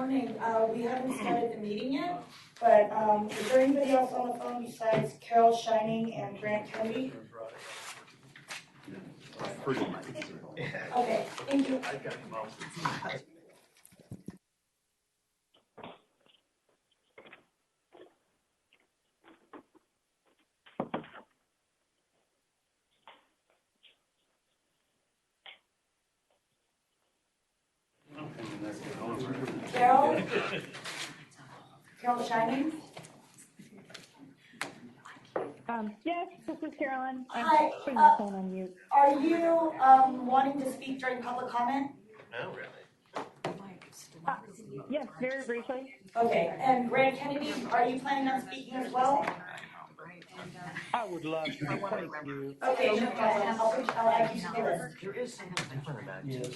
morning. We haven't started the meeting yet, but is there anybody else on the phone besides Carol Shining and Grant Kennedy? Okay, thank you. Carol? Carol Shining? Yes, this is Carolyn. Hi. Putting my phone on mute. Are you wanting to speak during public comment? No, really. Yes, very briefly. Okay, and Grant Kennedy, are you planning on speaking as well? I would love to. Thank you. Okay, no problem. I'll add you to the list. There is something different about it. Yes.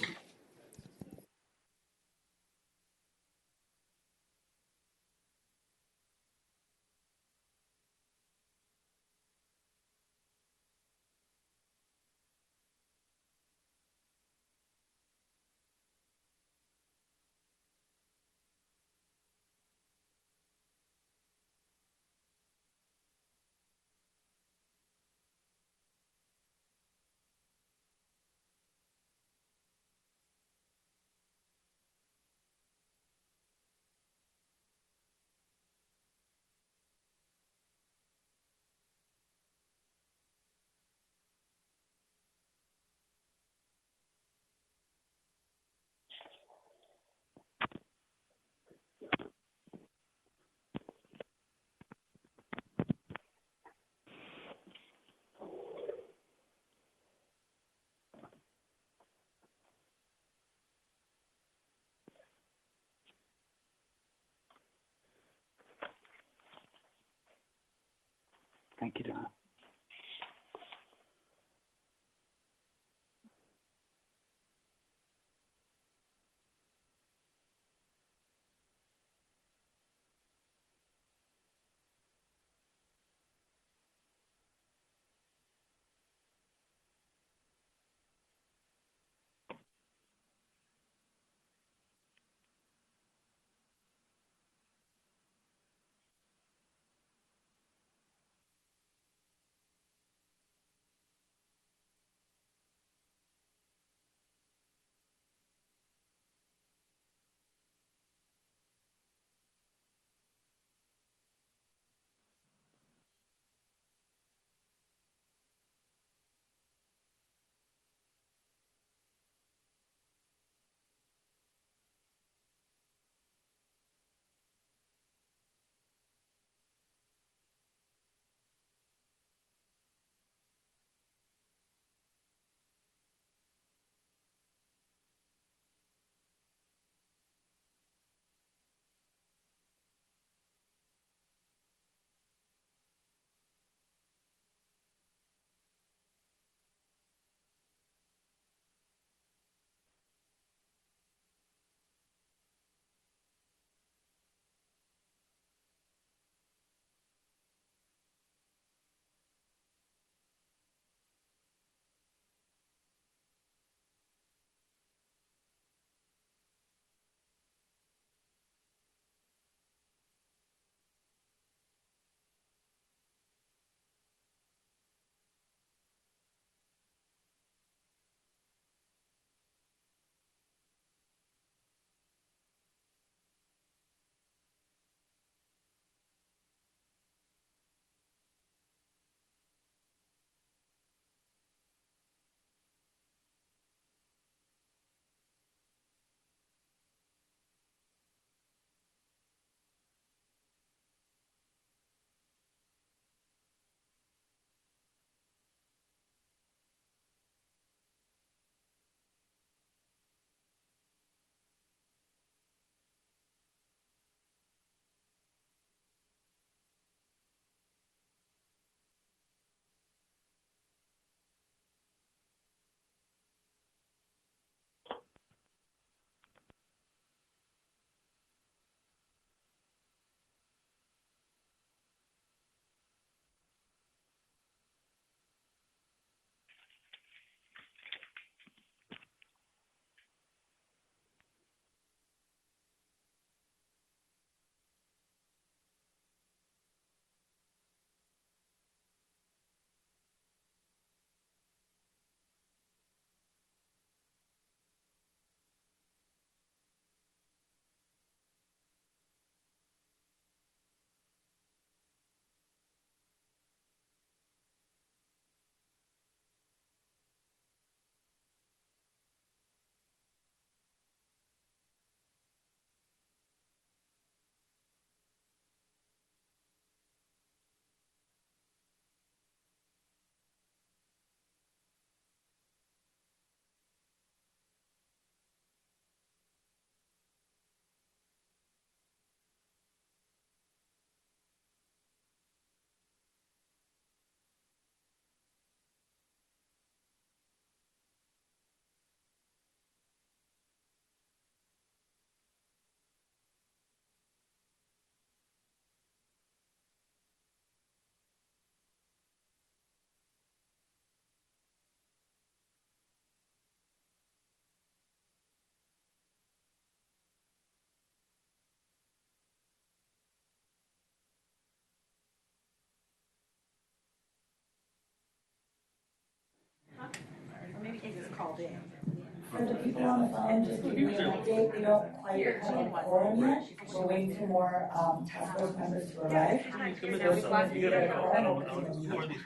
For the people on the phone, just to give you an update, we don't quite have a quorum yet. We're waiting for more task force members to arrive. As soon as we get a quorum, we'll continue.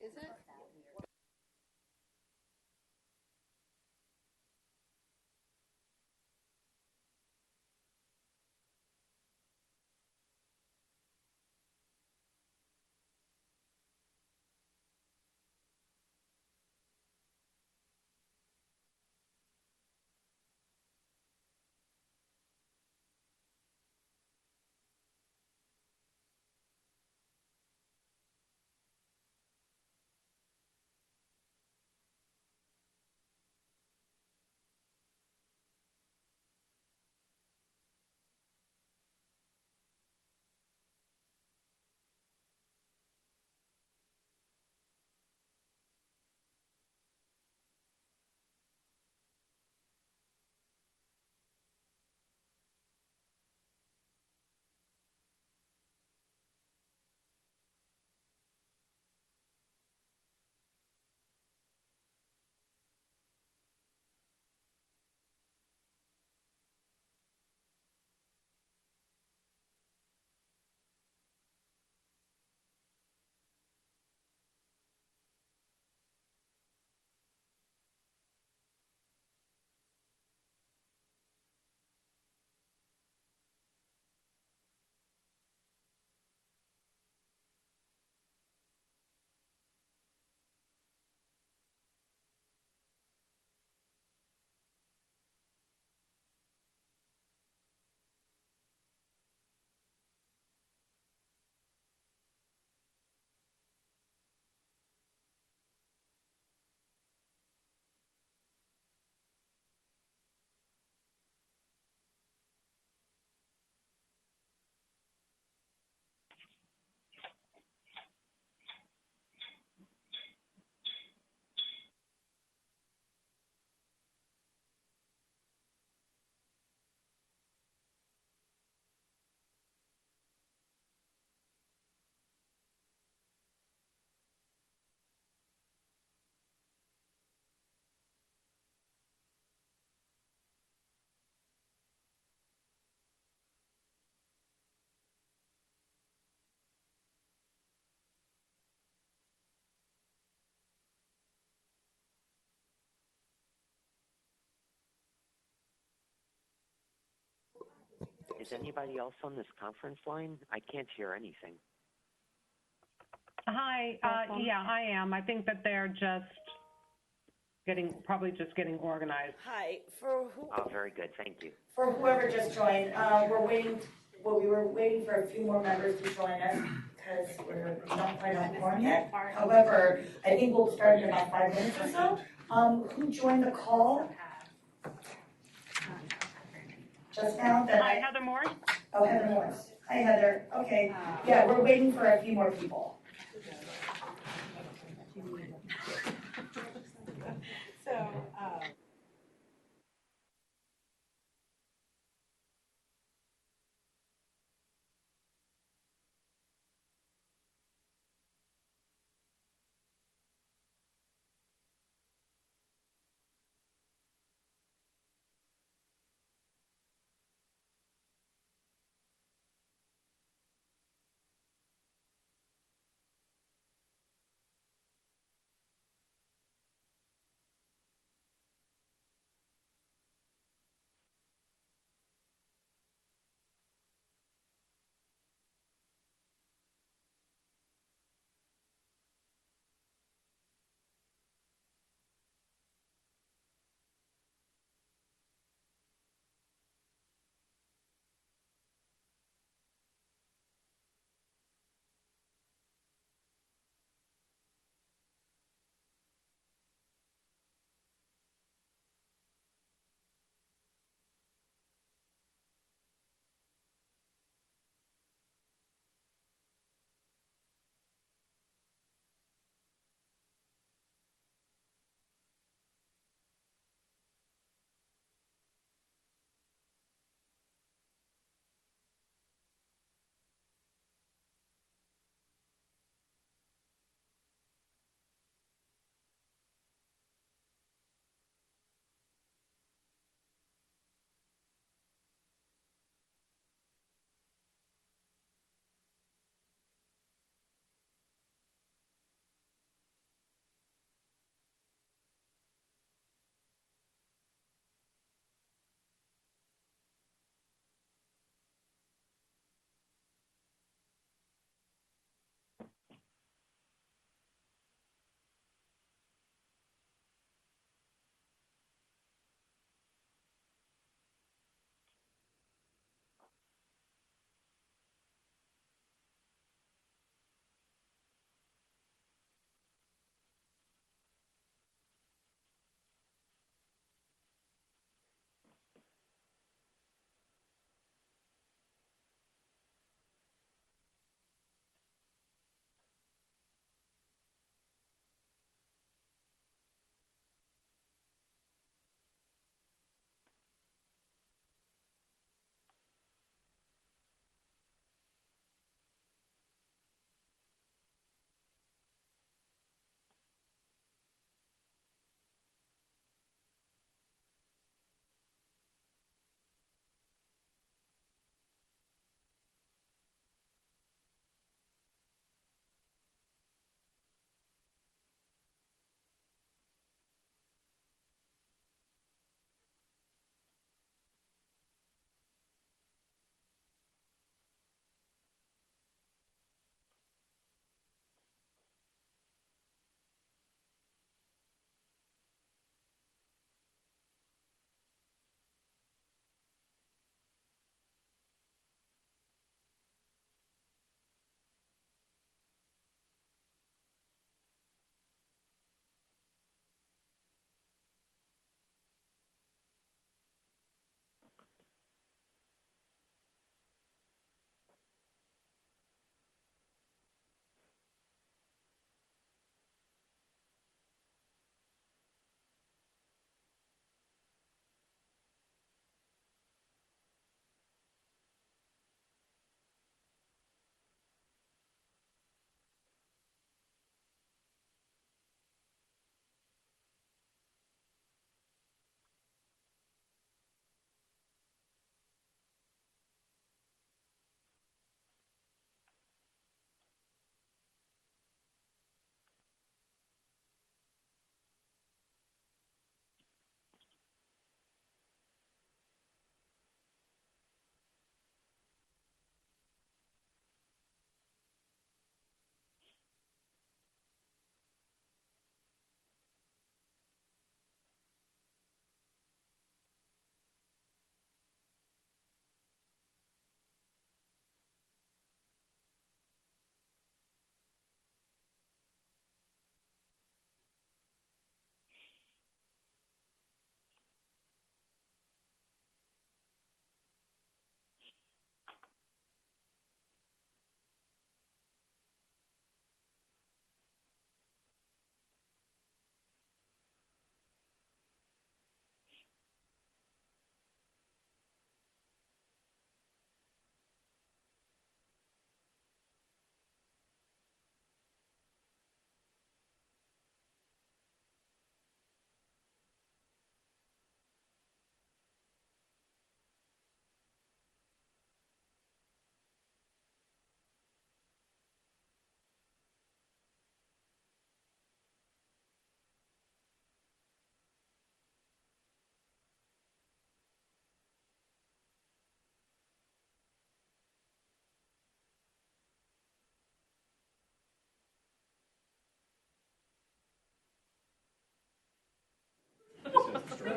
Is it? Is anybody else on this conference line? I can't hear anything. Hi, yeah, I am. I think that they're probably just getting organized. Hi, Oh, very good. Thank you. for whoever just joined, we were waiting for a few more members to join us because we're not quite on quorum yet. However, I think we'll start in about 5 minutes or so. Who joined the call? Just now? Hi, Heather Morris. Oh, Heather Morris. Hi, Heather. Okay. Yeah, we're waiting for a few more people.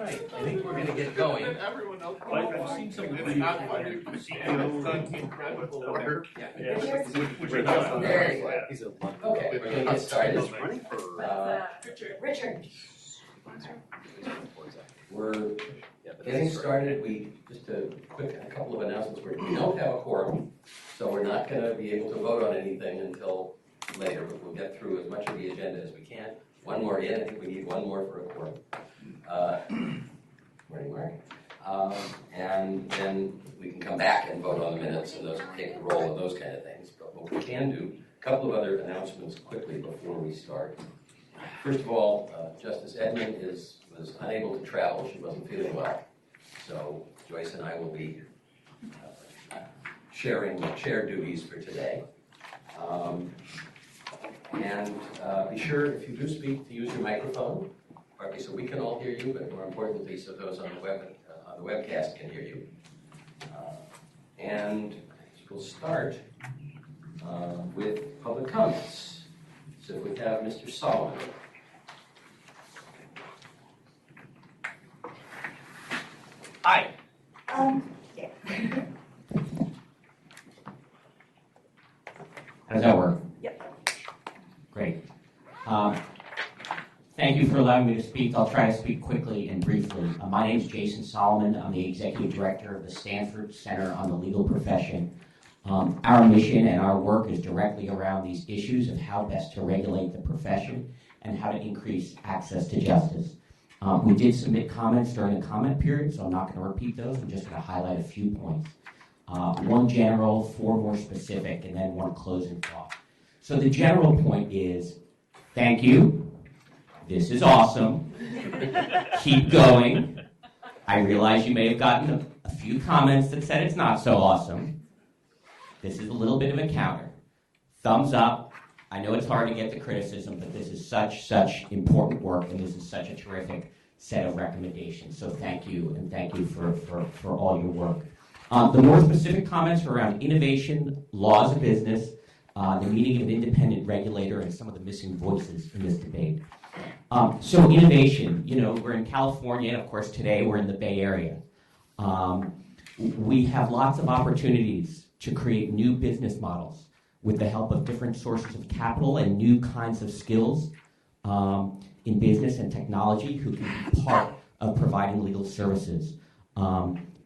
right, I think we're gonna get going. Everyone else. I've seen some of the It's not videos funny. of the It's done CEO. incredible work. Yeah. Which We're are done. done. There you go. Okay, we're gonna get started. Richard. We're getting started. Just a couple of announcements. We don't have a quorum, so we're not gonna be able to vote on anything until later, but we'll get through as much of the agenda as we can. One more in, I think we need one more for a quorum. Morning, Mark. And then we can come back and vote on the minutes and take the roll and those kind of things. But what we can do, a couple of other announcements quickly before we start. First of all, Justice Edmond was unable to travel. She wasn't feeling well. So Joyce and I will be sharing chair duties for today. And be sure, if you do speak, to use your microphone, partly so we can all hear you, but more importantly, so those on the webcast can hear you. And we'll start with public comments. So we have Mr. Solomon. Hi. Yeah. How does that work? Yep. Great. Thank you for allowing me to speak. I'll try to speak quickly and briefly. My name is Jason Solomon. I'm the Executive Director of the Stanford Center on the Legal Profession. Our mission and our work is directly around these issues of how best to regulate the profession and how to increase access to justice. We did submit comments during the comment period, so I'm not going to repeat those. I'm just going to highlight a few points. One general, four more specific, and then one closing thought. So the general point is, thank you. This is awesome. Keep going. I realize you may have gotten a few comments that said it's not so awesome. This is a little bit of a counter. Thumbs up. I know it's hard to get the criticism, but this is such important work, and this is such a terrific set of recommendations. So thank you, and thank you for all your work. The more specific comments are around innovation, laws of business, the meaning of an independent regulator, and some of the missing voices in this debate. So innovation, we're in California, and of course today we're in the Bay Area. We have lots of opportunities to create new business models with the help of different sources of capital and new kinds of skills in business and technology who can be part of providing legal services.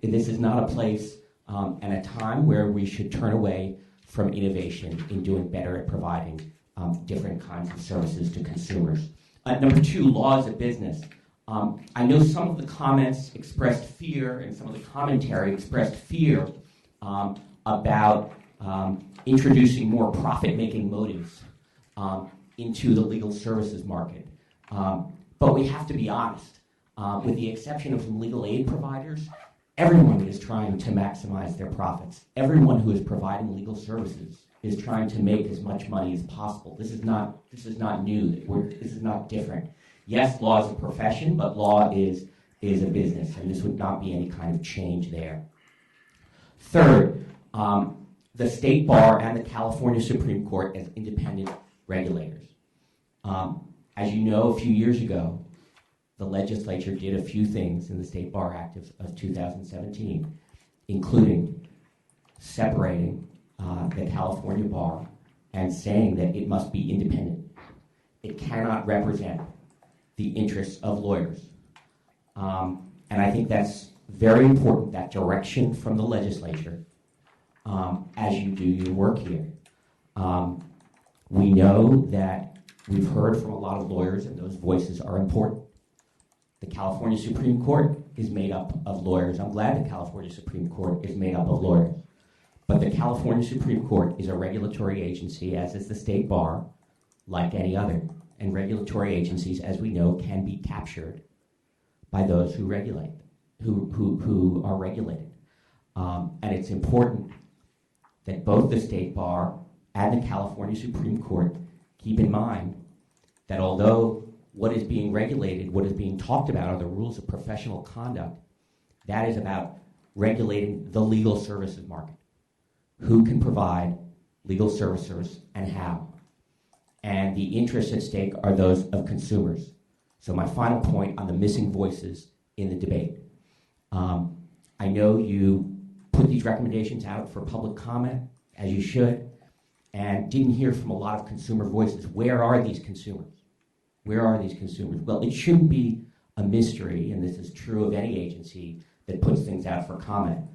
This is not a place and a time where we should turn away from innovation in doing better at providing different kinds of services to consumers. Number two, laws of business. I know some of the comments expressed fear, and some of the commentary expressed fear about introducing more profit-making motives into the legal services market. But we have to be honest. With the exception of some legal aid providers, everyone is trying to maximize their profits. Everyone who is providing legal services is trying to make as much money as possible. This is not new. This is not different. Yes, law is a profession, but law is a business, and this would not be any kind of change there. Third, the state bar and the California Supreme Court as independent regulators. As you know, a few years ago, the legislature did a few things in the State Bar Act of 2017, including separating the California bar and saying that it must be independent. It cannot represent the interests of lawyers. And I think that's very important, that direction from the legislature, as you do your work here. We know that we've heard from a lot of lawyers, and those voices are important. The California Supreme Court is made up of lawyers. I'm glad the California Supreme Court is made up of lawyers. But the California Supreme Court is a regulatory agency, as is the state bar, like any other. And regulatory agencies, as we know, can be captured by those who regulate, who are regulated. And it's important that both the state bar and the California Supreme Court keep in mind that although what is being regulated, what is being talked about are the rules of professional conduct, that is about regulating the legal services market. Who can provide legal services and how? And the interests at stake are those of consumers. So my final point on the missing voices in the debate. I know you put these recommendations out for public comment, as you should, and didn't hear from a lot of consumer voices. Where are these consumers? Where are these consumers? Well, it shouldn't be a mystery, and this is true of any agency that puts things out for comment,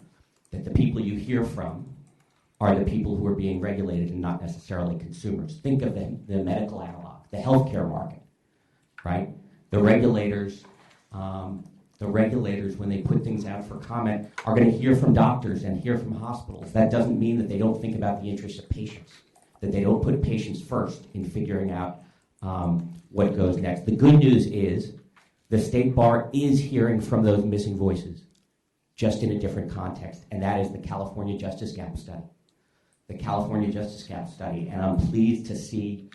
that the people you hear from are the people who are being regulated and not necessarily consumers. Think of the medical analog, the healthcare market, right? The regulators, when they put things out for comment, are going to hear from doctors and hear from hospitals. That doesn't mean that they don't think about the interests of patients, that they don't put patients first in figuring out what goes next. The good news is the State Bar is hearing from those missing voices, just in a different context, and that is the California Justice Gap Study. The California Justice Gap Study, and I'm pleased to see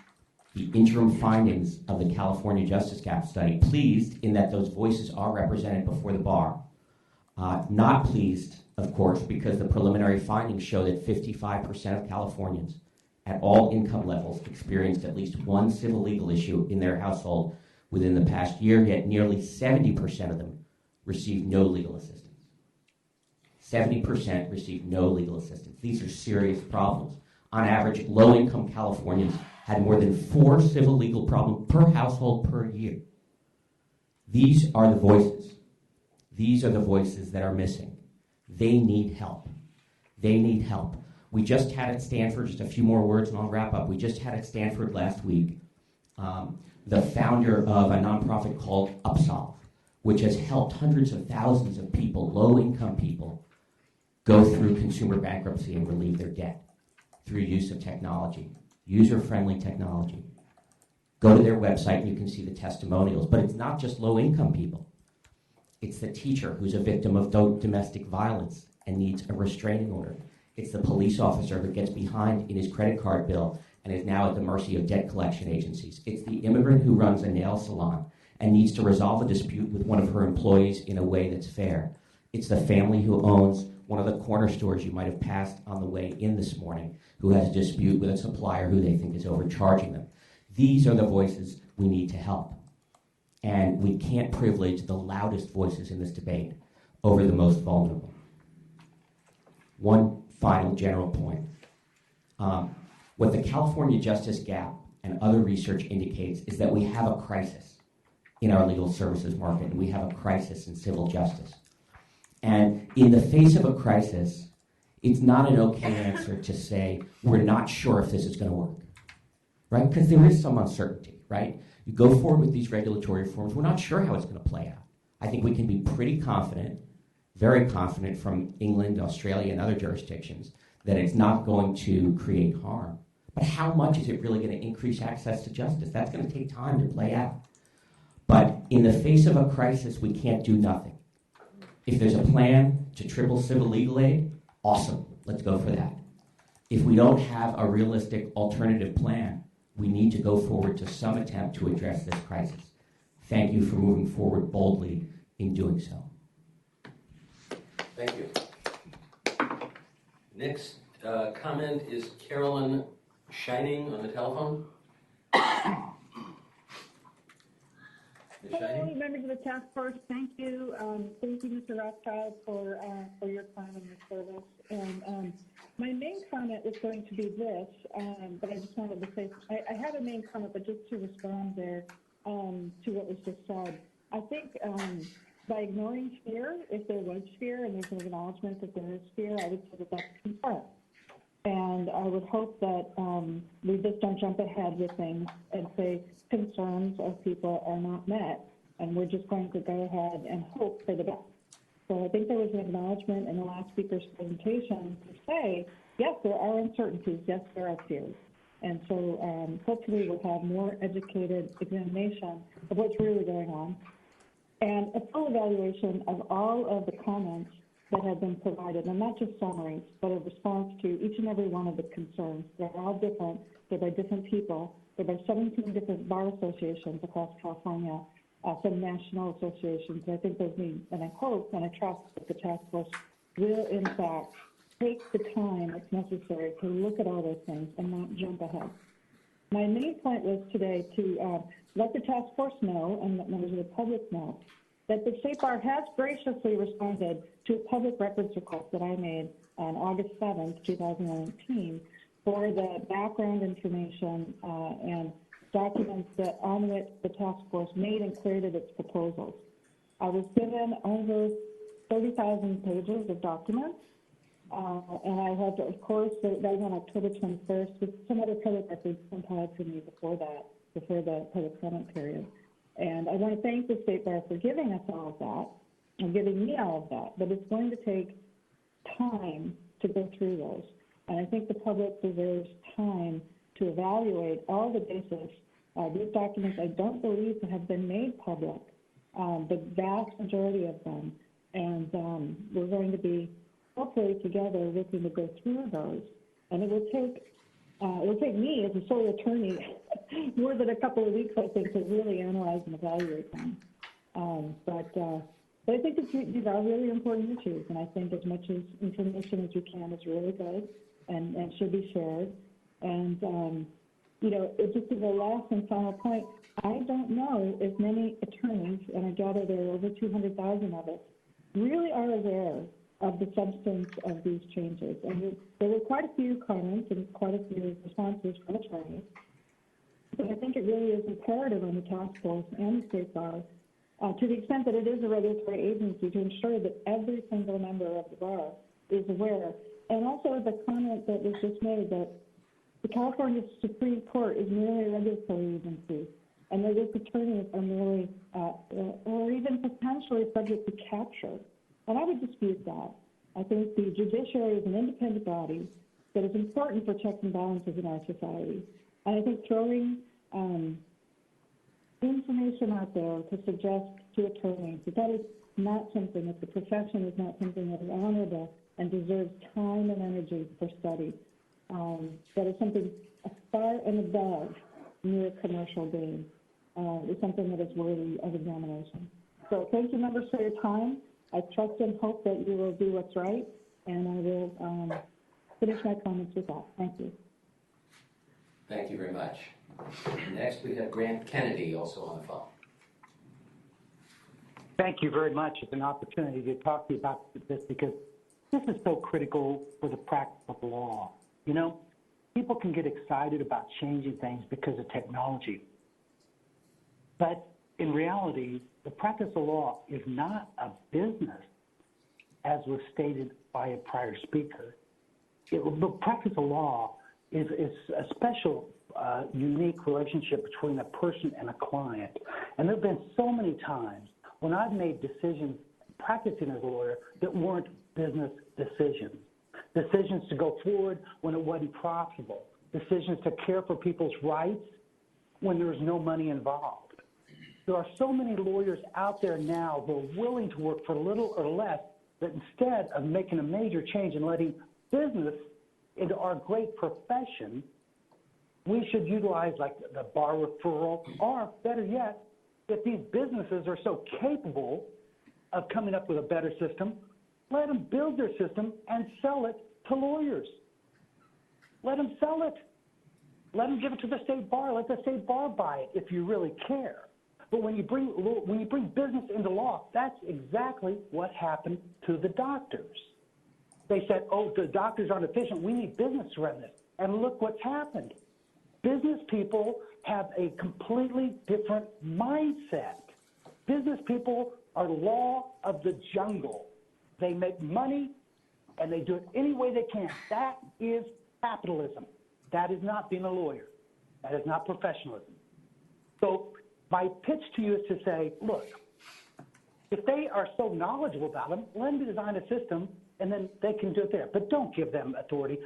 the interim findings of the California Justice Gap Study. Pleased in that those voices are represented before the bar. Not pleased, of course, because the preliminary findings show that 55% of Californians at all income levels experienced at least one civil legal issue in their household within the past year, yet nearly 70% of them received no legal assistance. 70% received no legal assistance. These are serious problems. On average, low-income Californians had more than 4 civil legal problems per household per year. These are the voices. These are the voices that are missing. They need help. They need help. We just had at Stanford, just a few more words and I'll wrap up. We just had at Stanford last week the founder of a nonprofit called Upsolve, which has helped hundreds of thousands of people, low-income people, go through consumer bankruptcy and relieve their debt through use of technology, user-friendly technology. Go to their website and you can see the testimonials. But it's not just low-income people. It's the teacher who's a victim of domestic violence and needs a restraining order. It's the police officer who gets behind in his credit card bill and is now at the mercy of debt collection agencies. It's the immigrant who runs a nail salon and needs to resolve a dispute with one of her employees in a way that's fair. It's the family who owns one of the corner stores you might have passed on the way in this morning, who has a dispute with a supplier who they think is overcharging them. These are the voices we need to help. And we can't privilege the loudest voices in this debate over the most vulnerable. One final general point. What the California Justice Gap and other research indicates is that we have a crisis in our legal services market, and we have a crisis in civil justice. And in the face of a crisis, it's not an okay answer to say, we're not sure if this is going to work, right? Because there is some uncertainty, right? You go forward with these regulatory reforms, we're not sure how it's going to play out. I think we can be pretty confident, very confident from England, Australia, and other jurisdictions that it's not going to create harm. But how much is it really going to increase access to justice? That's going to take time to play out. But in the face of a crisis, we can't do nothing. If there's a plan to triple civil legal aid, awesome, let's go for that. If we don't have a realistic alternative plan, we need to go forward to some attempt to address this crisis. Thank you for moving forward boldly in doing so. Thank you. Next comment is Carolyn Shining on the telephone. Ms. Hello, Shining? members of the task force. Thank you. Thank you, Mr. Rothschild, for your time and your service. And my main comment is going to be this, but I just wanted to say, I had a main comment, but just to respond there to what was just said. I think by ignoring fear, if there was fear and there's an acknowledgement that there is fear, I would say that that's concern. And I would hope that we just don't jump ahead with things and say concerns of people are not met, and we're just going to go ahead and hope for the best. So I think there was an acknowledgement in the last speaker's presentation to say, yes, there are uncertainties, yes, there are fears. And so hopefully we'll have more educated examination of what's really going on and a full evaluation of all of the comments that have been provided, and not just summaries, but a response to each and every one of the concerns. They're all different. They're by different people. They're by 17 different bar associations across California, some national associations. I think those need, and I hope and I trust that the task force will, in fact, take the time that's necessary to look at all those things and not jump ahead. My main point was today to let the task force know and let members of the public know that the State Bar has graciously responded to a public records request that I made on August 7th, 2019, for the background information and documents that on which the task force made and created its proposals. I was given over 30,000 pages of documents, and I had to, of course, that was on October 21st, with some other public records compiled for me before the public comment period. And I want to thank the State Bar for giving us all of that and giving me all of that, but it's going to take time to go through those. And I think the public deserves time to evaluate all the basis. These documents, I don't believe, have been made public, the vast majority of them. And we're going to be hopefully together looking to go through those. And it will take me as a sole attorney more than a couple of weeks, I think, to really analyze and evaluate them. But I think these are really important issues, and I think as much as information as we can is really good and should be shared. And, it just is a last and final point. I don't know if many attorneys, and I gather there are over 200,000 of us, really are aware of the substance of these changes. And there were quite a few comments and quite a few responses from attorneys. But I think it really is imperative on the task force and the State Bar, to the extent that it is a regulatory agency, to ensure that every single member of the bar is aware. And also the comment that was just made that the California Supreme Court is merely a regulatory agency, and that its attorneys are merely, or even potentially subject to capture. And I would dispute that. I think the judiciary is an independent body that is important for checks and balances in our society. And I think throwing information out there to suggest to attorneys that is not something, that the profession is not something that is honorable and deserves time and energy for study. That is something far and above mere commercial gain. Is something that is worthy of examination. So thank you, members, for your time. I trust and hope that you will do what's right, and I will finish my comments with that. Thank you. Thank you very much. Next, we have Grant Kennedy, also on the phone. Thank you very much. It's an opportunity to talk to you about this because this is so critical for the practice of law. People can get excited about changing things because of technology. But in reality, the practice of law is not a business, as was stated by a prior speaker. The practice of law is a special, unique relationship between a person and a client. And there have been so many times when I've made decisions practicing as a lawyer that weren't business decisions. Decisions to go forward when it wasn't profitable. Decisions to care for people's rights when there's no money involved. There are so many lawyers out there now who are willing to work for little or less, that instead of making a major change and letting business into our great profession, we should utilize like the bar referral, or better yet, if these businesses are so capable of coming up with a better system, let them build their system and sell it to lawyers. Let them sell it. Let them give it to the State Bar. Let the State Bar buy it if you really care. But when you bring business into law, that's exactly what happened to the doctors. They said, oh, the doctors aren't efficient. We need business to run this. And look what's happened. Business people have a completely different mindset. Business people are law of the jungle. They make money, and they do it any way they can. That is capitalism. That is not being a lawyer. That is not professionalism. So my pitch to you is to say, look, if they are so knowledgeable about them, let them design a system, and then they can do it there. But don't give them authority.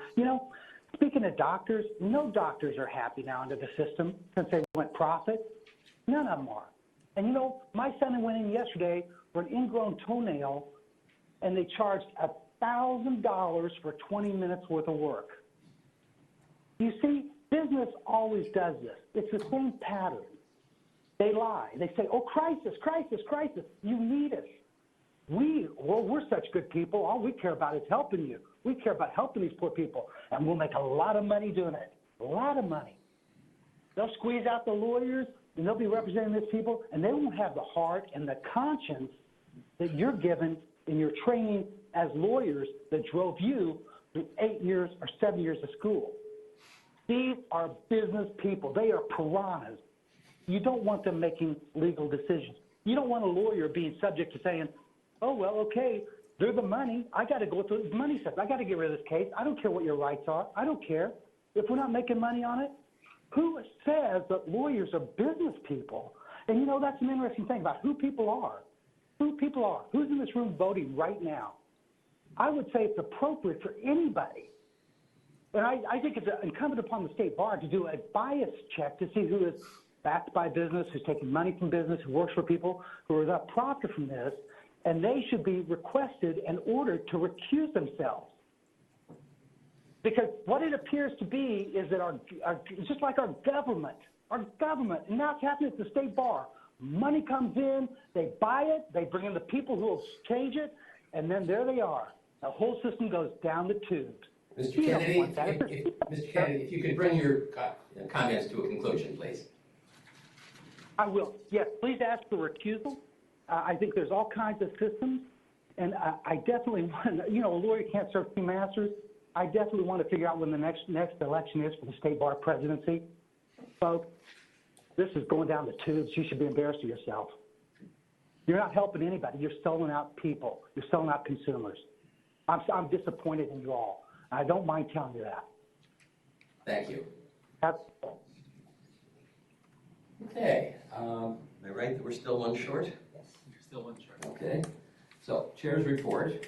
Speaking of doctors, no doctors are happy now under the system since they went profit. None of them are. And, my son went in yesterday for an ingrown toenail, and they charged $1,000 for 20 minutes worth of work. You see, business always does this. It's the same pattern. They lie. They say, oh, crisis, crisis, crisis. You need us. We're such good people. All we care about is helping you. We care about helping these poor people. And we'll make a lot of money doing it. A lot of money. They'll squeeze out the lawyers, and they'll be representing these people, and they won't have the heart and the conscience that you're given in your training as lawyers that drove you through 8 years or 7 years of school. These are business people. They are piranhas. You don't want them making legal decisions. You don't want a lawyer being subject to saying, oh, well, okay, they're the money. I got to go through the money stuff. I got to get rid of this case. I don't care what your rights are. I don't care. If we're not making money on it, who says that lawyers are business people? And, you know, that's an interesting thing about who people are. Who people are. Who's in this room voting right now? I would say it's appropriate for anybody. And I think it's incumbent upon the state bar to do a bias check to see who is backed by business, who's taking money from business, who works for people, who are not profit from this, and they should be requested and ordered to recuse themselves. Because what it appears to be is that it's just like our government, and now it's happening at the state bar. Money comes in, they buy it, they bring in the people who will change it, and then there they are. The whole system goes down the tubes. Mr. Kennedy, Mr. Kennedy, if you could bring your comments to a conclusion, please. I will. Yes, please ask for recusal. I think there's all kinds of systems, and I definitely want, you know, a lawyer can't serve two masters. I definitely want to figure out when the next election is for the state bar presidency. Folks, this is going down the tubes. You should be embarrassed of yourself. You're not helping anybody. You're selling out people. You're selling out consumers. I'm disappointed in you all. I don't mind telling you that. Thank you. That's Okay. Am I right that we're still one short? Yes, you're still one short. Okay. So, Chair's report.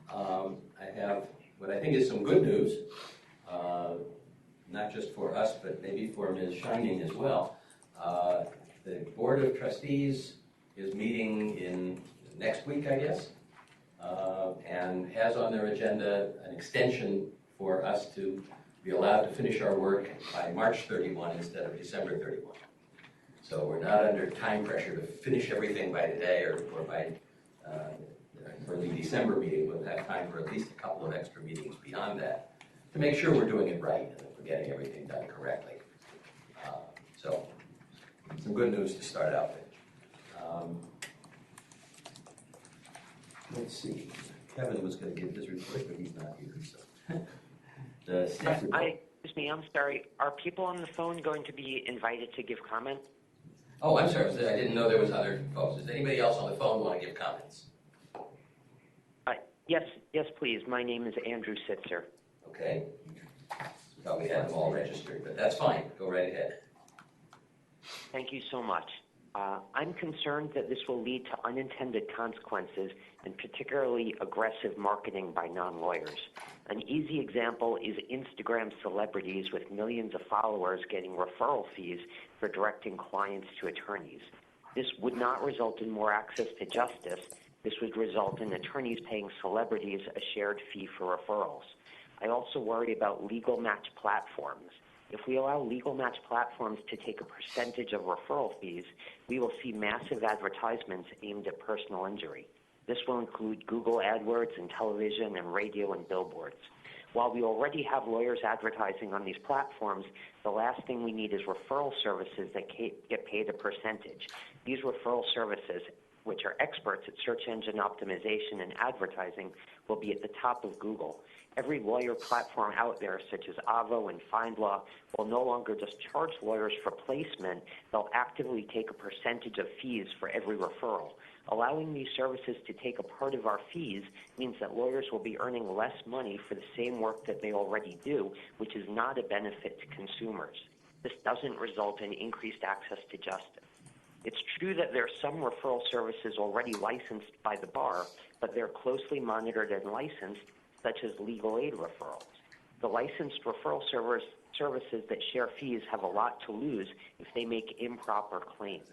I have what I think is some good news, not just for us, but maybe for Ms. Shining as well. The Board of Trustees is meeting in next week, I guess, and has on their agenda an extension for us to be allowed to finish our work by March 31 instead of December 31. So we're not under time pressure to finish everything by today or by early December meeting. We'll have time for at least a couple of extra meetings beyond that to make sure we're doing it right and that we're getting everything done correctly. So some good news to start out with. Let's see. Kevin was going to give his report, but he's not here. So the staff report. Excuse me, I'm sorry. Are people on the phone going to be invited to give comment? Oh, I'm sorry. I didn't know there was other folks. Does anybody else on the phone want to give comments? Yes, please. My name is Andrew Sitzer. Okay. Thought we had them all registered, but that's fine. Go right ahead. Thank you so much. I'm concerned that this will lead to unintended consequences and particularly aggressive marketing by non-lawyers. An easy example is Instagram celebrities with millions of followers getting referral fees for directing clients to attorneys. This would not result in more access to justice. This would result in attorneys paying celebrities a shared fee for referrals. I also worry about legal match platforms. If we allow legal match platforms to take a percentage of referral fees, we will see massive advertisements aimed at personal injury. This will include Google AdWords and television and radio and billboards. While we already have lawyers advertising on these platforms, the last thing we need is referral services that get paid a percentage. These referral services, which are experts at search engine optimization and advertising, will be at the top of Google. Every lawyer platform out there, such as Avo and FindLaw, will no longer just charge lawyers for placement. They'll actively take a percentage of fees for every referral. Allowing these services to take a part of our fees means that lawyers will be earning less money for the same work that they already do, which is not a benefit to consumers. This doesn't result in increased access to justice. It's true that there are some referral services already licensed by the bar, but they're closely monitored and licensed, such as legal aid referrals. The licensed referral services that share fees have a lot to lose if they make improper claims.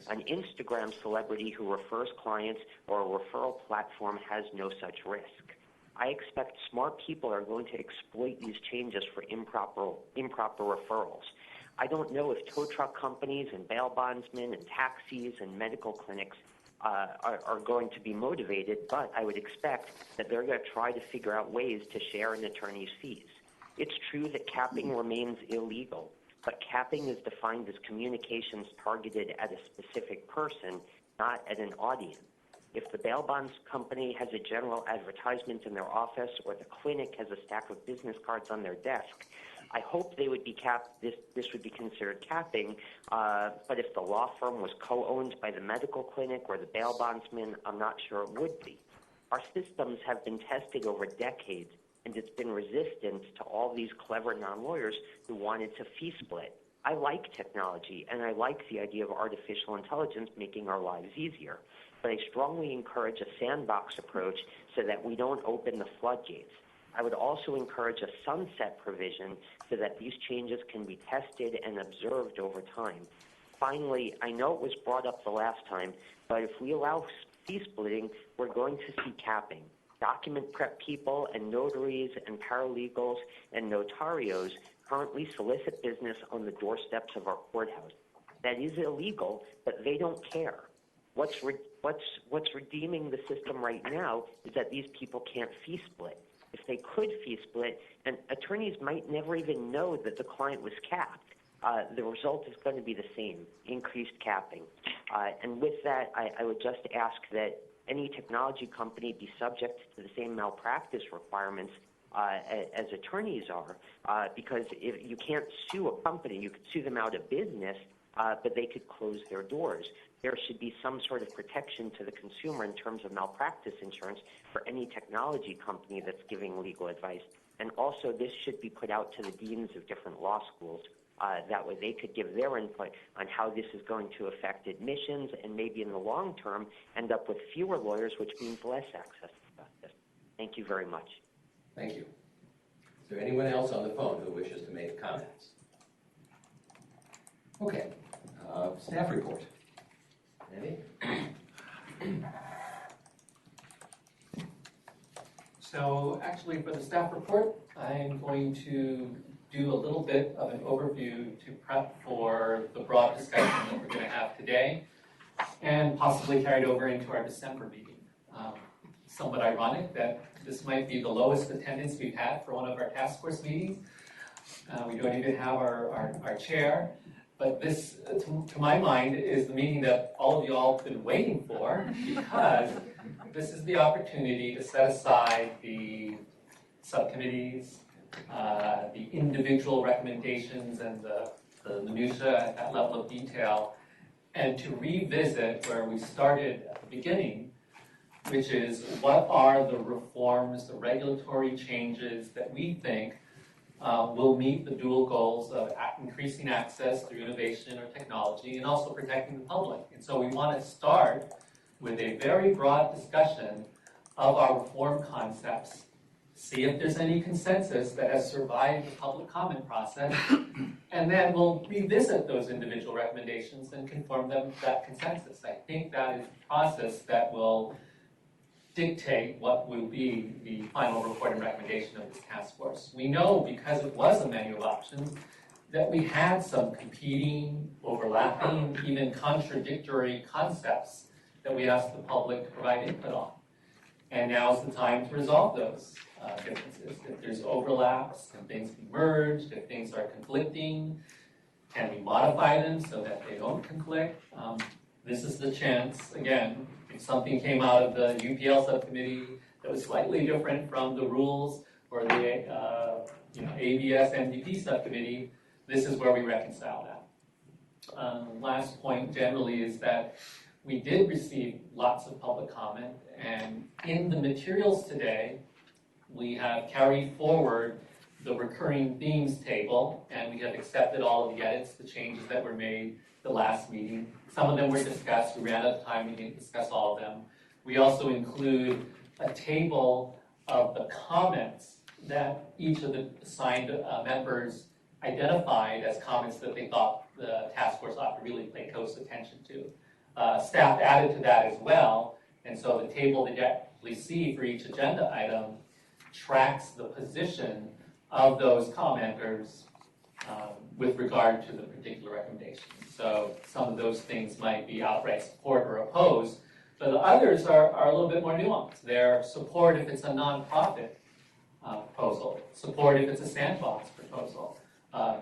An Instagram celebrity who refers clients or a referral platform has no such risk. I expect smart people are going to exploit these changes for improper referrals. I don't know if tow truck companies and bail bondsmen and taxis and medical clinics are going to be motivated, but I would expect that they're going to try to figure out ways to share an attorney's fees. It's true that capping remains illegal, but capping is defined as communications targeted at a specific person, not at an audience. If the bail bonds company has a general advertisement in their office or the clinic has a stack of business cards on their desk, I hope they would be capped. This would be considered capping. But if the law firm was co-owned by the medical clinic or the bail bondsman, I'm not sure it would be. Our systems have been tested over decades, and it's been resistant to all these clever non-lawyers who wanted to fee split. I like technology, and I like the idea of artificial intelligence making our lives easier. But I strongly encourage a sandbox approach so that we don't open the floodgates. I would also encourage a sunset provision so that these changes can be tested and observed over time. Finally, I know it was brought up the last time, but if we allow fee splitting, we're going to see capping. Document prep people and notaries and paralegals and notarios currently solicit business on the doorsteps of our courthouse. That is illegal, but they don't care. What's redeeming the system right now is that these people can't fee split. If they could fee split, and attorneys might never even know that the client was capped, the result is going to be the same, increased capping. And with that, I would just ask that any technology company be subject to the same malpractice requirements as attorneys are, because if you can't sue a company, you could sue them out of business, but they could close their doors. There should be some sort of protection to the consumer in terms of malpractice insurance for any technology company that's giving legal advice. And also, this should be put out to the deans of different law schools. That way they could give their input on how this is going to affect admissions and maybe in the long term end up with fewer lawyers, which means less access to justice. Thank you very much. Thank you. Is there anyone else on the phone who wishes to make comments? Okay. Staff report. Andy? So actually for the staff report, I'm going to do a little bit of an overview to prep for the broad discussion that we're going to have today and possibly carried over into our December meeting. Somewhat ironic that this might be the lowest attendance we've had for one of our task force meetings. We don't even have our chair. But this, to my mind, is the meeting that all of you all have been waiting for, because this is the opportunity to set aside the subcommittees, the individual recommendations, and the minutiae at that level of detail, and to revisit where we started at the beginning, which is what are the reforms, the regulatory changes that we think will meet the dual goals of increasing access through innovation or technology and also protecting the public. And so we want to start with a very broad discussion of our reform concepts, see if there's any consensus that has survived the public comment process, and then we'll revisit those individual recommendations and conform them to that consensus. I think that is the process that will dictate what will be the final report and recommendation of this task force. We know, because it was a menu of options, that we had some competing, overlapping, even contradictory concepts that we asked the public to provide input on. And now's the time to resolve those differences. If there's overlaps, can things be merged? If things are conflicting, can we modify them so that they don't conflict? This is the chance, again, if something came out of the UPL subcommittee that was slightly different from the rules or the ABS MDP subcommittee, this is where we reconcile that. Last point generally is that we did receive lots of public comment, and in the materials today, we have carried forward the recurring themes table, and we have accepted all of the edits, the changes that were made the last meeting. Some of them were discussed. We ran out of time. We didn't discuss all of them. We also include a table of the comments that each of the assigned members identified as comments that they thought the task force ought to really pay close attention to. Staff added to that as well, and so the table that you actually see for each agenda item tracks the position of those commenters with regard to the particular recommendation. So some of those things might be outright support or opposed, but the others are a little bit more nuanced. They're support if it's a nonprofit proposal, support if it's a sandbox proposal,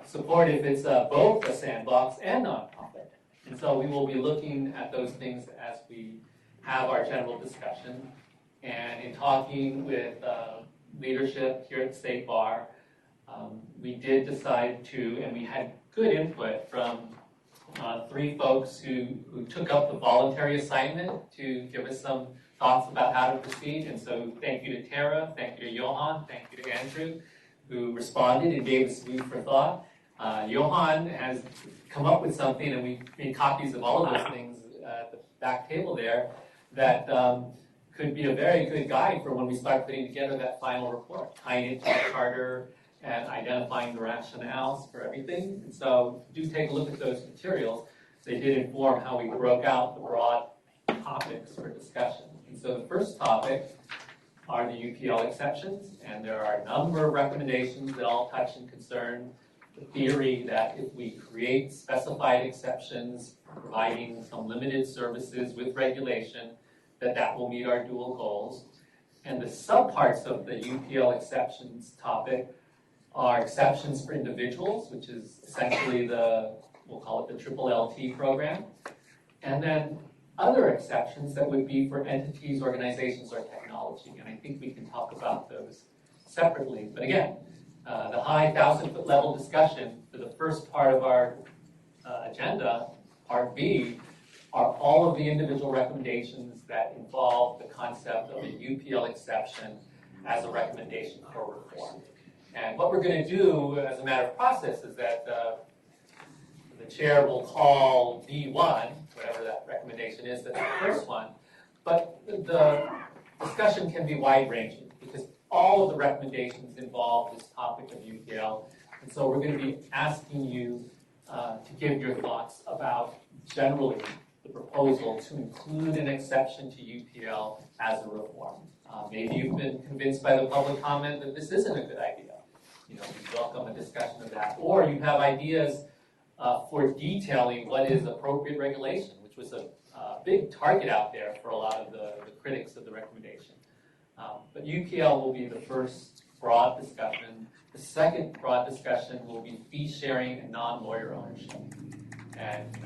support if it's both a sandbox and nonprofit. And so we will be looking at those things as we have our general discussion. And in talking with leadership here at State Bar, we did decide to, and we had good input from 3 folks who took up the voluntary assignment to give us some thoughts about how to proceed. And so thank you to Tara, thank you to Johan, thank you to Andrew, who responded and gave us food for thought. Johan has come up with something, and we made copies of all of those things at the back table there, that could be a very good guide for when we start putting together that final report, tying it to the charter and identifying the rationales for everything. And so do take a look at those materials. They did inform how we broke out the broad topics for discussion. And so the first topic are the UPL exceptions, and there are a number of recommendations that all touch and concern the theory that if we create specified exceptions, providing some limited services with regulation, that will meet our dual goals. And the subparts of the UPL exceptions topic are exceptions for individuals, which is essentially we'll call it the triple LT program. And then other exceptions that would be for entities, organizations, or technology. And I think we can talk about those separately. But again, the high 1,000-foot level discussion for the first part of our agenda, part B, are all of the individual recommendations that involve the concept of a UPL exception as a recommendation for reform. And what we're going to do as a matter of process is that the chair will call B1, whatever that recommendation is, that's the first one, but the discussion can be wide-ranging because all of the recommendations involve this topic of UPL. And so we're going to be asking you to give your thoughts about generally the proposal to include an exception to UPL as a reform. Maybe you've been convinced by the public comment that this isn't a good idea. We welcome a discussion of that. Or you have ideas for detailing what is appropriate regulation, which was a big target out there for a lot of the critics of the recommendation. But UPL will be the first broad discussion. The second broad discussion will be fee sharing and non-lawyer ownership. And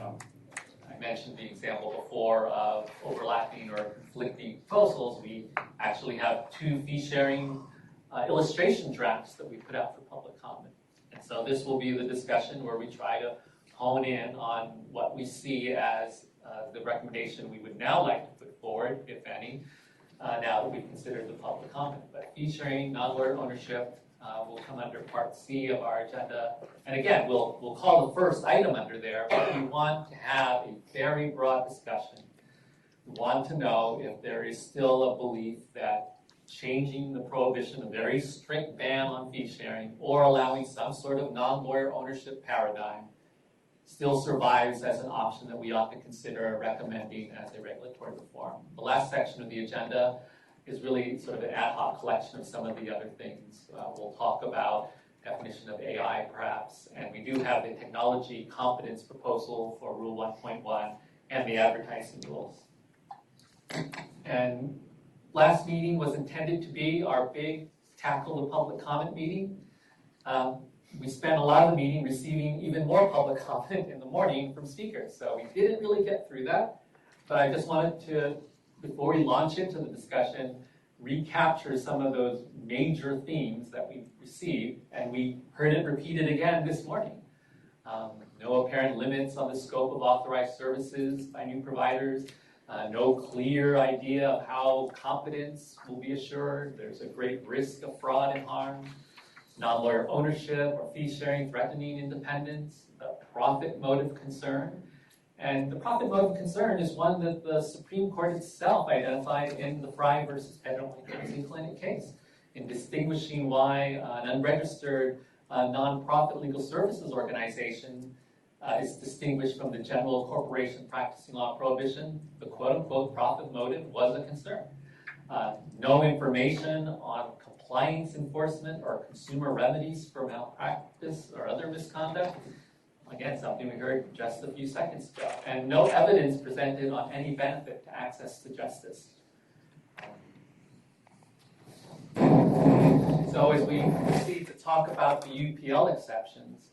I mentioned the example before of overlapping or conflicting proposals. We actually have 2 fee sharing illustration drafts that we put out for public comment. And so this will be the discussion where we try to hone in on what we see as the recommendation we would now like to put forward, if any, now that we've considered the public comment. But fee sharing, non-lawyer ownership will come under Part C of our agenda. And again, we'll call the first item under there, but we want to have a very broad discussion. We want to know if there is still a belief that changing the prohibition, a very strict ban on fee sharing, or allowing some sort of non-lawyer ownership paradigm still survives as an option that we ought to consider recommending as a regulatory reform. The last section of the agenda is really sort of an ad hoc collection of some of the other things. We'll talk about definition of AI perhaps, and we do have the technology competence proposal for Rule 1.1 and the advertising rules. And last meeting was intended to be our big tackle the public comment meeting. We spent a lot of the meeting receiving even more public comment in the morning from speakers, so we didn't really get through that. But I just wanted to, before we launch into the discussion, recapture some of those major themes that we received, and we heard it repeated again this morning. No apparent limits on the scope of authorized services by new providers, no clear idea of how competence will be assured. There's a great risk of fraud and harm. Non-lawyer ownership or fee sharing threatening independence, the profit motive concern. And the profit motive concern is one that the Supreme Court itself identified in the Fry versus Federal Housing Clinic case in distinguishing why an unregistered nonprofit legal services organization is distinguished from the general corporation practicing law prohibition. The quote-unquote profit motive was a concern. No information on compliance enforcement or consumer remedies for malpractice or other misconduct. Again, something we heard just a few seconds ago. And no evidence presented on any benefit to access to justice. So as we proceed to talk about the UPL exceptions,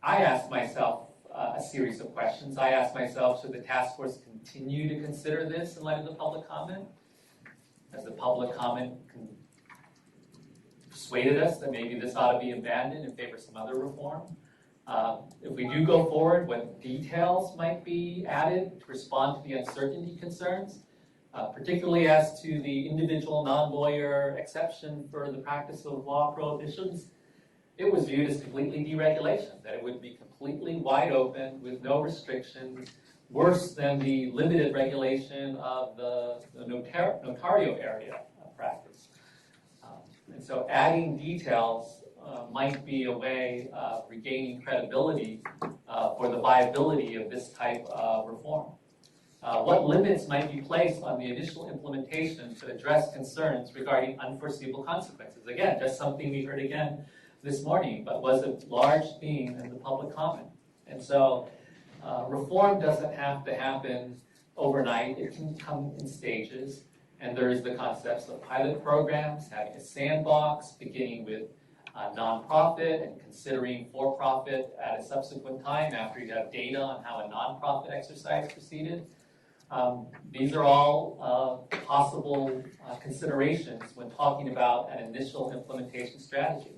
I asked myself a series of questions. I asked myself, should the task force continue to consider this in light of the public comment? Has the public comment persuaded us that maybe this ought to be abandoned in favor of some other reform? If we do go forward, what details might be added to respond to the uncertainty concerns, particularly as to the individual non-lawyer exception for the practice of law prohibitions? It was viewed as completely deregulation, that it would be completely wide open with no restrictions, worse than the limited regulation of the notario area of practice. And so adding details might be a way of regaining credibility for the viability of this type of reform. What limits might be placed on the initial implementation to address concerns regarding unforeseeable consequences? Again, just something we heard again this morning, but was a large theme in the public comment. And so reform doesn't have to happen overnight. It can come in stages. And there is the concepts of pilot programs, having a sandbox, beginning with nonprofit and considering for-profit at a subsequent time after you have data on how a nonprofit exercise proceeded. These are all possible considerations when talking about an initial implementation strategy.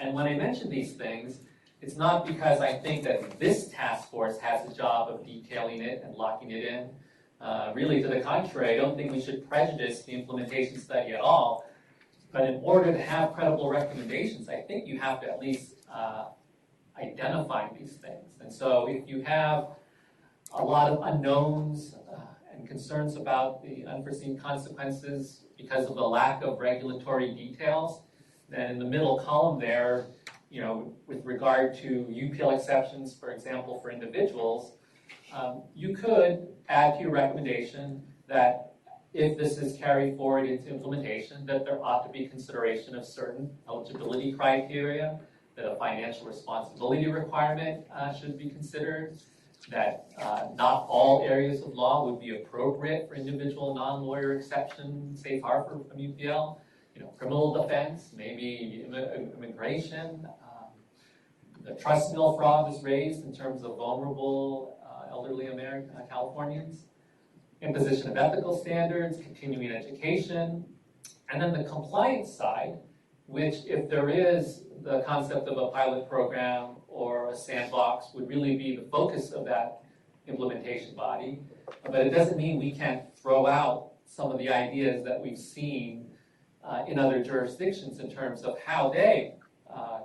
And when I mention these things, it's not because I think that this task force has the job of detailing it and locking it in. Really, to the contrary, I don't think we should prejudice the implementation study at all. But in order to have credible recommendations, I think you have to at least identify these things. And so if you have a lot of unknowns and concerns about the unforeseen consequences because of the lack of regulatory details, then in the middle column there, with regard to UPL exceptions, for example, for individuals, you could add to your recommendation that if this is carried forward into implementation, that there ought to be consideration of certain eligibility criteria, that a financial responsibility requirement should be considered, that not all areas of law would be appropriate for individual non-lawyer exception, safe harbor from UPL, criminal defense, maybe immigration. The trust mill fraud was raised in terms of vulnerable elderly Californians. Imposition of ethical standards, continuing education, and then the compliance side, which if there is the concept of a pilot program or a sandbox would really be the focus of that implementation body. But it doesn't mean we can't throw out some of the ideas that we've seen in other jurisdictions in terms of how they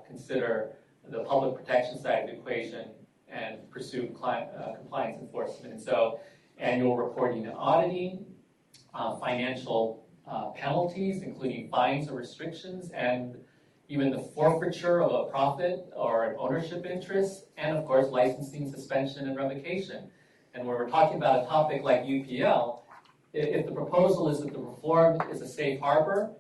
consider the public protection side of the equation and pursue compliance enforcement. And so annual reporting and auditing, financial penalties, including fines or restrictions, and even the forfeiture of a profit or an ownership interest, and of course licensing, suspension, and revocation. And when we're talking about a topic like UPL, if the proposal is that the reform is a safe harbor,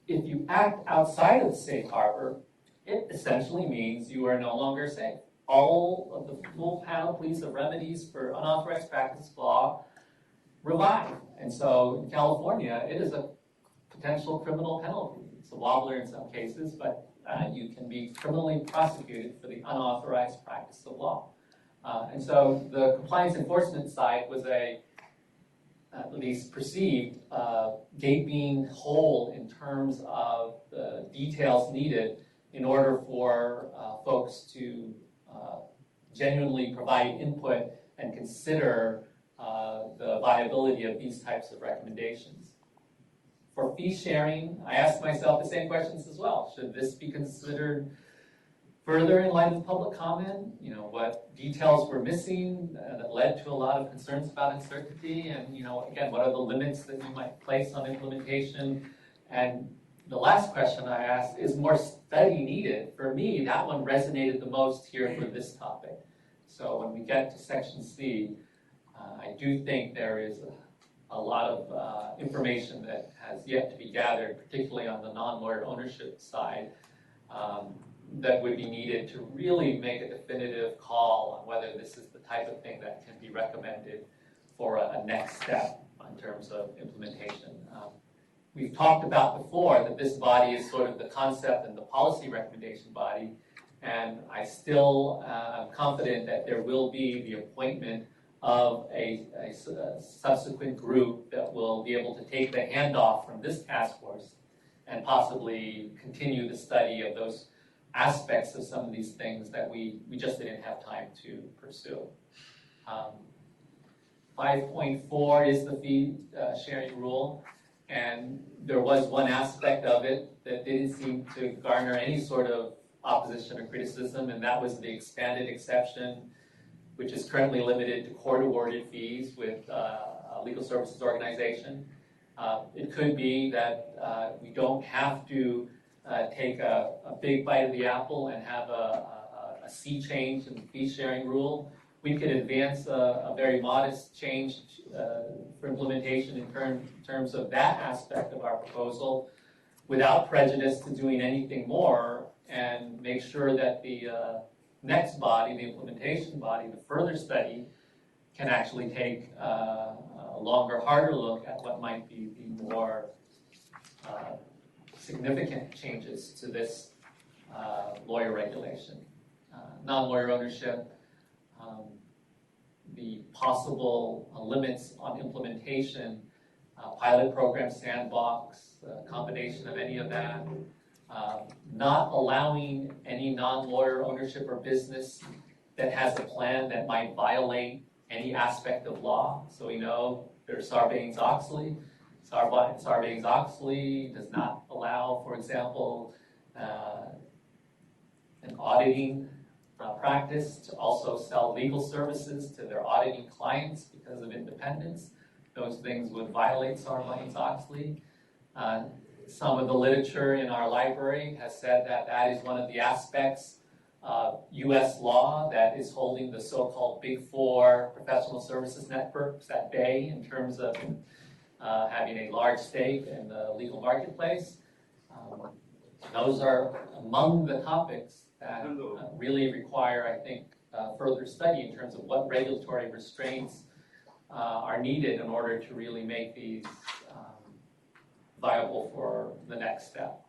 if you act outside of the safe harbor, it essentially means you are no longer safe. All of the full panoplies of remedies for unauthorized practice of law revive. And so in California, it is a potential criminal penalty. It's a wobbler in some cases, but you can be criminally prosecuted for the unauthorized practice of law. And so the compliance enforcement side was at least perceived, gaping hole in terms of the details needed in order for folks to genuinely provide input and consider the viability of these types of recommendations. For fee sharing, I asked myself the same questions as well. Should this be considered further in light of public comment? What details were missing that led to a lot of concerns about uncertainty? And, again, what are the limits that you might place on implementation? And the last question I asked, is more study needed? For me, that one resonated the most here for this topic. So when we get to section C, I do think there is a lot of information that has yet to be gathered, particularly on the non-lawyer ownership side, that would be needed to really make a definitive call on whether this is the type of thing that can be recommended for a next step in terms of implementation. We've talked about before that this body is sort of the concept and the policy recommendation body. And I still am confident that there will be the appointment of a subsequent group that will be able to take the handoff from this task force and possibly continue the study of those aspects of some of these things that we just didn't have time to pursue. 5.4 is the fee sharing rule, and there was one aspect of it that didn't seem to garner any sort of opposition or criticism, and that was the expanded exception, which is currently limited to court-awarded fees with a legal services organization. It could be that we don't have to take a big bite of the apple and have a sea change in the fee sharing rule. We could advance a very modest change for implementation in terms of that aspect of our proposal without prejudice to doing anything more, and make sure that the next body, the implementation body, the further study, can actually take a longer, harder look at what might be the more significant changes to this lawyer regulation. Non-lawyer ownership, the possible limits on implementation, pilot program sandbox, a combination of any of that, not allowing any non-lawyer ownership or business that has a plan that might violate any aspect of law. So we know there's Sarbanes-Oxley. Sarbanes-Oxley does not allow, for example, an auditing practice to also sell legal services to their auditing clients because of independence. Those things would violate Sarbanes-Oxley. Some of the literature in our library has said that that is one of the aspects of U.S. law that is holding the so-called Big Four professional services networks at bay in terms of having a large stake in the legal marketplace. Those are among the topics that really require, I think, further study in terms of what regulatory restraints are needed in order to really make these viable for the next step.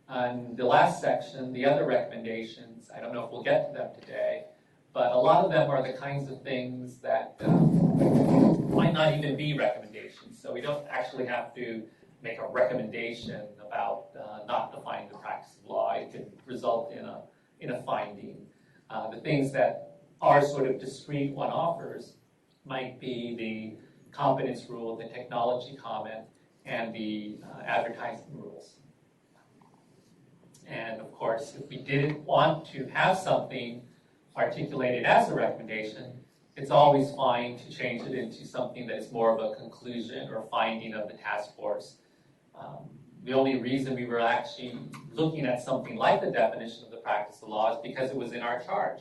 And the last section, the other recommendations, I don't know if we'll get to them today, but a lot of them are the kinds of things that might not even be recommendations. So we don't actually have to make a recommendation about not defining the practice of law. It could result in a finding. The things that are sort of discrete one-offers might be the competence rule, the technology comment, and the advertising rules. And of course, if we didn't want to have something articulated as a recommendation, it's always fine to change it into something that is more of a conclusion or finding of the task force. The only reason we were actually looking at something like the definition of the practice of law is because it was in our charge.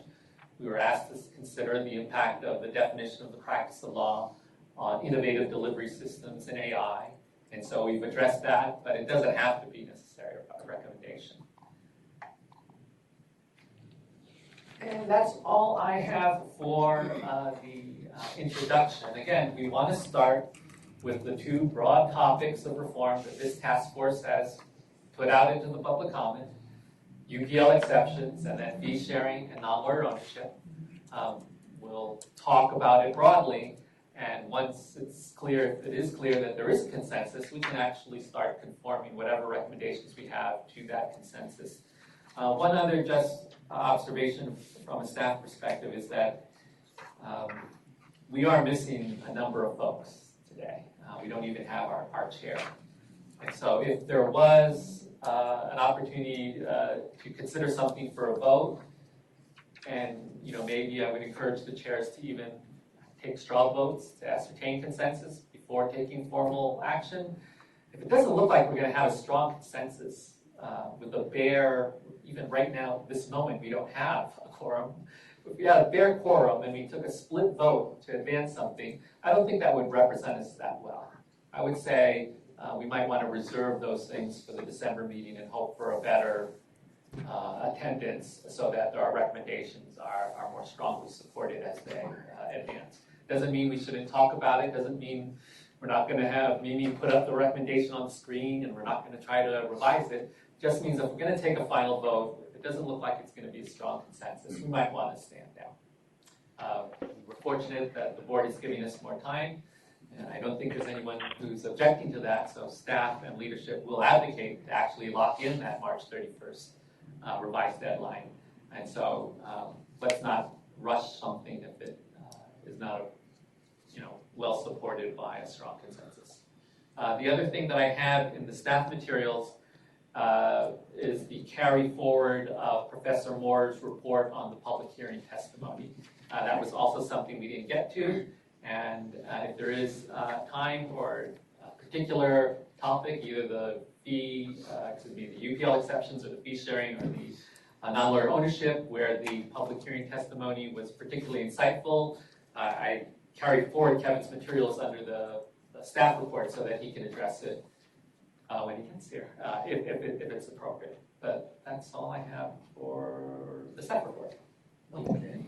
We were asked to consider the impact of the definition of the practice of law on innovative delivery systems and AI. And so we've addressed that, but it doesn't have to be necessary a recommendation. And that's all I have for the introduction. Again, we want to start with the two broad topics of reform that this task force has put out into the public comment, UPL exceptions, and then fee sharing and non-lawyer ownership. We'll talk about it broadly, and once it's clear, if it is clear that there is a consensus, we can actually start conforming whatever recommendations we have to that consensus. One other just observation from a staff perspective is that we are missing a number of folks today. We don't even have our chair. And so if there was an opportunity to consider something for a vote, and maybe I would encourage the chairs to even take straw votes to ascertain consensus before taking formal action. If it doesn't look like we're going to have a strong consensus with a bare, even right now, this moment, we don't have a quorum. If we had a bare quorum and we took a split vote to advance something, I don't think that would represent us that well. I would say we might want to reserve those things for the December meeting and hope for a better attendance so that our recommendations are more strongly supported as they advance. Doesn't mean we shouldn't talk about it, doesn't mean we're not going to have Mimi put up the recommendation on the screen and we're not going to try to revise it. Just means if we're going to take a final vote, it doesn't look like it's going to be a strong consensus. We might want to stand down. We're fortunate that the board is giving us more time, and I don't think there's anyone who's objecting to that, so staff and leadership will advocate to actually lock in that March 31st revised deadline. And so let's not rush something if it is not well supported by a strong consensus. The other thing that I have in the staff materials is the carry forward of Professor Moore's report on the public hearing testimony. That was also something we didn't get to, and if there is time or a particular topic, either the the UPL exceptions or the fee sharing or the non-lawyer ownership, where the public hearing testimony was particularly insightful, I carried forward Kevin's materials under the staff report so that he can address it when he gets here, if it's appropriate. But that's all I have for the staff report. Okay.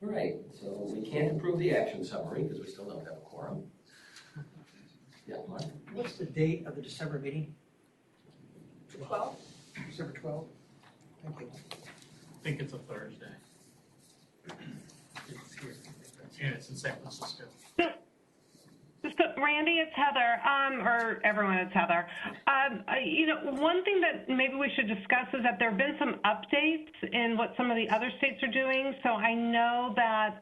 All right, so we can't approve the action summary because we still don't have a quorum. Yeah, Mark? What's the date of the December meeting? 12? December 12th? Thank you. I think it's a Thursday. It's here. And it's in San Francisco. So, Randy, it's Heather, or everyone, it's Heather. One thing that maybe we should discuss is that there have been some updates in what some of the other states are doing. So I know that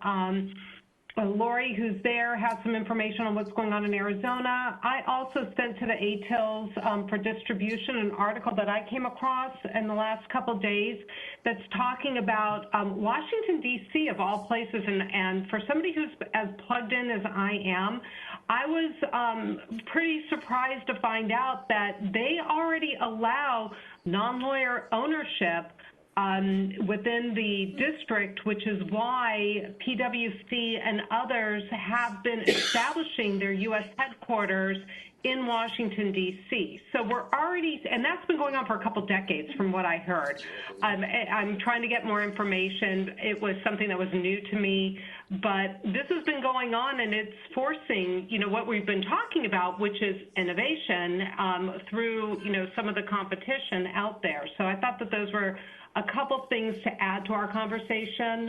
Lori, who's there, has some information on what's going on in Arizona. I also sent to the ATILs for distribution an article that I came across in the last couple days that's talking about Washington, D.C., of all places. And for somebody who's as plugged in as I am, I was pretty surprised to find out that they already allow non-lawyer ownership within the district, which is why PwC and others have been establishing their U.S. headquarters in Washington, D.C. So we're already, and that's been going on for a couple decades from what I heard. I'm trying to get more information. It was something that was new to me, but this has been going on, and it's forcing, what we've been talking about, which is innovation through, some of the competition out there. So I thought that those were a couple things to add to our conversation,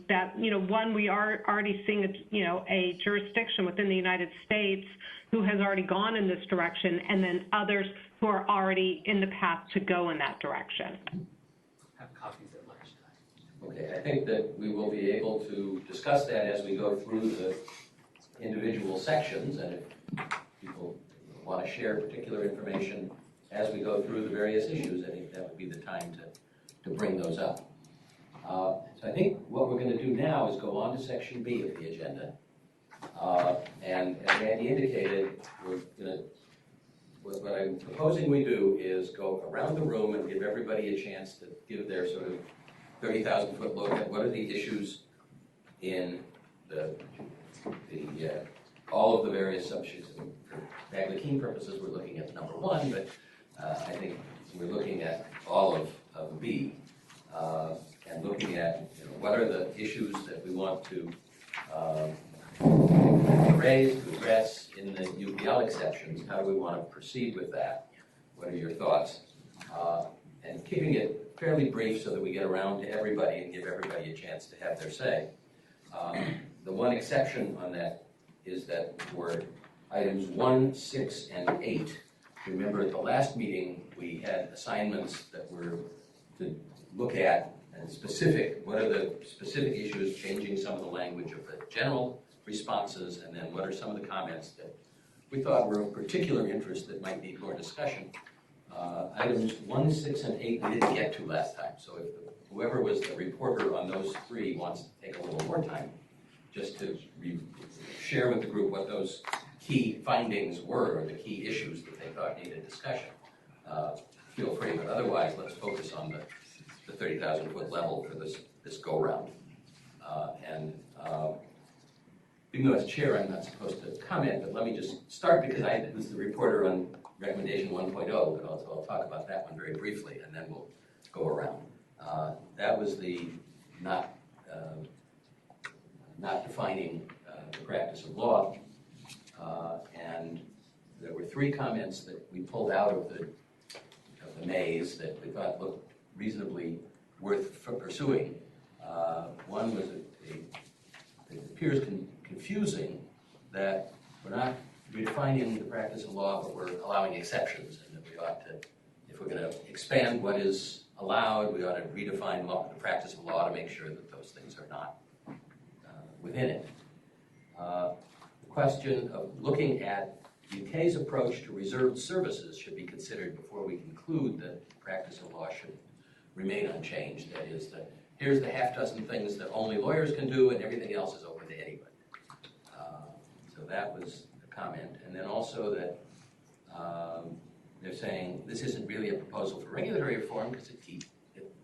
that, one, we are already seeing, a jurisdiction within the United States who has already gone in this direction, and then others who are already in the path to go in that direction. Have copies at lunchtime. Okay, I think that we will be able to discuss that as we go through the individual sections, and if people want to share particular information as we go through the various issues, I think that would be the time to bring those up. So I think what we're going to do now is go on to section B of the agenda. And as Andy indicated, what I'm proposing we do is go around the room and give everybody a chance to give their sort of 30,000-foot look at what are the issues in all of the various subjects. For Magna purposes, we're looking at number one, but I think we're looking at all of B and looking at what are the issues that we want to raise, to address in the UPL exceptions. How do we want to proceed with that? What are your thoughts? And keeping it fairly brief so that we get around to everybody and give everybody a chance to have their say. The one exception on that is that for items 1, 6, and 8, remember at the last meeting we had assignments that were to look at and what are the specific issues, changing some of the language of the general responses, and then what are some of the comments that we thought were of particular interest that might need more discussion. Items 1, 6, and 8 we didn't get to last time, so if whoever was the reporter on those three wants to take a little more time just to share with the group what those key findings were or the key issues that they thought needed discussion, feel free, but otherwise let's focus on the 30,000-foot level for this go-round. Even though as chair I'm not supposed to comment, but let me just start because I was the reporter on recommendation 1.0, but also I'll talk about that one very briefly and then we'll go around. That was the not defining the practice of law, and there were three comments that we pulled out of the maze that we thought looked reasonably worth pursuing. One was it appears confusing that we're not redefining the practice of law, but we're allowing exceptions, and that we ought to, if we're going to expand what is allowed, we ought to redefine the practice of law to make sure that those things are not within it. The question of looking at the UK's approach to reserved services should be considered before we conclude that the practice of law should remain unchanged. That is, that here's the half dozen things that only lawyers can do and everything else is open to anybody. So that was a comment. And then also that they're saying this isn't really a proposal for regulatory reform because it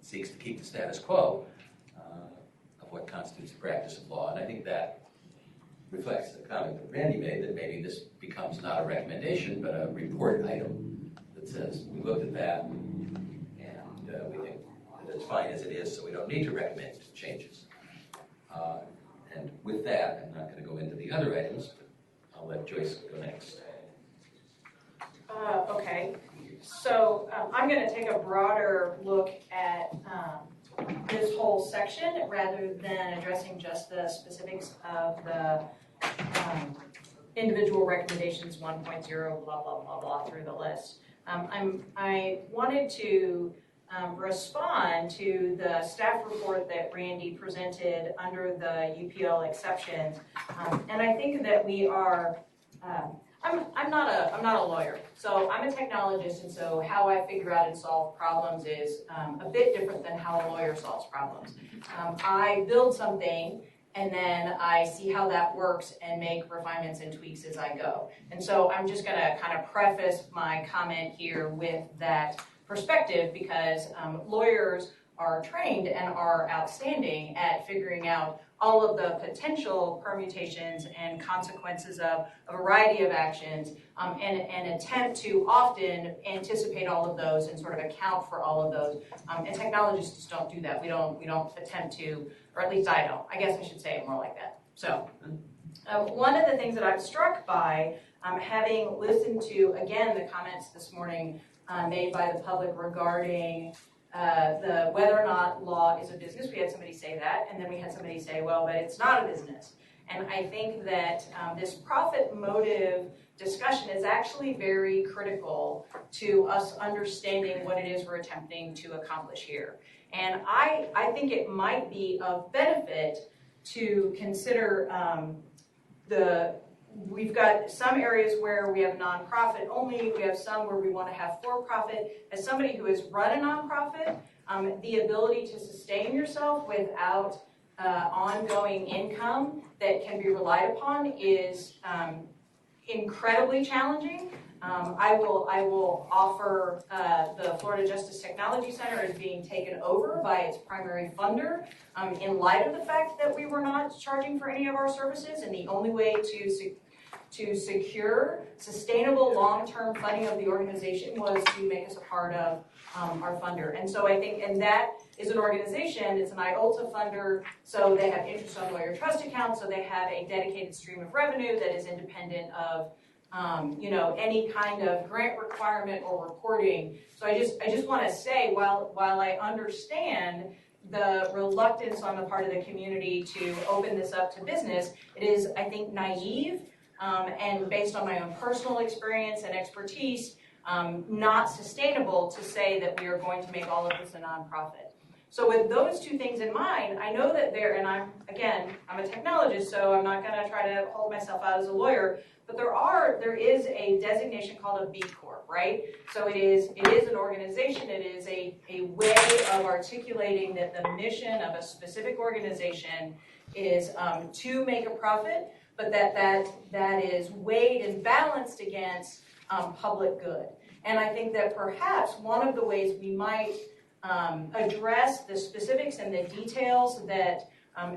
seeks to keep the status quo of what constitutes the practice of law. And I think that reflects the comment that Randy made, that maybe this becomes not a recommendation, but a report item that says, we looked at that, and we think that it's fine as it is, so we don't need to recommend changes. And with that, I'm not going to go into the other items, but I'll let Joyce go next. Okay, so I'm going to take a broader look at this whole section rather than addressing just the specifics of the individual recommendations 1.0, blah, blah, blah, blah, through the list. I wanted to respond to the staff report that Randy presented under the UPL exceptions, and I think that we are. I'm not a lawyer, so I'm a technologist, and so how I figure out and solve problems is a bit different than how a lawyer solves problems. I build something, and then I see how that works and make refinements and tweaks as I go. And so I'm just going to kind of preface my comment here with that perspective, because lawyers are trained and are outstanding at figuring out all of the potential permutations and consequences of a variety of actions, and attempt to often anticipate all of those and sort of account for all of those. And technologists just don't do that. We don't attempt to, or at least I don't. I guess I should say it more like that. So one of the things that I'm struck by, having listened to, again, the comments this morning made by the public regarding the whether or not law is a business. We had somebody say that, and then we had somebody say, well, but it's not a business. And I think that this profit motive discussion is actually very critical to us understanding what it is we're attempting to accomplish here. And I think it might be of benefit to consider we've got some areas where we have nonprofit only, we have some where we want to have for-profit. As somebody who has run a nonprofit, the ability to sustain yourself without ongoing income that can be relied upon is incredibly challenging. I will offer the Florida Justice Technology Center as being taken over by its primary funder in light of the fact that we were not charging for any of our services, and the only way to secure sustainable long-term funding of the organization was to make us a part of our funder. And so I think, and that is an organization, it's an IOLTA funder, so they have interest on lawyer trust accounts, so they have a dedicated stream of revenue that is independent of any kind of grant requirement or reporting. So I just want to say, while I understand the reluctance on the part of the community to open this up to business, it is, I think, naive and based on my own personal experience and expertise, not sustainable to say that we are going to make all of this a nonprofit. So with those two things in mind, I know that and I'm a technologist, so I'm not going to try to hold myself out as a lawyer, but there is a designation called a B Corp, right? So it is an organization, it is a way of articulating that the mission of a specific organization is to make a profit, but that is weighed and balanced against public good. And I think that perhaps one of the ways we might address the specifics and the details that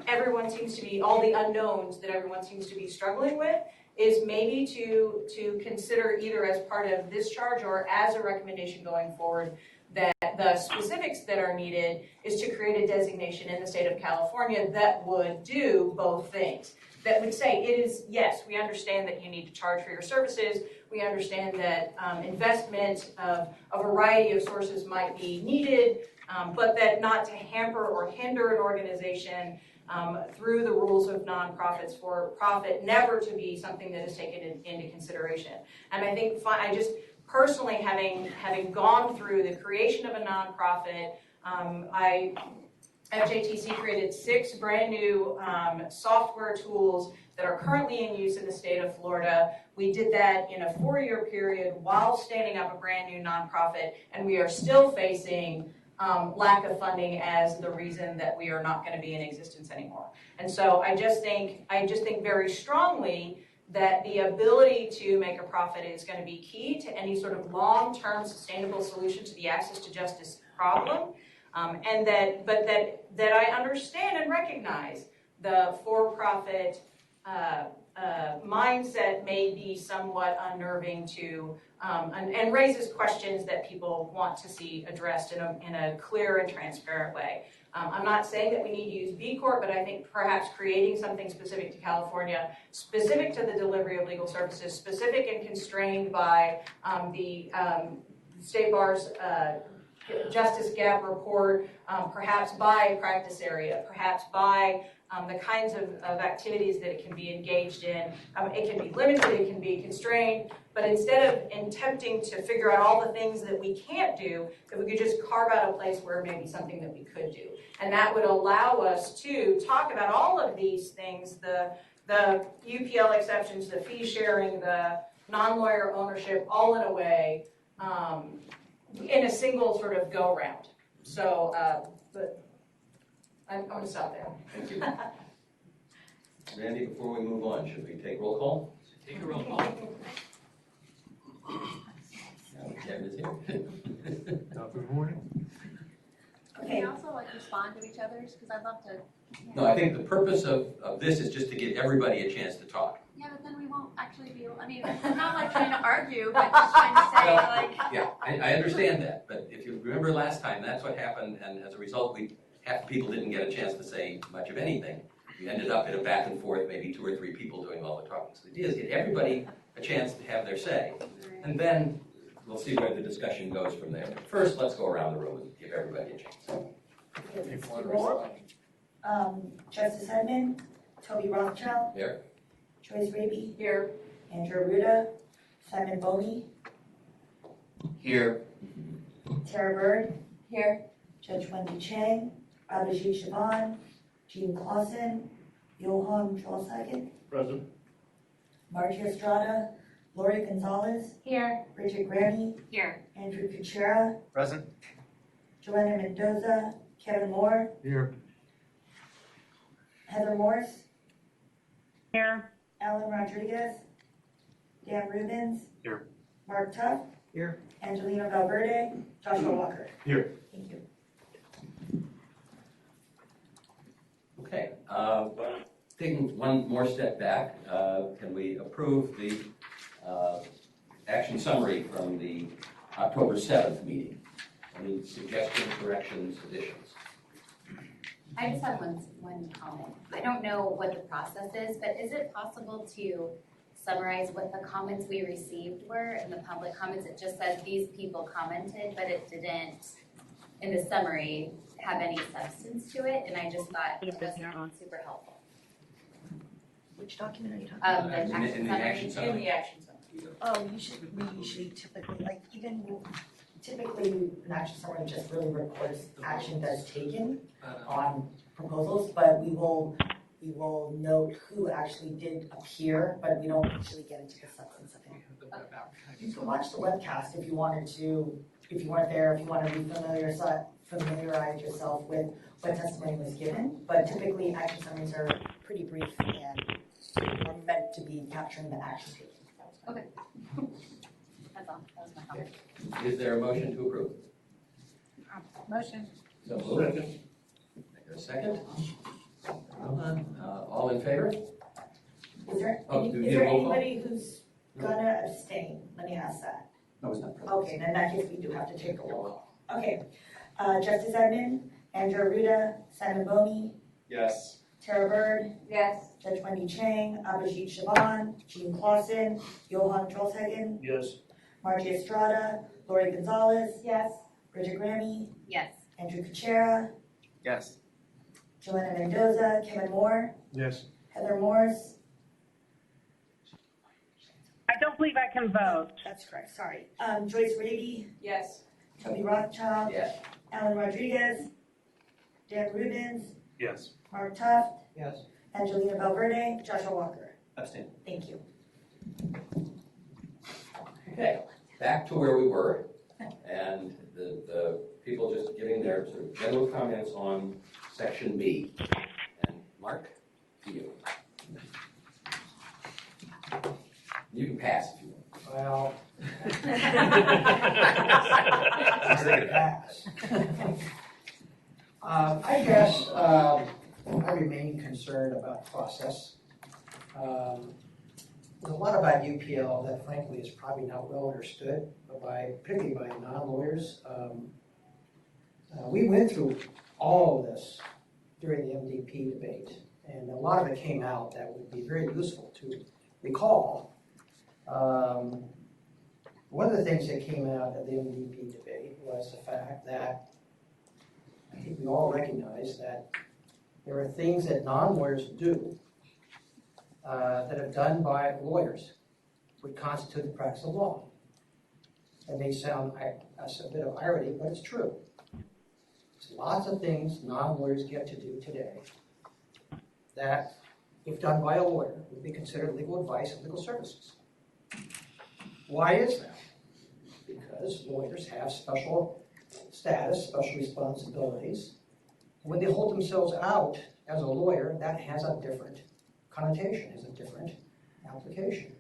everyone seems to be, all the unknowns that everyone seems to be struggling with, is maybe to consider either as part of this charge or as a recommendation going forward, that the specifics that are needed is to create a designation in the state of California that would do both things. That would say it is, yes, we understand that you need to charge for your services. We understand that investment of a variety of sources might be needed, but that not to hamper or hinder an organization through the rules of nonprofits for profit, never to be something that is taken into consideration. And I think I just personally, having gone through the creation of a nonprofit, FJTC created 6 brand new software tools that are currently in use in the state of Florida. We did that in a 4-year period while standing up a brand new nonprofit, and we are still facing lack of funding as the reason that we are not going to be in existence anymore. And so I just think very strongly that the ability to make a profit is going to be key to any sort of long-term sustainable solution to the access to justice problem. And that I understand and recognize the for-profit mindset may be somewhat unnerving to, and raises questions that people want to see addressed in a clear and transparent way. I'm not saying that we need to use B Corp, but I think perhaps creating something specific to California, specific to the delivery of legal services, specific and constrained by the State Bar's Justice Gap report, perhaps by practice area, perhaps by the kinds of activities that it can be engaged in. It can be limited, it can be constrained, but instead of attempting to figure out all the things that we can't do, if we could just carve out a place where maybe something that we could do. And that would allow us to talk about all of these things, the UPL exceptions, the fee sharing, the non-lawyer ownership, all in a way, in a single sort of go-round. So, but I'm going to stop there. Thank you. Randy, before we move on, should we take roll call? Take a roll call. Kevin is here. Good morning. Can we also respond to each other's? Because I'd love to. No, I think the purpose of this is just to give everybody a chance to talk. Yeah, but then we won't actually be able, I'm not trying to argue, but just trying to say Yeah, I understand that, but if you remember last time, that's what happened, and as a result, half the people didn't get a chance to say much of anything. We ended up in a back and forth, maybe 2 or 3 people doing all the talking. So the idea is get everybody a chance to have their say, and then we'll see where the discussion goes from there. But first, let's go around the room and give everybody a chance. Justice Edmond, Toby Rothschild, There. Joyce Raby. Here. Andrew Ruda, Simon Boney. Here. Tara Bird. Here. Judge Wendy Chang, Abhijit Shaban, Jean Clausen, Johan Trollsagen, Present. Margie Estrada, Lori Gonzalez, Here. Richard Granny, Here. Andrew Kuchera, Present. Joanna Mendoza, Kevin Moore, Here. Heather Morse, Here. Alan Rodriguez, Dan Rubens, Here. Mark Tuff, Here. Angelina Valverde, Joshua Walker. Here. Thank you. Okay, taking one more step back, can we approve the action summary from the October 7th meeting? Any suggestions, corrections, additions? I just have one comment. I don't know what the process is, but is it possible to summarize what the comments we received were in the public comments? It just says these people commented, but it didn't, in the summary, have any substance to it, and I just thought it wasn't super helpful. Which document are you talking about? The In the action summary. In the action summary. Oh, we usually typically, typically an action summary just really records action that's taken on proposals, but we will note who actually did appear, but we don't actually get into the substance of it. You can watch the webcast if you wanted to, if you weren't there, if you want to familiarize yourself with what testimony was given, but typically action summaries are pretty brief and are meant to be capturing the action taken. Okay. That's all. That was my comment. Is there a motion to approve? Motion. So moved. Second. A second? All in favor? Is there, Oh, do we is need a there roll call? anybody who's gonna abstain? Let me ask that. No, it's not present. Okay, then in that case, we do have to take a roll call. Okay, Justice Edmond, Andrew Arruda, Simon Boney, Yes. Tara Bird, Yes. Judge Wendy Chang, Abhijit Shaban, Jean Clausen, Johan Trollhegen, Yes. Margie Estrada, Lori Gonzalez, Yes. Bridget Grammy, Yes. Andrew Kuchera, Yes. Joanna Mendoza, Kevin Moore, Yes. Heather Morris. I don't believe I can vote. That's correct, sorry. Joyce Raby, Yes. Toby Rothschild, Yes. Alan Rodriguez, Dan Rubens, Yes. Mark Tuft, Yes. Angelina Valverde, Joshua Walker. Abstain. Thank you. Okay, back to where we were, and the people just giving their sort of general comments on section B. And Mark, to you. You can pass if you want. Well. Pass. I guess I remain concerned about process. There's a lot about UPL that frankly is probably not well understood, particularly by non-lawyers. We went through all of this during the MDP debate, and a lot of it came out that would be very useful to recall. One of the things that came out of the MDP debate was the fact that I think we all recognize that there are things that non-lawyers do that are done by lawyers would constitute the practice of law. That may sound a bit of irony, but it's true. There's lots of things non-lawyers get to do today that, if done by a lawyer, would be considered legal advice and legal services. Why is that? Because lawyers have special status, special responsibilities. When they hold themselves out as a lawyer, that has a different connotation, has a different application.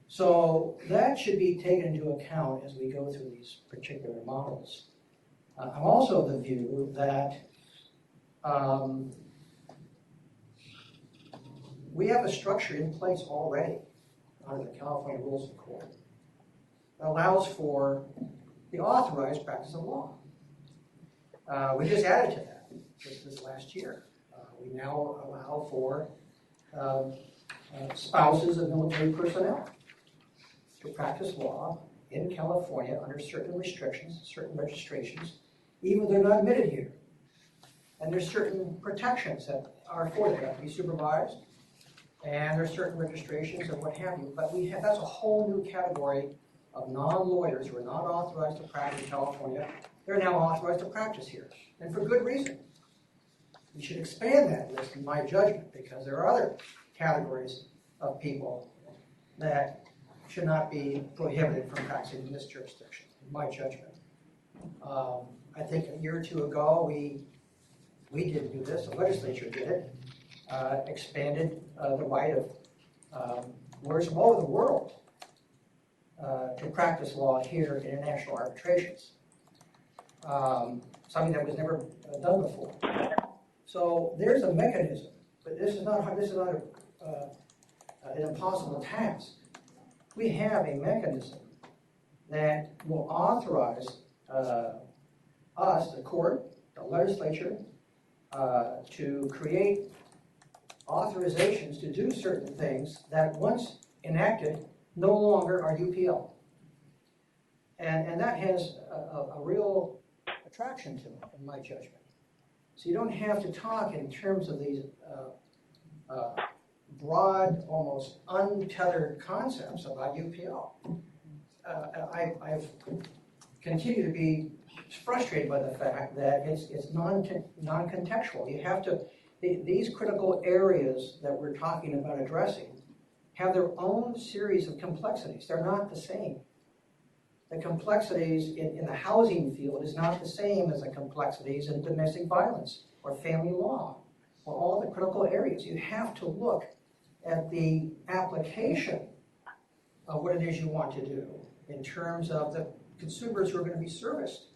So that should be taken into account as we go through these particular models. I'm also of the view that we have a structure in place already under the California Rules of Court that allows for the authorized practice of law. We just added to that just this last year. We now allow for spouses of military personnel to practice law in California under certain restrictions, certain registrations, even if they're not admitted here. And there's certain protections that are afforded. They have to be supervised, and there's certain registrations and what have you. But that's a whole new category of non-lawyers who are not authorized to practice in California. They're now authorized to practice here, and for good reason. We should expand that list, in my judgment, because there are other categories of people that should not be prohibited from practicing in this jurisdiction, in my judgment. I think a year or two ago, we didn't do this, the legislature did it, expanded the right of lawyers from all over the world to practice law here in international arbitrations. Something that was never done before. So there's a mechanism, but this is not an impossible task. We have a mechanism that will authorize us, the court, the legislature, to create authorizations to do certain things that once enacted no longer are UPL. And that has a real attraction to it, in my judgment. So you don't have to talk in terms of these broad, almost untethered concepts about UPL. I've continued to be frustrated by the fact that it's non-contextual. You have to, these critical areas that we're talking about addressing have their own series of complexities. They're not the same. The complexities in the housing field is not the same as the complexities in domestic violence or family law or all the critical areas. You have to look at the application of what it is you want to do in terms of the consumers who are going to be serviced.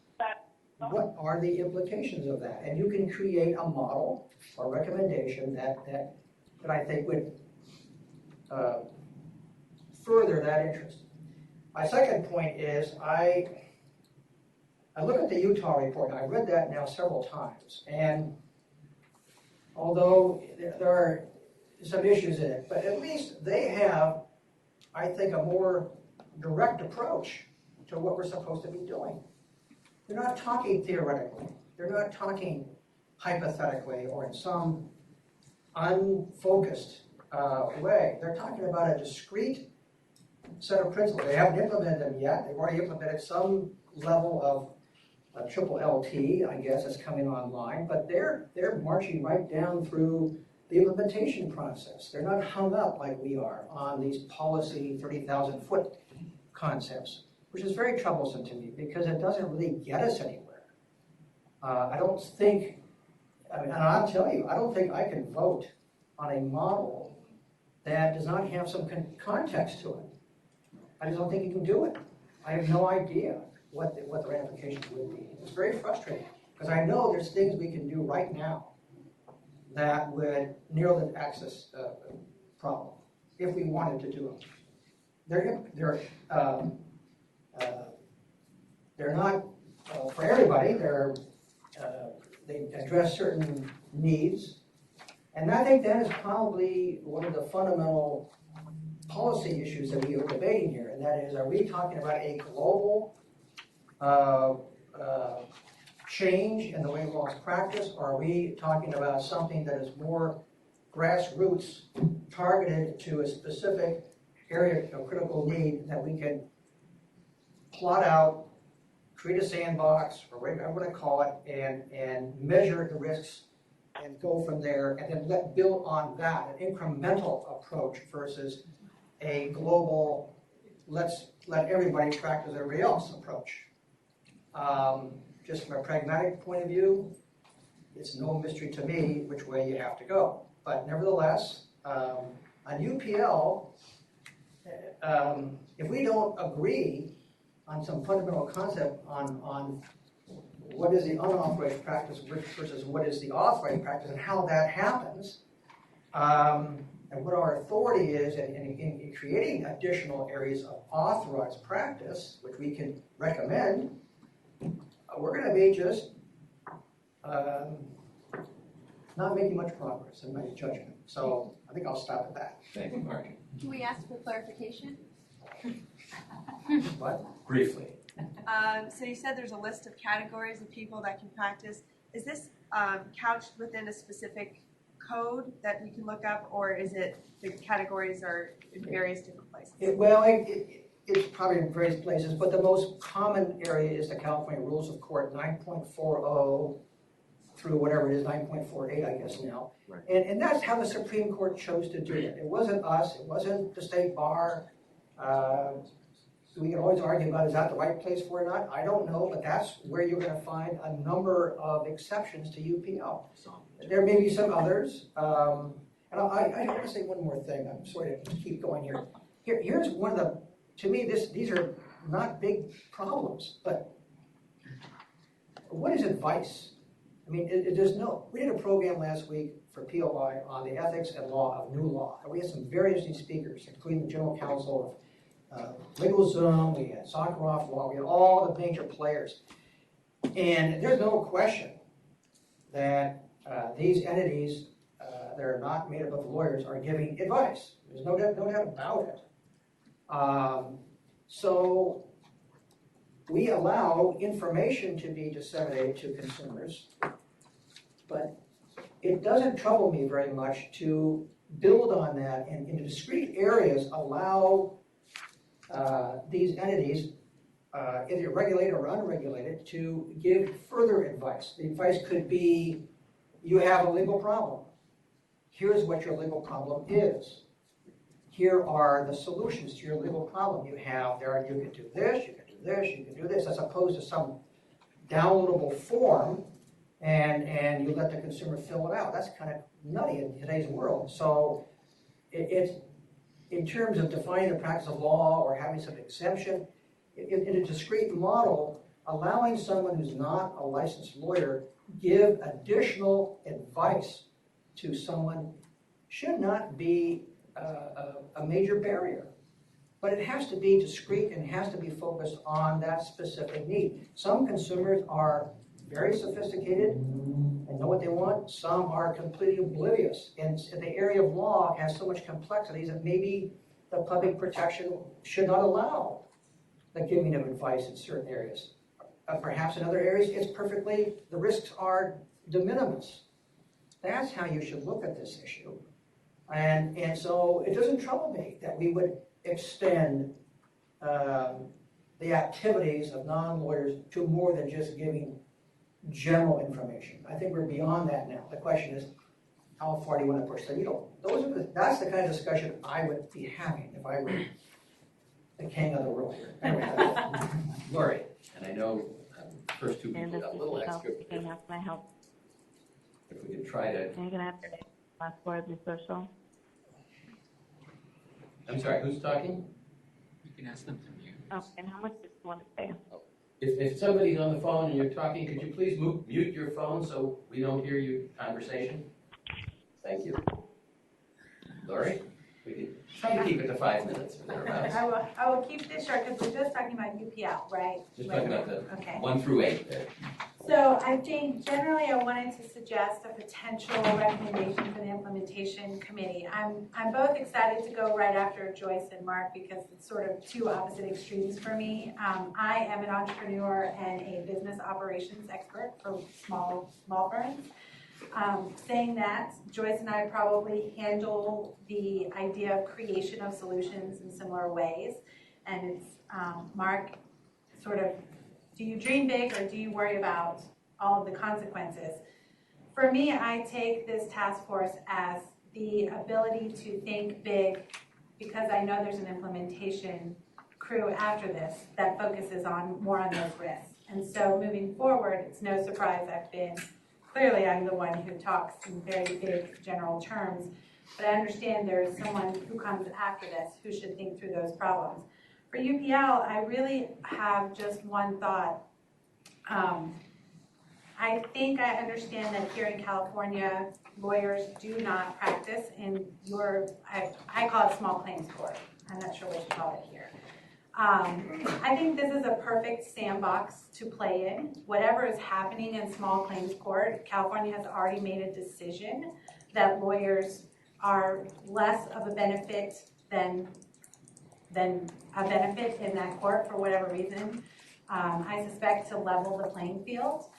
What are the implications of that? And you can create a model or recommendation that I think would further that interest. My second point is I look at the Utah report, and I read that now several times, and although there are some issues in it, but at least they have, I think, a more direct approach to what we're supposed to be doing. They're not talking theoretically. They're not talking hypothetically or in some unfocused way. They're talking about a discrete set of principles. They haven't implemented them yet. They've already implemented some level of triple LT, I guess, is coming online, but they're marching right down through the implementation process. They're not hung up like we are on these policy 30,000-foot concepts, which is very troublesome to me because it doesn't really get us anywhere. I don't think, and I'll tell you, I don't think I can vote on a model that does not have some context to it. I just don't think you can do it. I have no idea what the ramifications would be. It's very frustrating because I know there's things we can do right now that would narrow the access problem if we wanted to do them. They're not for everybody. They address certain needs, and I think that is probably one of the fundamental policy issues that we are debating here, and that is, are we talking about a global change in the way law is practiced, or are we talking about something that is more grassroots, targeted to a specific area of critical need that we can plot out, create a sandbox, or whatever I want to call it, and measure the risks and go from there, and then build on that, an incremental approach versus a global, let's let everybody practice everybody else approach. Just from a pragmatic point of view, it's no mystery to me which way you have to go. But nevertheless, on UPL, if we don't agree on some fundamental concept on what is the unauthorized practice versus what is the authorized practice and how that happens, and what our authority is in creating additional areas of authorized practice, which we can recommend, we're going to be just not making much progress in my judgment. So I think I'll stop at that. Thank you, Mark. Can we ask for clarification? What? Briefly. So you said there's a list of categories of people that can practice. Is this couched within a specific code that we can look up, or is it the categories are in various different places? It's probably in various places, but the most common area is the California Rules of Court 9.40 through whatever it is, 9.48, I guess now. Right. And that's how the Supreme Court chose to do it. It wasn't us, it wasn't the state bar. We can always argue about is that the right place for it or not. I don't know, but that's where you're going to find a number of exceptions to UPL. There may be some others. And I want to say one more thing. I'm sorry to keep going here. Here's one of the, to me, these are not big problems, but what is advice? I mean, there's no, we did a program last week for POI on the ethics and law of new law. And we had some very interesting speakers, including the General Counsel of LegalZoom, we had Sakharov Law, we had all the major players. And there's no question that these entities that are not made up of lawyers are giving advice. There's no doubt about it. So we allow information to be disseminated to consumers, but it doesn't trouble me very much to build on that and in discrete areas allow these entities, either regulated or unregulated, to give further advice. The advice could be, you have a legal problem. Here's what your legal problem is. Here are the solutions to your legal problem. You can do this, you can do this, you can do this, as opposed to some downloadable form and you let the consumer fill it out. That's kind of nutty in today's world. So it's, in terms of defining the practice of law or having some exemption, in a discrete model, allowing someone who's not a licensed lawyer give additional advice to someone should not be a major barrier. But it has to be discrete and has to be focused on that specific need. Some consumers are very sophisticated and know what they want. Some are completely oblivious. And the area of law has so much complexities that maybe the public protection should not allow the giving of advice in certain areas. Perhaps in other areas, the risks are de minimis. That's how you should look at this issue. And so it doesn't trouble me that we would extend the activities of non-lawyers to more than just giving general information. I think we're beyond that now. The question is, how far do you want to push that? That's the kind of discussion I would be having if I were the king of the world here. Anyway, Lori, and I know the first two people got a little extra. If we could try to. Are you gonna have your last word be social? I'm sorry, who's talking? You can ask them to mute. Oh, and how much does you want to say? If somebody's on the phone and you're talking, could you please mute your phone so we don't hear your conversation? Thank you. Lori, we can try to keep it to 5 minutes or thereabouts. I will keep this short because we're just talking about UPL, right? Just talking about the Okay. 1 through 8 there. So I think generally I wanted to suggest a potential recommendation for the implementation committee. I'm both excited to go right after Joyce and Mark because it's sort of two opposite extremes for me. I am an entrepreneur and a business operations expert for small firms. Saying that, Joyce and I probably handle the idea of creation of solutions in similar ways. And it's Mark, sort of, do you dream big or do you worry about all of the consequences? For me, I take this task force as the ability to think big because I know there's an implementation crew after this that focuses more on those risks. And so moving forward, it's no surprise clearly I'm the one who talks in very big general terms, but I understand there's someone who comes after this who should think through those problems. For UPL, I really have just one thought. I think I understand that here in California, lawyers do not practice in I call it small claims court. I'm not sure what you call it here. I think this is a perfect sandbox to play in. Whatever is happening in small claims court, California has already made a decision that lawyers are less of a benefit than a benefit in that court for whatever reason. I suspect to level the playing field.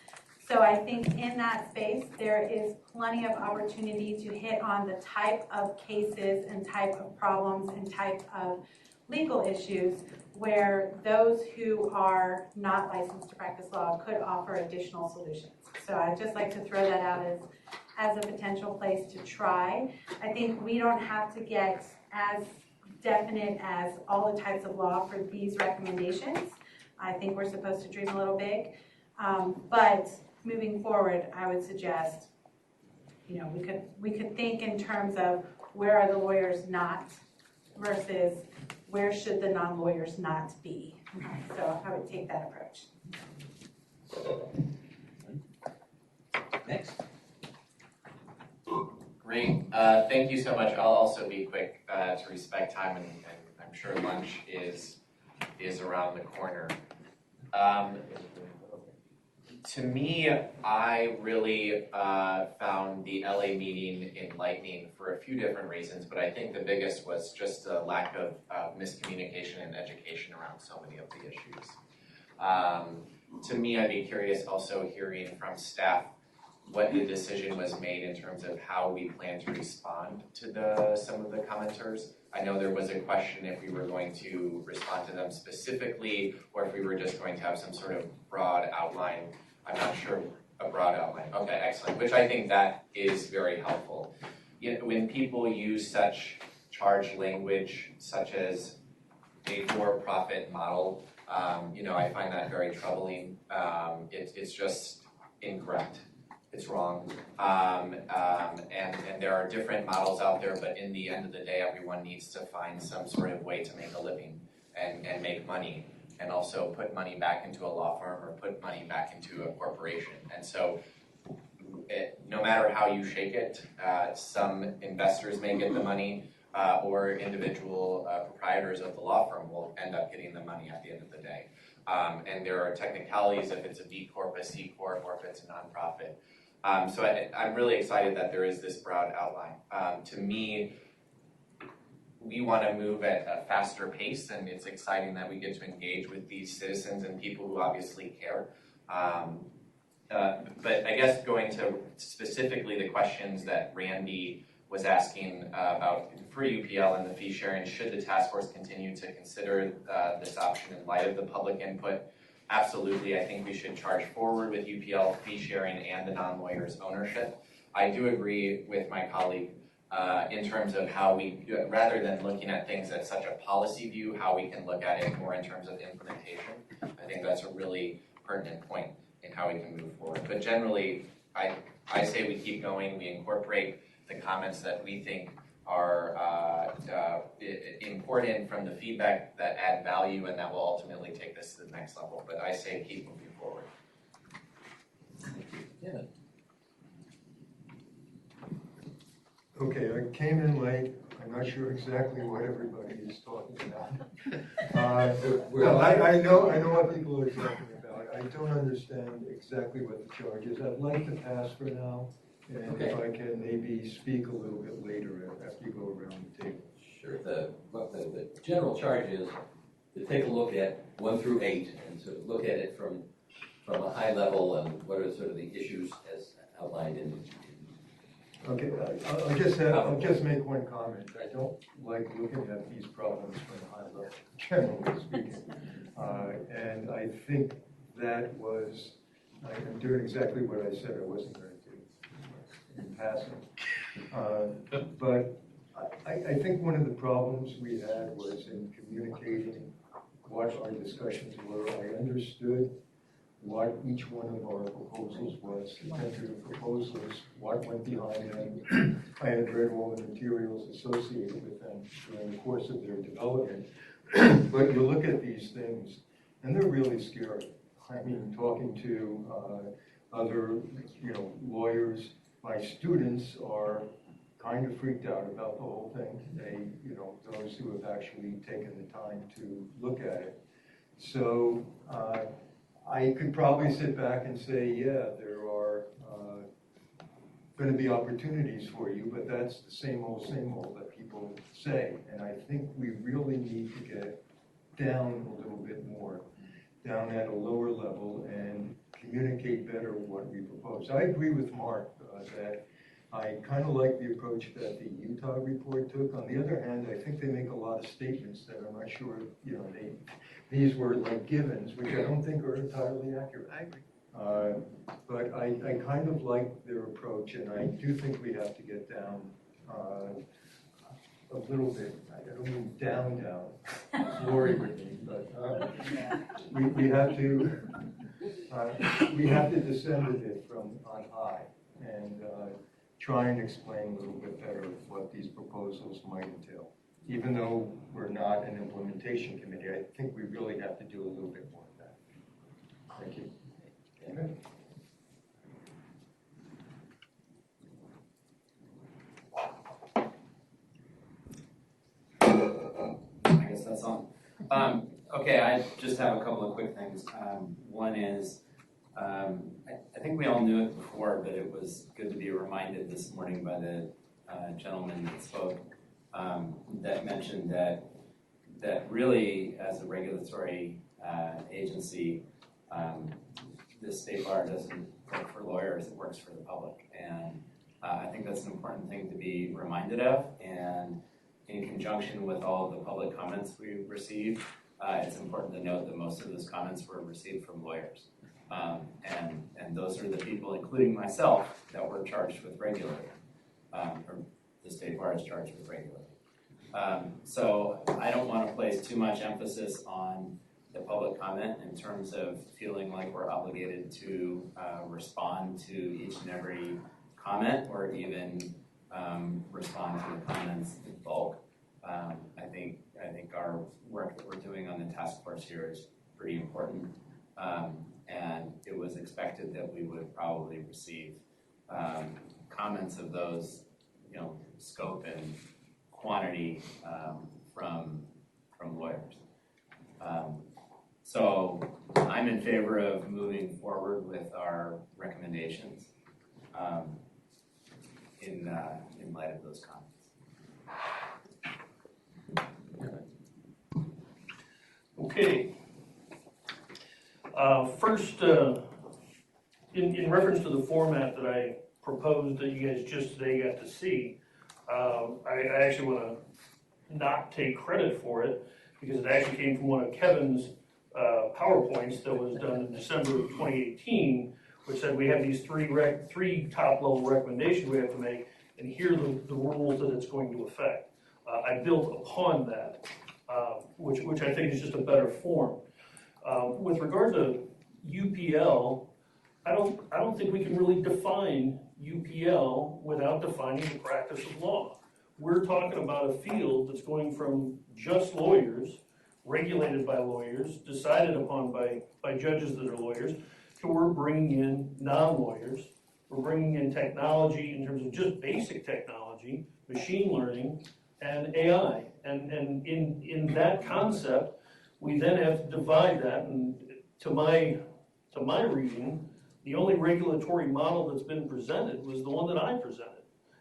So I think in that space, there is plenty of opportunity to hit on the type of cases and type of problems and type of legal issues where those who are not licensed to practice law could offer additional solutions. So I'd just like to throw that out as a potential place to try. I think we don't have to get as definite as all the types of law for these recommendations. I think we're supposed to dream a little big. But moving forward, I would suggest, we could think in terms of where are the lawyers not versus where should the non-lawyers not be. So I would take that approach. Next. Great. Thank you so much. I'll also be quick to respect time, and I'm sure lunch is around the corner. To me, I really found the LA meeting enlightening for a few different reasons, but I think the biggest was just a lack of miscommunication and education around so many of the issues. To me, I'd be curious also hearing from staff what the decision was made in terms of how we plan to respond to some of the commenters. I know there was a question if we were going to respond to them specifically or if we were just going to have some sort of broad outline. I'm not sure, a broad outline. Okay, excellent, which I think that is very helpful. When people use such charged language, such as a for-profit model, I find that very troubling. It's just incorrect. It's wrong. And there are different models out there, but in the end of the day, everyone needs to find some sort of way to make a living and make money, and also put money back into a law firm or put money back into a corporation. And so no matter how you shake it, some investors may get the money, or individual proprietors of the law firm will end up getting the money at the end of the day. And there are technicalities if it's a B Corp, a C Corp, or if it's a nonprofit. So I'm really excited that there is this broad outline. To me, we want to move at a faster pace, and it's exciting that we get to engage with these citizens and people who obviously care. But I guess going to specifically the questions that Randy was asking about for UPL and the fee sharing, should the task force continue to consider this option in light of the public input? Absolutely, I think we should charge forward with UPL fee sharing and the non-lawyers ownership. I do agree with my colleague in terms of how we, rather than looking at things at such a policy view, how we can look at it more in terms of implementation. I think that's a really pertinent point in how we can move forward. But generally, I say we keep going, we incorporate the comments that we think are important from the feedback that add value and that will ultimately take this to the next level. But I say keep moving forward. Yeah. Okay, I came in late. I'm not sure exactly what everybody is talking about. Well, I know what people are talking about. I don't understand exactly what the charge is. I'd like to pass for now, and if I can maybe speak a little bit later after you go around the table. Sure. The general charge is to take a look at 1 through 8 and sort of look at it from a high level and what are sort of the issues as outlined in. Okay, I'll just make one comment. I don't like looking at these problems from a high level, generally speaking. And I think that was, I'm doing exactly what I said I wasn't going to do in passing. But I think one of the problems we had was in communicating what our discussions were. I understood what each one of our proposals was, the tentative proposals, what went behind them. I had read all the materials associated with them during the course of their development. But you look at these things, and they're really scary. I mean, talking to other, lawyers, my students are kind of freaked out about the whole thing. They, those who have actually taken the time to look at it. So I could probably sit back and say, yeah, there are going to be opportunities for you, but that's the same old that people say. And I think we really need to get down a little bit more, down at a lower level and communicate better what we propose. I agree with Mark that I kind of like the approach that the Utah report took. On the other hand, I think they make a lot of statements that I'm not sure, these were like givens, which I don't think are entirely accurate. I agree. But I kind of like their approach, and I do think we have to get down a little bit. I don't mean down, Lori with me, but we have to descend a bit from on high and try and explain a little bit better what these proposals might entail. Even though we're not an implementation committee, I think we really have to do a little bit more of that. Thank you. I guess that's on. Okay, I just have a couple of quick things. One is, I think we all knew it before, but it was good to be reminded this morning by the gentleman that spoke that mentioned that really, as a regulatory agency, the state bar doesn't work for lawyers, it works for the public. And I think that's an important thing to be reminded of. And in conjunction with all of the public comments we received, it's important to note that most of those comments were received from lawyers. And those are the people, including myself, that were charged with regulating, or the state bar is charged with regulating. So I don't want to place too much emphasis on the public comment in terms of feeling like we're obligated to respond to each and every comment or even respond to the comments in bulk. I think our work that we're doing on the task force here is pretty important. And it was expected that we would probably receive comments of those, scope and quantity from lawyers. So I'm in favor of moving forward with our recommendations in light of those comments. Okay. First, in reference to the format that I proposed that you guys just today got to see, I actually want to not take credit for it because it actually came from one of Kevin's PowerPoints that was done in December of 2018, which said we have these three top-level recommendations we have to make, and here are the rules that it's going to affect. I built upon that, which I think is just a better form. With regard to UPL, I don't think we can really define UPL without defining the practice of law. We're talking about a field that's going from just lawyers, regulated by lawyers, decided upon by judges that are lawyers, to we're bringing in non-lawyers. We're bringing in technology in terms of just basic technology, machine learning, and AI. And in that concept, we then have to divide that. And to my reading, the only regulatory model that's been presented was the one that I presented.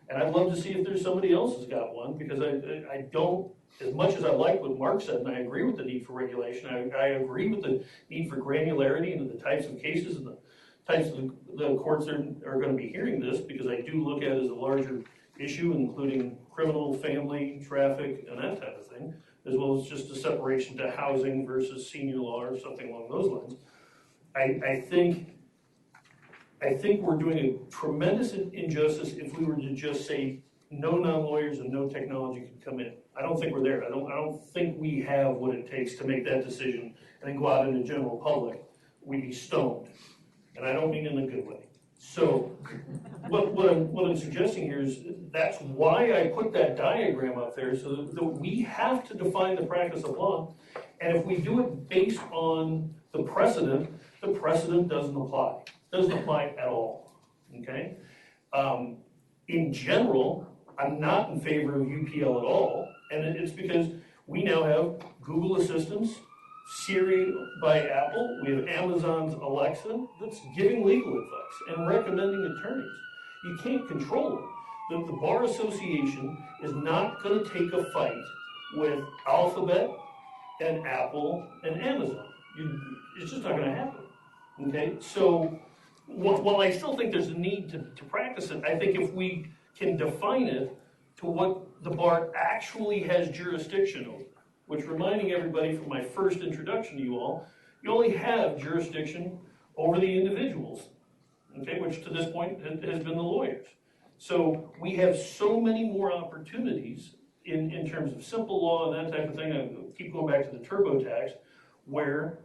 And I'd love to see if there's somebody else who's got one, because I don't, as much as I like what Mark said, and I agree with the need for regulation, I agree with the need for granularity into the types of cases and the types of the courts that are going to be hearing this, because I do look at it as a larger issue, including criminal, family, traffic, and that type of thing, as well as just a separation to housing versus senior law or something along those lines. I think we're doing a tremendous injustice if we were to just say no non-lawyers and no technology can come in. I don't think we're there. I don't think we have what it takes to make that decision and then go out in the general public. We'd be stoned. And I don't mean in a good way. So what I'm suggesting here is that's why I put that diagram up there, so that we have to define the practice of law. And if we do it based on the precedent doesn't apply. Doesn't apply at all, okay? In general, I'm not in favor of UPL at all, and it's because we now have Google Assistants, Siri by Apple, we have Amazon's Alexa that's giving legal advice and recommending attorneys. You can't control it. The Bar Association is not going to take a fight with Alphabet and Apple and Amazon. It's just not going to happen, okay? So, while I still think there's a need to practice it, I think if we can define it to what the bar actually has jurisdiction over, which, reminding everybody from my first introduction to you all, you only have jurisdiction over the individuals, okay, which to this point has been the lawyers. So we have so many more opportunities in terms of simple law and that type of thing. I keep going back to the TurboTax, where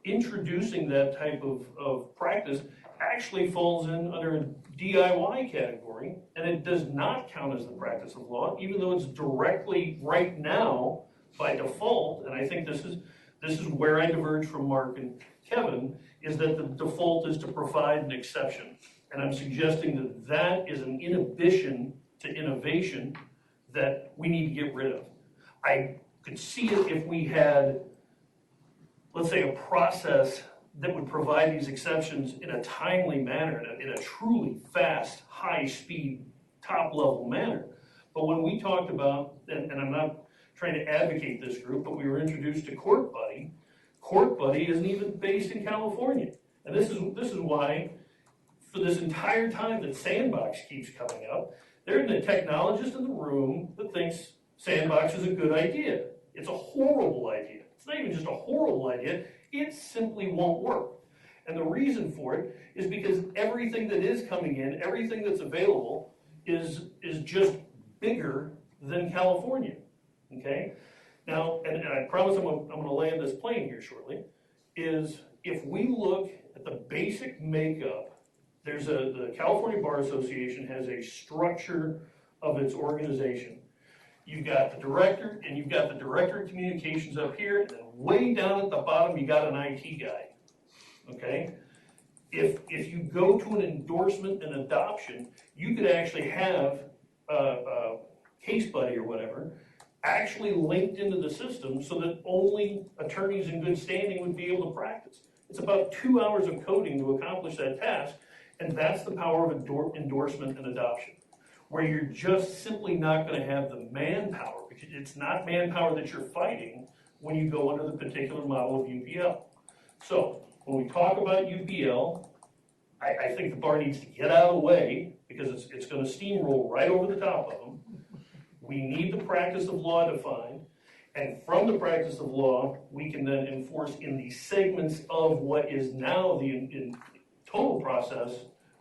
introducing that type of practice actually falls in under a DIY category, and it does not count as the practice of law, even though it's directly right now by default, and I think this is where I diverge from Mark and Kevin, is that the default is to provide an exception. And I'm suggesting that that is an inhibition to innovation that we need to get rid of. I could see it if we had, let's say, a process that would provide these exceptions in a timely manner, in a truly fast, high-speed, top-level manner. But when we talked about, and I'm not trying to advocate this group, but we were introduced to Court Buddy. Court Buddy isn't even based in California. And this is why, for this entire time that Sandbox keeps coming up, there isn't a technologist in the room that thinks Sandbox is a good idea. It's a horrible idea. It's not even just a horrible idea, it simply won't work. And the reason for it is because everything that is coming in, everything that's available is just bigger than California, okay? Now, and I promise I'm gonna land this plane here shortly, is if we look at the basic makeup, the California Bar Association has a structure of its organization. You've got the director, and you've got the director of communications up here, and then way down at the bottom, you got an IT guy, okay? If you go to an endorsement and adoption, you could actually have case buddy or whatever, actually linked into the system so that only attorneys in good standing would be able to practice. It's about 2 hours of coding to accomplish that task, and that's the power of endorsement and adoption, where you're just simply not going to have the manpower, because it's not manpower that you're fighting when you go under the particular model of UPL. So when we talk about UPL, I think the bar needs to get out of the way because it's going to steamroll right over the top of them. We need the practice of law defined, and from the practice of law, we can then enforce in the segments of what is now the in total process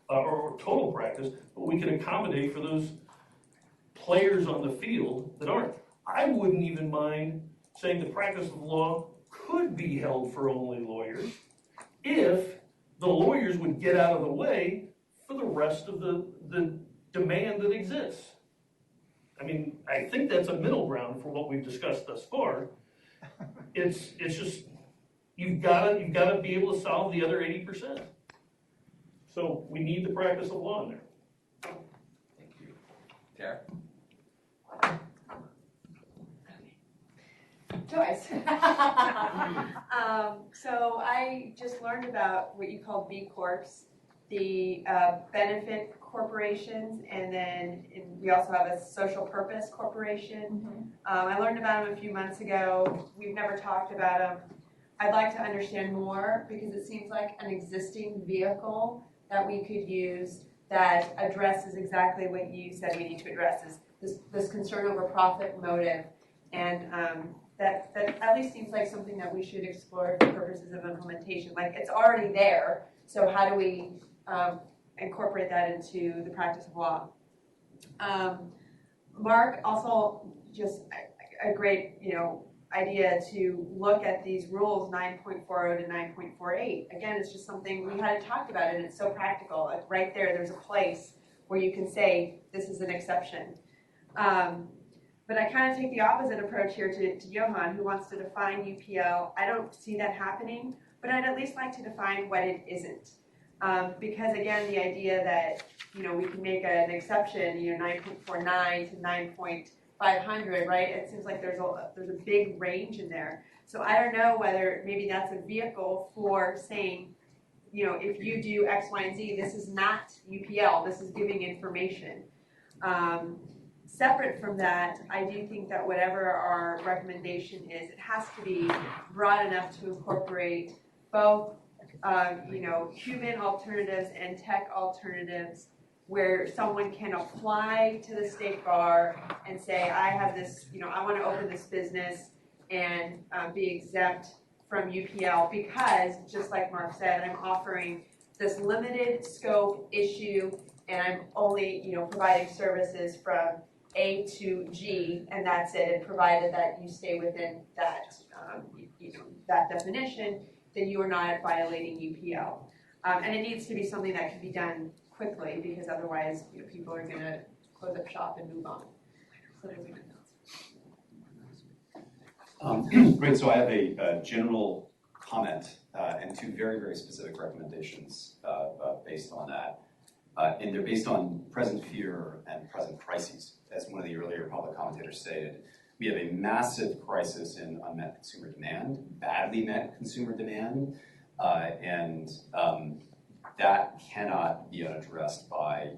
or total practice, but we can accommodate for those players on the field that aren't. I wouldn't even mind saying the practice of law could be held for only lawyers if the lawyers would get out of the way for the rest of the demand that exists. I mean, I think that's a middle ground for what we've discussed thus far. It's just, you've got to be able to solve the other 80%. So we need the practice of law in there. Thank you. Tara? Joyce. So I just learned about what you call B Corps, the benefit corporations, and then we also have a social purpose corporation. I learned about them a few months ago. We've never talked about them. I'd like to understand more because it seems like an existing vehicle that we could use that addresses exactly what you said we need to address, is this concern over profit motive. And that at least seems like something that we should explore for purposes of implementation. Like, it's already there, so how do we incorporate that into the practice of law? Mark, also just a great idea to look at these rules 9.40 to 9.48. Again, it's just something we hadn't talked about, and it's so practical. Like, right there's a place where you can say this is an exception. But I kind of take the opposite approach here to Johan, who wants to define UPL. I don't see that happening, but I'd at least like to define what it isn't. Because again, the idea that we can make an exception, 9.49 to 9.500, right? It seems like there's a big range in there. So I don't know whether maybe that's a vehicle for saying, if you do X, Y, and Z, this is not UPL. This is giving information. Separate from that, I do think that whatever our recommendation is, it has to be broad enough to incorporate both, human alternatives and tech alternatives, where someone can apply to the state bar and say, I have this, I want to open this business and be exempt from UPL because, just like Mark said, I'm offering this limited scope issue and I'm only, providing services from A to G, and that's it, and provided that you stay within that, that definition, then you are not violating UPL. And it needs to be something that can be done quickly, because otherwise, people are going to close up shop and move on. So those are my thoughts. Great. So I have a general comment and two very, very specific recommendations based on that. And they're based on present fear and present crises. As one of the earlier public commentators stated, we have a massive crisis in unmet consumer demand, badly met consumer demand, and that cannot be unaddressed by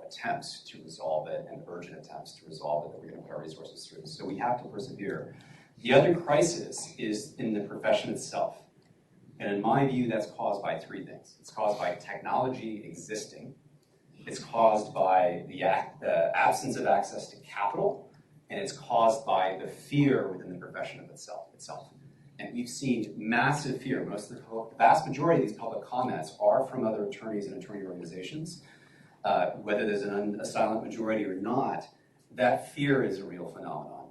attempts to resolve it and urgent attempts to resolve it that we're going to put our resources through. So we have to persevere. The other crisis is in the profession itself. And in my view, that's caused by three things. It's caused by technology existing. It's caused by the absence of access to capital, and it's caused by the fear within the profession of itself. And we've seen massive fear. The vast majority of these public comments are from other attorneys and attorney organizations. Whether there's a silent majority or not, that fear is a real phenomenon.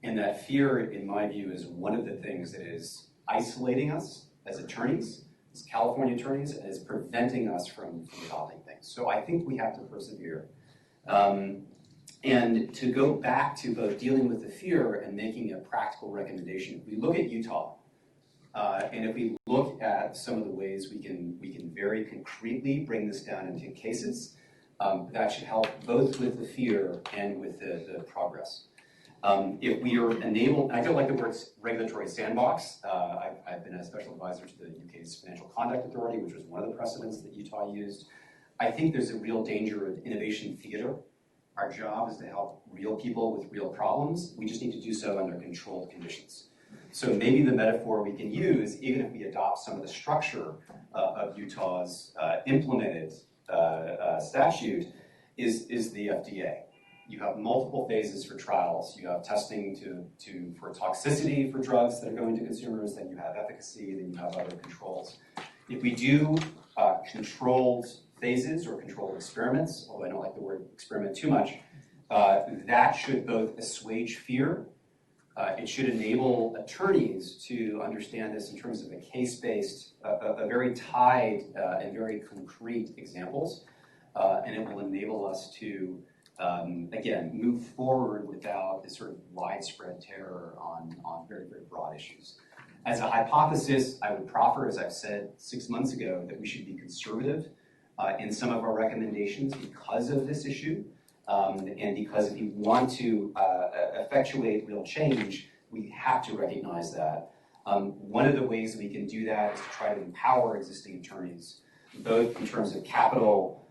And that fear, in my view, is one of the things that is isolating us as attorneys, as California attorneys, and is preventing us from adopting things. So I think we have to persevere. And to go back to both dealing with the fear and making a practical recommendation, if we look at Utah, and if we look at some of the ways we can very concretely bring this down into cases, that should help both with the fear and with the progress. If we are enabled, I don't like the word regulatory sandbox. I've been a special advisor to the UK's Financial Conduct Authority, which was one of the precedents that Utah used. I think there's a real danger of innovation theater. Our job is to help real people with real problems. We just need to do so under controlled conditions. So maybe the metaphor we can use, even if we adopt some of the structure of Utah's implemented statute, is the FDA. You have multiple phases for trials. You have testing for toxicity for drugs that are going to consumers, then you have efficacy, then you have other controls. If we do controlled phases or controlled experiments, although I don't like the word experiment too much, that should both assuage fear. It should enable attorneys to understand this in terms of a case-based, a very tied and very concrete examples, and it will enable us to, again, move forward without this sort of widespread terror on very, very broad issues. As a hypothesis, I would proffer, as I've said 6 months ago, that we should be conservative in some of our recommendations because of this issue. And because if you want to effectuate real change, we have to recognize that. One of the ways we can do that is to try to empower existing attorneys, both in terms of capital,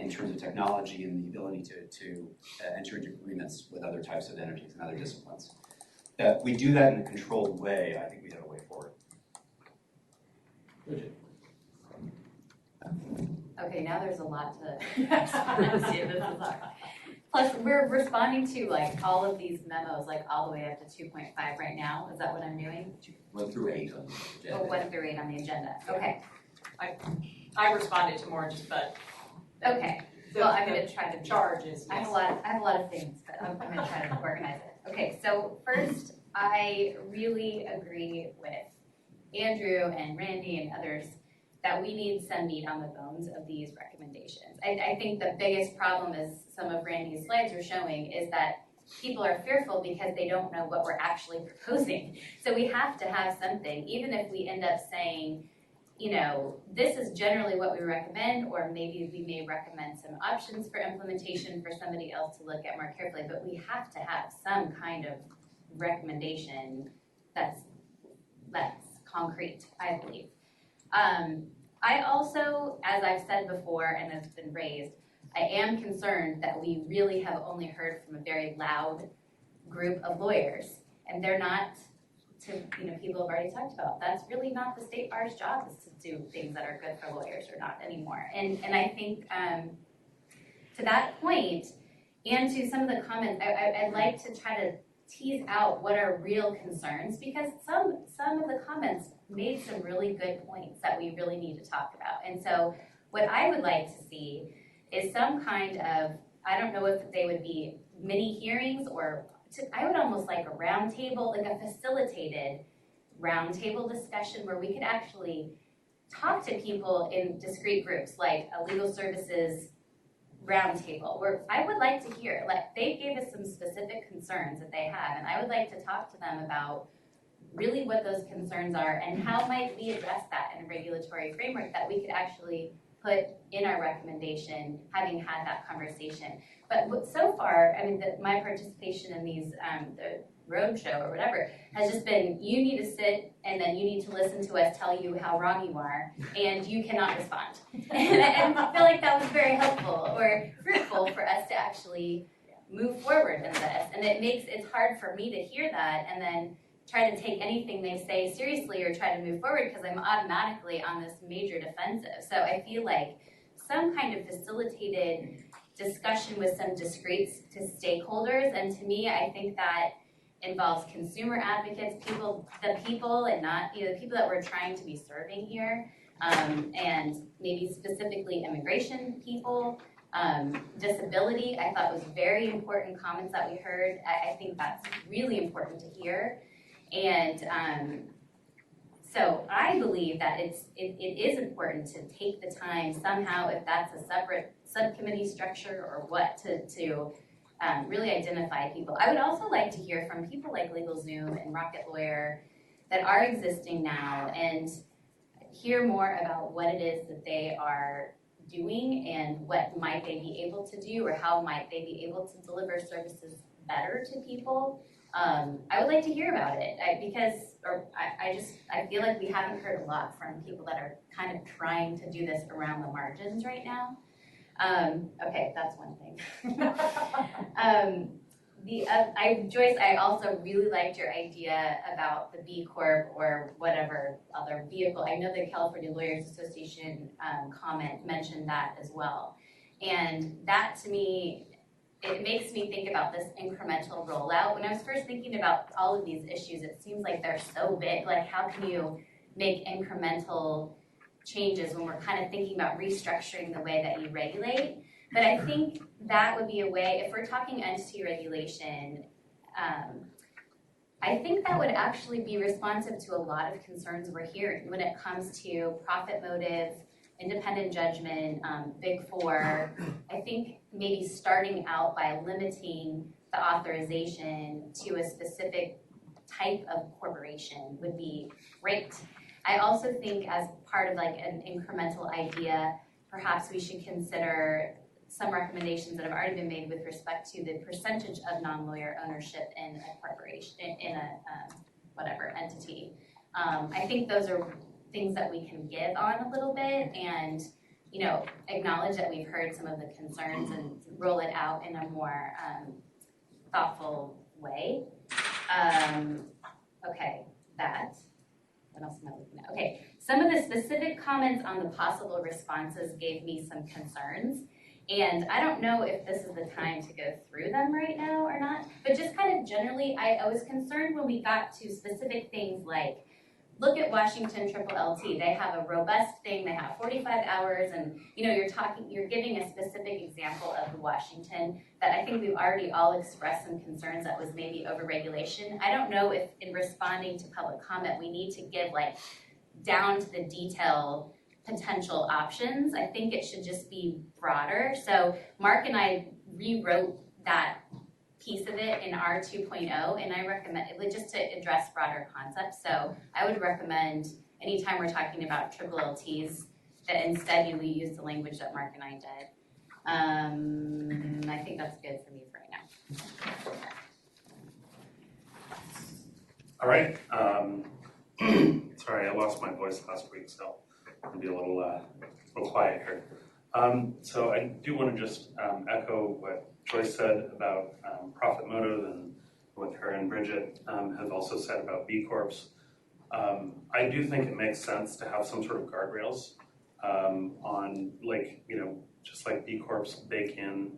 in terms of technology, and the ability to enter into agreements with other types of entities and other disciplines. If we do that in a controlled way, I think we have a way forward. Okay, now there's a lot to see. This is hard. Plus, we're responding to like all of these memos, like all the way up to 2.5 right now. Is that what I'm doing? 1 through 8 on the agenda. Oh, 1 through 8 on the agenda. Okay. I responded to more just, but. Okay. Well, I'm going to try to charges. I have a lot of things, but I'm going to try to organize it. Okay. So first, I really agree with Andrew and Randy and others that we need some meat on the bones of these recommendations. I think the biggest problem, as some of Randy's slides are showing, is that people are fearful because they don't know what we're actually proposing. So we have to have something, even if we end up saying, you know, this is generally what we recommend, or maybe we may recommend some options for implementation for somebody else to look at more carefully, but we have to have some kind of recommendation that's concrete, I believe. I also, as I've said before and has been raised, I am concerned that we really have only heard from a very loud group of lawyers, and they're not, people have already talked about, that's really not the State Bar's job, is to do things that are good for lawyers or not anymore. And I think to that point, and to some of the comments, I'd like to try to tease out what are real concerns, because some of the comments made some really good points that we really need to talk about. And so what I would like to see is some kind of, I don't know if they would be mini hearings, or I would almost like a roundtable, like a facilitated roundtable discussion where we could actually talk to people in discrete groups, like a legal services roundtable, where I would like to hear, like they gave us some specific concerns that they have, and I would like to talk to them about really what those concerns are and how might we address that in a regulatory framework that we could actually put in our recommendation, having had that conversation. But so far, I mean, my participation in these, the roadshow or whatever, has just been, you need to sit and then you need to listen to us tell you how wrong you are, and you cannot respond. And I feel like that was very helpful or fruitful for us to actually move forward in this. And it's hard for me to hear that and then try to take anything they say seriously or try to move forward, because I'm automatically on this major defensive. So I feel like some kind of facilitated discussion with some discrete stakeholders, and to me, I think that involves consumer advocates, the people and not, the people that we're trying to be serving here, and maybe specifically immigration people, disability, I thought was very important comments that we heard. I think that's really important to hear. And so I believe that it is important to take the time somehow, if that's a separate subcommittee structure or what, to really identify people. I would also like to hear from people like LegalZoom and Rocket Lawyer that are existing now, and hear more about what it is that they are doing and what might they be able to do or how might they be able to deliver services better to people. I would like to hear about it I feel like we haven't heard a lot from people that are kind of trying to do this around the margins right now. Okay, that's one thing. Joyce, I also really liked your idea about the B Corp or whatever other vehicle. I know the California Lawyers Association comment mentioned that as well. And that to me, it makes me think about this incremental rollout. When I was first thinking about all of these issues, it seems like they're so big. Like, how can you make incremental changes when we're kind of thinking about restructuring the way that you regulate? But I think that would be a way, if we're talking entity regulation, I think that would actually be responsive to a lot of concerns we're hearing when it comes to profit motive, independent judgment, Big Four. I think maybe starting out by limiting the authorization to a specific type of corporation would be great. I also think as part of like an incremental idea, perhaps we should consider some recommendations that have already been made with respect to the percentage of non-lawyer ownership in a corporation, in a whatever entity. I think those are things that we can give on a little bit and, you know, acknowledge that we've heard some of the concerns and roll it out in a more thoughtful way. Okay, that. What else am I looking at? Okay, some of the specific comments on the possible responses gave me some concerns. And I don't know if this is the time to go through them right now or not, but just kind of generally, I was concerned when we got to specific things like, look at Washington LLT. They have a robust thing. They have 45 hours, and you know, you're giving a specific example of Washington that I think we've already all expressed some concerns that was maybe overregulation. I don't know if in responding to public comment we need to give like down to the detail potential options. I think it should just be broader. So Mark and I rewrote that piece of it in our 2.0, and I recommend it just to address broader concepts. So I would recommend anytime we're talking about triple LTs that instead we use the language that Mark and I did. I think that's good for me for right now. All right. Sorry, I lost my voice last week, so I'll be a little quiet here. So I do want to just echo what Joyce said about profit motive and what her and Bridget have also said about B Corps. I do think it makes sense to have some sort of guardrails on, like, you know, just like B Corps bake in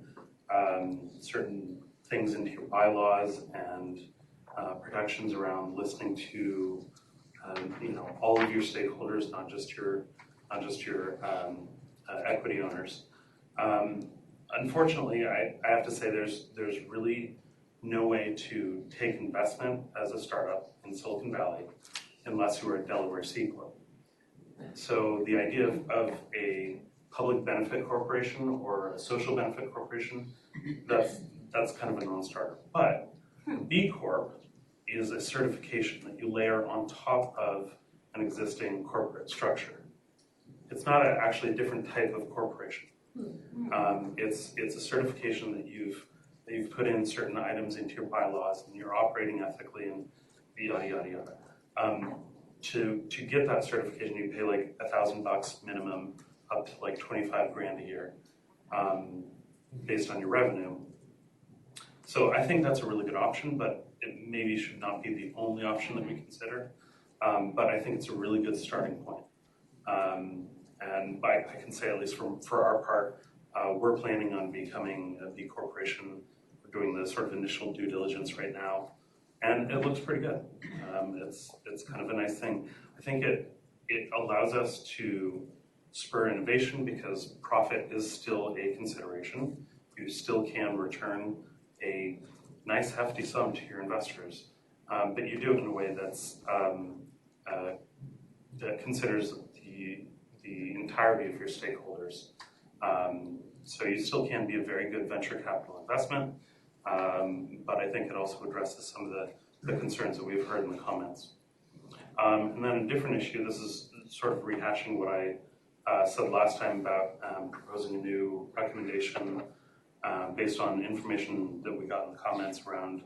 certain things into your bylaws and protections around listening to you know, all of your stakeholders, not just your equity owners. Unfortunately, I have to say there's really no way to take investment as a startup in Silicon Valley unless you are a Delaware C Corp. So the idea of a public benefit corporation or a social benefit corporation, that's kind of a non-starter. But B Corp is a certification that you layer on top of an existing corporate structure. It's not actually a different type of corporation. It's a certification that you've put in certain items into your bylaws and you're operating ethically and yada yada yada. To get that certification, you pay like $1,000 minimum, up to like 25 grand a year, based on your revenue. So I think that's a really good option, but it maybe should not be the only option that we consider. But I think it's a really good starting point. And I can say, at least for our part, we're planning on becoming a B corporation. We're doing the sort of initial due diligence right now, and it looks pretty good. It's kind of a nice thing. I think it allows us to spur innovation because profit is still a consideration. You still can return a nice hefty sum to your investors, but you do it in a way that considers the entirety of your stakeholders. So you still can be a very good venture capital investment, but I think it also addresses some of the concerns that we've heard in the comments. And then a different issue, this is sort of rehashing what I said last time about proposing a new recommendation based on information that we got in the comments around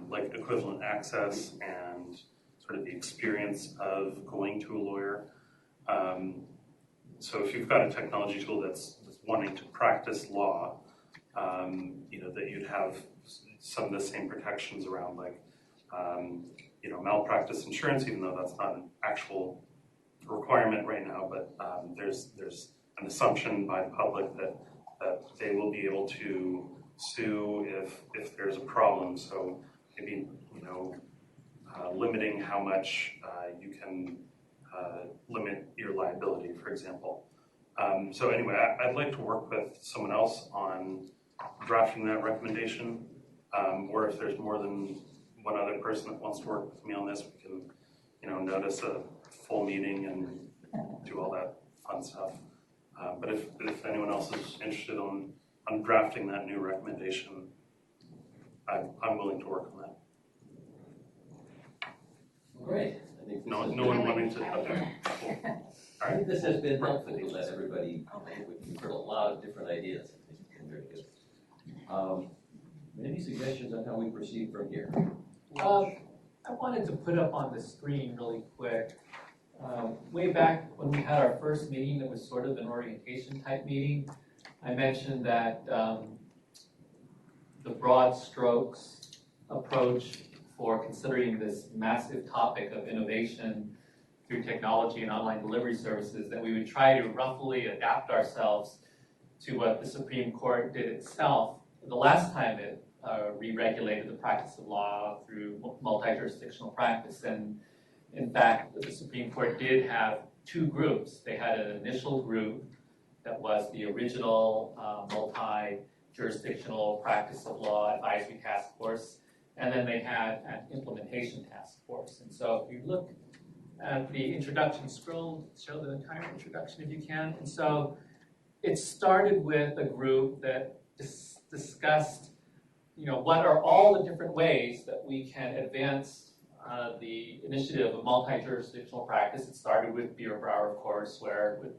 like equivalent access and sort of the experience of going to a lawyer. So if you've got a technology tool that's wanting to practice law, you know, that you'd have some of the same protections around like, you know, malpractice insurance, even though that's not an actual requirement right now, but there's an assumption by the public that they will be able to sue if there's a problem. So maybe, you know, limiting how much you can limit your liability, for example. So anyway, I'd like to work with someone else on drafting that recommendation, or if there's more than one other person that wants to work with me on this, we can, you know, notice a full meeting and do all that fun stuff. But if anyone else is interested on drafting that new recommendation, I'm willing to work on that. Great. I think no one wanting to. Okay. Cool. All right. This has been helpful to let everybody. We've heard a lot of different ideas. I think it's been very good. Any suggestions on how we proceed from here? I wanted to put up on the screen really quick. Way back when we had our first meeting, that was sort of an orientation type meeting, I mentioned that the broad strokes approach for considering this massive topic of innovation through technology and online delivery services, that we would try to roughly adapt ourselves to what the Supreme Court did itself the last time it re-regulated the practice of law through multi-jurisdictional practice. And in fact, the Supreme Court did have two groups. They had an initial group that was the original multi-jurisdictional practice of law advisory task force, and then they had an implementation task force. And so if you look at the introduction, show the entire introduction if you can. And so it started with a group that discussed, you know, what are all the different ways that we can advance the initiative of multi-jurisdictional practice. It started with Bierbauer, of course, where it was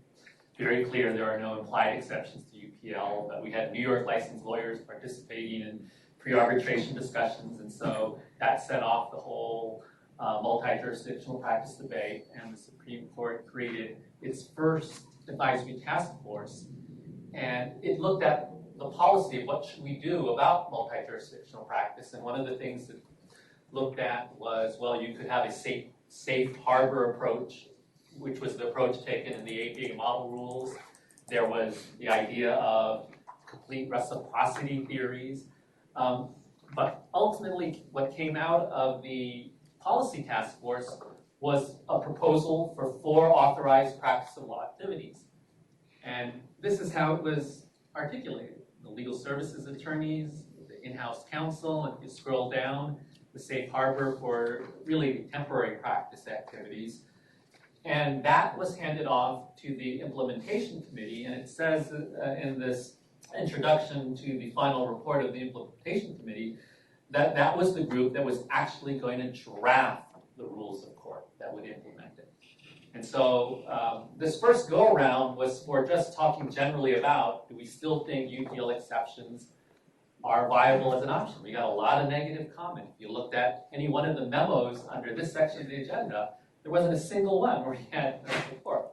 very clear there are no implied exceptions to UPL, but we had New York licensed lawyers participating in pre-arbitration discussions, and so that set off the whole multi-jurisdictional practice debate, and the Supreme Court created its first advisory task force, and it looked at the policy of what should we do about multi-jurisdictional practice, and one of the things that looked at was, well, you could have a safe harbor approach, which was the approach taken in the APA model rules. There was the idea of complete reciprocity theories. But ultimately, what came out of the policy task force was a proposal for 4 authorized practice of law activities. And this is how it was articulated. The legal services attorneys, the in-house counsel, and if you scroll down, the safe harbor for really temporary practice activities. And that was handed off to the implementation committee, and it says in this introduction to the final report of the implementation committee that that was the group that was actually going to draft the rules of court that would implement it. And so this first go-around was for just talking generally about, do we still think UPL exceptions are viable as an option? We got a lot of negative comment. If you looked at any one of the memos under this section of the agenda, there wasn't a single one where we had no support.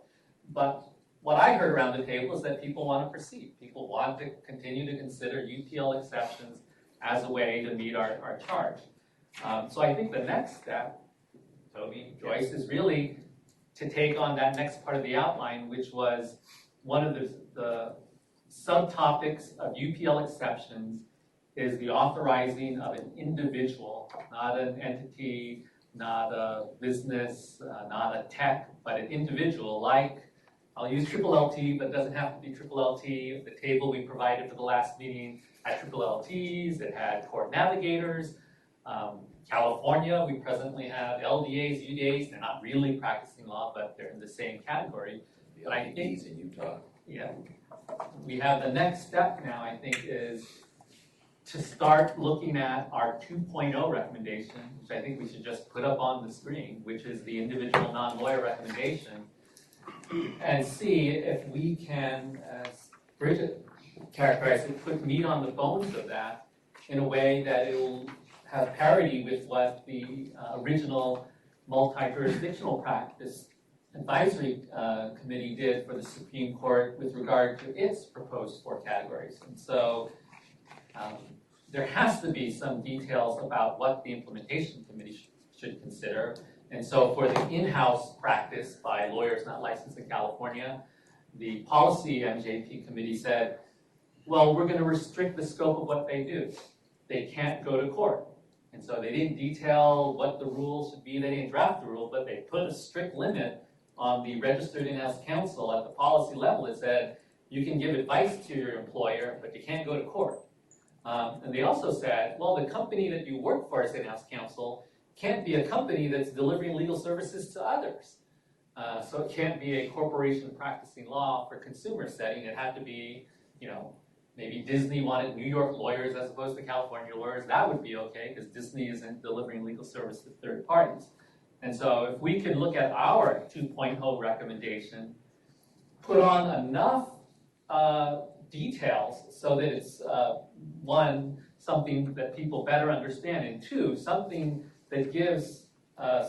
But what I heard around the table is that people want to proceed. People want to continue to consider UPL exceptions as a way to meet our charge. So I think the next step, Toby, Joyce, is really to take on that next part of the outline, which was one of the subtopics of UPL exceptions is the authorizing of an individual, not an entity, not a business, not a tech, but an individual like, I'll use triple LT, but it doesn't have to be triple LT. The table we provided for the last meeting had triple LTs, it had court navigators. California, we presently have LDAs, UDAs, they're not really practicing law, but they're in the same category. The LDAs in Utah. Yeah. We have the next step now, I think, is to start looking at our 2.0 recommendation, which I think we should just put up on the screen, which is the individual non-lawyer recommendation. and see if we can, as Bridget characterized it, put meat on the bones of that in a way that it will have parity with what the original multi-jurisdictional practice advisory committee did for the Supreme Court with regard to its proposed 4 categories. And so there has to be some details about what the implementation committee should consider. And so for the in-house practice by lawyers not licensed in California, the policy MJP committee said, well, we're going to restrict the scope of what they do. They can't go to court. And so they didn't detail what the rules should be. They didn't draft the rule, but they put a strict limit on the registered in-house counsel at the policy level. It said, you can give advice to your employer, but you can't go to court. And they also said, well, the company that you work for as in-house counsel can't be a company that's delivering legal services to others. So it can't be a corporation practicing law for consumer setting. It had to be, maybe Disney wanted New York lawyers as opposed to California lawyers. That would be okay because Disney isn't delivering legal service to third parties. And so if we could look at our 2.0 recommendation, put on enough details so that it's, one, something that people better understand, and two, something that gives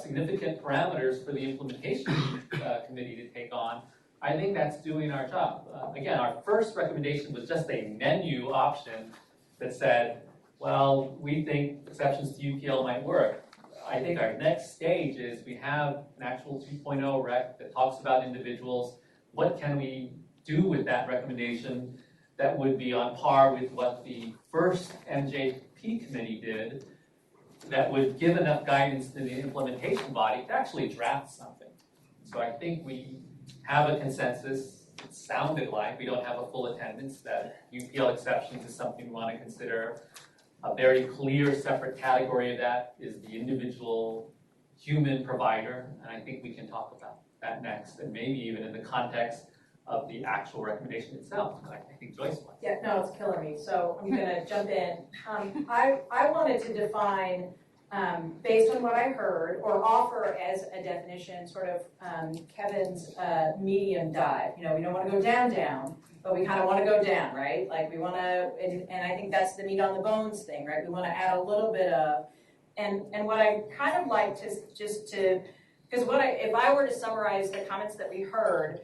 significant parameters for the implementation committee to take on, I think that's doing our job. Again, our first recommendation was just a menu option that said, well, we think exceptions to UPL might work. I think our next stage is we have an actual 2.0 rec that talks about individuals. What can we do with that recommendation that would be on par with what the first MJP committee did that would give enough guidance to the implementation body to actually draft something? So I think we have a consensus. It sounded like we don't have a full attendance that UPL exceptions is something we want to consider. A very clear separate category of that is the individual human provider, and I think we can talk about that next, and maybe even in the context of the actual recommendation itself. I think Joyce wants. Yeah, no, it's killing me, so I'm going to jump in. I wanted to define, based on what I heard, or offer as a definition, sort of Kevin's medium dive. We don't want to go down, but we kind of want to go down, right? Like we want to, and I think that's the meat on the bones thing, right? We want to add a little bit of, and what I kind of like to just to, because if I were to summarize the comments that we heard,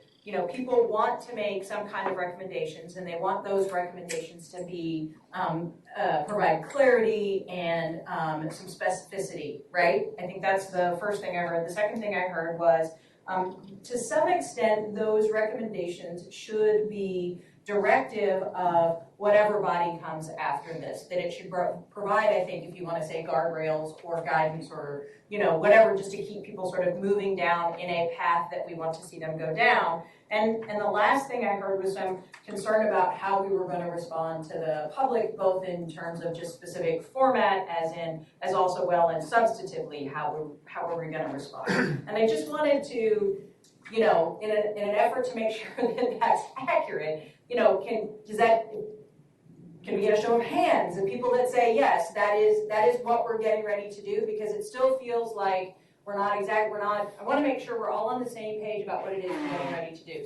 people want to make some kind of recommendations, and they want those recommendations to be provide clarity and some specificity, right? I think that's the first thing I heard. The second thing I heard was, to some extent, those recommendations should be directive of whatever body comes after this, that it should provide, I think, if you want to say guardrails or guidance or, whatever, just to keep people sort of moving down in a path that we want to see them go down. And the last thing I heard was some concern about how we were going to respond to the public, both in terms of just specific format, as also well and substantively, how were we going to respond. And I just wanted to, in an effort to make sure that that's accurate, can we get a show of hands of people that say, yes, that is what we're getting ready to do, because it still feels like I want to make sure we're all on the same page about what it is we're getting ready to do.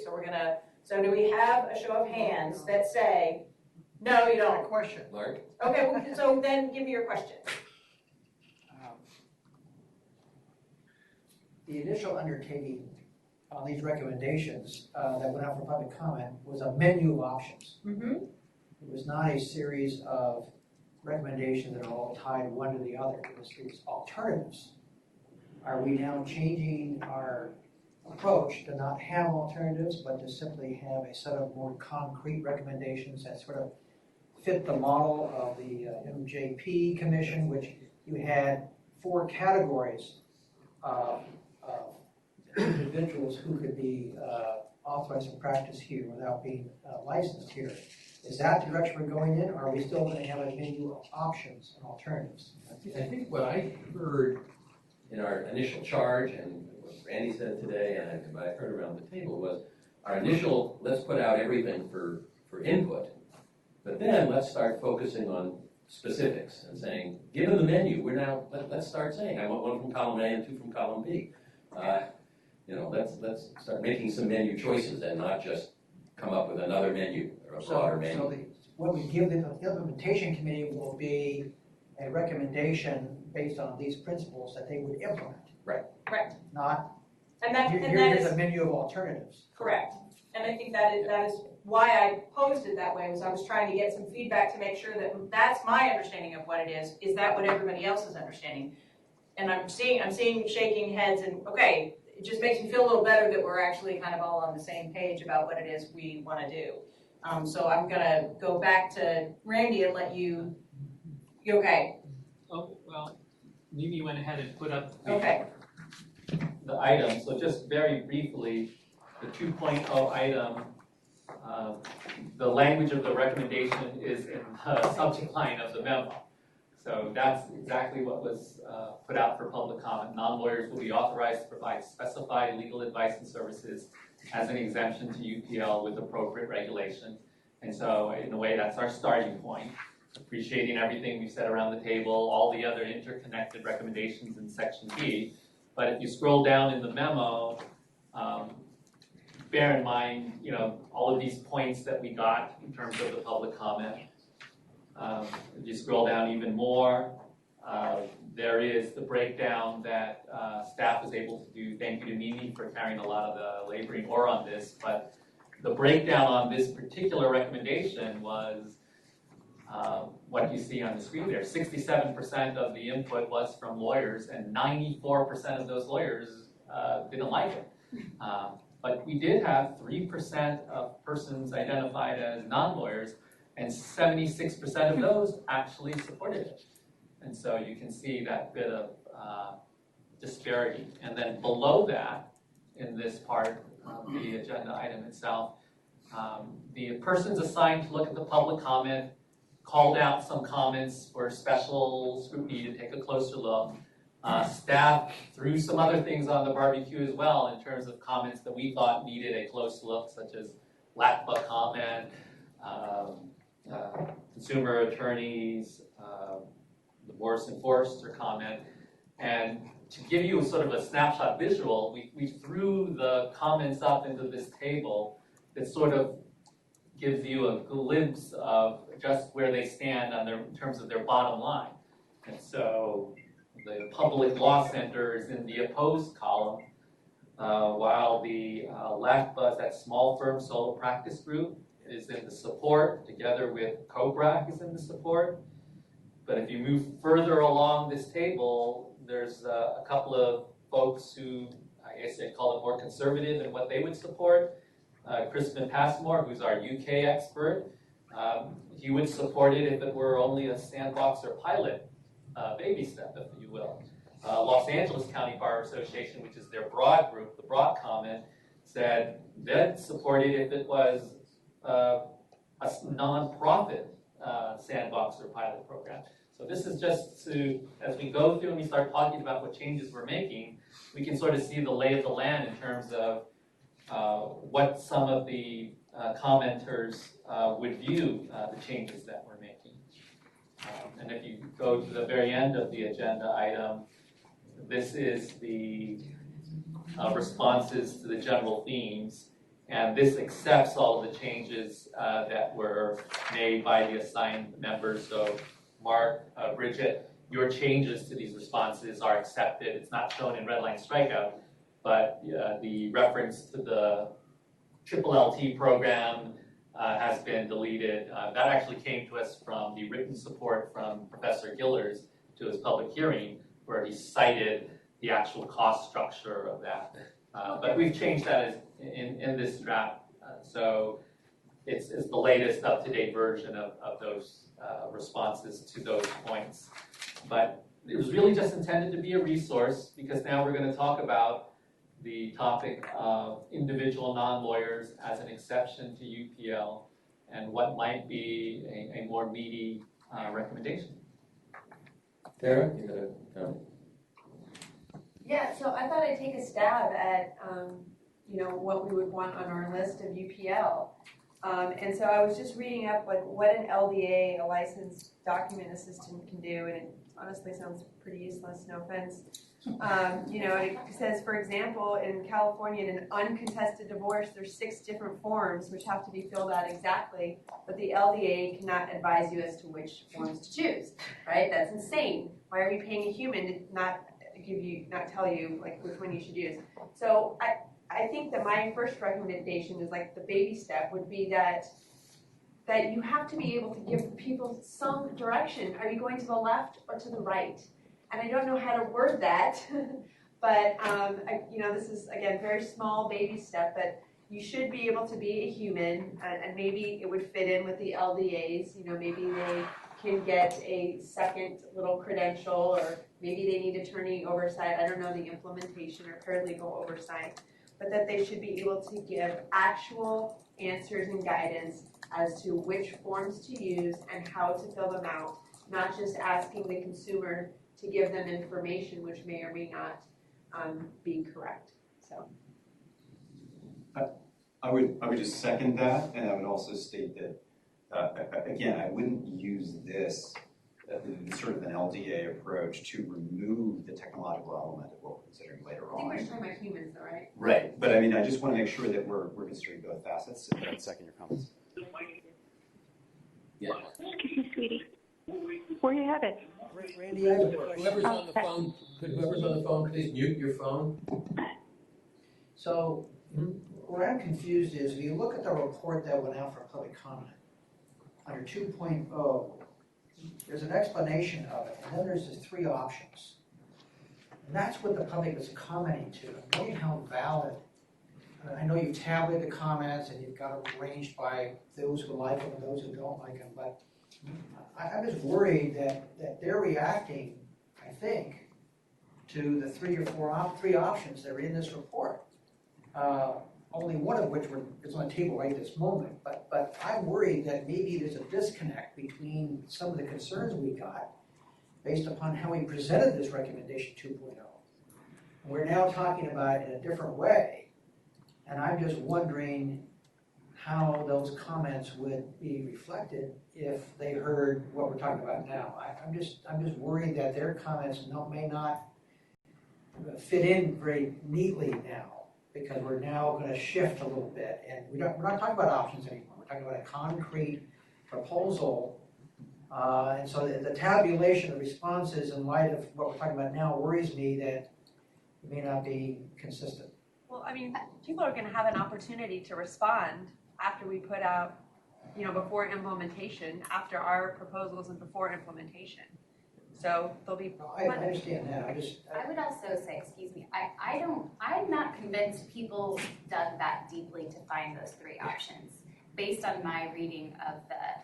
So do we have a show of hands that say, no, you don't? Question. Mark? Okay, well, so then give me your question. The initial undertaking on these recommendations that went out for public comment was a menu of options. Mm-hmm. It was not a series of recommendations that are all tied one to the other. It was alternatives. Are we now changing our approach to not have alternatives, but to simply have a set of more concrete recommendations that sort of fit the model of the MJP Commission, which you had 4 categories of individuals who could be authorized to practice here without being licensed here. Is that the direction we're going in, or are we still going to have a menu of options and alternatives? I think what I heard in our initial charge, and what Randy said today, and what I heard around the table, was our initial, let's put out everything for input, but then let's start focusing on specifics and saying, given the menu, let's start saying, I want 1 from column A and 2 from column B. let's start making some menu choices and not just come up with another menu or a broader menu. So what we give the implementation committee will be a recommendation based on these principles that they would implement. Right. Correct. Not, And that here's is a menu of alternatives. correct. And I think that is why I posed it that way, was I was trying to get some feedback to make sure that that's my understanding of what it is. Is that what everybody else is understanding? And I'm seeing shaking heads, and okay, it just makes me feel a little better that we're actually kind of all on the same page about what it is we want to do. So I'm gonna go back to Randy and let you. Okay. Oh, well, Mimi went ahead and put up the item. So just very briefly, the 2.0 item, the language of the recommendation is in the subject line of the memo. So that's exactly what was put out for public comment. Non-lawyers will be authorized to provide specified legal advice and services as an exemption to UPL with appropriate regulations. And so in a way, that's our starting point. Appreciating everything we've said around the table, all the other interconnected recommendations in section B. But if you scroll down in the memo, bear in mind, all of these points that we got in terms of the public comment. If you scroll down even more, there is the breakdown that staff was able to do. Thank you to Mimi for carrying a lot of the laboring oar on this, but the breakdown on this particular recommendation was what you see on the screen there. 67% of the input was from lawyers, and 94% of those lawyers didn't like it. But we did have 3% of persons identified as non-lawyers, and 76% of those actually supported it. And so you can see that bit of disparity. And then below that, in this part of the agenda item itself, the persons assigned to look at the public comment called out some comments for special scrutiny to take a closer look. Staff threw some other things on the barbecue as well in terms of comments that we thought needed a close look, such as LACPA comment, consumer attorneys, divorce enforcer comment. And to give you sort of a snapshot visual, we threw the comments up into this table that sort of gives you a glimpse of just where they stand on in terms of their bottom line. And so the Public Law Center is in the opposed column, while the LACPA, that small firm solo practice group, is in the support, together with COBRAC is in the support. But if you move further along this table, there's a couple of folks who, I guess I'd call it more conservative in what they would support. Crispin Passmore, who's our UK expert, he would support it if it were only a sandbox or pilot baby step, if you will. Los Angeles County Bar Association, which is their broad group, the broad comment, said they'd support it if it was a non-profit sandbox or pilot program. So this is just to, as we go through and we start talking about what changes we're making, we can sort of see the lay of the land in terms of what some of the commenters would view the changes that we're making. And if you go to the very end of the agenda item, this is the responses to the general themes. And this accepts all of the changes that were made by the assigned members. So Mark, Bridget, your changes to these responses are accepted. It's not shown in red line strikeout, but the reference to the LLT program has been deleted. That actually came to us from the written support from Professor Gillers to his public hearing, where he cited the actual cost structure of that. But we've changed that in this draft. So it's the latest up-to-date version of those responses to those points. But it was really just intended to be a resource, because now we're going to talk about the topic of individual non-lawyers as an exception to UPL and what might be a more meaty recommendation. Tara, you got a comment? Yeah, so I thought I'd take a stab at what we would want on our list of UPL. And so I was just reading up like what an LDA, a licensed document assistant, can do, and it honestly sounds pretty useless, no offense. It says, for example, in California, in an uncontested divorce, there's 6 different forms which have to be filled out exactly, but the LDA cannot advise you as to which forms to choose, right? That's insane. Why are we paying a human to not tell you like which one you should use? So I think that my first recommendation is like the baby step would be that you have to be able to give people some direction. Are you going to the left or to the right? And I don't know how to word that, but this is again very small baby step. But you should be able to be a human, and maybe it would fit in with the LDAs. Maybe they can get a second little credential, or maybe they need attorney oversight. I don't know the implementation or paralegal oversight, but that they should be able to give actual answers and guidance as to which forms to use and how to fill them out, not just asking the consumer to give them information which may or may not be correct. So I would just second that, and I would also state that again, I wouldn't use this sort of an LDA approach to remove the technological element of what we're considering later on. I think we're just talking about humans, though, right? Right, but I mean, I just want to make sure that we're considering both facets. But I'd second your comments. Yeah. Excuse me, sweetie. Where are you headed? Randy, I have a question. Whoever's on the phone, whoever's on the phone, please mute your phone. So where I'm confused is, if you look at the report that went out for public comment, under 2.0, there's an explanation of it, and then there's the 3 options. And that's what the public is commenting to. I'm wondering how valid. I know you've tabulated the comments and you've got them arranged by those who like them and those who don't like them, but I'm just worried that they're reacting, I think, to the 3 or 4 3 options that are in this report. Only one of which is on the table right this moment, but I'm worried that maybe there's a disconnect between some of the concerns we got based upon how we presented this recommendation 2.0. We're now talking about it in a different way, and I'm just wondering how those comments would be reflected if they heard what we're talking about now. I'm just worried that their comments may not fit in very neatly now, because we're now going to shift a little bit, and we're not talking about options anymore. We're talking about a concrete proposal, and so the tabulation of responses in light of what we're talking about now worries me that it may not be consistent. Well, I mean, people are going to have an opportunity to respond after we put out, before implementation, after our proposals and before implementation. So there'll be. I understand that. I would also say, excuse me, I'm not convinced people dug that deeply to find those 3 options based on my reading of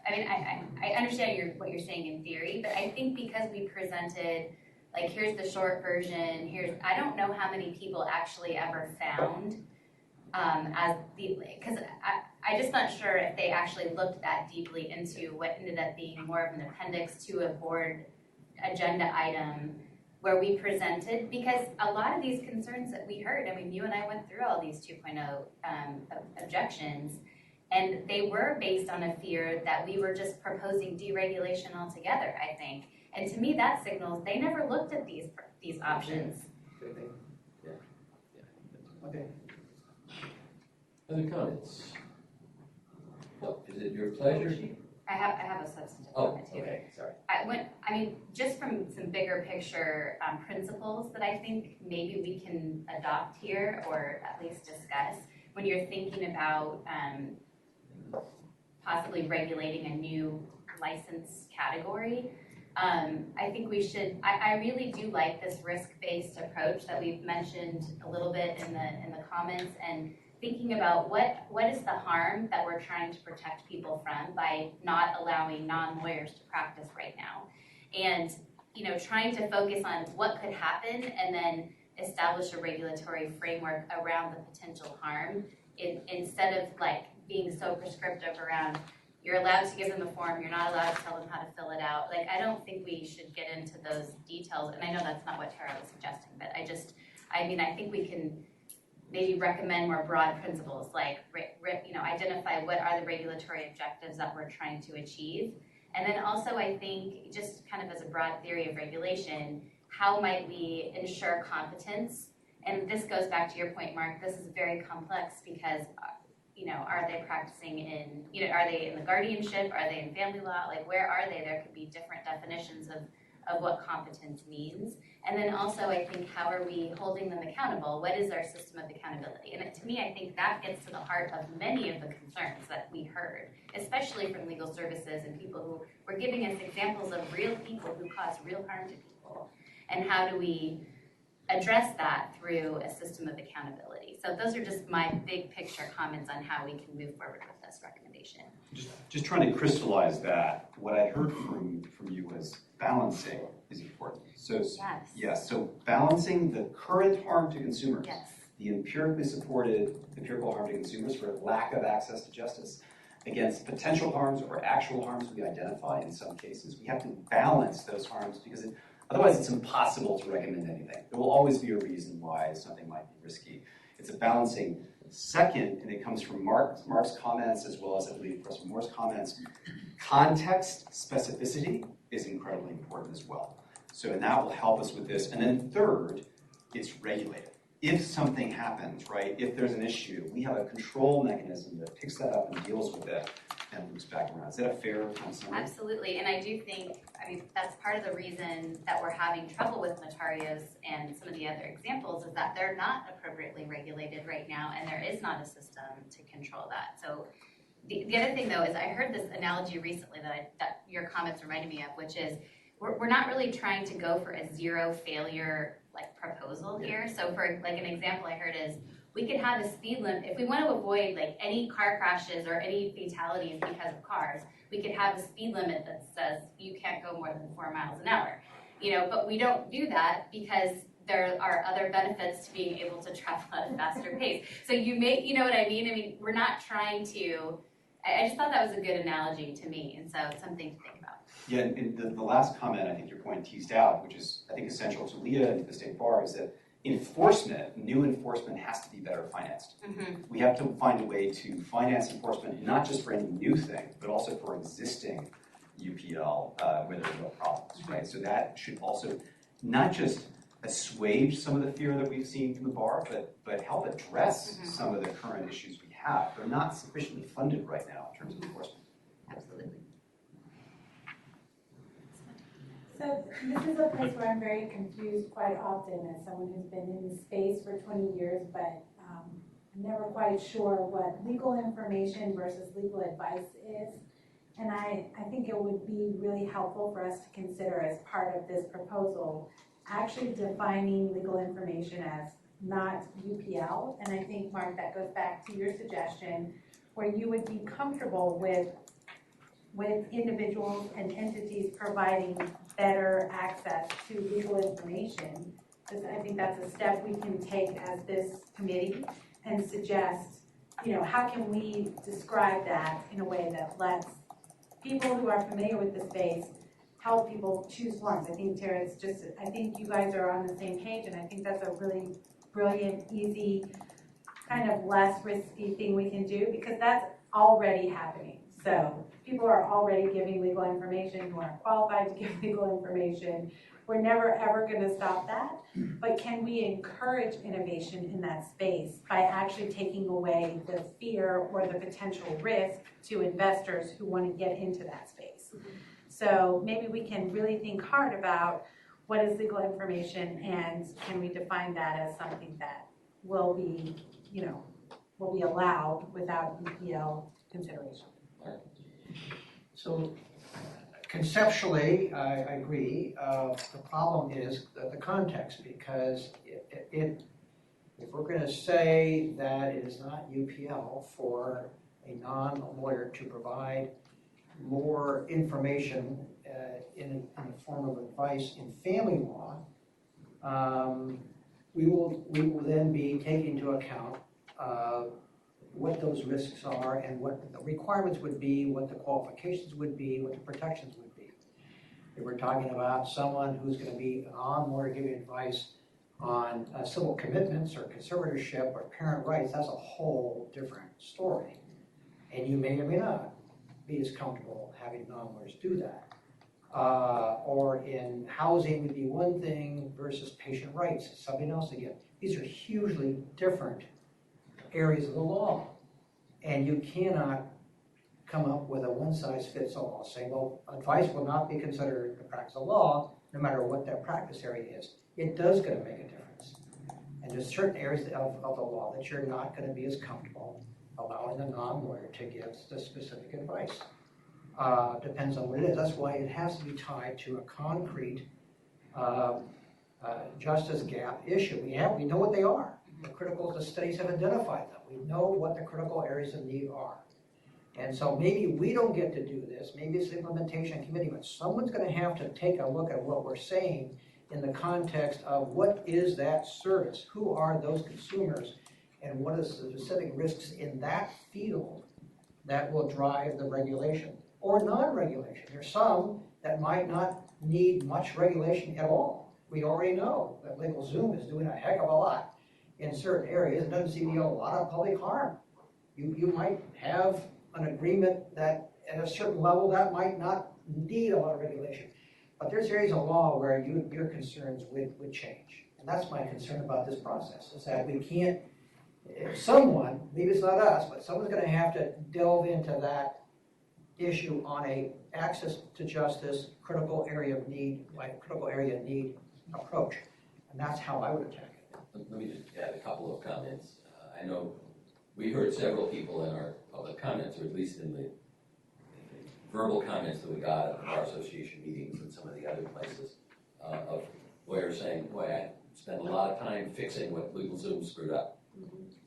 I understand what you're saying in theory, but I think because we presented, like, here's the short version, I don't know how many people actually ever found because I'm just not sure if they actually looked that deeply into what ended up being more of an appendix to a board agenda item where we presented, because a lot of these concerns that we heard, you and I went through all these 2.0 objections, and they were based on a fear that we were just proposing deregulation altogether, I think. And to me, that signals they never looked at these options. Okay. Other comments? No, is it your pleasure? I have a substantive comment too. Okay, sorry. Just from some bigger picture principles that I think maybe we can adopt here, or at least discuss when you're thinking about possibly regulating a new license category. I think we should. I really do like this risk-based approach that we've mentioned a little bit in the comments, and thinking about what is the harm that we're trying to protect people from by not allowing non-lawyers to practice right now, and trying to focus on what could happen and then establish a regulatory framework around the potential harm instead of being so prescriptive around you're allowed to give them the form, you're not allowed to tell them how to fill it out. I don't think we should get into those details, and I know that's not what Tara was suggesting, but I think we can maybe recommend more broad principles, like identify what are the regulatory objectives that we're trying to achieve. And then also, I think, just kind of as a broad theory of regulation, how might we ensure competence? And this goes back to your point, Mark. This is very complex because, are they practicing in, are they in the guardianship? Are they in family law? Like, where are they? There could be different definitions of what competence means. And then also, I think, how are we holding them accountable? What is our system of accountability? And to me, I think that gets to the heart of many of the concerns that we heard, especially from legal services and people who were giving us examples of real people who cause real harm to people. And how do we address that through a system of accountability? So those are just my big picture comments on how we can move forward with this recommendation. Just trying to crystallize that, what I heard from you was balancing is important. So yes, so balancing the current harm to consumers, the empirically supported empirical harm to consumers for lack of access to justice, against potential harms or actual harms we identify in some cases. We have to balance those harms because otherwise it's impossible to recommend anything. There will always be a reason why something might be risky. It's a balancing. Second, and it comes from Mark's comments as well as, I believe, Professor Moore's comments, context specificity is incredibly important as well. So, and that will help us with this. And then third, it's regulated. If something happens, right, if there's an issue, we have a control mechanism that picks that up and deals with it and loops back around. Is that a fair kind of summary? Absolutely, and I do think, that's part of the reason that we're having trouble with notarios and some of the other examples is that they're not appropriately regulated right now, and there is not a system to control that. So the other thing, though, is I heard this analogy recently that your comments reminded me of, which is we're not really trying to go for a zero failure proposal here. So for an example I heard is we could have a speed limit if we want to avoid any car crashes or any fatalities because of cars. We could have a speed limit that says you can't go more than 4 miles an hour. But we don't do that because there are other benefits to being able to travel at a faster pace. So you know what I mean? I mean, we're not trying to. I just thought that was a good analogy to me, and so it's something to think about. Yeah, and the last comment I think your point teased out, which is I think essential to LEA and to the State Bar, is that new enforcement has to be better financed. Mm-hmm. We have to find a way to finance enforcement, not just for any new thing, but also for existing UPL where there are no problems, right? So that should also not just assuage some of the fear that we've seen from the bar, but help address some of the current issues we have. They're not sufficiently funded right now in terms of enforcement. Absolutely. So this is a place where I'm very confused quite often as someone who's been in the space for 20 years, but I'm never quite sure what legal information versus legal advice is. And I think it would be really helpful for us to consider as part of this proposal actually defining legal information as not UPL. And I think, Mark, that goes back to your suggestion where you would be comfortable with individuals and entities providing better access to legal information. I think that's a step we can take as this committee and suggest, how can we describe that in a way that lets people who are familiar with the space help people choose forms. I think, Tara, I think you guys are on the same page, and I think that's a really brilliant, easy, kind of less risky thing we can do because that's already happening. So people are already giving legal information who aren't qualified to give legal information. We're never, ever going to stop that. But can we encourage innovation in that space by actually taking away the fear or the potential risk to investors who want to get into that space? So maybe we can really think hard about what is legal information and can we define that as something that will be, will be allowed without UPL consideration. So conceptually, I agree. The problem is the context, because if we're going to say that it is not UPL for a non-lawyer to provide more information in the form of advice in family law, we will then be taking into account what those risks are and what the requirements would be, what the qualifications would be, what the protections would be. If we're talking about someone who's going to be a non-lawyer giving advice on civil commitments or conservatorship or parent rights, that's a whole different story. And you may or may not be as comfortable having non-lawyers do that. Or in housing would be one thing versus patient rights, something else again. These are hugely different areas of the law. And you cannot come up with a one-size-fits-all, saying, well, advice will not be considered a practice of law, no matter what that practice area is. It does going to make a difference. And there's certain areas of the law that you're not going to be as comfortable allowing the non-lawyer to give the specific advice. Depends on what it is. That's why it has to be tied to a concrete justice gap issue. We know what they are. The studies have identified them. We know what the critical areas of need are. And so maybe we don't get to do this. Maybe it's the implementation committee, but someone's going to have to take a look at what we're saying in the context of what is that service? Who are those consumers? And what is the specific risks in that field that will drive the regulation or non-regulation? There's some that might not need much regulation at all. We already know that LegalZoom is doing a heck of a lot in certain areas. It doesn't seem to be a lot of public harm. You might have an agreement that at a certain level that might not need a lot of regulation. But there's areas of law where your concerns would change. And that's my concern about this process, is that we can't, someone, maybe it's not us, but someone's going to have to delve into that issue on a access to justice, critical area of need approach. And that's how I would attack it. Let me just add a couple of comments. I know we heard several people in our public comments, or at least in the verbal comments that we got at the Bar Association meetings and some of the other places, of lawyers saying, boy, I spent a lot of time fixing what LegalZoom screwed up.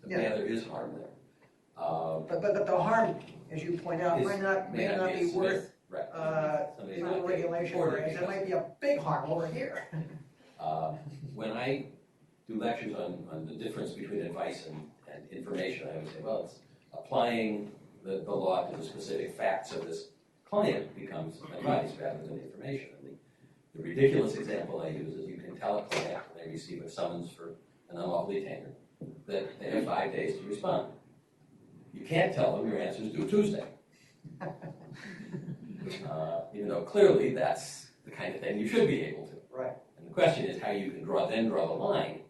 So yeah, there is harm there. But the harm, as you point out, may not be worth legal regulation, whereas there might be a big harm over here. When I do lectures on the difference between advice and information, I would say, well, it's applying the law to the specific facts of this client becomes advice rather than information. And the ridiculous example I use is you can tell a client when they receive a summons for an unlawful detainer that they have 5 days to respond. You can't tell them your answer is due Tuesday. Even though clearly that's the kind of thing you should be able to. Right. And the question is how you can draw the line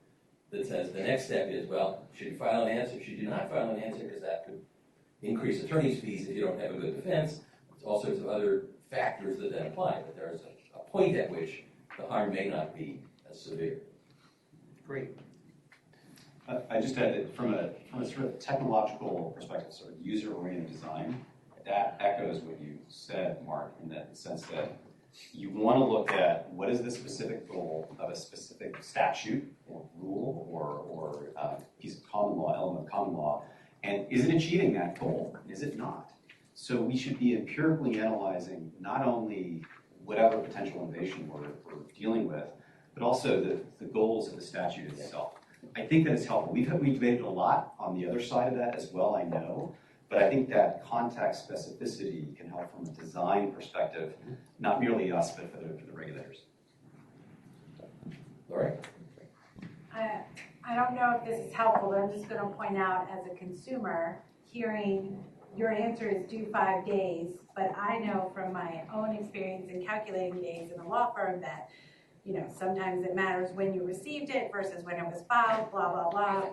that says the next step is, well, should you file an answer? Should you not file an answer? Because that could increase attorney's fees if you don't have a good defense. There's all sorts of other factors that then apply. But there's a point at which the harm may not be as severe. Great. I just add that from a sort of technological perspective, sort of user-oriented design, that echoes what you said, Mark, in that sense that you want to look at what is the specific goal of a specific statute or rule or piece of common law, element of common law, and is it achieving that goal? Is it not? So we should be empirically analyzing not only whatever potential innovation we're dealing with, but also the goals of the statute itself. I think that it's helpful. We've debated a lot on the other side of that as well, I know. But I think that context specificity can help from a design perspective, not merely us, but for the regulators. Lori? I don't know if this is helpful, but I'm just going to point out as a consumer, hearing your answer is due 5 days, but I know from my own experience in calculating days in a law firm that sometimes it matters when you received it versus when it was filed, blah, blah, blah,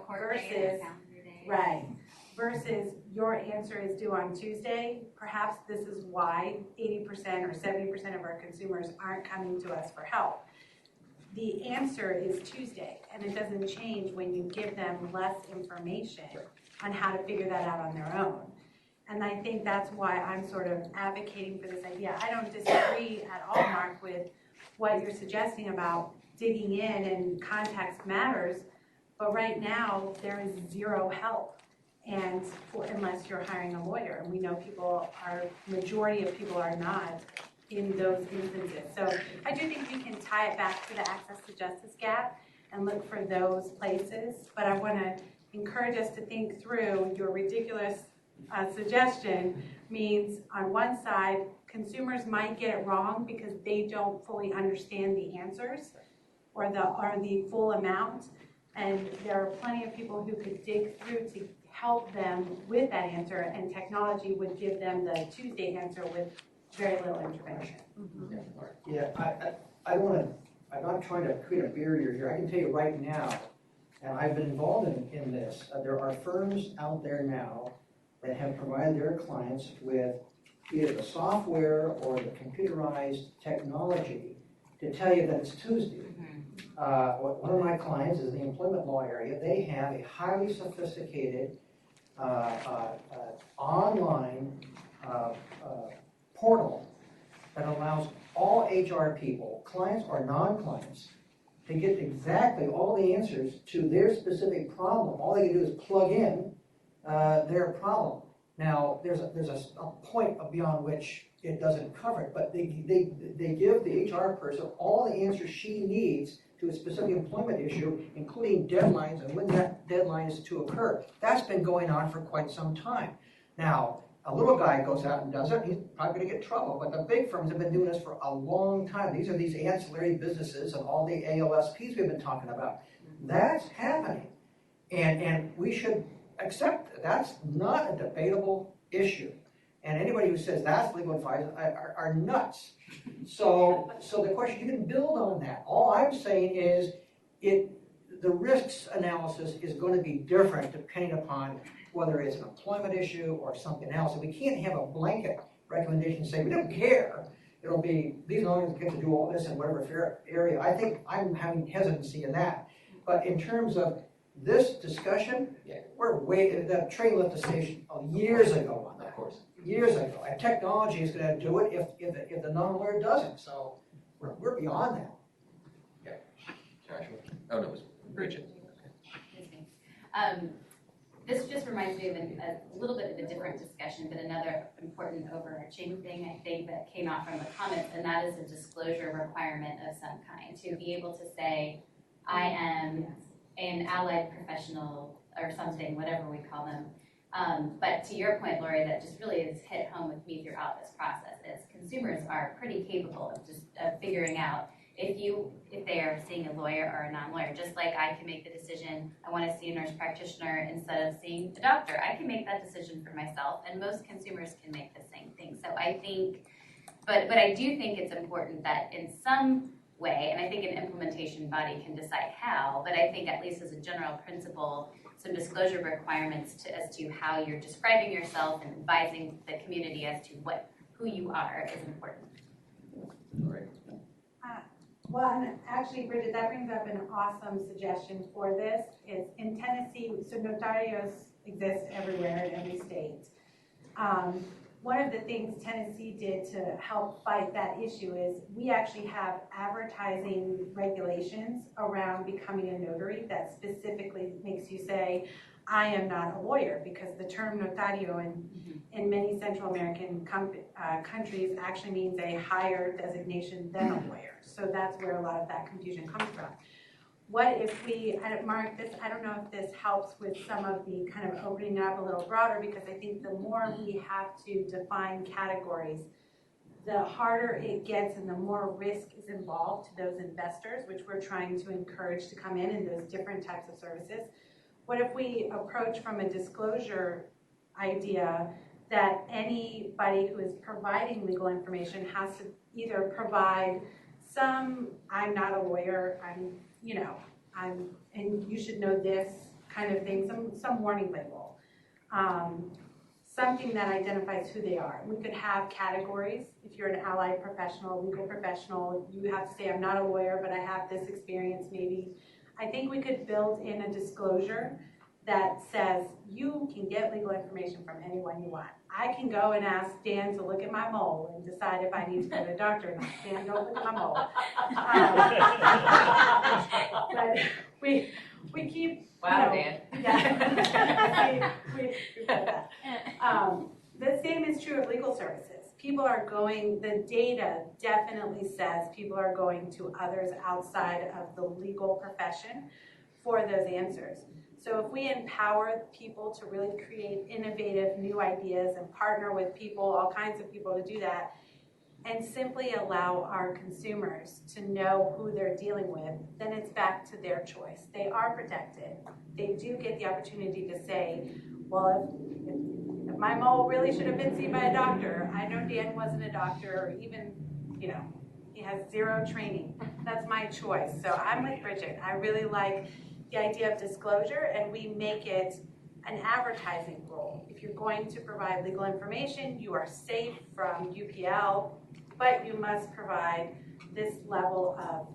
versus your answer is due on Tuesday. Perhaps this is why 80% or 70% of our consumers aren't coming to us for help. The answer is Tuesday, and it doesn't change when you give them less information on how to figure that out on their own. And I think that's why I'm sort of advocating for this idea. I don't disagree at all, Mark, with what you're suggesting about digging in and context matters, but right now there is zero help, and unless you're hiring a lawyer, and we know majority of people are not in those instances. So I do think we can tie it back to the access to justice gap and look for those places, but I want to encourage us to think through your ridiculous suggestion means on one side, consumers might get it wrong because they don't fully understand the answers. or the full amount. And there are plenty of people who could dig through to help them with that answer, and technology would give them the Tuesday answer with very little intervention. Yeah, I don't want to, I'm not trying to create a barrier here. I can tell you right now, and I've been involved in this, there are firms out there now that have provided their clients with either the software or the computerized technology to tell you that it's Tuesday. One of my clients is in the employment law area. They have a highly sophisticated online portal that allows all HR people, clients or non-clients, to get exactly all the answers to their specific problem. All they can do is plug in their problem. Now, there's a point beyond which it doesn't cover it, but they give the HR person all the answers she needs to a specific employment issue, including deadlines and when that deadline is to occur. That's been going on for quite some time. Now, a little guy goes out and does it, he's probably going to get in trouble, but the big firms have been doing this for a long time. These are these ancillary businesses and all the AOSPs we've been talking about. That's happening, and we should accept that. That's not a debatable issue. And anybody who says that's legal advice are nuts. So the question, you can build on that. All I'm saying is the risks analysis is going to be different depending upon whether it's an employment issue or something else. And we can't have a blanket recommendation saying we don't care. It'll be, these lawyers get to do all this in whatever area. I think I'm having hesitancy in that. But in terms of this discussion, the train left the station years ago on that. Of course. Years ago. And technology is going to do it if the non-lawyer doesn't. So we're beyond that. Yeah. Joshua? Oh, no, it was Bridget. This just reminds me of a little bit of a different discussion, but another important overarching thing, I think, that came out from the comments, and that is a disclosure requirement of some kind. To be able to say, I am an allied professional or something, whatever we call them. But to your point, Lori, that just really has hit home with me throughout this process, is consumers are pretty capable of just figuring out if they are seeing a lawyer or a non-lawyer. Just like I can make the decision, I want to see a nurse practitioner instead of seeing a doctor. I can make that decision for myself, and most consumers can make the same thing. So I think, but I do think it's important that in some way, and I think an implementation body can decide how, but I think at least as a general principle, some disclosure requirements as to how you're describing yourself and advising the community as to who you are is important. All right. Well, and actually, Bridget, that brings up an awesome suggestion for this. Is in Tennessee, so notarios exist everywhere in every state. One of the things Tennessee did to help fight that issue is we actually have advertising regulations around becoming a notary that specifically makes you say, I am not a lawyer, because the term notario in many Central American countries actually means a higher designation than a lawyer. So that's where a lot of that confusion comes from. What if we, Mark, this, I don't know if this helps with some of the kind of opening it up a little broader, because I think the more we have to define categories, the harder it gets and the more risk is involved to those investors, which we're trying to encourage to come in those different types of services. What if we approach from a disclosure idea that anybody who is providing legal information has to either provide some, I'm not a lawyer, and you should know this kind of thing, some warning label. Something that identifies who they are. We could have categories. If you're an allied professional, legal professional, you have to say, I'm not a lawyer, but I have this experience maybe. I think we could build in a disclosure that says you can get legal information from anyone you want. I can go and ask Dan to look at my mole and decide if I need to go to a doctor or not. Dan, don't look at my mole. But we keep. Wow, Dan. Yeah. we that. The same is true of legal services. People are going, the data definitely says people are going to others outside of the legal profession for those answers. So if we empower people to really create innovative new ideas and partner with people, all kinds of people to do that, and simply allow our consumers to know who they're dealing with, then it's back to their choice. They are protected. They do get the opportunity to say, well, if my mole really should have been seen by a doctor, I know Dan wasn't a doctor, or even, he has zero training. That's my choice. So I'm with Bridget. I really like the idea of disclosure, and we make it an advertising role. If you're going to provide legal information, you are safe from UPL, but you must provide this level of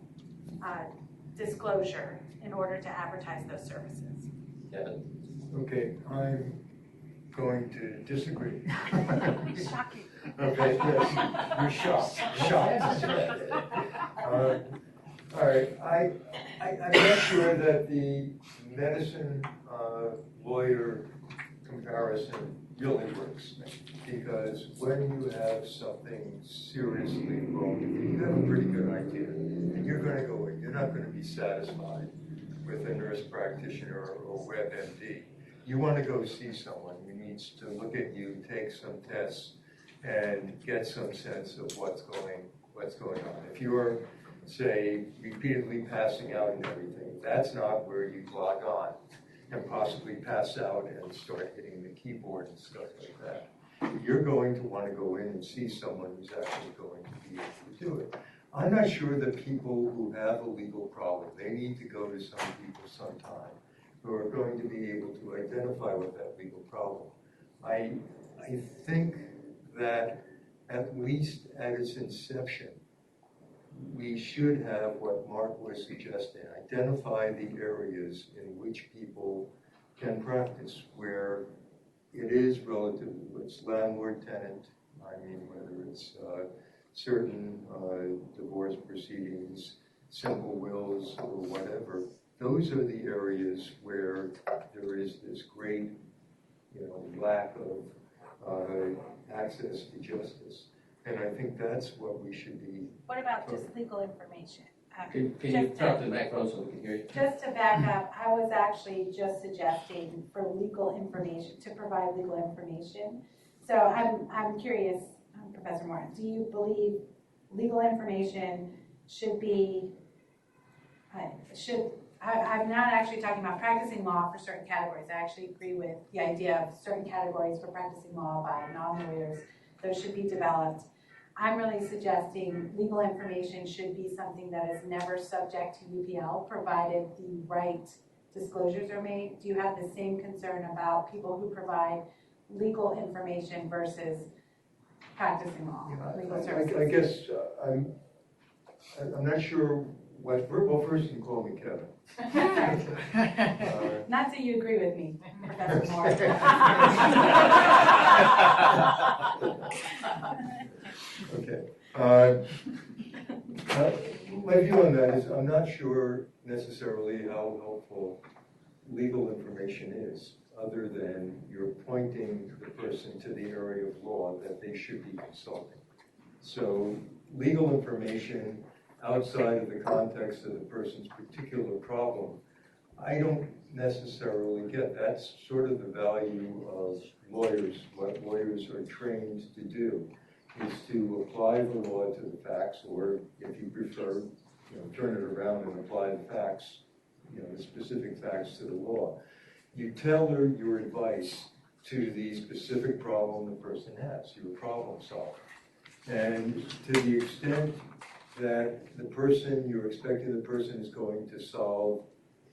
disclosure in order to advertise those services. Kevin? Okay, I'm going to disagree. Shocking. Okay, yes, you're shocked. All right, I'm not sure that the medicine lawyer comparison really works, because when you have something seriously wrong, you have a pretty good idea, and you're going to go in. You're not going to be satisfied with a nurse practitioner or WebMD. You want to go see someone who needs to look at you, take some tests, and get some sense of what's going on. If you're, say, repeatedly passing out and everything, that's not where you log on and possibly pass out and start hitting the keyboard and stuff like that. You're going to want to go in and see someone who's actually going to be able to do it. I'm not sure that people who have a legal problem, they need to go to some people sometime who are going to be able to identify with that legal problem. I think that at least at its inception, we should have what Mark was suggesting, identify the areas in which people can practice, where it is relatively, it's landlord-tenant, I mean, whether it's certain divorce proceedings, simple wills, or whatever. Those are the areas where there is this great, lack of access to justice. And I think that's what we should be. What about just legal information? Can you talk to the microphone so we can hear you? Just to back up, I was actually just suggesting for legal information, to provide legal information. So I'm curious, Professor Martin, do you believe legal information should be, I'm not actually talking about practicing law for certain categories. I actually agree with the idea of certain categories for practicing law by non-lawyers. Those should be developed. I'm really suggesting legal information should be something that is never subject to UPL, provided the right disclosures are made. Do you have the same concern about people who provide legal information versus practicing law, legal services? I guess I'm not sure what, well, first you can call me Kevin. Not that you agree with me, Professor Moore. Okay. My view on that is I'm not sure necessarily how helpful legal information is, other than you're pointing the person to the area of law that they should be consulting. So legal information outside of the context of the person's particular problem, I don't necessarily get. That's sort of the value of lawyers. What lawyers are trained to do is to apply the law to the facts, or if you prefer, turn it around and apply the facts, the specific facts to the law. You tailor your advice to the specific problem the person has. You're a problem solver. And to the extent that you're expecting the person is going to solve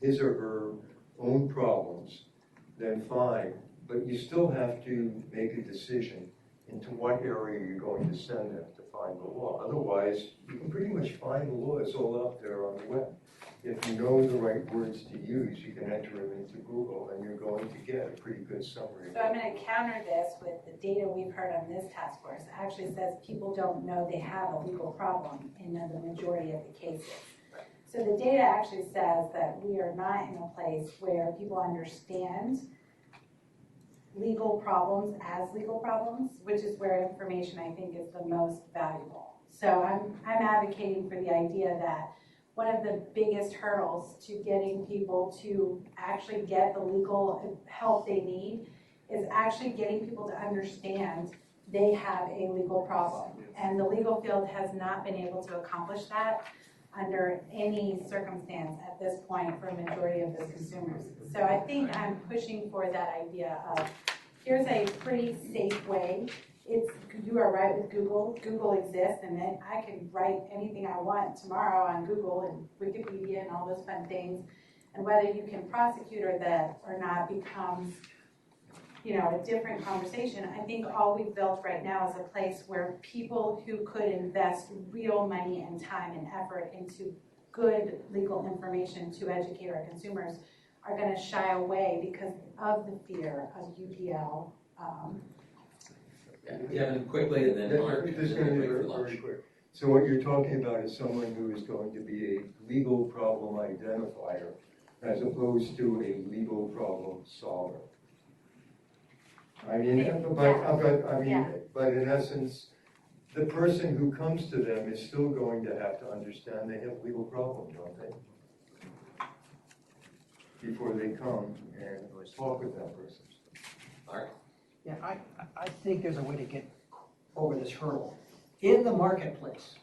his or her own problems, then fine. But you still have to make a decision into what area you're going to send them to find the law. Otherwise, you can pretty much find the law. It's all out there on the web. If you know the right words to use, you can enter them into Google, and you're going to get a pretty good summary. So I'm going to counter this with the data we've heard on this task force. It actually says people don't know they have a legal problem in the majority of the cases. So the data actually says that we are not in a place where people understand legal problems as legal problems, which is where information, I think, is the most valuable. So I'm advocating for the idea that one of the biggest hurdles to getting people to actually get the legal help they need is actually getting people to understand they have a legal problem. And the legal field has not been able to accomplish that under any circumstance at this point for a majority of the consumers. So I think I'm pushing for that idea of, here's a pretty safe way. You are right with Google. Google exists, and then I can write anything I want tomorrow on Google and Wikipedia and all those fun things. And whether you can prosecute or not becomes, a different conversation. I think all we've built right now is a place where people who could invest real money and time and effort into good legal information to educate our consumers are going to shy away because of the fear of UPL. Kevin, quickly, and then Mark. Just going to be very quick. So what you're talking about is someone who is going to be a legal problem identifier as opposed to a legal problem solver. But in essence, the person who comes to them is still going to have to understand they have a legal problem, don't they? Before they come and talk with that person. Mark? Yeah, I think there's a way to get over this hurdle. In the marketplace,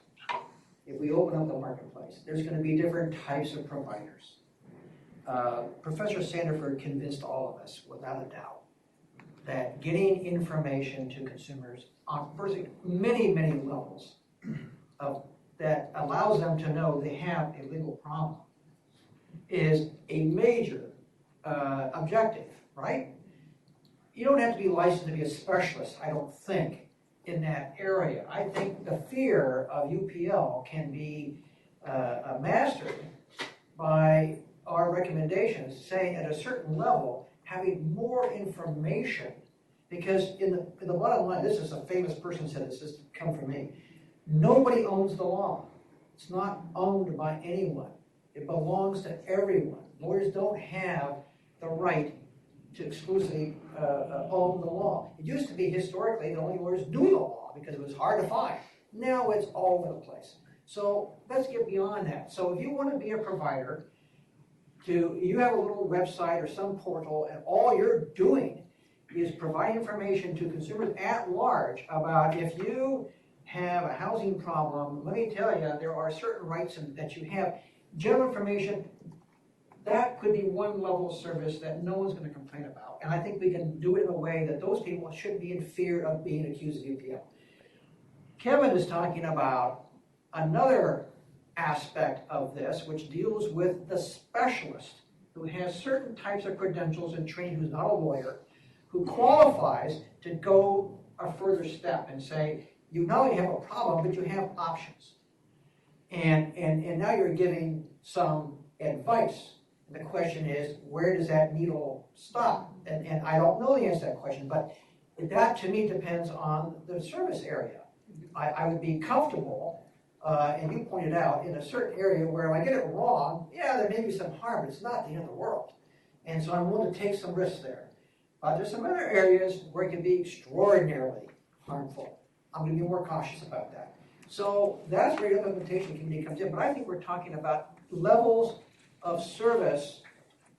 if we open up the marketplace, there's going to be different types of providers. Professor Sandiford convinced all of us, without a doubt, that getting information to consumers on many, many levels that allows them to know they have a legal problem is a major objective, right? You don't have to be licensed to be a specialist, I don't think, in that area. I think the fear of UPL can be mastered by our recommendations, saying at a certain level, having more information, because in the bottom line, this is a famous person said this, this come from me, nobody owns the law. It's not owned by anyone. It belongs to everyone. Lawyers don't have the right to exclusively own the law. It used to be historically the only lawyers doing the law because it was hard to find. Now it's all over the place. So let's get beyond that. So if you want to be a provider, you have a little website or some portal, and all you're doing is provide information to consumers at large about if you have a housing problem, let me tell you, there are certain rights that you have. General information, that could be one level of service that no one's going to complain about. And I think we can do it in a way that those people shouldn't be in fear of being accused of UPL. Kevin is talking about another aspect of this, which deals with the specialist who has certain types of credentials and training, who's not a lawyer, who qualifies to go a further step and say, you not only have a problem, but you have options. And now you're giving some advice. And the question is, where does that needle stop? And I don't know the answer to that question, but that to me depends on the service area. I would be comfortable, and you pointed out, in a certain area where if I get it wrong, yeah, there may be some harm, but it's not the end of the world. And so I'm willing to take some risks there. There's some other areas where it can be extraordinarily harmful. I'm going to be more cautious about that. So that's where the implementation committee comes in. But I think we're talking about levels of service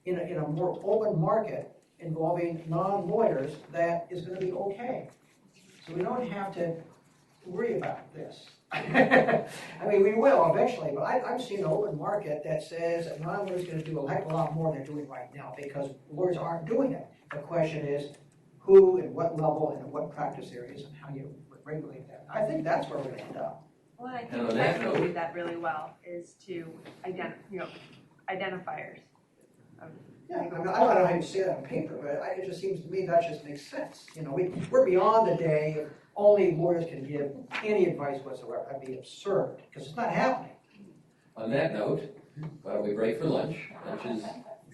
in a more open market involving non-lawyers that is going to be okay. So we don't have to worry about this. I mean, we will eventually, but I'm seeing an open market that says that non-lawyers are going to do a heck of a lot more than they're doing right now because lawyers aren't doing it. The question is who and what level and what practice areas and how you regulate that. I think that's where we're going to end up. Well, I think Kevin did that really well, is to identifiers. Yeah, I don't know how you say that on paper, but it just seems to me that just makes sense. We're beyond the day of only lawyers can give any advice whatsoever. That'd be absurd, because it's not happening. On that note, why don't we break for lunch? Lunch is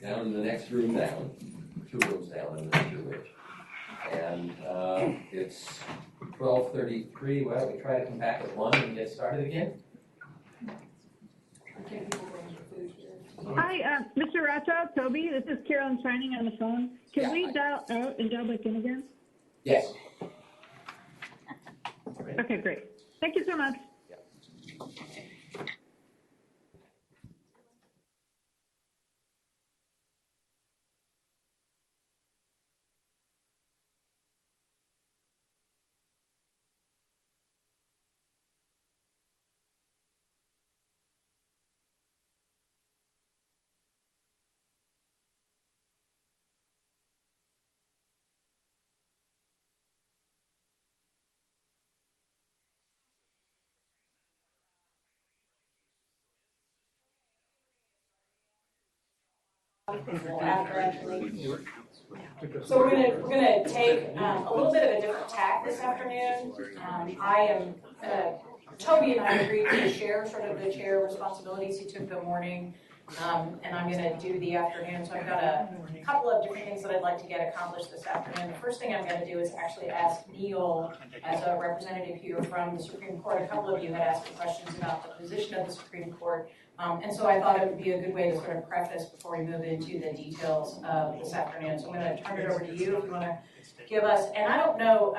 down in the next room down, 2 rooms down in the next room. And it's 12:33. Why don't we try to come back at 1 and get started again? Hi, Mr. Racha, Toby, this is Carolyn signing on the phone. Can we dial out and dial back in again? Yes. Okay, great. Thank you so much. after actually. So we're gonna take a little bit of a different tack this afternoon. Toby and I agreed to share sort of the chair responsibilities. He took the morning, and I'm gonna do the afternoon. So I've got a couple of different things that I'd like to get accomplished this afternoon. The first thing I'm gonna do is actually ask Neil, as a representative here from the Supreme Court. A couple of you had asked me questions about the position of the Supreme Court. And so I thought it would be a good way to sort of preface before we move into the details of this afternoon. So I'm going to turn it over to you if you want to give us, and I don't know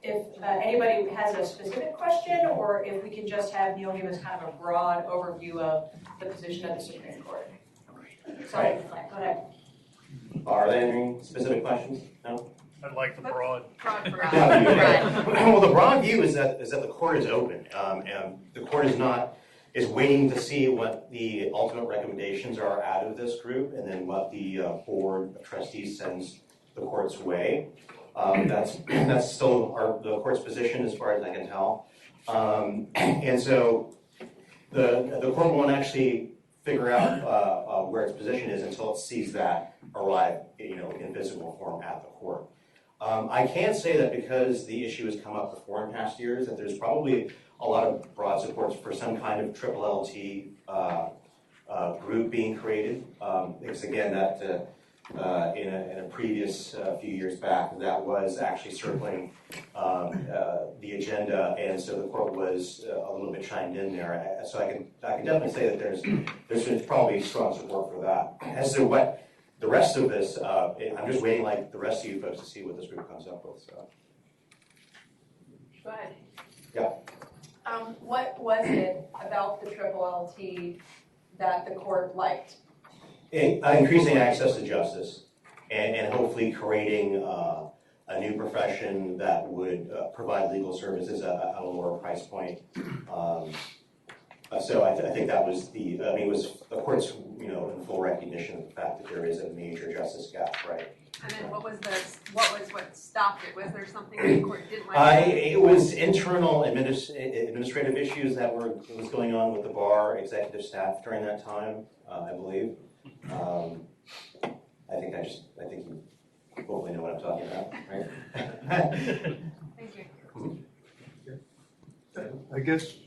if anybody has a specific question or if we can just have Neil give us kind of a broad overview of the position of the Supreme Court. Sorry, go ahead. Are there any specific questions? No? I'd like the broad. Well, the broad view is that the court is open. And the court is waiting to see what the ultimate recommendations are out of this group and then what the board of trustees sends the court's way. That's still the court's position as far as I can tell. And so the court won't actually figure out where its position is until it sees that arrive, in physical form at the court. I can say that because the issue has come up before in past years, that there's probably a lot of broad supports for some kind of triple LT group being created. Because again, that in a previous few years back, that was actually circling the agenda, and so the court was a little bit chimed in there. So I can definitely say that there's probably strong support for that. As to what the rest of this, I'm just waiting like the rest of you folks to see what this group comes up with. So. Go ahead. Yeah. What was it about the triple LT that the court liked? Increasing access to justice and hopefully creating a new profession that would provide legal services at a lower price point. So I think that was it was the court's, in full recognition of the fact that there is a major justice gap, right? And then what stopped it? Was there something the court didn't like? It was internal administrative issues that was going on with the bar executive staff during that time, I believe. I think you hopefully know what I'm talking about, right? Thank you. I guess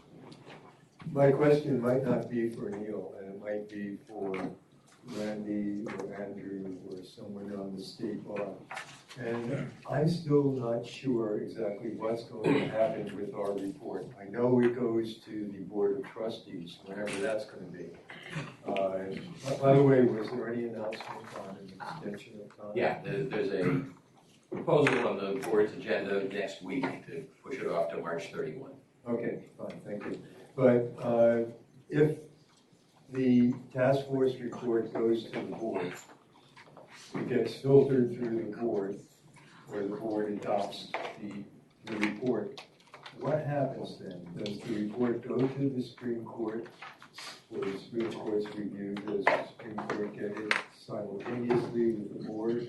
my question might not be for Neil, and it might be for Randy or Andrew or someone on the state bar. And I'm still not sure exactly what's going to happen with our report. I know it goes to the Board of Trustees, whenever that's going to be. By the way, was there any announcement on an extension of time? Yeah, there's a proposal on the board's agenda next week to push it off to March 31. Okay, fine, thank you. But if the task force report goes to the board, it gets filtered through the board, where the board adopts the report. What happens then? Does the report go to the Supreme Court for the Supreme Court's review? Does the Supreme Court get it simultaneously with the board?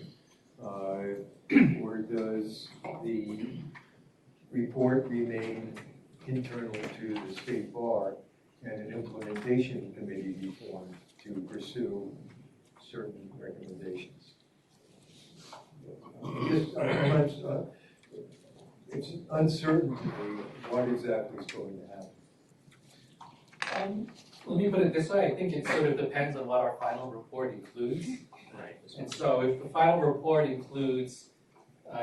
Or does the report remain internal to the state bar and an implementation committee be formed to pursue certain recommendations? It's uncertain to me what exactly is going to happen. Let me put it this way, I think it sort of depends on what our final report includes. Right. And so if the final report includes,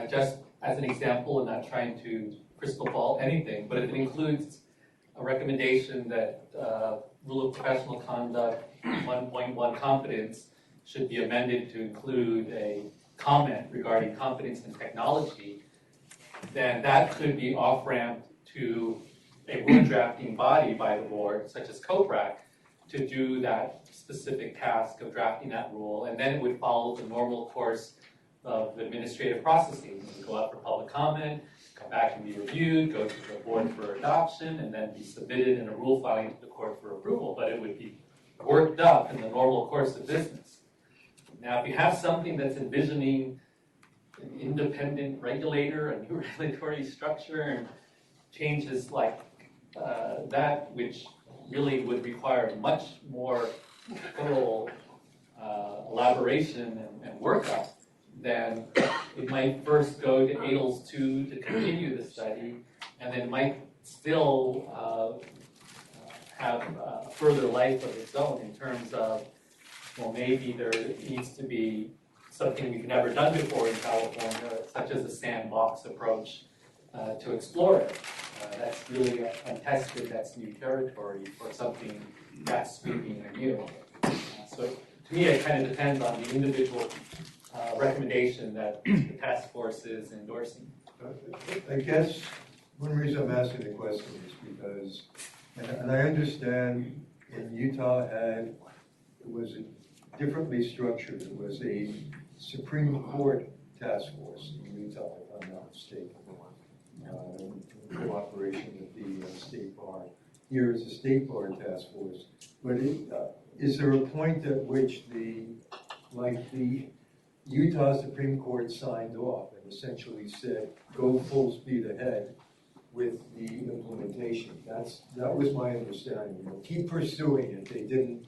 just as an example, and not trying to crystal ball anything, but if it includes a recommendation that rule of professional conduct 1.1 competence should be amended to include a comment regarding competence in technology, then that could be off-ramped to a rule drafting body by the board, such as COPRAC, to do that specific task of drafting that rule, and then it would follow the normal course of administrative processing. It would go out for public comment, come back and be reviewed, go to the board for adoption, and then be submitted in a rule filing to the court for approval, but it would be worked up in the normal course of business. Now, if you have something that's envisioning an independent regulator, a new regulatory structure, and changes like that, which really would require much more thorough, a lot consideration and workup, then it might first go to ADLS 2 to continue the study, and then it might still have further life of its own in terms of, well, maybe there needs to be something we've never done before in California, such as a sandbox approach to explore it. That's really untested, that's new territory for something that's sweeping and new. So to me, it kind of depends on the individual recommendation that the task force is endorsing. I guess one reason I'm asking the question is because, and I understand in Utah it was differently structured. It was a Supreme Court task force in Utah, if I'm not mistaken, in cooperation with the State Bar. Here is a State Bar task force. But is there a point at which the Utah Supreme Court signed off and essentially said, go full speed ahead with the implementation? That was my understanding. You know, keep pursuing it. They didn't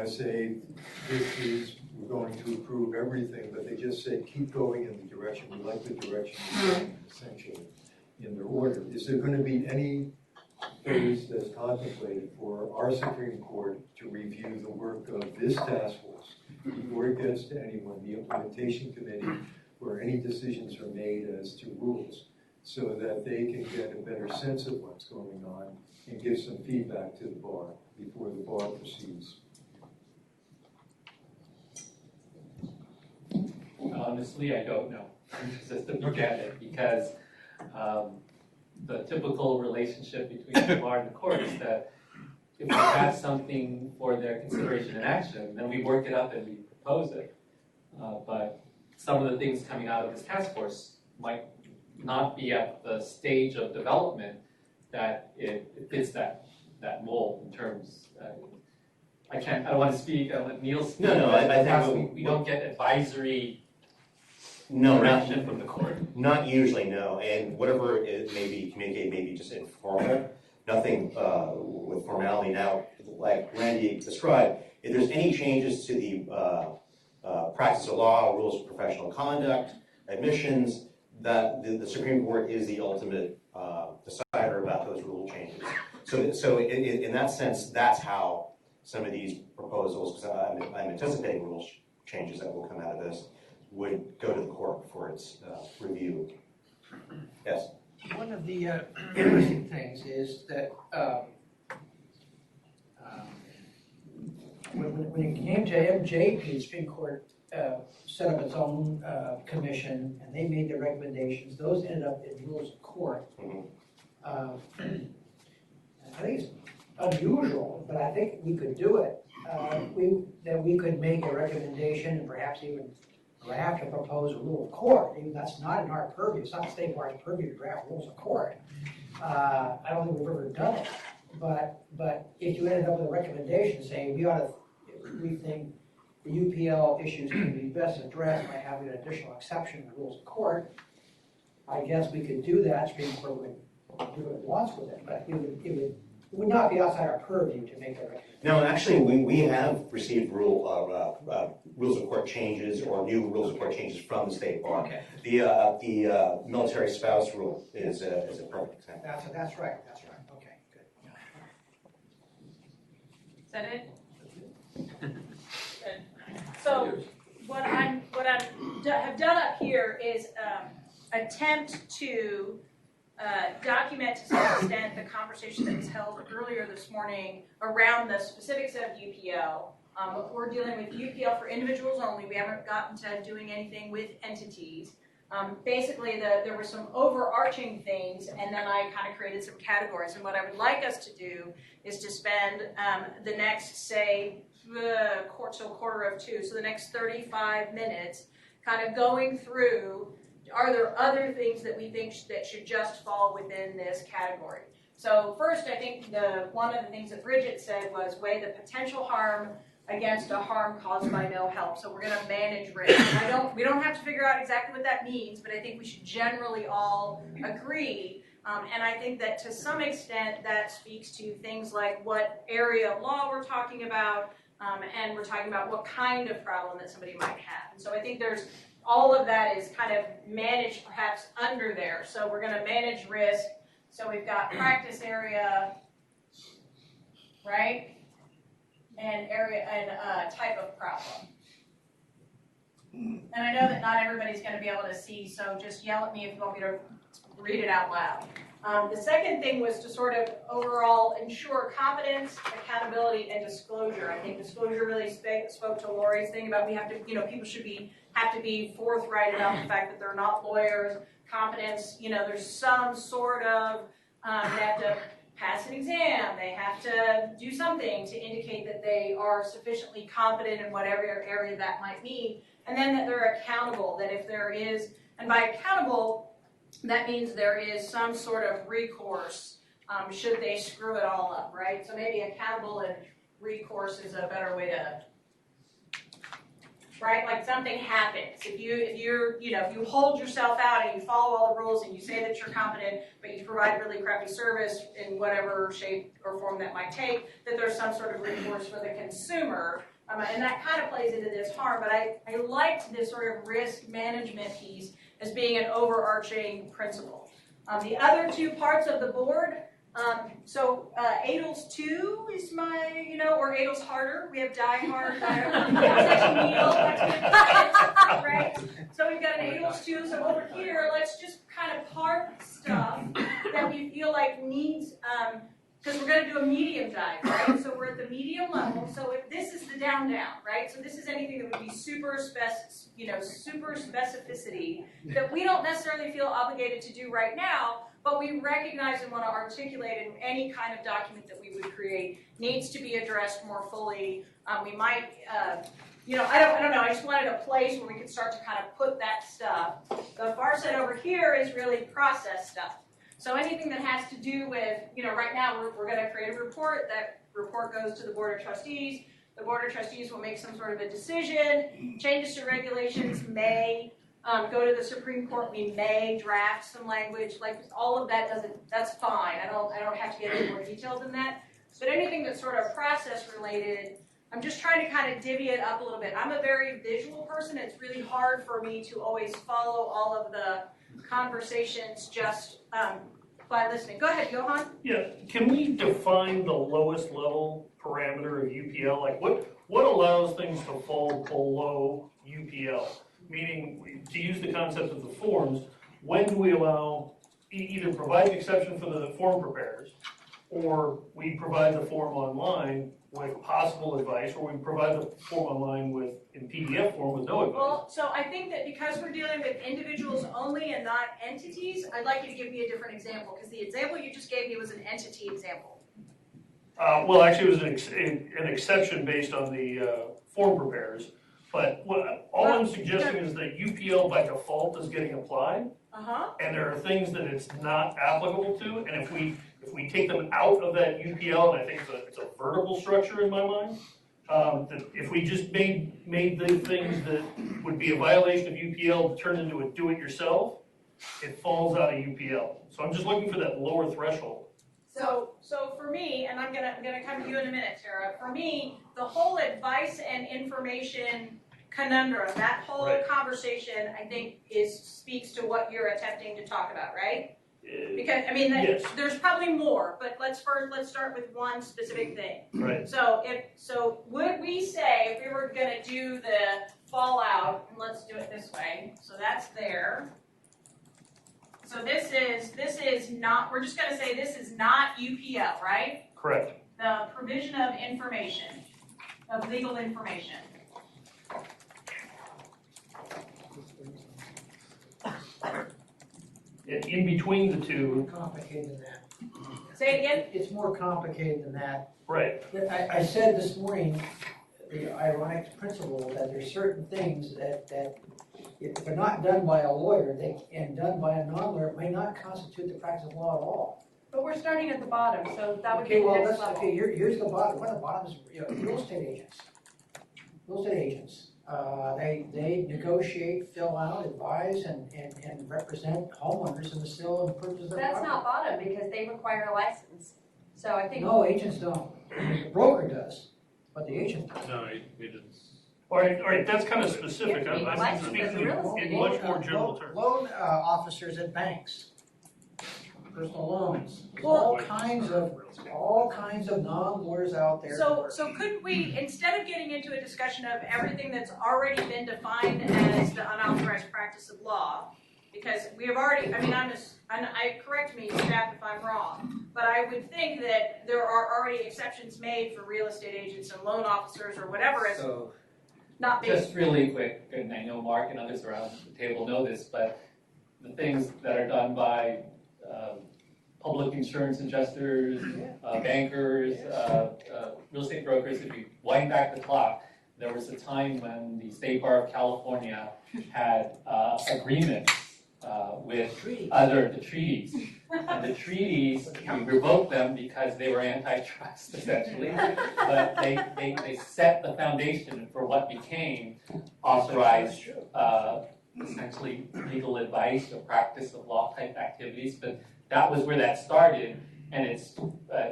say, we're going to approve everything, but they just said, keep going in the direction. We like the direction you're going, essentially, in their order. Is there going to be any phase that's contemplated for our Supreme Court to review the work of this task force before it gets to anyone, the implementation committee, where any decisions are made as to rules, so that they can get a better sense of what's going on and give some feedback to the bar before the bar proceeds? Honestly, I don't know. Just to look at it, because the typical relationship between the bar and the court is that if we have something for their consideration and action, then we work it up and we propose it. But some of the things coming out of this task force might not be at the stage of development that it fits that mold in terms. I don't want to speak. I'll let Neil speak. No, I think we don't get advisory. No, direction from the court. Not usually, no. And whatever it may be communicated, may be just informal. Nothing with formality. Now, like Randy described, if there's any changes to the practice of law, rules of professional conduct, admissions, that the Supreme Court is the ultimate decider about those rule changes. So in that sense, that's how some of these proposals, because I'm anticipating rule changes that will come out of this, would go to the court for its review. Yes? One of the interesting things is that when it came to MJP, the Supreme Court set up its own commission, and they made their recommendations. Those ended up in rules of court. I think it's unusual, but I think we could do it. That we could make a recommendation and perhaps even draft a proposed rule of court. Even that's not in our purview. It's not the State Bar's purview to draft rules of court. I don't think we've ever done it. But if you ended up with a recommendation saying we think the UPL issues can be best addressed by having an additional exception in the rules of court, I guess we could do that. Supreme Court would do what it wants with it, but it would not be outside our purview to make a recommendation. No, actually, we have received rules of court changes or new rules of court changes from the State Bar. Okay. The military spouse rule is a perfect example. That's right. Okay, good. Is that it? Good. So what I have done up here is attempt to document to some extent the conversation that was held earlier this morning around the specifics of UPL. We're dealing with UPL for individuals only. We haven't gotten to doing anything with entities. Basically, there were some overarching things, and then I kind of created some categories. And what I would like us to do is to spend the next, say, quarter of two, so the next 35 minutes, kind of going through, are there other things that we think that should just fall within this category? So first, I think one of the things that Bridget said was weigh the potential harm against a harm caused by no help. So we're going to manage risk. We don't have to figure out exactly what that means, but I think we should generally all agree. And I think that to some extent that speaks to things like what area of law we're talking about, and we're talking about what kind of problem that somebody might have. And so I think there's all of that is kind of managed perhaps under there. So we're going to manage risk. So we've got practice area, right? And area and type of problem. And I know that not everybody's going to be able to see, so just yell at me if you want me to read it out loud. The second thing was to sort of overall ensure competence, accountability, and disclosure. I think disclosure really spoke to Lori's thing about we have to, people have to be forthright about the fact that they're not lawyers. Competence, there's some sort of, they have to pass an exam, they have to do something to indicate that they are sufficiently competent in whatever area that might mean, and then that they're accountable, that if there is, and by accountable, that means there is some sort of recourse should they screw it all up, right? So maybe accountable and recourse is a better way to, right? Like something happens. If you hold yourself out and you follow all the rules and you say that you're competent, but you provide really crappy service in whatever shape or form that might take, that there's some sort of recourse for the consumer. And that kind of plays into this harm, but I liked this sort of risk management piece as being an overarching principle. The other two parts of the board, so ADLS 2 is my, or ADLS Harder. We have Die Hard. That's actually Neil. That's good, right? So we've got an ADLS 2. So over here, let's just kind of park stuff that we feel like needs, because we're going to do a medium dive, right? So we're at the medium level. So if this is the down, right? So this is anything that would be super specificity that we don't necessarily feel obligated to do right now, but we recognize and want to articulate in any kind of document that we would create needs to be addressed more fully. We might, I don't know. I just wanted a place where we could start to kind of put that stuff. The far side over here is really process stuff. So anything that has to do with, right now we're going to create a report. That report goes to the Board of Trustees. The Board of Trustees will make some sort of a decision. Changes to regulations may go to the Supreme Court. We may draft some language. Like all of that that's fine. I don't have to get any more detailed than that. But anything that's sort of process related, I'm just trying to kind of divvy it up a little bit. I'm a very visual person. It's really hard for me to always follow all of the conversations just by listening. Go ahead, Johan. Yeah, can we define the lowest level parameter of UPL? Like what allows things to fall below UPL? Meaning, to use the concept of the forms, when do we allow, either provide an exception for the form preparers, or we provide the form online with possible advice, or we provide the form online in PDF form with no advice? Well, so I think that because we're dealing with individuals only and not entities, I'd like you to give me a different example, because the example you just gave me was an entity example. Well, actually, it was an exception based on the form preparers. But all I'm suggesting is that UPL by default is getting applied, and there are things that it's not applicable to. And if we take them out of that UPL, and I think it's a vertical structure in my mind, that if we just made the things that would be a violation of UPL turn into a do-it-yourself, it falls out of UPL. So I'm just looking for that lower threshold. So for me, and I'm gonna come to you in a minute, Tara. For me, the whole advice and information conundrum, that whole conversation, I think speaks to what you're attempting to talk about, right? Because yes. There's probably more, but let's start with one specific thing. Right. So would we say if we were gonna do the fallout, and let's do it this way. So that's there. So this is not, we're just going to say this is not UPL, right? Correct. The provision of information, of legal information. In between the two. More complicated than that. Say it again? It's more complicated than that. Right. I said this morning, the ironic principle that there's certain things that if they're not done by a lawyer and done by a non-lawyer, it may not constitute the practice of law at all. But we're starting at the bottom, so that would Okay, be the well, next level. Okay, here's the bottom. One of the bottom is real estate agents. Real estate agents. They negotiate, fill out, advise, and represent homeowners in the sale and purchase of their That's property. not bottom because they require a license. So I think No, agents don't. The broker does. what the agent does. No, we didn't. All right, that's kind of specific. I'm speaking in much more general terms. Loan officers at banks, personal loans, all kinds of non-lawyers out there. So couldn't we, instead of getting into a discussion of everything that's already been defined as the unauthorized practice of law, because we have already, correct me, staff, if I'm wrong, but I would think that there are already exceptions made for real estate agents and loan officers or whatever is not being. Just really quick, and I know Mark and others around the table know this, but the things that are done by public insurance adjusters, bankers, real estate brokers, if you wind back the clock, there was a time when the State Bar of California had agreements with the treaties. And the treaties, we revoked them because they were antitrust, essentially. But they set the foundation for what became authorized, essentially legal advice or practice of law type activities. But that was where that started, and it's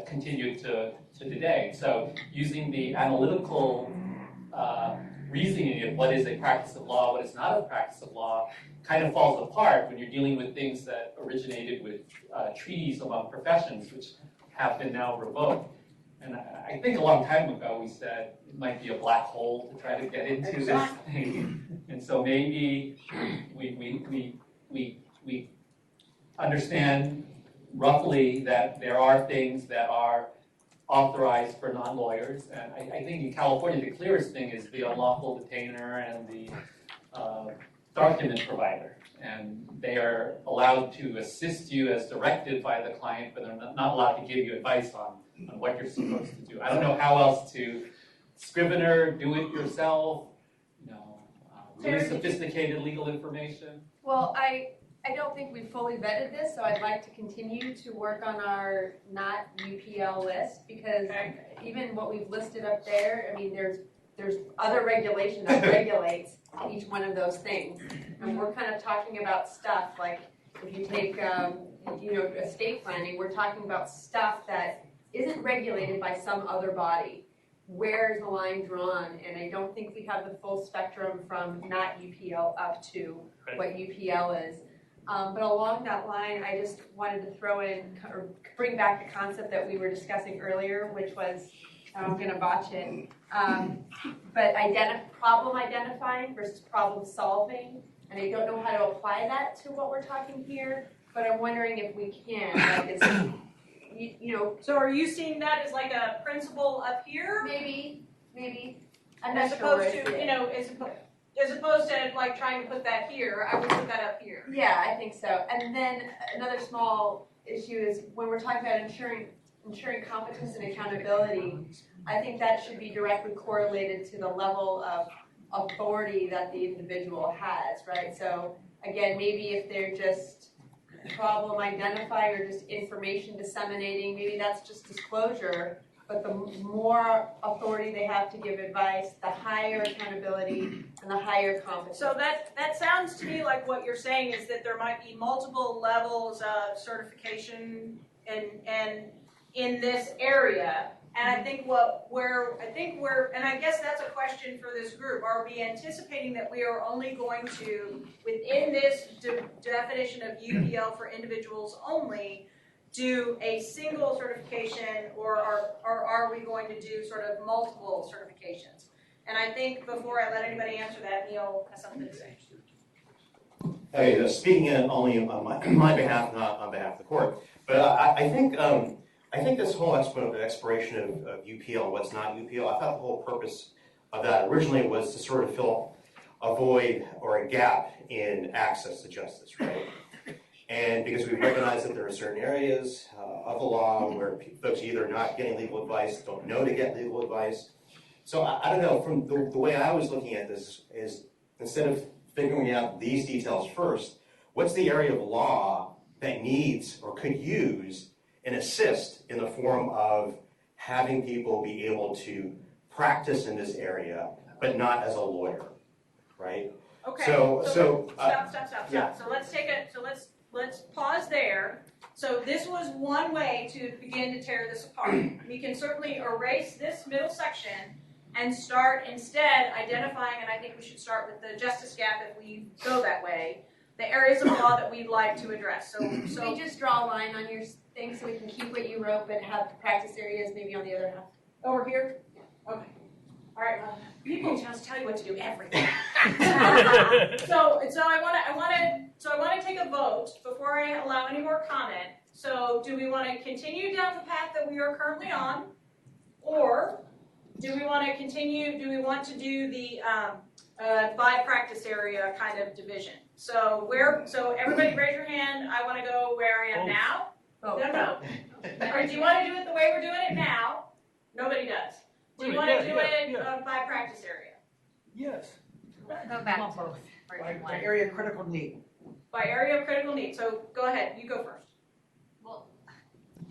continued to today. So using the analytical reasoning of what is a practice of law, what is not a practice of law, kind of falls apart when you're dealing with things that originated with treaties among professions, which have been now revoked. And I think a long time ago we said it might be a black hole to try to get into this thing. And so maybe we understand roughly that there are things that are authorized for non-lawyers. And I think in California the clearest thing is the unlawful detainer and the document provider. And they are allowed to assist you as directed by the client, but they're not allowed to give you advice on what you're supposed to do. I don't know how else to scrivener, do it yourself, really sophisticated legal information. Well, I don't think we fully vetted this, so I'd like to continue to work on our not UPL list, because even what we've listed up there, I mean, there's other regulation that regulates each one of those things. And we're kind of talking about stuff like, if you take, estate planning, we're talking about stuff that isn't regulated by some other body. Where's the line drawn? And I don't think we have the full spectrum from not UPL up to what UPL is. But along that line, I just wanted to throw in, or bring back the concept that we were discussing earlier, which was, I'm going to botch it, but problem identifying versus problem solving. And I don't know how to apply that to what we're talking here, but I'm wondering if we can. Like So are you seeing that as like a principle up here? Maybe. As opposed to, as opposed to like trying to put that here, I would put that up here. Yeah, I think so. And then another small issue is when we're talking about ensuring competence and accountability, I think that should be directly correlated to the level of authority that the individual has, right? So again, maybe if they're just problem identifying or just information disseminating, maybe that's just disclosure, but the more authority they have to give advice, the higher accountability and the higher competence. So that sounds to me like what you're saying is that there might be multiple levels of certification and in this area. And I think and I guess that's a question for this group. Are we anticipating that we are only going to, within this definition of UPL for individuals only, do a single certification, or are we going to do sort of multiple certifications? And I think before I let anybody answer that, Neil has something to say. Hey, speaking only on my behalf, not on behalf of the court, but I think this whole exploration of UPL and what's not UPL, I thought the whole purpose of that originally was to sort of fill a void or a gap in access to justice, right? And because we recognize that there are certain areas of the law where folks are either not getting legal advice, don't know to get legal advice. So I don't know, from the way I was looking at this is, instead of figuring out these details first, what's the area of law that needs or could use an assist in the form of having people be able to practice in this area, but not as a lawyer, right? Okay. So Stop. Yeah. So let's pause there. So this was one way to begin to tear this apart. We can certainly erase this middle section and start instead identifying, and I think we should start with the justice gap if we go that way, the areas of law that we'd like to address. So Can we just draw a line on your thing so we can keep what you wrote, but have the practice areas maybe on the other half? over here? Okay. All right, well, people just tell you what to do everything. So I want to take a vote before I allow any more comment. So do we want to continue down the path that we are currently on, or do we want to continue? Do we want to do the by practice area kind of division? So everybody raise your hand. I want to go where I am now. Oh. No. Or do you want to do it the way we're doing it now? Nobody does. Do you want to do it by practice area? Yes. Go back to version one. By area of critical need. By area of critical need. So go ahead. You go first. Well,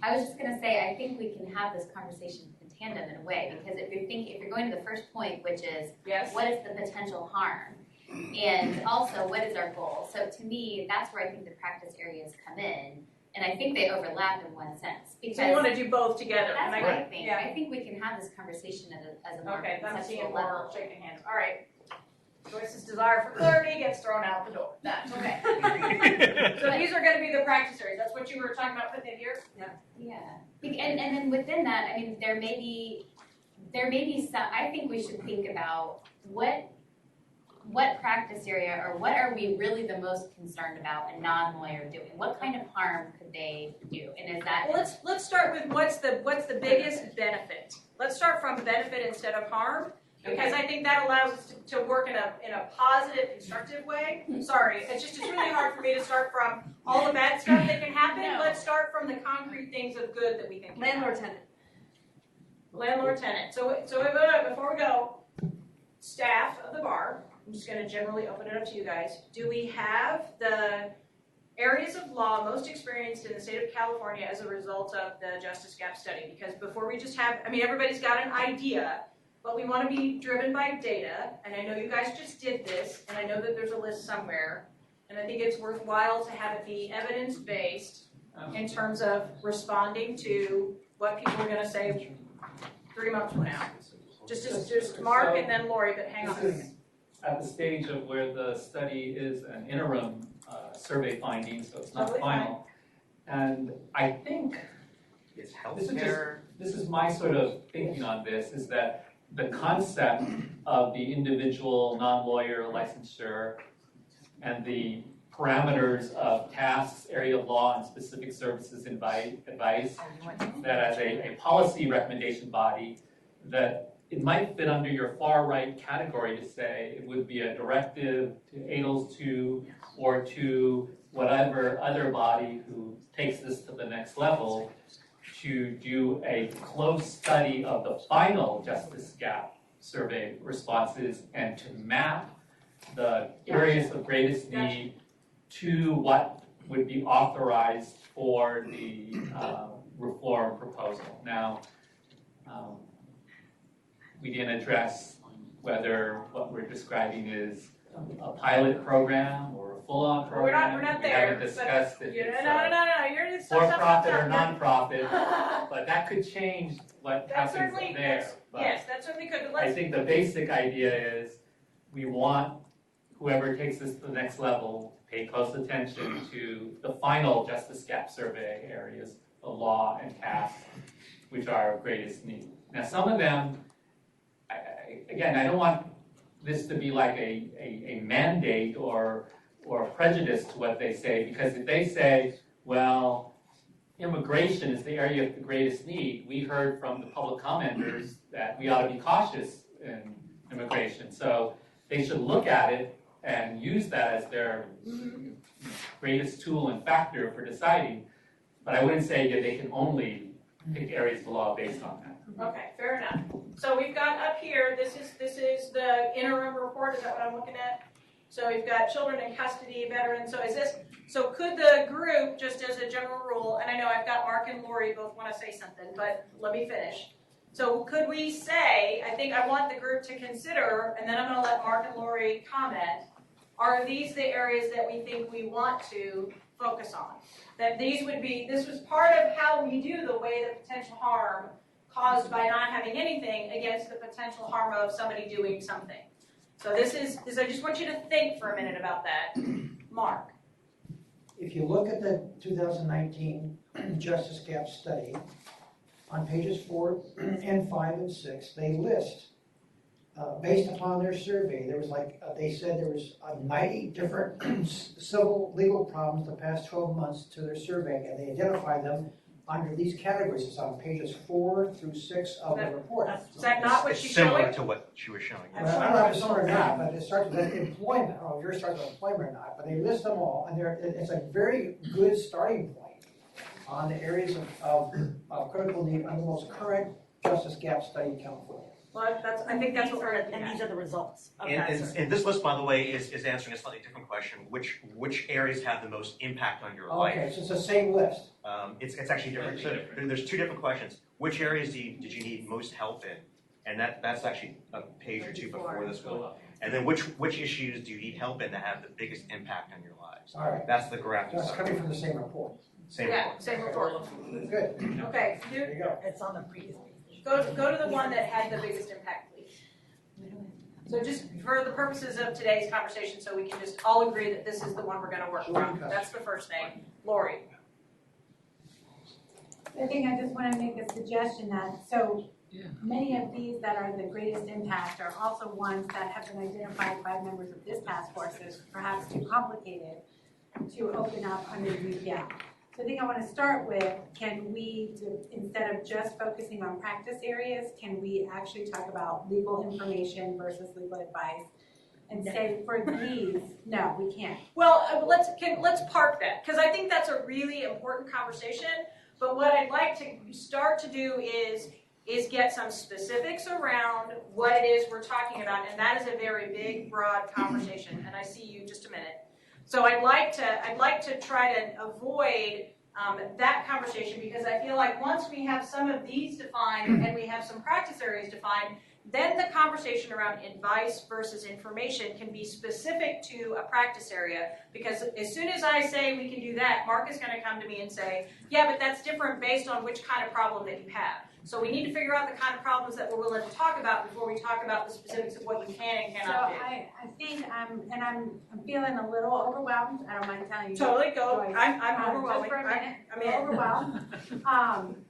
I was just going to say, I think we can have this conversation in tandem in a way, because if you're going to the first point, which is what is the potential harm, and also what is our goal. So to me, that's where I think the practice areas come in, and I think they overlap in one sense. Because so you want to do both together? That's what I think. Yeah. I think we can have this conversation as a more conceptual level. Shaking hands. All right. Joyce's desire for clarity gets thrown out the door. That's okay. So these are going to be the practice areas. That's what you were talking about putting in here? Yeah. And then within that, I mean, there may be some, I think we should think about what practice area, or what are we really the most concerned about a non-lawyer doing? What kind of harm could they do? And is that... Well, let's start with what's the biggest benefit. Let's start from benefit instead of harm, because I think that allows us to work in a positive, constructive way. Sorry, it's really hard for me to start from all the bad stuff that can happen. No. Let's start from the concrete things of good that we think. Landlord-tenant. Landlord-tenant. So before we go, staff of the bar, I'm just going to generally open it up to you guys. Do we have the areas of law most experienced in the state of California as a result of the Justice Gap Study? Because before we just have, I mean, everybody's got an idea, but we want to be driven by data. And I know you guys just did this, and I know that there's a list somewhere. And I think it's worthwhile to have it be evidence-based in terms of responding to what people are going to say 3 months from now. Just Mark and then Lori, but hang on a second. At the stage of where the study is an interim survey finding, so it's not Totally final. And I think this is my sort of thinking on this, is that the concept of the individual non-lawyer licensure and the parameters of tasks, area of law, and specific services advice, that as a policy recommendation body, that it might fit under your far right category to say it would be a directive to ADLS 2 or to whatever other body who takes this to the next level to do a close study of the final Justice Gap survey responses and to map the areas of greatest need to what would be authorized for the reform proposal. Now, we didn't address whether what we're describing is a pilot program or a full-on program. We're not we there. haven't discussed it. No. You're For-profit or non-profit, but that could change what happens there. Yes, that certainly could. But I think the basic idea is we want whoever takes this to the next level to pay close attention to the final Justice Gap survey areas, the law and tasks, which are of greatest need. Now, some of them, again, I don't want this to be like a mandate or prejudice to what they say, because if they say, well, immigration is the area of the greatest need, we heard from the public commenters that we ought to be cautious in immigration. So they should look at it and use that as their greatest tool and factor for deciding. But I wouldn't say that they can only pick areas of law based on that. Okay, fair enough. So we've got up here, this is the interim report, is that what I'm looking at? So we've got children in custody, veterans, so could the group, just as a general rule, and I know I've got Mark and Lori both want to say something, but let me finish. So could we say, I think I want the group to consider, and then I'm going to let Mark and Lori comment, are these the areas that we think we want to focus on? That this was part of how we do the way the potential harm caused by not having anything against the potential harm of somebody doing something. So this is I just want you to think for a minute about that. Mark. If you look at the 2019 Justice Gap Study, on pages 4 and 5 and 6, they list, based upon their survey, there was they said there was 90 different civil legal problems the past 12 months to their survey, and they identified them under these categories. It's on pages 4 through 6 of the report. Is that not what she's showing? Similar to what she was showing. Well, I don't know if it's similar or not, but it starts with employment. I don't know if yours starts with employment or not, but they list them all, and it's a very good starting point on the areas of critical need under the most current Justice Gap Study in California. Well, I think that's what we're looking at. And these are the results of that survey. And this list, by the way, is answering a slightly different question. Which areas have the most impact on your life? Okay, so it's the same list. It's actually different. So there's two different questions. Which areas did you need most help in? And that's actually a page or two before this one. And then which issues do you need help in that have the biggest impact on your lives? All right. That's the graph. That's coming from the same report. Same report. Same report. Good. Okay, There you go. It's on the previous page. go to the one that had the biggest impact, please. So just for the purposes of today's conversation, so we can just all agree that this is the one we're going to work from. That's the first thing. Lori. I think I just want to make a suggestion that, so many of these that are the greatest impact are also ones that have been identified by members of this task force as perhaps too complicated to open up under UPL. So I think I want to start with, can we, instead of just focusing on practice areas, can we actually talk about legal information versus legal advice? And say for these, no, we can't. Well, let's park that, because I think that's a really important conversation. But what I'd like to start to do is get some specifics around what it is we're talking about, and that is a very big, broad conversation. And I see you just a minute. So I'd like to try to avoid that conversation, because I feel like once we have some of these defined and we have some practice areas defined, then the conversation around advice versus information can be specific to a practice area. Because as soon as I say we can do that, Mark is going to come to me and say, yeah, but that's different based on which kind of problem that you have. So we need to figure out the kind of problems that we're willing to talk about before we talk about the specifics of what you can and cannot do. So I think I'm feeling a little overwhelmed. I don't mind telling you. Totally go. Joyce. I'm overwhelmed. Just for a minute. I'm in. Overwhelmed.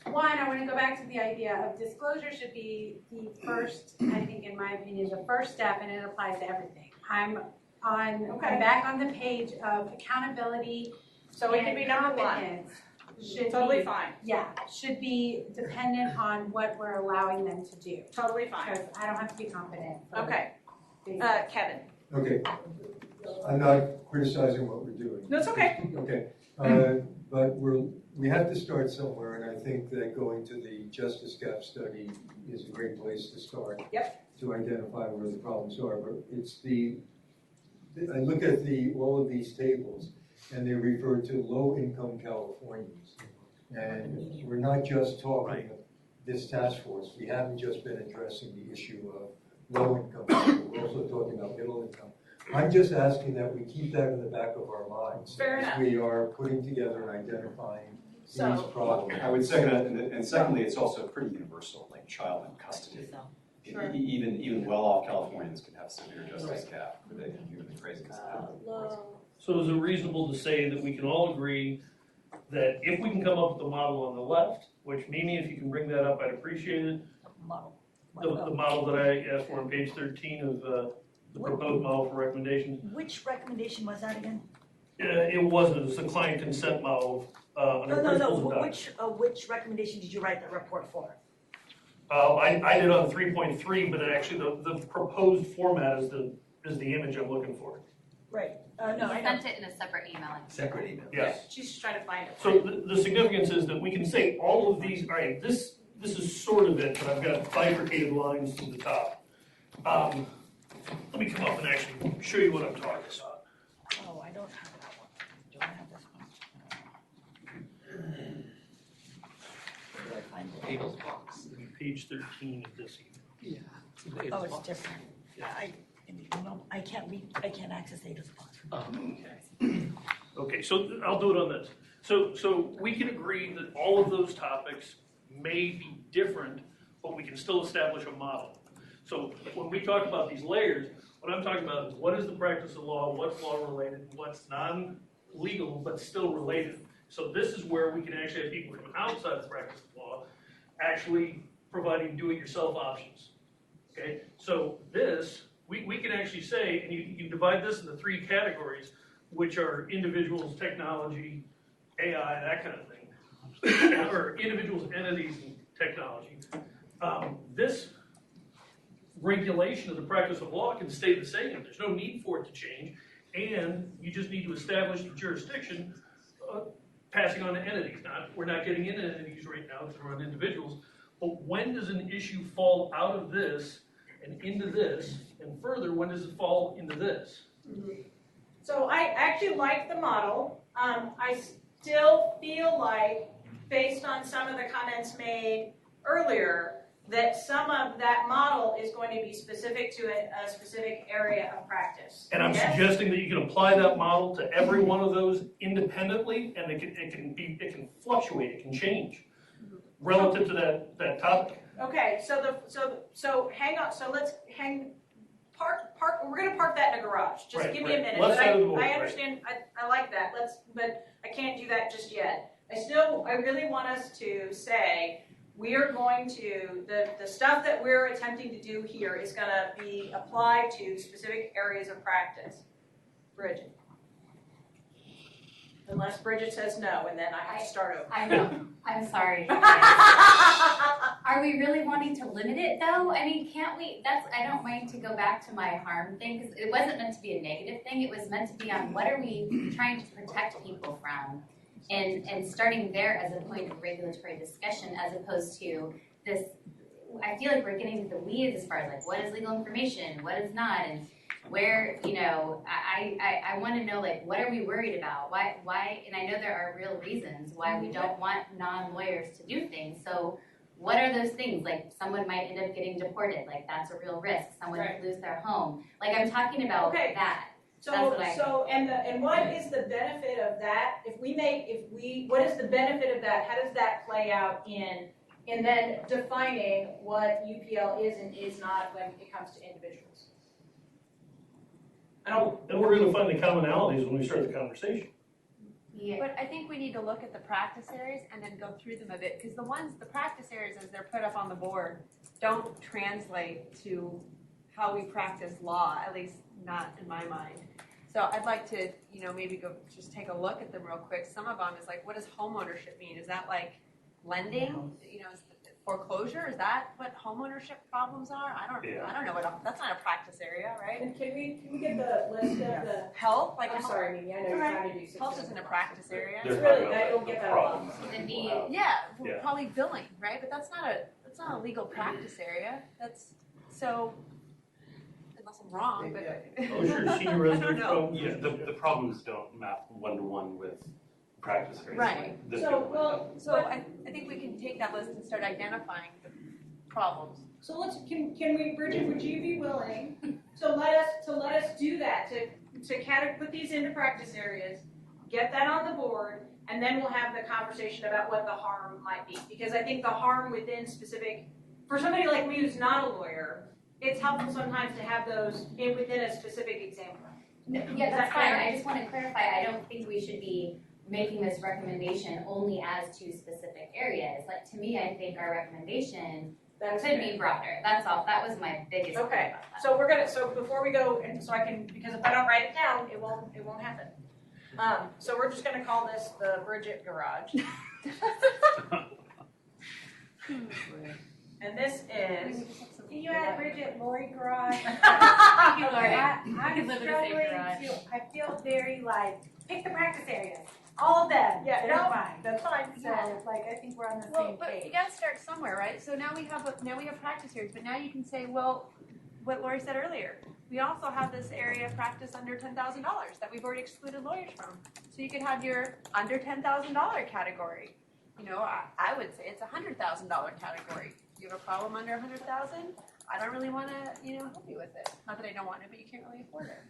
One, I want to go back to the idea of disclosure should be the first, I think in my opinion, the first step, and it applies to everything. I'm back on the page of accountability. So it can be number one. Should totally be, fine. Yeah, should be dependent on what we're allowing them to do. Totally fine. Because I don't have to be confident. Okay. Kevin. Okay. I'm not criticizing what we're doing. No, it's okay. Okay. But we have to start somewhere, and I think that going to the Justice Gap Study is a great place to start. Yep. To identify where the problems are. But it's I look at all of these tables, and they refer to low-income Californians. And we're not just talking this task force. We haven't just been addressing the issue of low-income people. We're also talking about middle income. I'm just asking that we keep that in the back of our minds as we are putting together and identifying these problems. I would second it, and secondly, it's also pretty universal, like child in custody. Sure. Even well-off Californians can have severe justice gap for the human craziness. So is it reasonable to say that we can all agree that if we can come up with the model on the left, which Mimi, if you can bring that up, I'd appreciate it. The model that I asked for on page 13 of the proposed model for recommendations. Which recommendation was that again? It wasn't. It's a client consent model under principles of doctrine. Which recommendation did you write the report for? I did on 3.3, but actually the proposed format is the image I'm looking for. Right. No, I sent it in a separate email. Separate email. Yes. She's just trying to find it. So the significance is that we can say all of these, all right, this is sort of it, but I've got bifurcated lines to the top. Let me come up and actually show you what I'm talking about. Oh, I don't have that one. Do I have this one? Where do I find it? Tables box. Page 13 of this email. Yeah. Oh, it's different. I can't read. I can't access Ada's box. Oh, okay. Okay, so I'll do it on this. So we can agree that all of those topics may be different, but we can still establish a model. So when we talk about these layers, what I'm talking about is what is the practice of law, what's law related, what's non-legal but still related. So this is where we can actually have people from outside the practice of law actually providing do-it-yourself options. Okay, so this, we can actually say, and you can divide this into 3 categories, which are individuals, technology, AI, that kind of thing, or individuals, entities, and technology. This regulation of the practice of law can stay the same. There's no need for it to change, and you just need to establish the jurisdiction, passing on to entities. We're not getting into entities right now because we're on individuals, but when does an issue fall out of this and into this, and further, when does it fall into this? So I actually like the model. I still feel like, based on some of the comments made earlier, that some of that model is going to be specific to a specific area of practice. And I'm suggesting that you can apply that model to every one of those independently, and it can fluctuate, it can change relative to that topic. Okay, so hang on. So let's park. We're going to park that in a garage. Just give me a minute. But I understand. I like that. But I can't do that just yet. I really want us to say, we are going to, the stuff that we're attempting to do here is going to be applied to specific areas of practice. Bridget. Unless Bridget says no, and then I have to start over. I know. I'm sorry. Are we really wanting to limit it though? I mean, can't we, I don't mind to go back to my harm thing, because it wasn't meant to be a negative thing. It was meant to be on what are we trying to protect people from? And starting there as a point of regulatory discussion, as opposed to this, I feel like we're getting into the weeds as far as like what is legal information, what is not, and where, I want to know, like, what are we worried about? Why, and I know there are real reasons why we don't want non-lawyers to do things. So what are those things? Like, someone might end up getting deported. Like, that's a real risk. Someone could lose their home. Like, I'm talking about that. And what is the benefit of that? What is the benefit of that? How does that play out in then defining what UPL is and is not when it comes to individuals? And we're going to find the commonalities when we start the conversation. Yeah. But I think we need to look at the practice areas and then go through them a bit, because the practice areas as they're put up on the board don't translate to how we practice law, at least not in my mind. So I'd like to, maybe go just take a look at them real quick. Some of them is like, what does homeownership mean? Is that like lending? Is foreclosure? Is that what homeownership problems are? I don't know what. That's not a practice area, right? And can we get the list of the health? Like, I'm sorry, Mimi. I know you're trying to do something. Health isn't a practice area. It's really, I don't get that a lot. Probably billing, right? But that's not a legal practice area. That's so. Unless I'm wrong, but Oh, sure, senior resident. Yeah, the problems don't map one-to-one with practice areas. Right. So I think we can take that list and start identifying the problems. So can we, Bridget, would you be willing to let us do that, to put these into practice areas, get that on the board, and then we'll have the conversation about what the harm might be. Because I think the harm within specific, for somebody like me who's not a lawyer, it's helpful sometimes to have those within a specific example. Yeah, that's fine. I just want to clarify, I don't think we should be making this recommendation only as to specific areas. Like, to me, I think our recommendation could be broader. That's all. That was my biggest point about that. So before we go, and so I can, because if I don't write it down, it won't happen. So we're just gonna call this the Bridget Garage. And this is. Can you add Bridget Lori Garage? Thank you, Lori. I'm struggling I feel very like, pick the practice areas. All of them. Yeah, They're fine. That's fine. So I think we're on the same But page. you gotta start somewhere, right? So now we have practice areas, but now you can say, well, what Lori said earlier, we also have this area of practice under $10,000 that we've already excluded lawyers from. So you could have your under $10,000 category. I would say it's a $100,000 category. You have a problem under $100,000? I don't really want to, help you with it. Not that I don't want it, but you can't really afford it.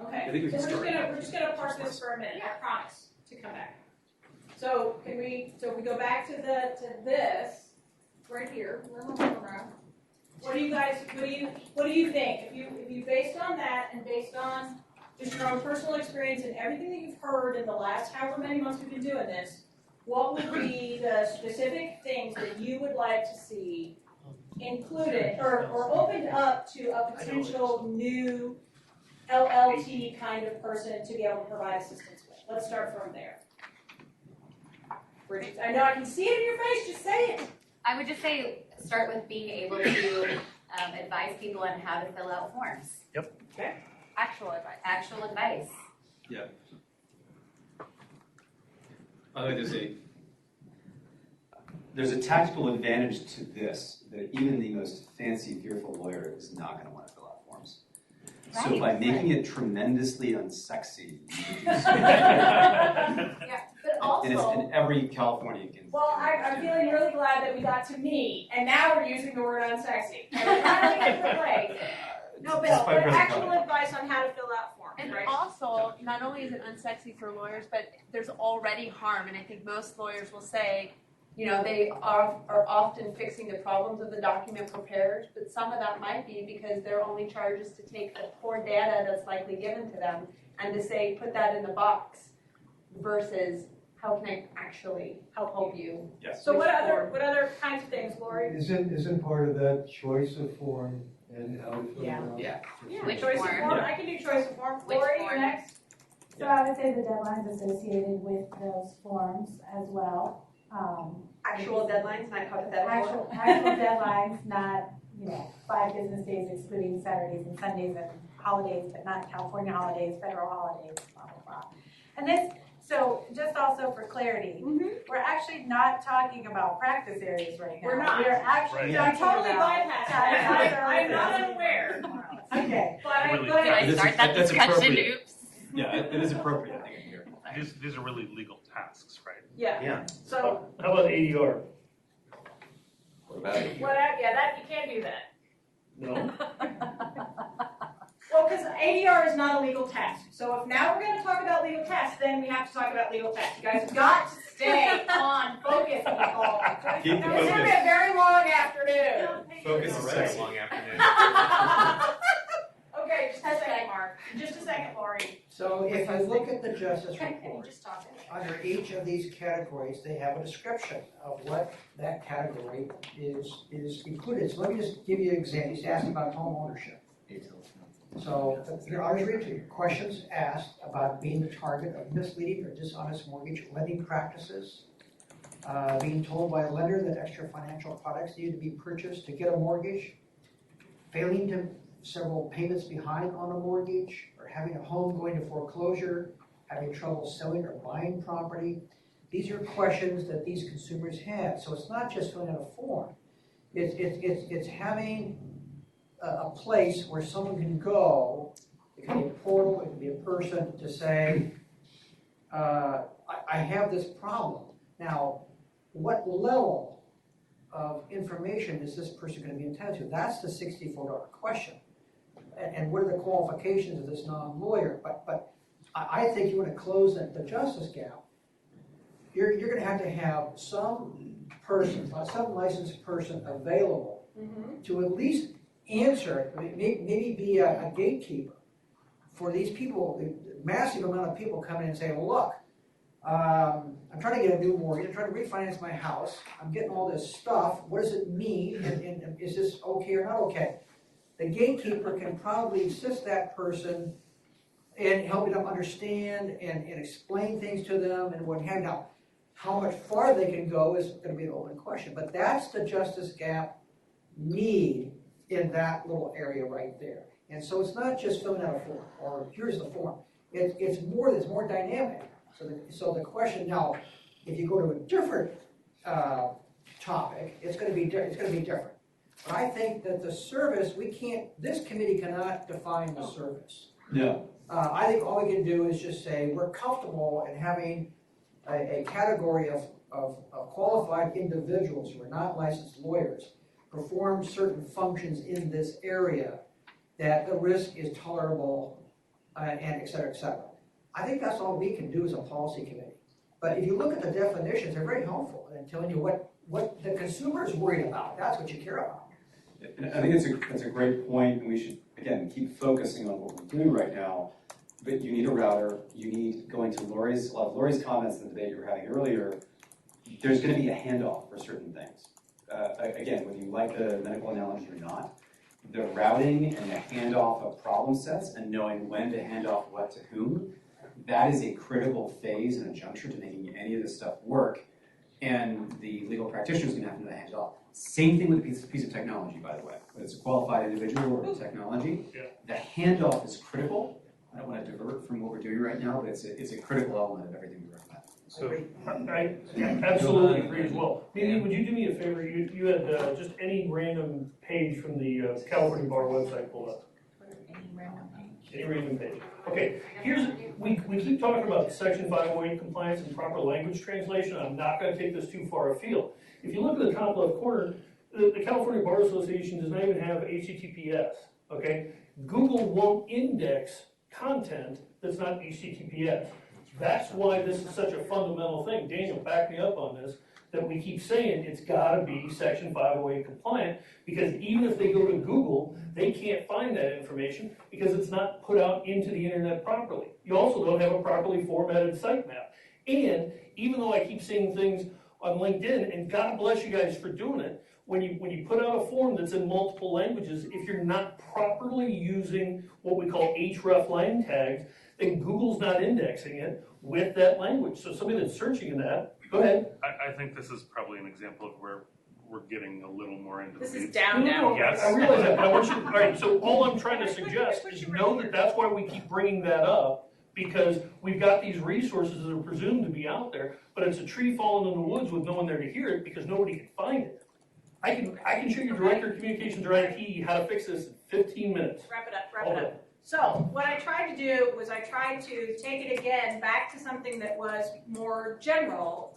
Okay. So we're just gonna park this for a minute. I promise to come back. So if we go back to this, right here, what do you guys, what do you think? If you based on that and based on just your own personal experience and everything that you've heard in the last however many months we've been doing this, what would be the specific things that you would like to see included or opened up to a potential new LLT kind of person to be able to provide assistance with? Let's start from there. Bridget, I know I can see it in your face, just say it. I would just say start with being able to advise people on how to fill out forms. Yep. Okay. Actual advice. Actual advice. Yeah. I would just say, there's a tactical advantage to this that even the most fancy, fearful lawyer is not going to want to fill out forms. So by making it tremendously unsexy, you reduce Yeah, but also, and every Californian can. well, I'm feeling really glad that we got to me, and now we're using the word unsexy. And we're trying to get away. No, but actual advice on how to fill out forms, And right? also, not only is it unsexy for lawyers, but there's already harm, and I think most lawyers will say, you know, they are often fixing the problems of the document preparers, but some of that might be because their only charge is to take the poor data that's likely given to them and to say, put that in the box, versus how can I actually help you? Yes. So what other kinds of things, Lori? Isn't part of that choice of form and how to fill it out? Yeah. Which Choice of form? form, I can do choice of form. Which Lori, form? you're next. So I would say the deadlines associated with those forms as well. Actual deadlines, not hypothetical. Actual deadlines, not, 5 business days excluding Saturdays and Sundays and holidays, but not California holidays, federal holidays, blah, blah, blah. And this, so just also for clarity, we're actually not talking about practice areas right now. We're not. We're actually talking totally about. bypassed that. I'm not unaware. Okay. But I Can I start that discussion? Oops. Yeah, it is appropriate, I think, here. These are really legal tasks, right? Yeah. So, How about ADR? What about it? that you can't do that. No? Well, because ADR is not a legal task. So if now we're going to talk about legal tasks, then we have to talk about legal tasks. You guys have got to stay on focus, people. Keep the It's going to be focus. a very long afternoon. Focus is sexy. Long afternoon. Okay, just a second, Mark. Just a second, Lori. So if you look at the Justice Can you Report, just stop it? under each of these categories, they have a description of what that category is included. So let me just give you an example. He's asking about home ownership. So I'll just read to you. Questions asked about being the target of misleading or dishonest mortgage lending practices, being told by a lender that extra financial products need to be purchased to get a mortgage, failing to several payments behind on a mortgage, or having a home going to foreclosure, having trouble selling or buying property. These are questions that these consumers have. So it's not just filling out a form. It's having a place where someone can go. It can be a portal, it can be a person to say, I have this problem. Now, what level of information is this person going to be entitled to? That's the $64 question. And what are the qualifications of this non-lawyer? But I think you want to close the justice gap. You're going to have some person, some licensed person available to at least answer, maybe be a gatekeeper for these people, the massive amount of people come in and say, well, look, I'm trying to get a new mortgage, I'm trying to refinance my house, I'm getting all this stuff, what does it mean, and is this okay or not okay? The gatekeeper can probably assist that person in helping them understand and explain things to them and what have you. Now, how much farther they can go is going to be an open question, but that's the justice gap need in that little area right there. And so it's not just filling out a form, or here's the form. It's more dynamic. So the question now, if you go to a different topic, it's going to be different. But I think that the service, this committee cannot define the service. No. I think all we can do is just say we're comfortable in having a category of qualified individuals who are not licensed lawyers perform certain functions in this area, that the risk is tolerable, and et cetera, et cetera. I think that's all we can do as a policy committee. But if you look at the definitions, they're very helpful in telling you what the consumer is worried about. That's what you care about. I think it's a great point, and we should, again, keep focusing on what we're doing right now. But you need a router, you need, going to Lori's comments in the debate you were having earlier, there's going to be a handoff for certain things. Again, whether you like the medical analogy or not, the routing and the handoff of problem sets and knowing when to hand off what to whom, that is a critical phase and a juncture to making any of this stuff work. And the legal practitioner is going to have to know how to hand it off. Same thing with a piece of technology, by the way. Whether it's a qualified individual or technology, the handoff is critical. I don't want to divert from what we're doing right now, but it's a critical element of everything we recommend. So I absolutely agree as well. Mimi, would you do me a favor? You had just any random page from the California Bar website pulled up. Any random page. Okay, we keep talking about Section 508 compliance and proper language translation. I'm not going to take this too far afield. If you look at the top left corner, the California Bar Association does not even have HTTPS. Okay, Google won't index content that's not HTTPS. That's why this is such a fundamental thing. Daniel, back me up on this, that we keep saying it's got to be Section 508 compliant, because even if they go to Google, they can't find that information because it's not put out into the internet properly. You also don't have a properly formatted sitemap. And even though I keep seeing things on LinkedIn, and God bless you guys for doing it, when you put out a form that's in multiple languages, if you're not properly using what we call href lang tags, then Google's not indexing it with that language. So somebody that's searching in that, go ahead. I think this is probably an example of where we're getting a little more into This the is weeds. down now. Yes. I realize that, but I want you, all right, so all I'm trying to suggest is know that that's why we keep bringing that up, because we've got these resources that are presumed to be out there, but it's a tree falling in the woods with no one there to hear it because nobody can find it. I can show your director of communications or IT how to fix this in 15 minutes. Wrap it up. So what I tried to do was I tried to take it again back to something that was more general.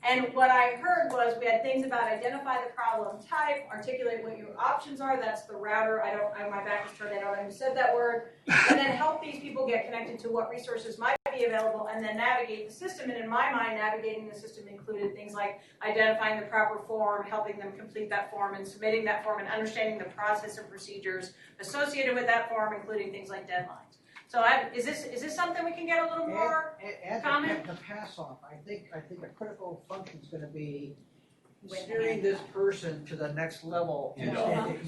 And what I heard was we had things about identify the problem type, articulate what your options are, that's the router, my back is turned, I don't know who said that word, and then help these people get connected to what resources might be available, and then navigate the system. And in my mind, navigating the system included things like identifying the proper form, helping them complete that form, and submitting that form, and understanding the process and procedures associated with that form, including things like deadlines. So is this something we can get a little more comment? To pass off, I think a critical function is going to be steering this person to the next level.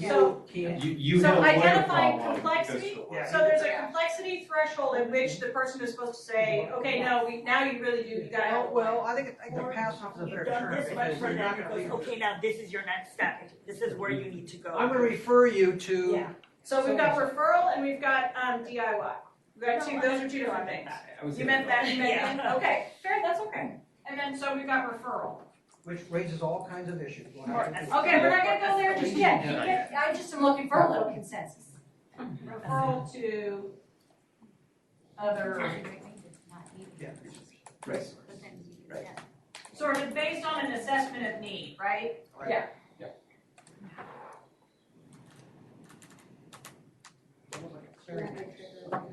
So identifying complexity. So there's a complexity threshold at which the person is supposed to say, okay, no, now you really do. You got to help. Well, I think the pass off is a better term. You've done this much for them. It goes, okay, now this is your next step. This is where you need to go. I'm going to refer you to. Yeah. So we've got referral and we've got DIY. We've got two. Those are two different things. You meant that? You meant that? Okay, fair. That's okay. And then so we've got referral, which raises all kinds of issues. Okay, we're not going to go there just yet. I just am looking for a little consensus. Referral to other. Right. Sort of based on an assessment of need, right? Yeah.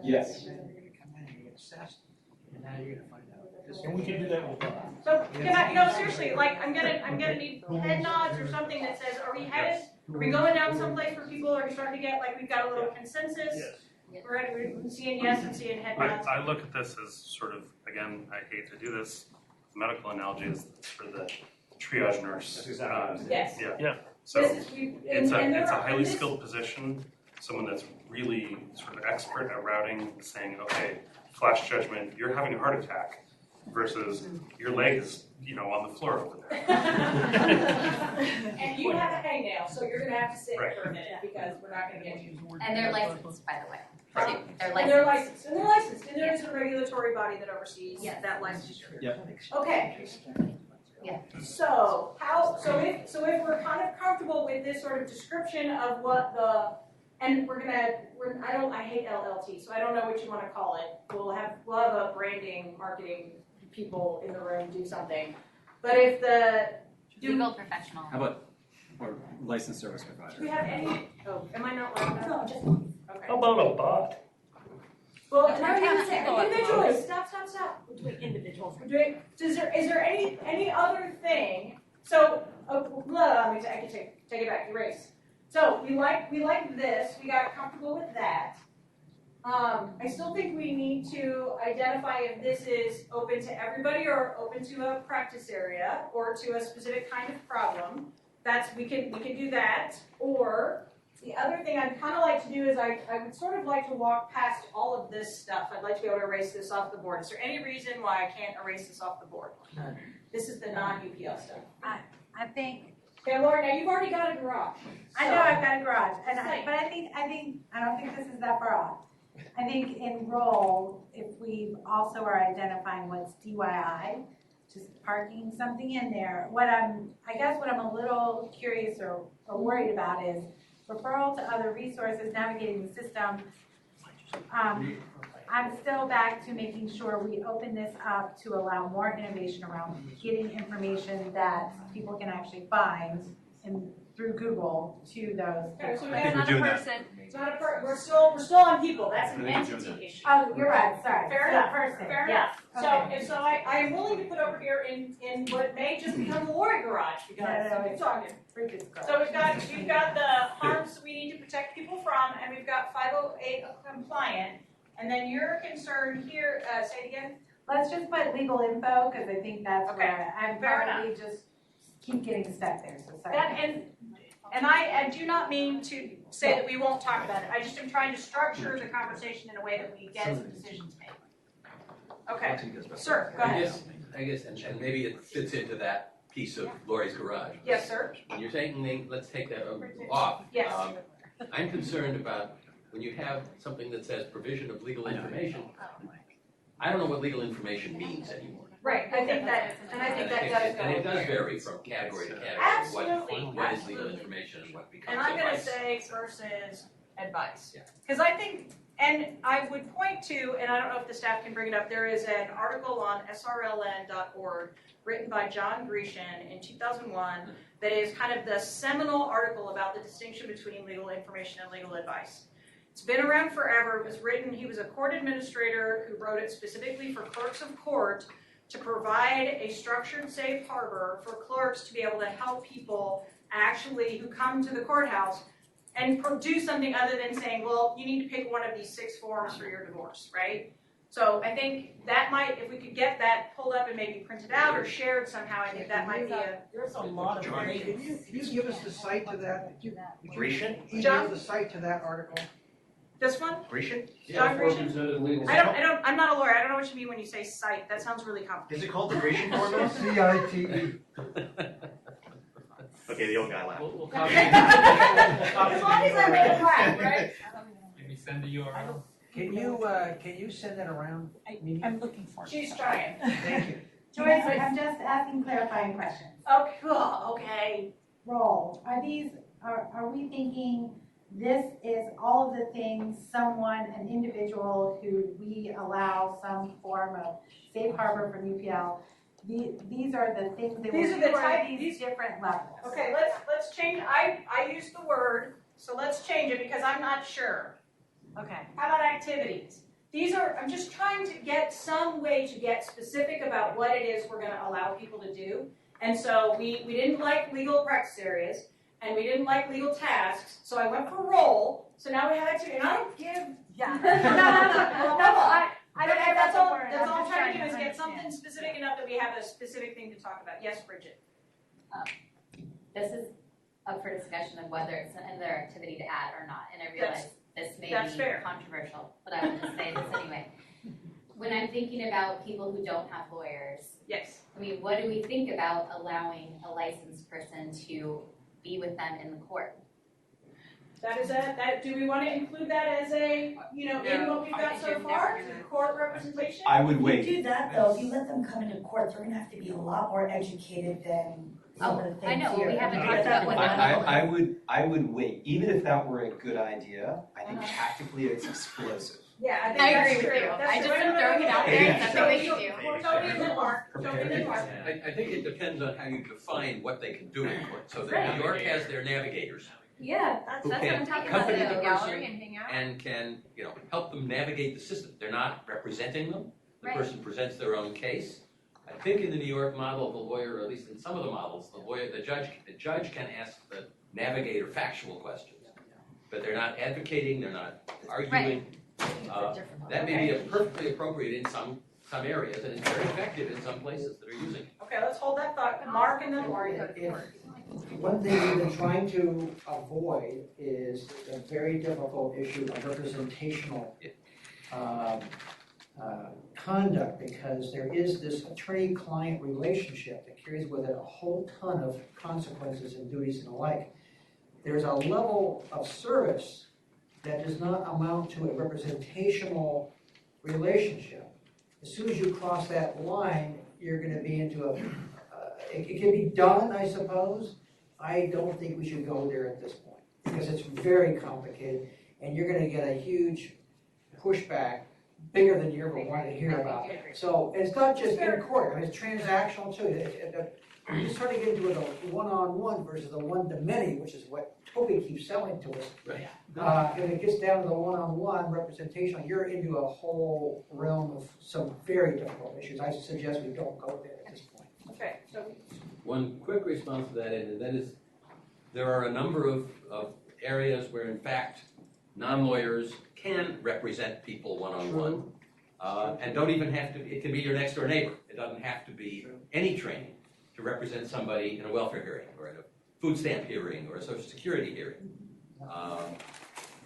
Yes. And we can do that with that. So can I, seriously, like I'm gonna need head nods or something that says, are we headed? Are we going down someplace where people are starting to get like we've got a little consensus? Yes. We're seeing yes and seeing head nods. I look at this as sort of, again, I hate to do this, the medical analogy is for the triage nurse. That's exactly Yes. Yeah. So This is- it's and a there are- highly this- skilled position, someone that's really sort of expert at routing, saying, okay, flash judgment, you're having a heart attack, versus your leg is, on the floor over there. And you have a hangnail, so you're gonna have to sit for a minute because we're not gonna get you. And they're licensed, by the way. Right. They're And they're licensed. licensed, and there is a regulatory body that oversees Yes. that licensure. Yep. Okay. Yeah. So if we're kind of comfortable with this sort of description of what and I hate LLT, so I don't know what you want to call it. We'll have a branding, marketing people in the room do something. But if Legal professional. How about or licensed service do provider? we have any? Oh, am I not like that? No, just Okay. How about a bot? Well, It's now not you're gonna say technical. individually. Stop. between individuals. Is there any other thing? So, I can take it back. Erase. So we like this. We got comfortable with that. I still think we need to identify if this is open to everybody or open to a practice area or to a specific kind of problem. We can do that. Or the other thing I'd kind of like to do is I would sort of like to walk past all of this stuff. I'd like to be able to erase this off the board. Is there any reason why I can't erase this off the board? None. This is the non-UPL stuff. I think. Okay, Laura, now you've already got a garage. I know I've got a garage, but I think I don't think this is that far off. I think in role, if we also are identifying what's DIY, just parking something in there. I guess what I'm a little curious or worried about is referral to other resources, navigating the system. I'm still back to making sure we open this up to allow more innovation around getting information that people can actually find through Google to those. Okay, so it's not a person. It's not a person. We're still on people. That's an entity issue. Oh, you're right. Sorry. Fair So enough. Person. Fair Yes. enough. Okay. So I am willing to put over here in what may just become the Lori garage because we're talking. So we've got the harms we need to protect people from, and we've got 508 compliant. And then you're concerned here. Say it again. Let's just put legal info because I think that's Okay. where I'm Fair probably enough. just keep getting stuck there. So sorry. And I do not mean to say that we won't talk about it. I just am trying to structure the conversation in a way that we get some decisions made. Okay, sir, go ahead. I guess, and maybe it fits into that piece of Lori's garage. Yes, sir. When you're saying, let's take that off. Yes. I'm concerned about when you have something that says provision of legal information. I don't know what legal information means anymore. Right, I think that does go. And it does vary from category to category. Absolutely. What is legal information and what becomes And I'm going to advice. say versus advice. Because I think, and I would point to, and I don't know if the staff can bring it up, there is an article on srln.org written by John Grecian in 2001 that is kind of the seminal article about the distinction between legal information and legal advice. It's been around forever. It was written, he was a court administrator who wrote it specifically for clerks of court to provide a structured safe harbor for clerks to be able to help people actually who come to the courthouse and do something other than saying, well, you need to pick one of these 6 forms for your divorce, right? So I think that might, if we could get that pulled up and maybe printed out or shared somehow, I think that might be a... There's a lot of things. Can you give us the site to that? Grecian? Can you John? give us the site to that article? This one? Grecian? John Grecian? I'm not a lawyer. I don't know what you mean when you say cite. That sounds really complicated. Is it called the Grecian formula? CITE. Okay, the old guy laughed. We'll copy. As long as I make it laugh, right? Maybe send a URL. Can you send that around? I'm looking for it. She's trying. Thank you. Joyce, I'm just asking clarifying questions. Okay, cool. Okay. Role, are we thinking this is all of the things an individual who we allow some form of safe harbor from UPL, these are the things that These are the type, these different levels. Okay, let's change. I used the word, so let's change it because I'm not sure. Okay. How about activities? These are, I'm just trying to get some way to get specific about what it is we're going to allow people to do. And so we didn't like legal practice areas, and we didn't like legal tasks, so I went for role. So now we have activity, and I don't give. Yeah. I don't have that's all I'm trying to do is get something specific enough that we have a specific thing to talk about. Yes, Bridget. This is up for discussion of whether it's another activity to add or not, and I realize this may be controversial, but I will just say this anyway. When I'm thinking about people who don't have lawyers, yes, I mean, what do we think about allowing a licensed person to be with them in the court? Do we want to include that as a, in what we've got so far, court representation? I would wait. If you do that though, if you let them come into court, they're gonna have to be a lot more educated than some of the things I know, here. we haven't I mean, talked about what I would wait, even if that were a good idea. I think tactically it's explosive. Yeah, I think I that's agree with true. you. That's I true. just am throwing it out there. That's the way you do. Tony and then Mark. Tony and then Mark. I think it depends on how you define what they can do in court. So that New York has their navigators. Yeah, that's what I'm talking about, Accompany the the gallery person and hang out. and can, help them navigate the system. They're not representing them, the Right. person presents their own case. I think in the New York model, the lawyer, or at least in some of the models, the judge can ask the navigator factual questions. But they're not advocating, they're not arguing. That may be perfectly appropriate in some areas, and it's very effective in some places that are using it. Okay, let's hold that thought. Mark and then Lori. One thing we've been trying to avoid is the very difficult issue of representational conduct, because there is this attorney-client relationship that carries with it a whole ton of consequences and duties and the like. There's a level of service that does not amount to a representational relationship. As soon as you cross that line, you're going to be into it can be done, I suppose. I don't think we should go there at this point, because it's very complicated, and you're going to get a huge pushback, bigger than you ever wanted to hear about. So it's not just in court, I mean, it's transactional too. You start to get into the one-on-one versus the one-to-many, which is what Toby keeps selling to us. Right. And it gets down to the one-on-one representation, you're into a whole realm of some very difficult issues. I suggest we don't go there at this point. Okay, so One quick response to that, and that is, there are a number of areas where, in fact, non-lawyers can represent people one-on-one, and don't even have to, it can be your next-door neighbor. It doesn't have to be any training to represent somebody in a welfare hearing, or in a food stamp hearing, or a Social Security hearing,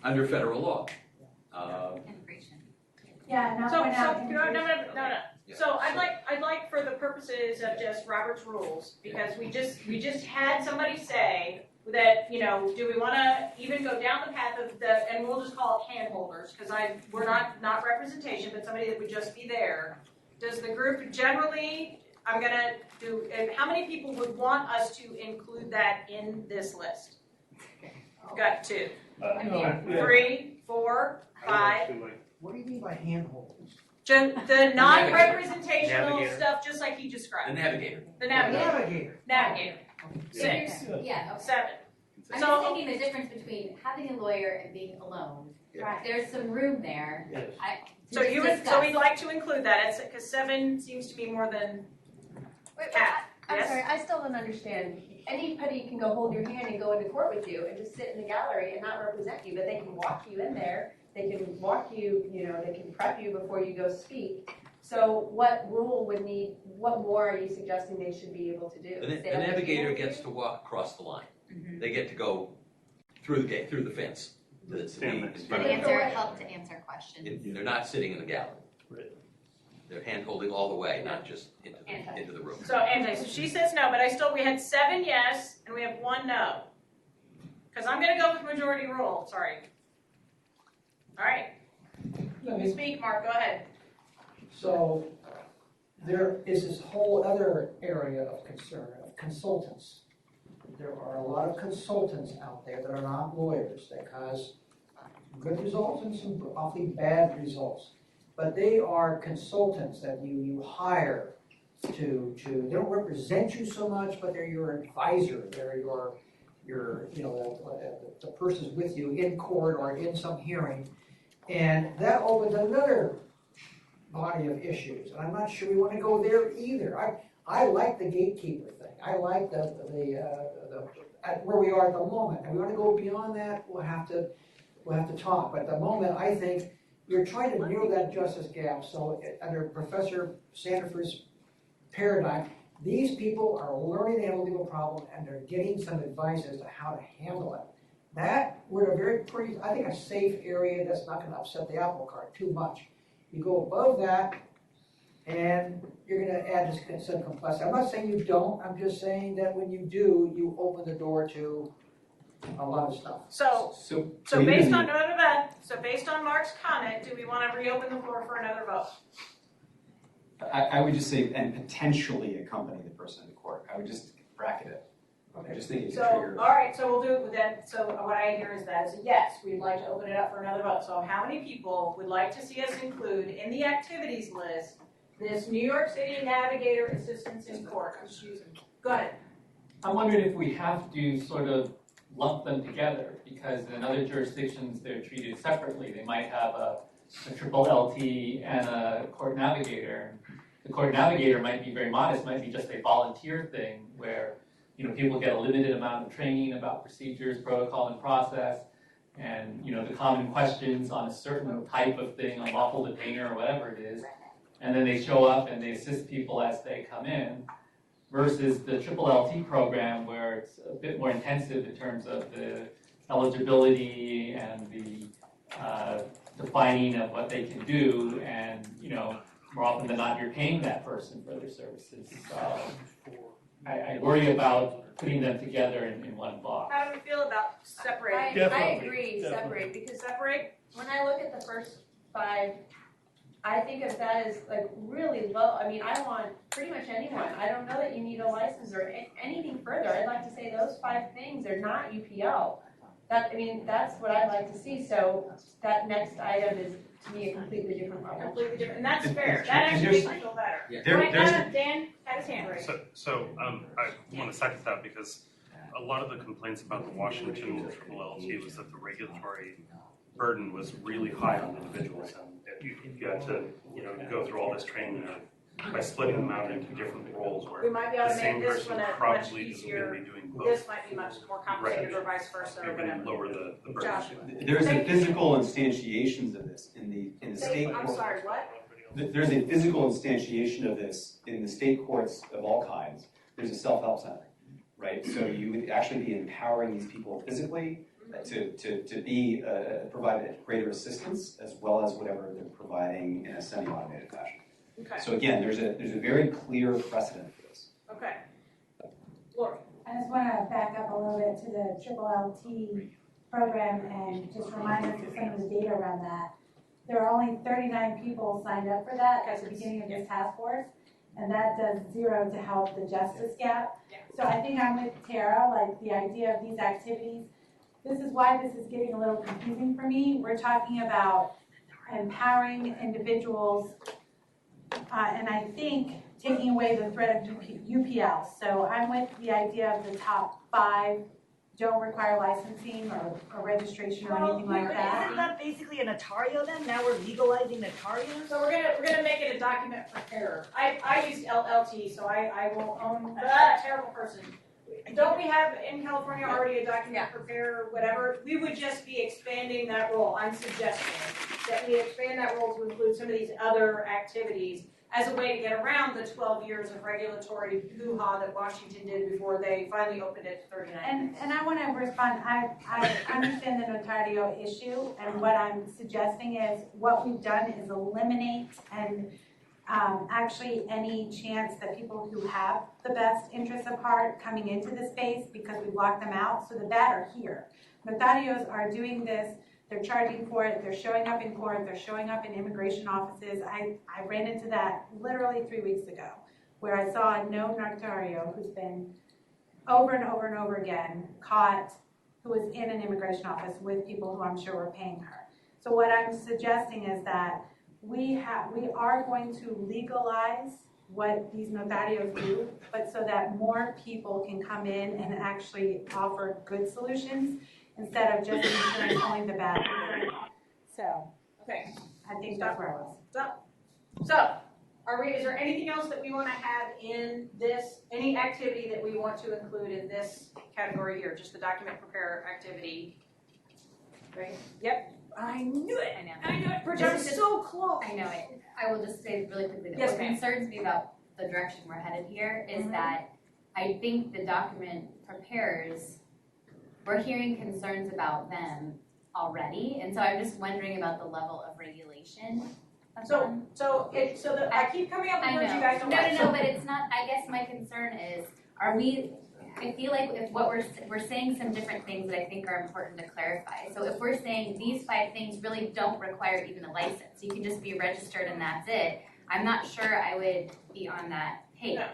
under federal law. Yeah, and So, I'll point out. no. So I'd like for the purposes of just Robert's rules, because we just had somebody say that, you know, do we want to even go down the path of and we'll just call it hand holders, because we're not representation, but somebody that would just be there. Does the group generally, I'm gonna do, and how many people would want us to include that in this list? Got 2, 3, 4, 5. What do you mean by handholds? The non-representational Navigator. stuff, just like you described. The navigator. The navigator. Navigator. 6. Yeah, okay. 7. I'm So- just thinking the difference between having a lawyer and being alone. Right. There's some room there. Yes. So we'd like to include that, because 7 seems to be more than half. I'm Yes? sorry, I still don't understand. Anybody can go hold your hand and go into court with you and just sit in the gallery and not represent you, but they can walk you in there. They can walk you, they can prep you before you go speak. So what rule would need, what more are you suggesting they should be able to do? The Sit at the navigator table? gets to walk across the line. They get to go through the gate, through the fence. That's in front of them. Help to answer questions. They're not sitting in the gallery. They're hand-holding all the way, not just into the room. So she says no, but we had 7 yes, and we have 1 no. Because I'm gonna go with majority rule, sorry. All right. You speak, Mark, go ahead. So there is this whole other area of concern of consultants. There are a lot of consultants out there that are not lawyers that cause good results and some awfully bad results. But they are consultants that you hire to they don't represent you so much, but they're your advisor. They're your the person's with you in court or in some hearing. And that opens another body of issues. And I'm not sure we want to go there either. I like the gatekeeper thing. I like the where we are at the moment. And we want to go beyond that, we'll have to talk. But at the moment, I think you're trying to narrow that justice gap. So under Professor Sandefur's paradigm, these people are learning they have a legal problem and they're getting some advice as to how to handle it. That, we're in a very pretty, I think, a safe area that's not going to upset the apple cart too much. You go above that, and you're going to add some complexity. I'm not saying you don't, I'm just saying that when you do, you open the door to a lot of stuff. So based on based on Mark's comment, do we want to reopen the floor for another vote? I would just say, and potentially accompany the person in court. I would just bracket it. I just think it's a trigger. All right, so we'll do it with that. So what I hear is that is a yes. We'd like to open it up for another vote. So how many people would like to see us include in the activities list this New York City Navigator Assistance in Court? Go ahead. I'm wondering if we have to sort of lump them together, because in other jurisdictions they're treated separately. They might have a triple LT and a court navigator. The court navigator might be very modest, might be just a volunteer thing where people get a limited amount of training about procedures, protocol, and process, and the common questions on a certain type of thing, unlawful detainer or whatever it is, and then they show up and they assist people as they come in, versus the triple LT program where it's a bit more intensive in terms of the eligibility and the defining of what they can do, and more often than not, you're paying that person for their services. So I worry about putting them together in one box. How do we feel about separating? I agree, separate, because when I look at the first 5, I think of that as like really low. I mean, I want pretty much anyone. I don't know that you need a license or anything further. I'd like to say those 5 things are not UPL. That's what I'd like to see. So that next item is, to me, a completely different level. Completely different, and that's fair. That actually makes me feel better. Dan had his hand raised. So I want to second that because a lot of the complaints about the Washington triple LT was that the regulatory burden was really high on individuals, and you had to go through all this training by splitting them out into different roles where We might be able the to same make this person one a much probably isn't easier. going to be doing both. This might be much more complicated, or vice versa, or You're going to whatever. lower the burden. Josh. There's a physical instantiations of this in the state I'm court. sorry, what? There's a physical instantiation of this in the state courts of all kinds. There's a self-help center, right? So you would actually be empowering these people physically to be provide greater assistance as well as whatever they're providing in a semi-automated fashion. Okay. So again, there's a very clear precedent for this. Okay. Lori. I just want to back up a little bit to the triple LT program and just remind us of some of the data around that. There are only 39 people signed up for that at the beginning of this task force, and that does 0 to help the justice gap. So I think I'm with Tara, like the idea of these activities. This is why this is getting a little confusing for me. We're talking about empowering individuals, and I think taking away the threat of UPL. So I'm with the idea of the top 5 don't require licensing or registration or anything like that. Isn't that basically an Notario then? Now we're legalizing Notario? So we're gonna make it a document preparer. I used LLT, so I will own that terrible person. Don't we have in California already a document preparer, whatever? We would just be expanding that role. I'm suggesting that we expand that role to include some of these other activities as a way to get around the 12 years of regulatory hoo-ha that Washington did before they finally opened it to 39. And I want to respond. I understand the Notario issue, and what I'm suggesting is what we've done is eliminate and actually any chance that people who have the best interests of heart coming into the space, because we've locked them out, so the bad are here. Notarios are doing this. They're charging for it, they're showing up in court, they're showing up in immigration offices. I ran into that literally 3 weeks ago, where I saw a known notario who's been over and over and over again caught, who was in an immigration office with people who I'm sure were paying her. So what I'm suggesting is that we are going to legalize what these notarios do, but so that more people can come in and actually offer good solutions, instead of just ensuring only the bad. So, okay, I think that's where I was. So, is there anything else that we want to have in this, any activity that we want to include in this category here, just the document preparer activity? Right? Yep. I knew it. I knew it. Bridget, I'm so close. I know it. I will just say really quickly that Yes, what ma'am. concerns me about the direction we're headed here is that I think the document preparers, we're hearing concerns about them already, and so I'm just wondering about the level of regulation of them. I keep coming up with words you guys don't like. No, but it's not. I guess my concern is, I feel like if what we're saying some different things that I think are important to clarify. So if we're saying these 5 things really don't require even a license, you can just be registered and that's it, I'm not sure I would be on that page. No.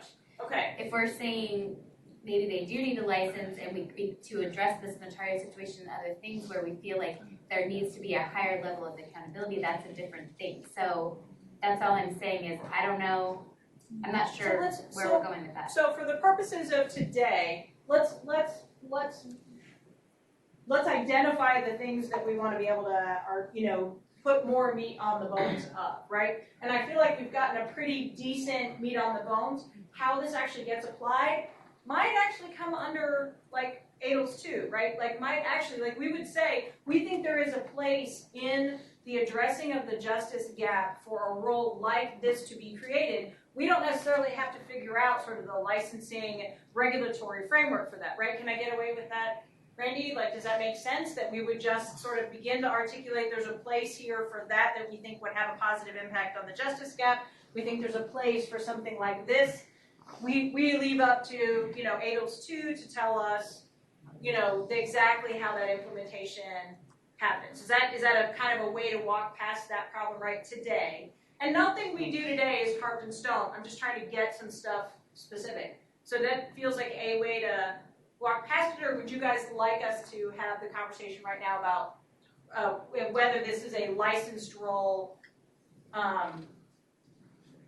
Okay. If we're saying maybe they do need a license, and we to address this notario situation and other things where we feel like there needs to be a higher level of accountability, that's a different thing. So that's all I'm saying is I don't know. I'm not sure where we're going with that. So for the purposes of today, let's identify the things that we want to be able to, put more meat on the bones of, right? And I feel like we've gotten a pretty decent meat on the bones. How this actually gets applied might actually come under like ADLS 2, right? Like might actually, like we would say, we think there is a place in the addressing of the justice gap for a role like this to be created. We don't necessarily have to figure out sort of the licensing regulatory framework for that, right? Can I get away with that, Randy? Like, does that make sense that we would just sort of begin to articulate there's a place here for that we think would have a positive impact on the justice gap? We think there's a place for something like this. We leave up to, you know, ADLS 2 to tell us, you know, exactly how that implementation happens. Is that a kind of a way to walk past that problem right today? And nothing we do today is carved in stone. I'm just trying to get some stuff specific. So that feels like a way to walk past it, or would you guys like us to have the conversation right now about whether this is a licensed role right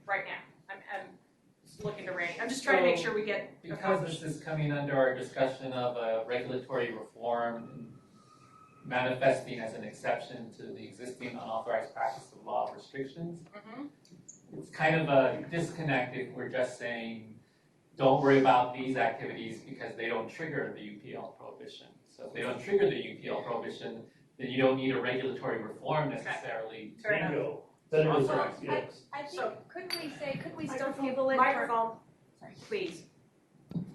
now? I'm looking to Randy. I'm just trying to make sure we get Because this is coming under our discussion of regulatory reform manifesting as an exception to the existing unauthorized practice of law restrictions. It's kind of a disconnect if we're just saying, don't worry about these activities because they don't trigger the UPL prohibition. So if they don't trigger the UPL prohibition, then you don't need a regulatory reform necessarily. Bingo. That is correct, yes. I think, could we still table it? Microphone, please.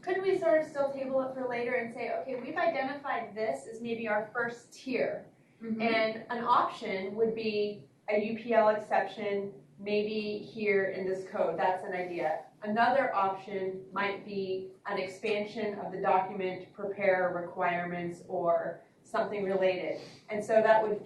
Couldn't we sort of still table it for later and say, okay, we've identified this as maybe our first tier. And an option would be a UPL exception, maybe here in this code. That's an idea. Another option might be an expansion of the document prepare requirements or something related. And so that would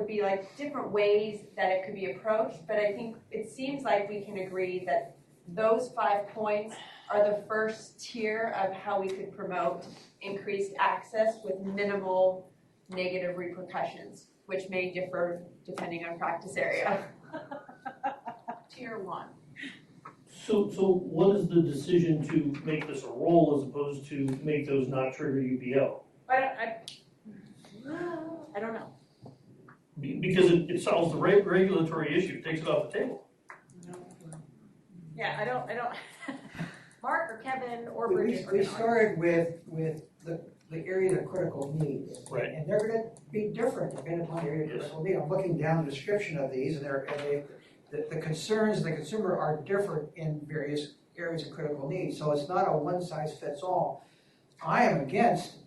be like different ways that it could be approached. But I think it seems like we can agree that those 5 points are the first tier of how we could promote increased access with minimal negative repercussions, which may differ depending on practice area. Tier 1. So what is the decision to make this a role as opposed to make those not trigger UPL? I don't know. Because it solves the regulatory issue, takes it off the table. Yeah, I don't. Mark or Kevin or We Bridget. we started with the areas of critical need. Right. And they're gonna be different depending upon the area of critical need. I'm looking down the description of these, and the concerns of the consumer are different in various areas of critical need. So it's not a one size fits all. I am against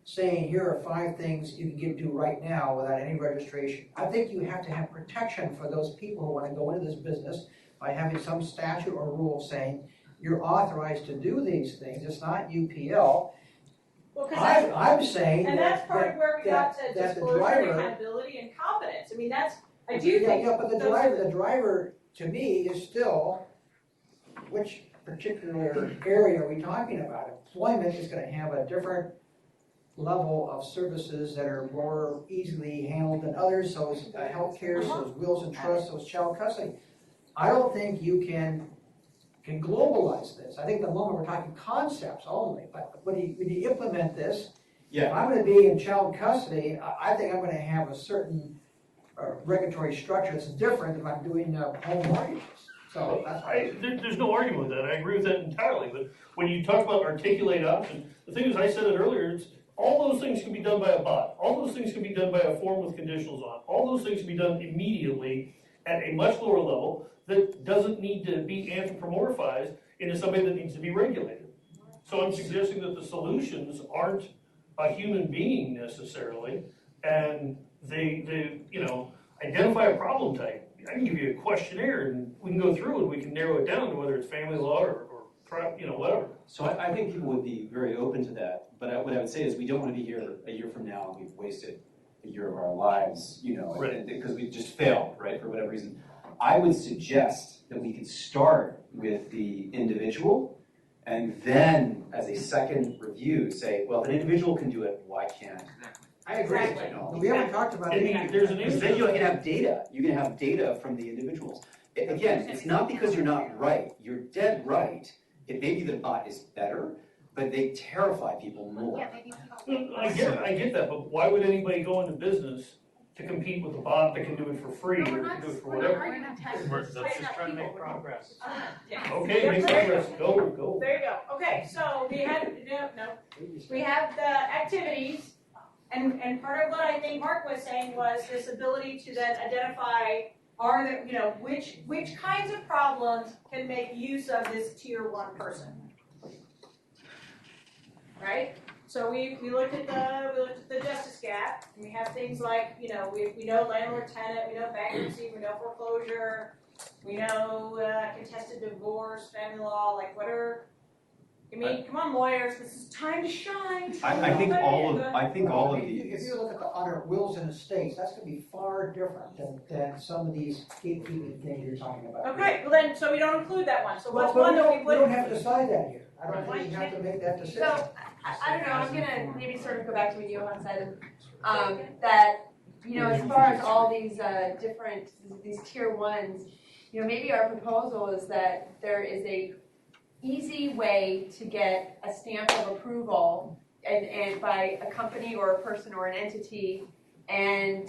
saying here are 5 things you can do right now without any registration. I think you have to have protection for those people who want to go into this business by having some statute or rule saying you're authorized to do these things. It's not UPL. Well, I'm saying and that's part of where we got to that the disclosure, driver, accountability, and competence. I mean, I do think. Yeah, but the driver to me is still, which particular area are we talking about? Employment is going to have a different level of services that are more easily handled than others. So is healthcare, so is wills and trusts, so is child custody. I don't think you can globalize this. I think at the moment we're talking concepts only, but when you implement this, if I'm going to be in child custody, I think I'm going to have a certain regulatory structure that's different if I'm doing home mortgages. So that's there's no argument with that. I agree with that entirely. But when you talk about articulate options, the thing is, I said it earlier, it's all those things can be done by a bot. All those things can be done by a form with conditionals on. All those things can be done immediately at a much lower level that doesn't need to be anthropomorphized into somebody that needs to be regulated. So I'm suggesting that the solutions aren't a human being necessarily, and they identify a problem type. I can give you a questionnaire and we can go through and we can narrow it down to whether it's family law or whatever. So I think people would be very open to that, but what I would say is we don't want to be here a year from now and we've wasted a year of our lives, right, because we just failed, right, for whatever reason. I would suggest that we could start with the individual and then as a second review say, well, if an individual can do it, why can't I agree. We haven't talked about it. There's an because then you can have data. You can have data from the individuals. Again, it's not because you're not right. You're dead right. It may be that a bot is better, but they terrify people more. I get that, but why would anybody go into business to compete with a bot that can do it for free or can do it for whatever. Let's just try to make progress. Okay, make progress, go. There you go. Okay, so we have, we have the activities, and part of what I think Mark was saying was this ability to then identify which kinds of problems can make use of this tier 1 person. Right? So we looked at the justice gap, and we have things like, we know landlord-tenant, we know bankruptcy, we know foreclosure, we know contested divorce, family law, like come on lawyers, this is time to shine. I think all of these. If you look at the other wills and estates, that's going to be far different than some of these gatekeeping things you're talking about. Okay, well then, so we don't include that one. So what's But one that we we would? don't have to decide that here. I don't think you have to make that decision. So, I don't know, I'm gonna maybe sort of go back to what Johan said, that, as far as all these these tier 1s, maybe our proposal is that there is a easy way to get a stamp of approval and by a company or a person or an entity, and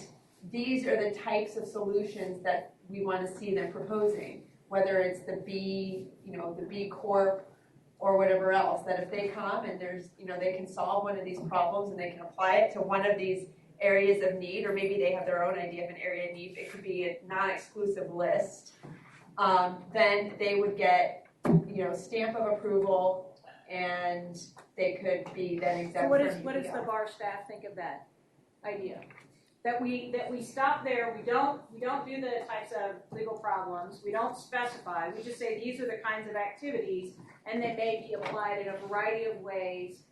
these are the types of solutions that we want to see them proposing, whether it's the B Corp or whatever else, that if they come and they can solve one of these problems and they can apply it to one of these areas of need, or maybe they have their own idea of an area of need, it could be a non-exclusive list, then they would get, stamp of approval, and they could be then exempt from UPL. What does the bar staff think of that idea? That we stop there, we don't do the types of legal problems, we don't specify, we just say these are the kinds of activities, and they may be applied in a variety of ways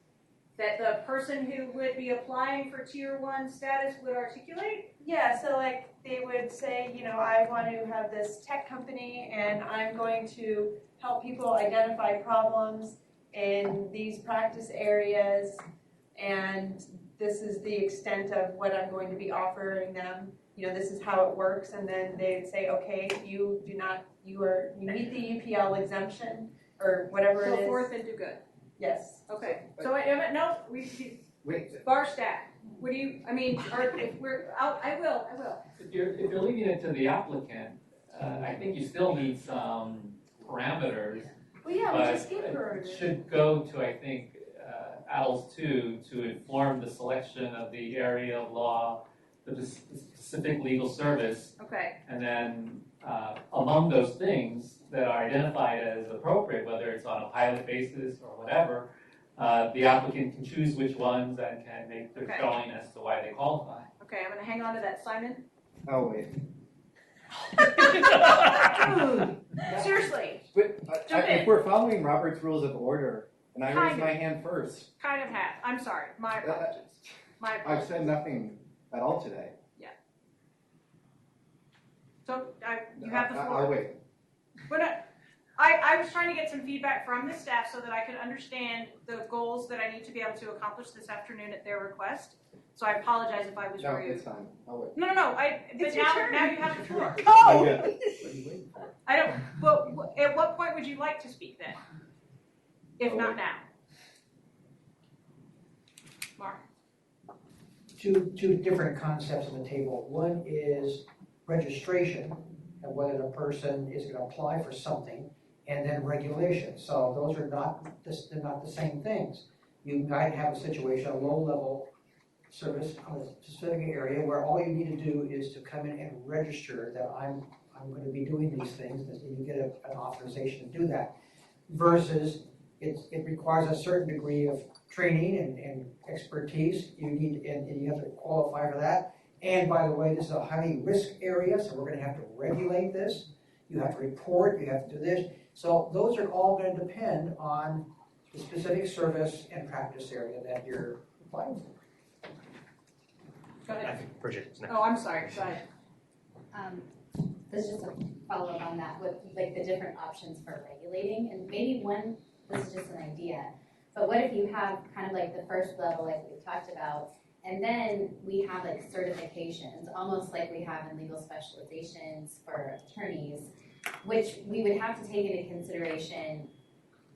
that the person who would be applying for tier 1 status would articulate? Yeah, so like they would say, I want to have this tech company and I'm going to help people identify problems in these practice areas, and this is the extent of what I'm going to be offering them. This is how it works, and then they'd say, okay, you meet the UPL exemption or whatever it is. Go forth and do good. Yes. Okay. So bar staff. What do you? I mean, if we're out, I will. If you're leaving it to the applicant, I think you still need some parameters. Well, yeah, we just gave But parameters. it should go to, I think, ADLS 2 to inform the selection of the area of law, the specific legal service. Okay. And then among those things that are identified as appropriate, whether it's on a pilot basis or whatever, the applicant can choose which ones and can make their showing as to why they qualify. Okay, I'm going to hang on to that, Simon. Oh, wait. Seriously. But Jump in. if we're following Robert's Rules of Order, and I Kind raised of. my hand first, Kind of have. I'm sorry. My apologies. My I've apologies. said nothing at all today. Yeah. So you have the floor. I'll wait. But I was trying to get some feedback from the staff so that I could understand the goals that I need to be able to accomplish this afternoon at their request. So I apologize if I was No, rude. it's fine. I'll wait. No. But It's your turn. now you have the floor. Oh! I don't. But at what point would you like to speak then? If not now. Mark. Two different concepts on the table. One is registration, and whether the person is going to apply for something, and then regulation. So those are they're not the same things. You might have a situation, a low-level service on a specific area where all you need to do is to come in and register that I'm going to be doing these things, and you get an authorization to do that. Versus it requires a certain degree of training and expertise. You need, and you have to qualify for that. And by the way, this is a high risk area, so we're going to have to regulate this. You have to report, you have to do this. So those are all going to depend on the specific service and practice area that you're applying for. Go ahead. Bridget, next. Oh, I'm sorry. Go ahead. This is just a follow-up on that with like the different options for regulating, and maybe this is just an idea, but what if you have kind of like the first level like we talked about, and then we have like certifications, almost like we have in legal specializations for attorneys, which we would have to take into consideration,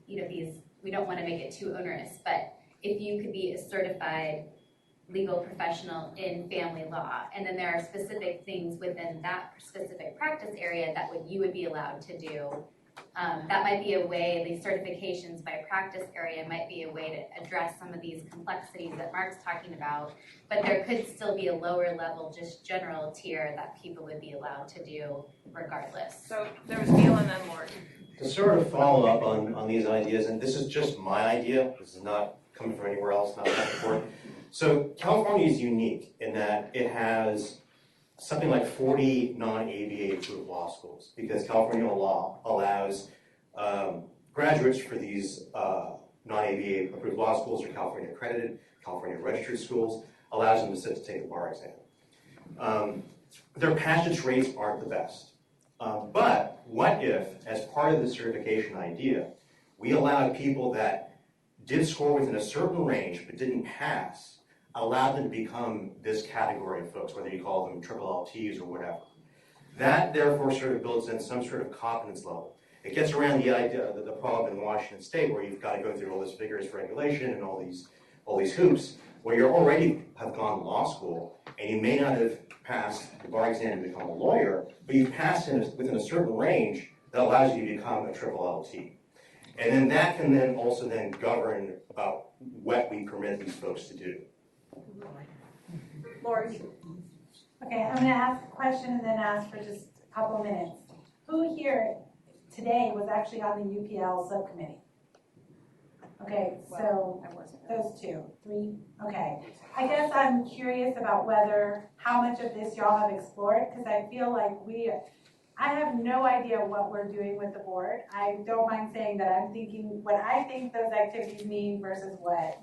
these, we don't want to make it too onerous, but if you could be a certified legal professional in family law. And then there are specific things within that specific practice area that you would be allowed to do. That might be a way, these certifications by practice area might be a way to address some of these complexities that Mark's talking about, but there could still be a lower level, just general tier that people would be allowed to do regardless. So there was Neil and then Lori. To sort of follow up on these ideas, and this is just my idea, this is not coming from anywhere else, not that important. So California is unique in that it has something like 40 non-ABA approved law schools, because California law allows graduates for these non-ABA approved law schools, or California accredited, California registered schools, allows them to sit to take the bar exam. Their passage rates aren't the best. But what if, as part of the certification idea, we allowed people that did score within a certain range but didn't pass, allowed them to become this category of folks, whether you call them triple LTs or whatever. That therefore sort of builds in some sort of competence level. It gets around the idea that the problem in Washington State where you've got to go through all this vigorous regulation and all these hoops, where you already have gone to law school and you may not have passed the bar exam to become a lawyer, but you've passed within a certain range that allows you to become a triple LT. And then that can then also then govern about what we permit these folks to do. Lori. Okay, I'm gonna ask a question and then ask for just a couple minutes. Who here today was actually on the UPL subcommittee? Okay, so those 2, 3, okay. I guess I'm curious about how much of this y'all have explored, because I feel like I have no idea what we're doing with the board. I don't mind saying that I'm thinking what I think those activities mean versus what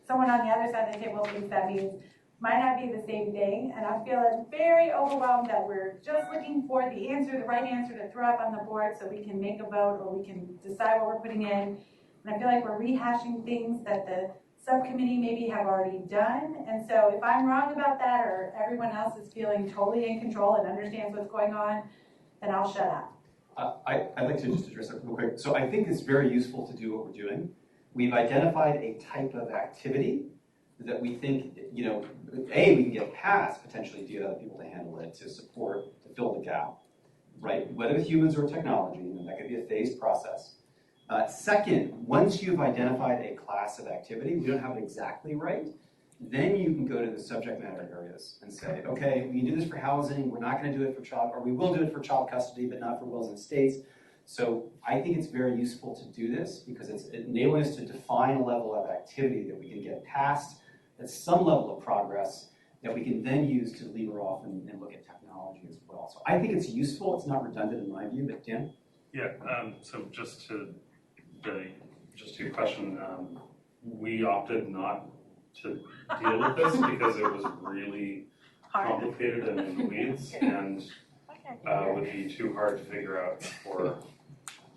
someone on the other side of the table thinks that means might not be the same thing, and I'm feeling very overwhelmed that we're just looking for the right answer to throw up on the board so we can make a vote or we can decide what we're putting in. And I feel like we're rehashing things that the subcommittee maybe have already done. And so if I'm wrong about that or everyone else is feeling totally in control and understands what's going on, then I'll shut up. I'd like to just address that real quick. So I think it's very useful to do what we're doing. We've identified a type of activity that we think, we can get past, potentially to get other people to handle it, to support, to fill the gap, right? Whether it's humans or technology, that could be a phased process. Second, once you've identified a class of activity, we don't have it exactly right, then you can go to the subject matter areas and say, okay, we can do this for housing, we're not going to do it for child, or we will do it for child custody, but not for wills and estates. So I think it's very useful to do this because it's enabling us to define a level of activity that we can get past, that's some level of progress that we can then use to lever off and look at technology as well. So I think it's useful, it's not redundant in my view, but Dan? Yeah, so just to your question, we opted not to deal with this because it was really complicated and in the weeds and would be too hard to figure out for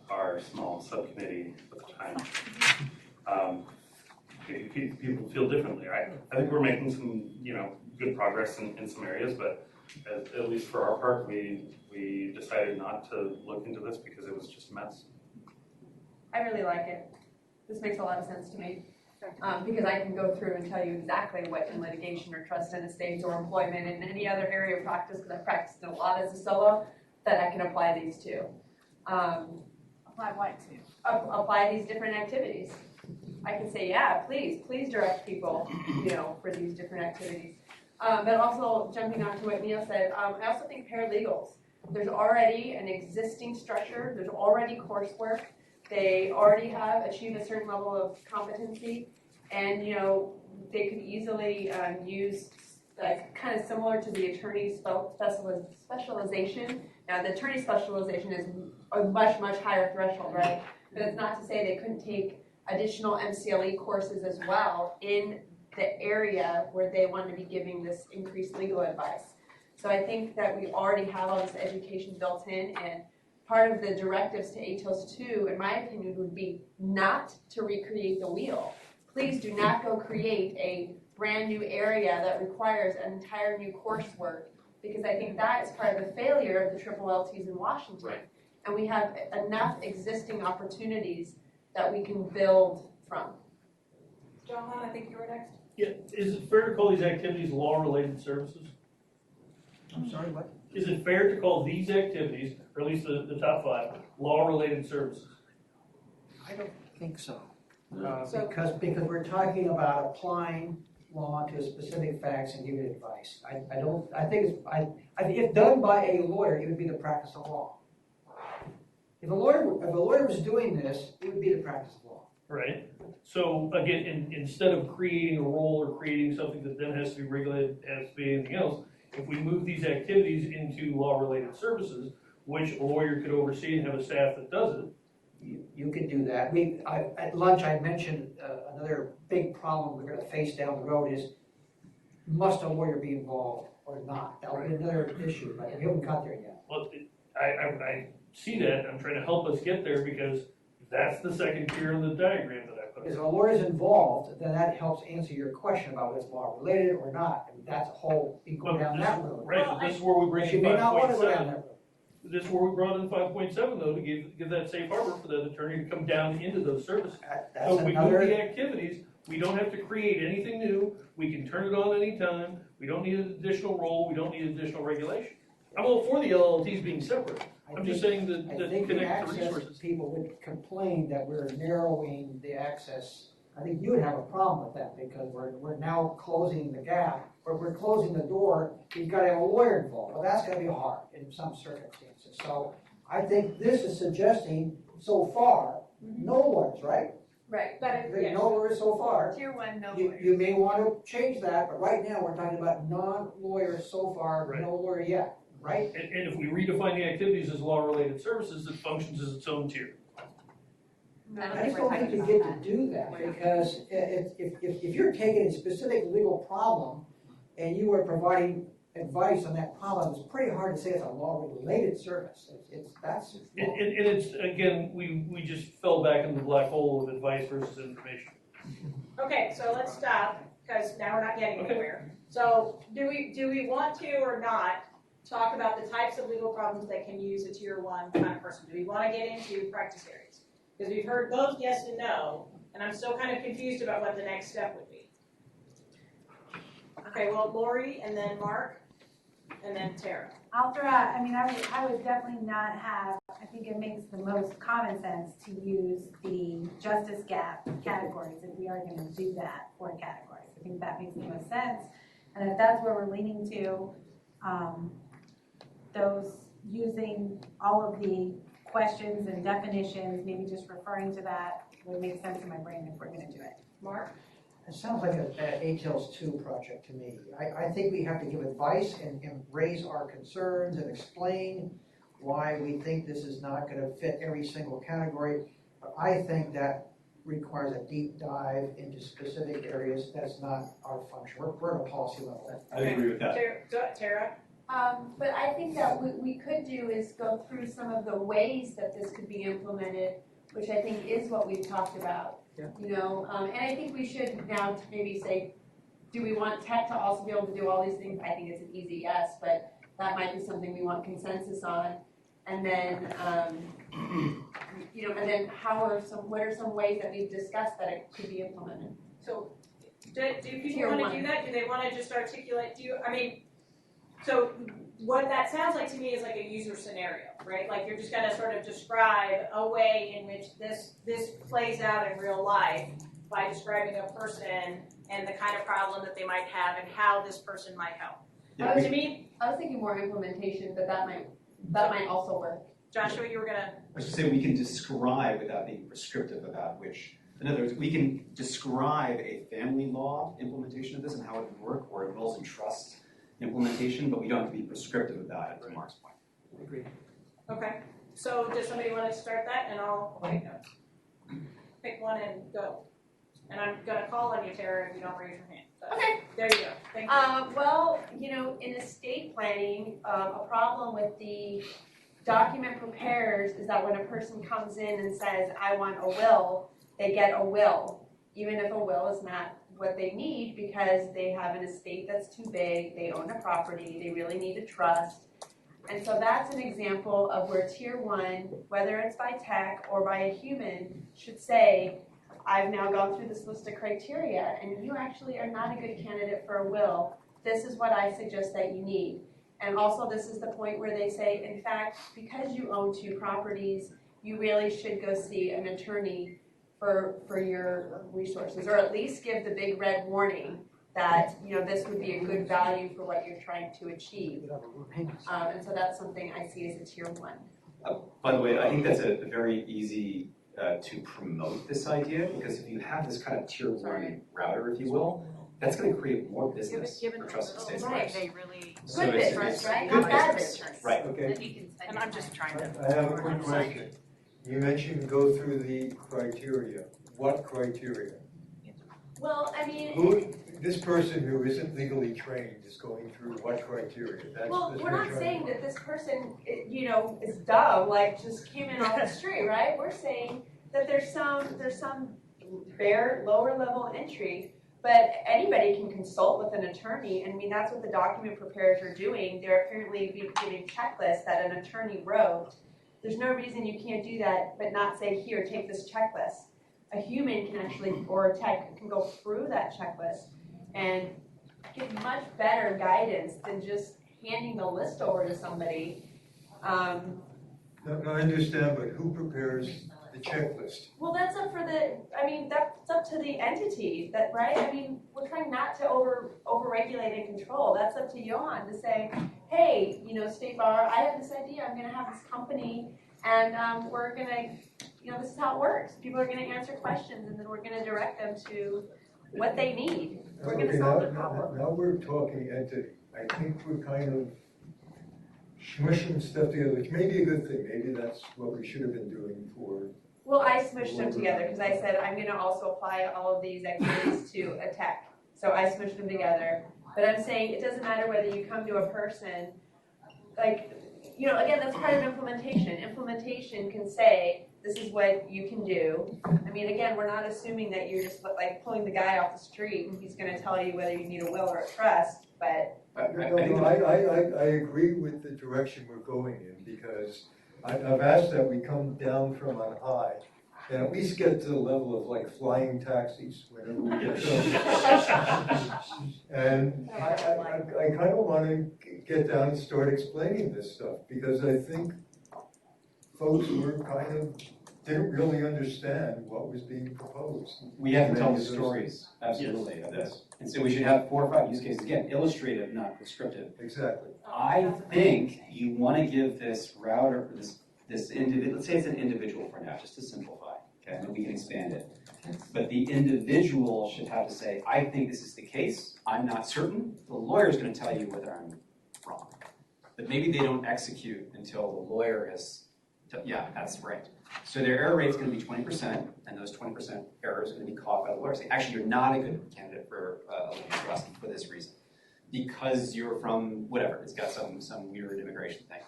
our small subcommittee at the time. People feel differently. I think we're making some, good progress in some areas, but at least for our part, we decided not to look into this because it was just a mess. I really like it. This makes a lot of sense to me. Because I can go through and tell you exactly what in litigation or trust and estates or employment and any other area of practice, because I've practiced in a lot as a solo, that I can apply these to. Apply what to? Apply these different activities. I can say, yeah, please direct people, for these different activities. But also jumping on to what Neil said, I also think paralegals. There's already an existing structure. There's already coursework. They already have achieved a certain level of competency, and they could easily use kind of similar to the attorney specialization. Now, the attorney specialization is a much higher threshold, right? But it's not to say they couldn't take additional MCLE courses as well in the area where they want to be giving this increased legal advice. So I think that we already have all this education built in, and part of the directives to ATOS 2, in my opinion, would be not to recreate the wheel. Please do not go create a brand new area that requires an entire new coursework, because I think that is part of the failure of the triple LTs in Washington. Right. And we have enough existing opportunities that we can build from. John, I think you were next. Yeah, is it fair to call these activities law-related services? I'm sorry, what? Is it fair to call these activities, or at least the top 5, law-related services? I don't think so. Because we're talking about applying law to specific facts and giving advice. I think if done by a lawyer, it would be the practice of law. If a lawyer was doing this, it would be the practice of law. Right. So again, instead of creating a role or creating something that then has to be regulated, has to be anything else, if we move these activities into law-related services, which a lawyer could oversee and have a staff that does it. You could do that. At lunch, I mentioned another big problem we're going to face down the road is, must a lawyer be involved or not? That would be another issue, but we haven't got there yet. Well, I see that. I'm trying to help us get there because that's the second tier in the diagram that I put. If a lawyer is involved, then that helps answer your question about whether it's law related or not. I mean, that's a whole, you go down that road. Right, so this is where we bring in You may not want to go down 5.7. that road. This is where we brought in 5.7 though, to give that safe harbor for the attorney to come down into those services. So if we move the activities, we don't have to create anything new. We can turn it on anytime. We don't need an additional role. We don't need additional regulation. I'm all for the LLTs being separate. I'm just saying that the connect the access resources. people would complain that we're narrowing the access. I think you would have a problem with that because we're now closing the gap, or we're closing the door. You've got to have a lawyer involved. Well, that's going to be hard in some circumstances. So I think this is suggesting so far no lawyers, right? Right. No lawyers so far. Tier 1, no lawyers. You may want to change that, but right now we're talking about non-lawyers so far, Right. no lawyer yet, right? And if we redefine the activities as law-related services, it functions as its own tier. I just don't think you get to do that, because if you're taking a specific legal problem and you are providing advice on that problem, it's pretty hard to say it's a law-related service. That's. And it's, again, we just fell back in the black hole of advice versus information. Okay, so let's stop, because now we're not getting anywhere. So do we want to or not talk about the types of legal problems that can use a tier 1 kind of person? Do we want to get into practice areas? Because we've heard both yes and no, and I'm still kind of confused about what the next step would be. Okay, well, Lori, and then Mark, and then Tara. I'll throw out, I would definitely not have, I think it makes the most common sense to use the justice gap categories if we are going to do that for categories. I think that makes the most sense. And if that's where we're leaning to, those using all of the questions and definitions, maybe just referring to that would make sense in my brain if we're going to do it. Mark? It sounds like an ATLS 2 project to me. I think we have to give advice and raise our concerns and explain why we think this is not going to fit every single category. But I think that requires a deep dive into specific areas. That's not our function. We're at a policy level. I agree with that. Tara? But I think that what we could do is go through some of the ways that this could be implemented, which I think is what we've talked about. Yeah. You know, and I think we should now maybe say, do we want tech to also be able to do all these things? I think it's an easy yes, but that might be something we want consensus on. And then, you know, and then what are some ways that we've discussed that it could be implemented? So do people want to do that? Do they want to just articulate? So what that sounds like to me is like a user scenario, right? Like you're just going to sort of describe a way in which this plays out in real life by describing a person and the kind of problem that they might have and how this person might help. I was thinking more implementation, but that might also work. Joshua, you were going to? I was just saying we can describe without being prescriptive about which. In other words, we can describe a family law implementation of this and how it would work, or a wills and trusts implementation, but we don't have to be prescriptive about it, to Mark's point. I agree. Okay. So does somebody want to start that? And I'll take notes. Pick one and go. And I'm going to call on you, Tara, if you don't raise your hand. So, okay. There you go. Thank you. Well, you know, in estate planning, a problem with the document preparers is that when a person comes in and says, I want a will, they get a will, even if a will is not what they need because they have an estate that's too big, they own a property, they really need a trust. And so that's an example of where tier 1, whether it's by tech or by a human, should say, I've now gone through this list of criteria and you actually are not a good candidate for a will. This is what I suggest that you need. And also this is the point where they say, in fact, because you own 2 properties, you really should go see an attorney for your resources, or at least give the big red warning that, you know, this would be a good value for what you're trying to achieve. And so that's something I see as a tier 1. By the way, I think that's a very easy to promote this idea, because if you have this kind of tier 1 router, if you will, that's going to create more business for trusted states. Right, they really. So Good it's- business, it's right? good Not bad business. business. Right. Okay. And I'm just trying to. I have a quick question. You mentioned go through the criteria. What criteria? Well, I mean. Who, this person who isn't legally trained is going through what criteria? Well, that's we're what not I'm saying that this person, you know, is dumb, like just came in off the street, right? We're saying that there's some bare lower level entry, but anybody can consult with an attorney. And I mean, that's what the document preparers are doing. They're apparently giving checklists that an attorney wrote. There's no reason you can't do that, but not say, here, take this checklist. A human can actually, or a tech can go through that checklist and give much better guidance than just handing the list over to somebody. No, I understand, but who prepares the checklist? Well, that's up for that's up to the entity, that, right? I mean, we're trying not to over-regulate and control. That's up to Johan to say, hey, you know, State Bar, I have this idea, I'm gonna have this company, and we're gonna, you know, this is how it works. People are gonna answer questions, and then we're gonna direct them to what they need. We're gonna solve the problem. Now we're talking entity. I think we're kind of smushing stuff together, which may be a good thing. Maybe that's what we should have been doing for. Well, I smushed them together because I said I'm gonna also apply all of these activities to a tech. So I smushed them together. But I'm saying it doesn't matter whether you come to a person, like, you know, again, that's part of implementation. Implementation can say, this is what you can do. I mean, again, we're not assuming that you're just like pulling the guy off the street and he's gonna tell you whether you need a will or a trust, but. I agree with the direction we're going in, because I've asked that we come down from on high and at least get to the level of like flying taxis whenever we get going. And I kind of want to get down and start explaining this stuff, because I think folks were kind of didn't really understand what was being proposed. We have to tell the stories, absolutely, of this. And so we should have 4 or 5 use cases, again, illustrative, not prescriptive. Exactly. I think you want to give this router, this individual, let's say it's an individual for now, just to simplify, okay, and then we can expand it. But the individual should have to say, I think this is the case, I'm not certain. The lawyer's going to tell you whether I'm wrong. But maybe they don't execute until the lawyer has, yeah, that's right. So their error rate is going to be 20%, and those 20% errors are going to be caught by the lawyer saying, actually, you're not a good candidate for a living trust for this reason. Because you're from whatever, it's got some weird immigration thing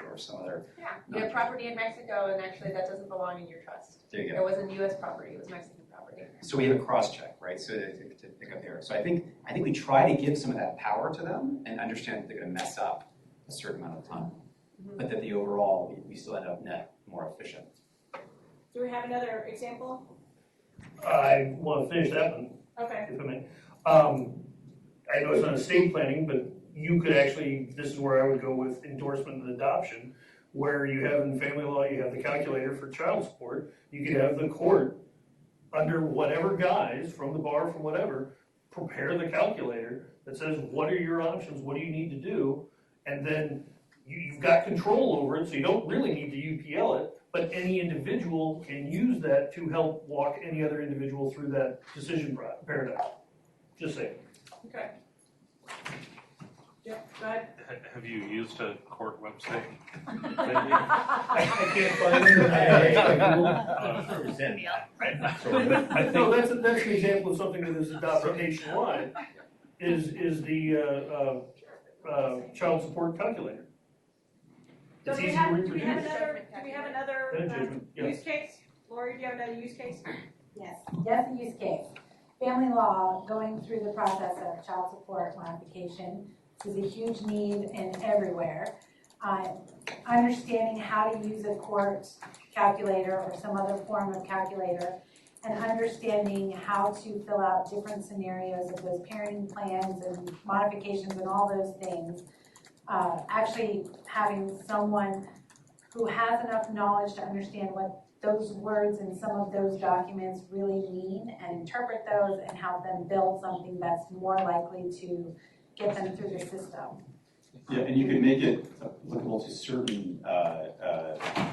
or some other. Yeah, you have property in Mexico, and actually that doesn't belong in your trust. There you go. It wasn't U.S. property, it was Mexican property. So we have a cross-check, right, so to pick up there. So I think we try to give some of that power to them and understand that they're going to mess up a certain amount of time, but that the overall, we still end up net more efficient. Do we have another example? I want to finish that one, Okay. if I may. I know it's not estate planning, but you could actually, this is where I would go with endorsement and adoption, where you have in family law, you have the calculator for child support. You could have the court, under whatever guise, from the bar, from whatever, prepare the calculator that says, what are your options, what do you need to do? And then you've got control over it, so you don't really need to UPL it, but any individual can use that to help walk any other individual through that decision paradigm. Just saying. Okay. Yeah, go ahead. Have you used a court website? I can't find it. No, that's an example of something that is adopted nationwide, is the child support calculator. So It's do we easy have, to do we have reproduce. another Yeah. use case? Lori, do you have another use case? Yes, that's a use case. Family law, going through the process of child support modification, is a huge need in everywhere. Understanding how to use a court calculator or some other form of calculator and understanding how to fill out different scenarios of those parenting plans and modifications and all those things. Actually having someone who has enough knowledge to understand what those words and some of those documents really mean and interpret those and help them build something that's more likely to get them through the system. Yeah, and you could make it applicable to certain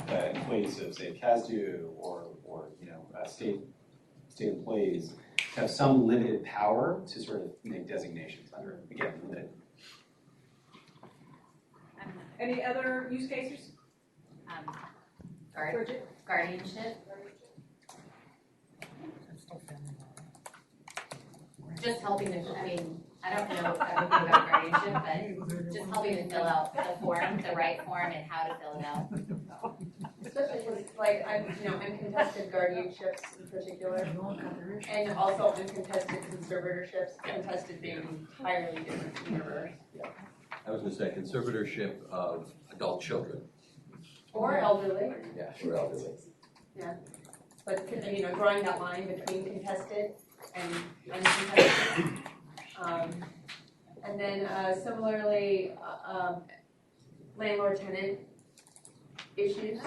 employees of, say, CASDU or state employees to have some limited power to sort of make designations under, again, limited. Any other use cases? Guardianship. Just helping to, I mean, I don't know everything about guardianship, but just helping to fill out the form, the right form, and how to fill it out. Especially with like uncontested guardianships in particular, and also uncontested conservatorships, contested being an entirely different universe. I was going to say conservatorship of adult children. Or elderly. Yeah, or elderly. Yeah, but drawing that line between contested and uncontested. And then similarly, landlord-tenant issues.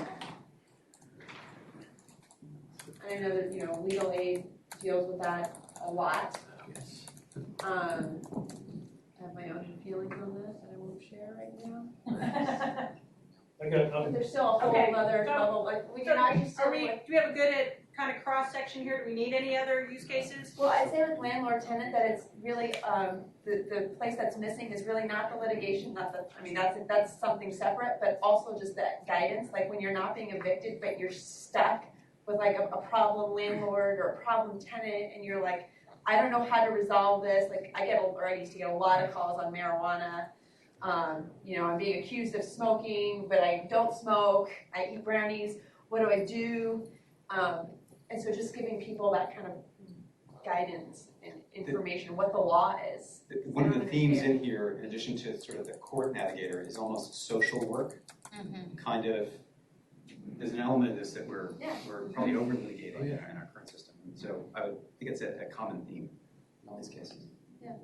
I know that legal aid deals with that a lot. I have my own feelings on this that I won't share right now. But there's still a whole other level, like we cannot just. Do we have a good kind of cross section here? Do we need any other use cases? Well, I'd say with landlord tenant that it's really the place that's missing is really not the litigation, that's something separate, but also just that guidance, like when you're not being evicted but you're stuck with like a problem landlord or a problem tenant and you're like, I don't know how to resolve this. Like I used to get a lot of calls on marijuana. I'm being accused of smoking, but I don't smoke. I eat brownies. What do I do? And so just giving people that kind of guidance and information, what the law is. One of the themes in here, in addition to sort of the court navigator, is almost social work. Kind of, there's an element of this that we're probably over litigating in our current system. So I would think it's a common theme in all these cases. Yeah.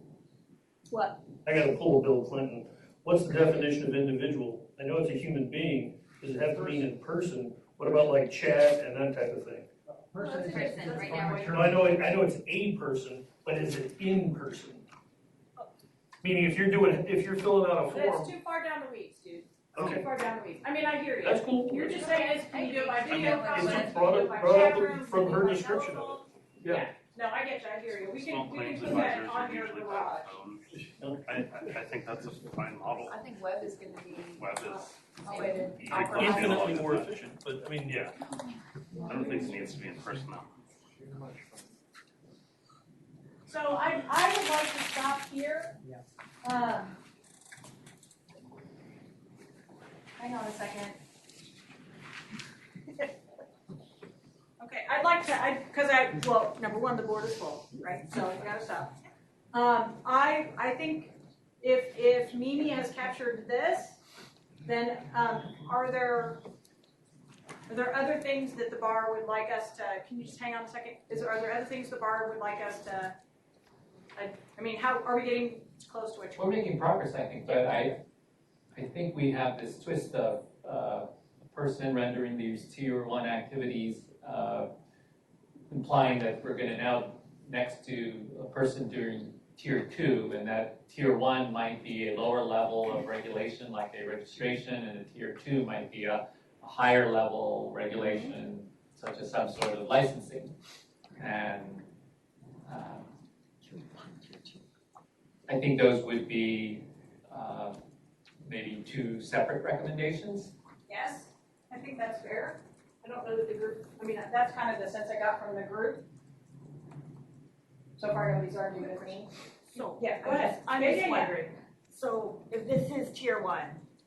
What? I got to pull Bill Clinton. What's the definition of individual? I know it's a human being. Does it have to mean in person? What about like chat and that type of thing? Person right now. No, I know it's a person, but is it in person? Meaning if you're filling out a form. That's too far down the weeds, dude. Okay. Too far down the weeds. I mean, I hear you. That's cool. You're just saying can you do it by video It's conference? brought up from her description of it. Yeah. No, I get you. I hear you. We can put that on your garage. I think that's a fine model. I think web is going to be Web is a way to Infinitely more efficient, but I mean, yeah. I don't think it needs to be in person now. So I would like to stop here. Hang on a second. Okay, I'd like to, well, number one, the board is full, right? So I gotta stop. I think if Mimi has captured this, then are there other things that the bar would like us to, can you just hang on a second? Are there other things the bar would like us to, I mean, how are we getting close to it? We're making progress, I think, but I think we have this twist of a person rendering these tier 1 activities, implying that we're going to now next to a person doing tier 2, and that tier 1 might be a lower level of regulation like a registration, and a tier 2 might be a higher level regulation such as some sort of licensing. And I think those would be maybe 2 separate recommendations. Yes, I think that's fair. I don't know that the group, I mean, that's kind of the sense I got from the group. So far, nobody's arguing with me. So, yeah, go ahead. I'm Yeah, just yeah, yeah. wondering, so if this is tier 1,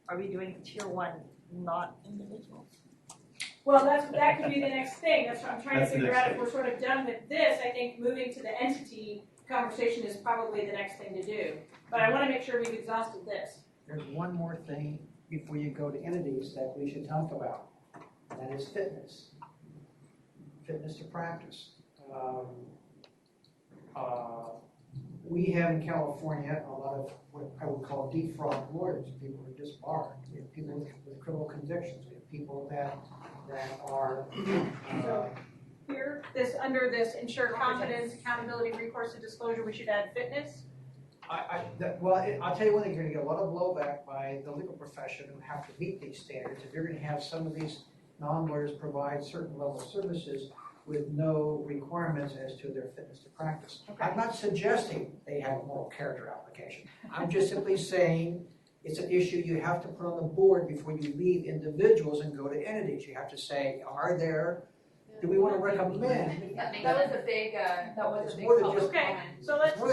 are we doing tier 1 not individuals? Well, that could be the next thing. That's what I'm trying to That's the figure next out. If we're sort of done with this, I think moving to the entity conversation is probably the next thing to do. But I want to make sure we've exhausted this. There's one more thing before you go to entities that we should talk about, and that is fitness. Fitness to practice. we have in California a lot of what I would call deep fraud lawyers, people who are disbarred. We have people with criminal convictions. We have people that are. Here, under this ensure confidence, accountability, recourse, and disclosure, we should add fitness. I'll tell you one thing, you're gonna get a lot of blowback by the legal profession who have to meet these standards. If you're gonna have some of these non-lawyers provide certain level of services with no requirements as to their fitness to practice. Okay. I'm not suggesting they have a moral character application. I'm just simply saying it's an issue you have to put on the board before you leave individuals and go to entities. You have to say, do we want to recommend? That was a big, More than just, Okay, so let's. more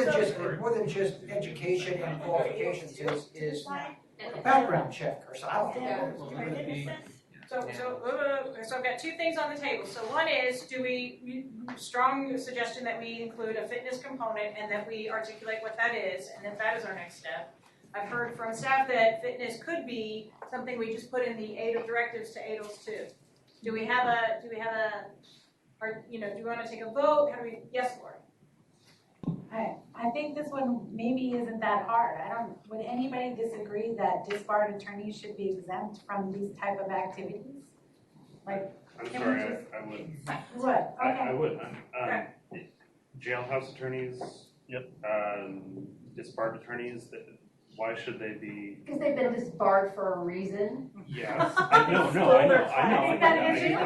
than just education and qualifications is a background check or something. I don't know. So I've got two things on the table. So one is, strong suggestion that we include a fitness component and that we articulate what that is, and that is our next step. I've heard from staff that fitness could be something we just put in the ADL directives to ADLs too. Do we have a, do you want to take a vote? Yes, Lori? I think this one maybe isn't that hard. Would anybody disagree that disbarred attorneys should be exempt from these type of activities? Like, I'm can sorry, we just? I would. What? Okay. I would. Jailhouse attorneys. Yep. Disbarred attorneys. Why should they be? Because they've been disbarred for a reason. Yes. I know. I think that answers your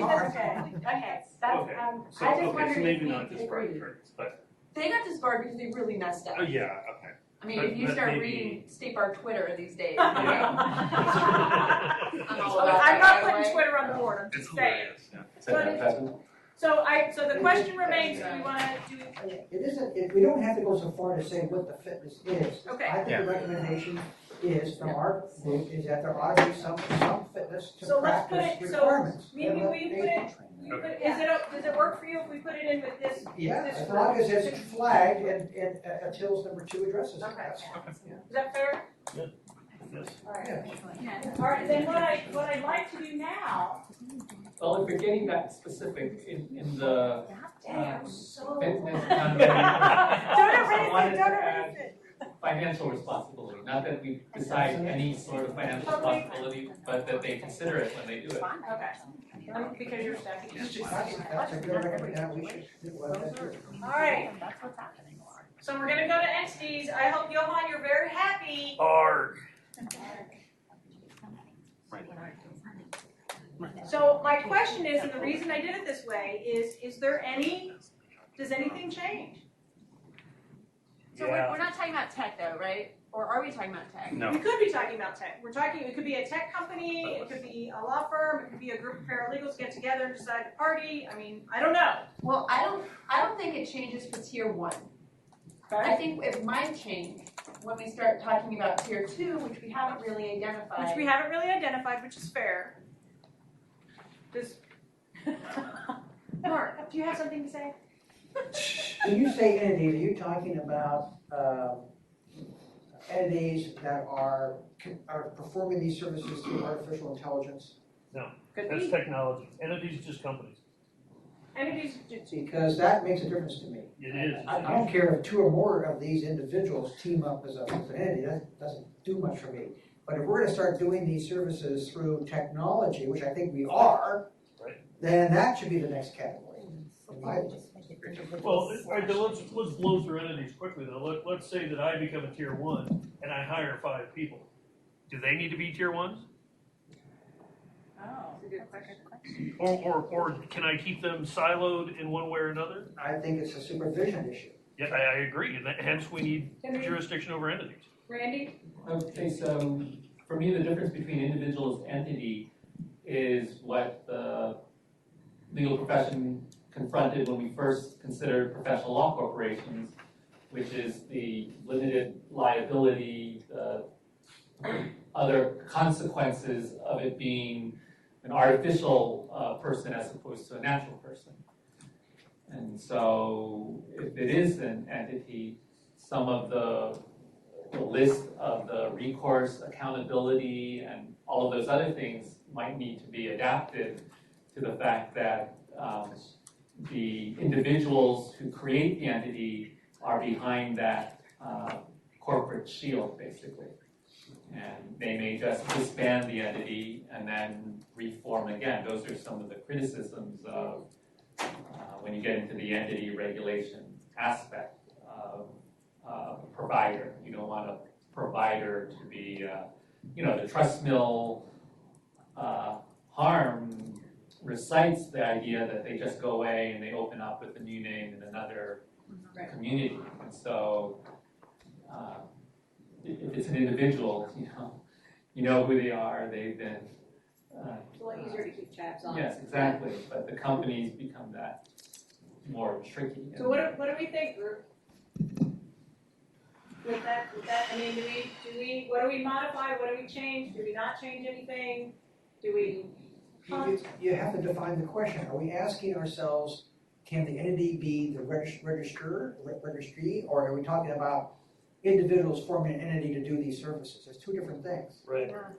question. Okay. That's, Okay. I just So wondered if maybe we not disbarred agree. attorneys, but. They got disbarred because they really messed up. Oh yeah. Okay. I mean, But- if you but start maybe- reading State Bar Twitter these days. Yeah. I'm not putting Twitter on the board. I'm just saying. So the question remains: do we want to do? We don't have to go so far to say what the fitness is. Okay. I think the recommendation is from our group is that there ought to be some fitness to So let's put practice it. requirements. So maybe we put it. Does it work for you if we put it in with this? Yeah, this as long as it's group? flagged and Tills number 2 addresses it. Okay. Yeah. Is that fair? Yeah. Yes. All right. All right. Then what I'd like to do now. Well, if you're getting that specific in the Damn, so. fitness Don't erase it. financial responsibility, not that we decide any sort of financial responsibility, but that they consider it when they do it. Okay. Because you're staff. That's a good recommendation. We should do that. All right. So we're gonna go to entities. I hope, Johan, you're very happy. Arg. So my question is, and the reason I did it this way is does anything change? So we're not talking about tech though, right? Or are we talking about tech? No. We could be talking about tech. It could be a tech company, it could be a law firm, it could be a group of paralegals get together and decide to party. I mean, I don't know. Well, I don't think it changes for tier 1. I think it might change when we start talking about tier 2, which we haven't really identified. Which is fair. Mark, do you have something to say? When you say entities, are you talking about entities that are performing these services through artificial intelligence? No, that's technology. Entities, just companies. Entities, because that makes a difference to me. It is. I don't care if 2 or more of these individuals team up as an entity, that doesn't do much for me. But if we're going to start doing these services through technology, which I think we are, then that should be the next category. Well, all right, then let's blow through entities quickly though. Let's say that I become a tier 1 and I hire 5 people. Do they need to be tier 1s? Oh, that's a good question. Or can I keep them siloed in one way or another? I think it's a supervision issue. Yeah, I agree, and hence we need jurisdiction over entities. Randy? Okay, so for me, the difference between individuals and entity is what the legal profession confronted when we first considered professional law corporations, which is the limited liability, other consequences of it being an artificial person as opposed to a natural person. And so if it is an entity, some of the list of the recourse, accountability, and all of those other things might need to be adapted to the fact that the individuals who create the entity are behind that corporate shield, basically. And they may just disband the entity and then reform again. Those are some of the criticisms of when you get into the entity regulation aspect of a provider. You don't want a provider to be, the trust mill harm recites the idea that they just go away and they open up with a new name in another community. And so if it's an individual, you know who they are, they've been. It's a lot easier to keep tabs on. Yes, exactly, but the companies become that more tricky. So what do we think, group? With that, I mean, what do we modify, what do we change, do we not change anything? Do we? You have to define the question. Are we asking ourselves, can the entity be the registry, or are we talking about individuals forming an entity to do these services? There's two different things. Right. Are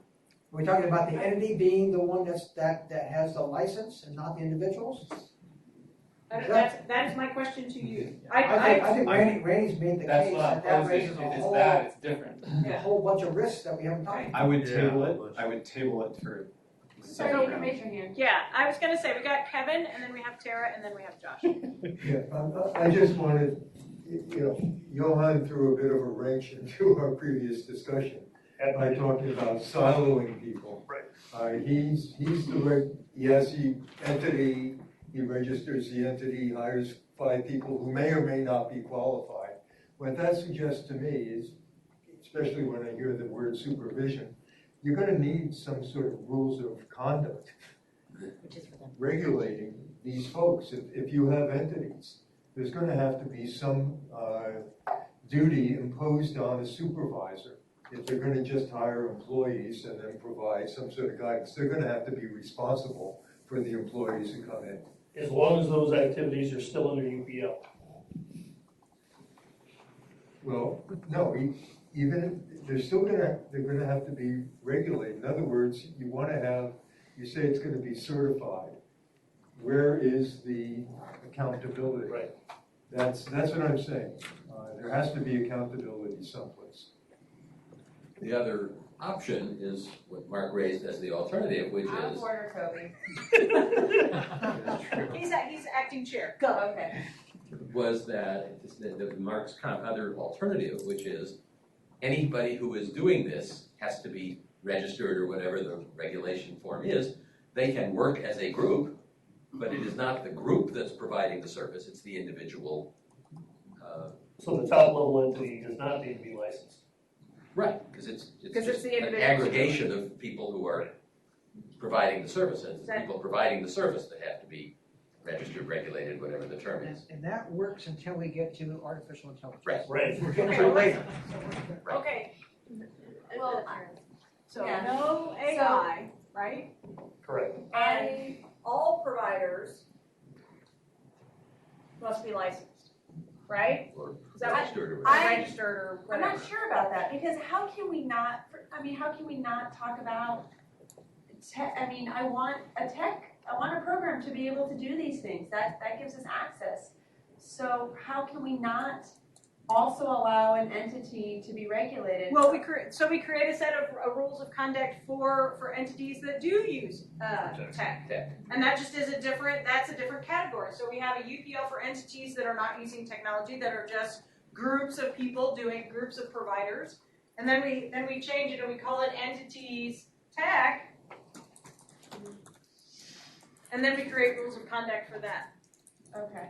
we talking about the entity being the one that has the license and not the individuals? That is my question to you. I think Randy's made the That's case what I'm that posing. raises If it's that, it's different. a whole bunch of risks that we haven't talked about. I would table it. I would table it for. Sorry, you can raise your hand. Yeah, I was gonna say, we got Kevin, and then we have Tara, and then we have Josh. Yeah, I just wanted, Johan threw a bit of a wrench into our previous discussion by talking about siloing people. Right. He has the entity, he registers the entity, hires 5 people who may or may not be qualified. What that suggests to me is, especially when I hear the word supervision, you're going to need some sort of rules of conduct regulating these folks. If you have entities, there's going to have to be some duty imposed on a supervisor. If they're going to just hire employees and then provide some sort of guidance, they're going to have to be responsible for the employees who come in. As long as those activities are still under UPL. Well, no, even they're gonna have to be regulated. In other words, you say it's gonna be certified. Where is the accountability? Right. That's what I'm saying. There has to be accountability someplace. The other option is what Mark raised as the alternative, which Out of is. order, Toby. He's acting chair. Go. Okay. Was that Mark's kind of other alternative, which is anybody who is doing this has to be registered or whatever the regulation form is. They can work as a group, but it is not the group that's providing the service, it's the individual. So the top level entity does not need to be licensed. Right, because it's the just an individual. aggregation of people who are providing the services. The people providing the service that have to be registered, regulated, whatever the term is. And that works until we get to artificial intelligence. Right. We're getting to it later. Right. Okay. Well, So yeah. no AI, right? Correct. And all providers must be licensed, right? Or Is that what- registered or I- whatever. Registered or I'm whatever. not sure about that, because how can we not talk about I want a program to be able to do these things, that gives us access. So how can we not also allow an entity to be regulated? Well, we create a set of rules of conduct for entities that do use tech. And that just is that's a different category. So we have a UPL for entities that are not using technology, that are just groups of people doing, groups of providers. And then we change it and we call it entities tech. And then we create rules of conduct for that. Okay.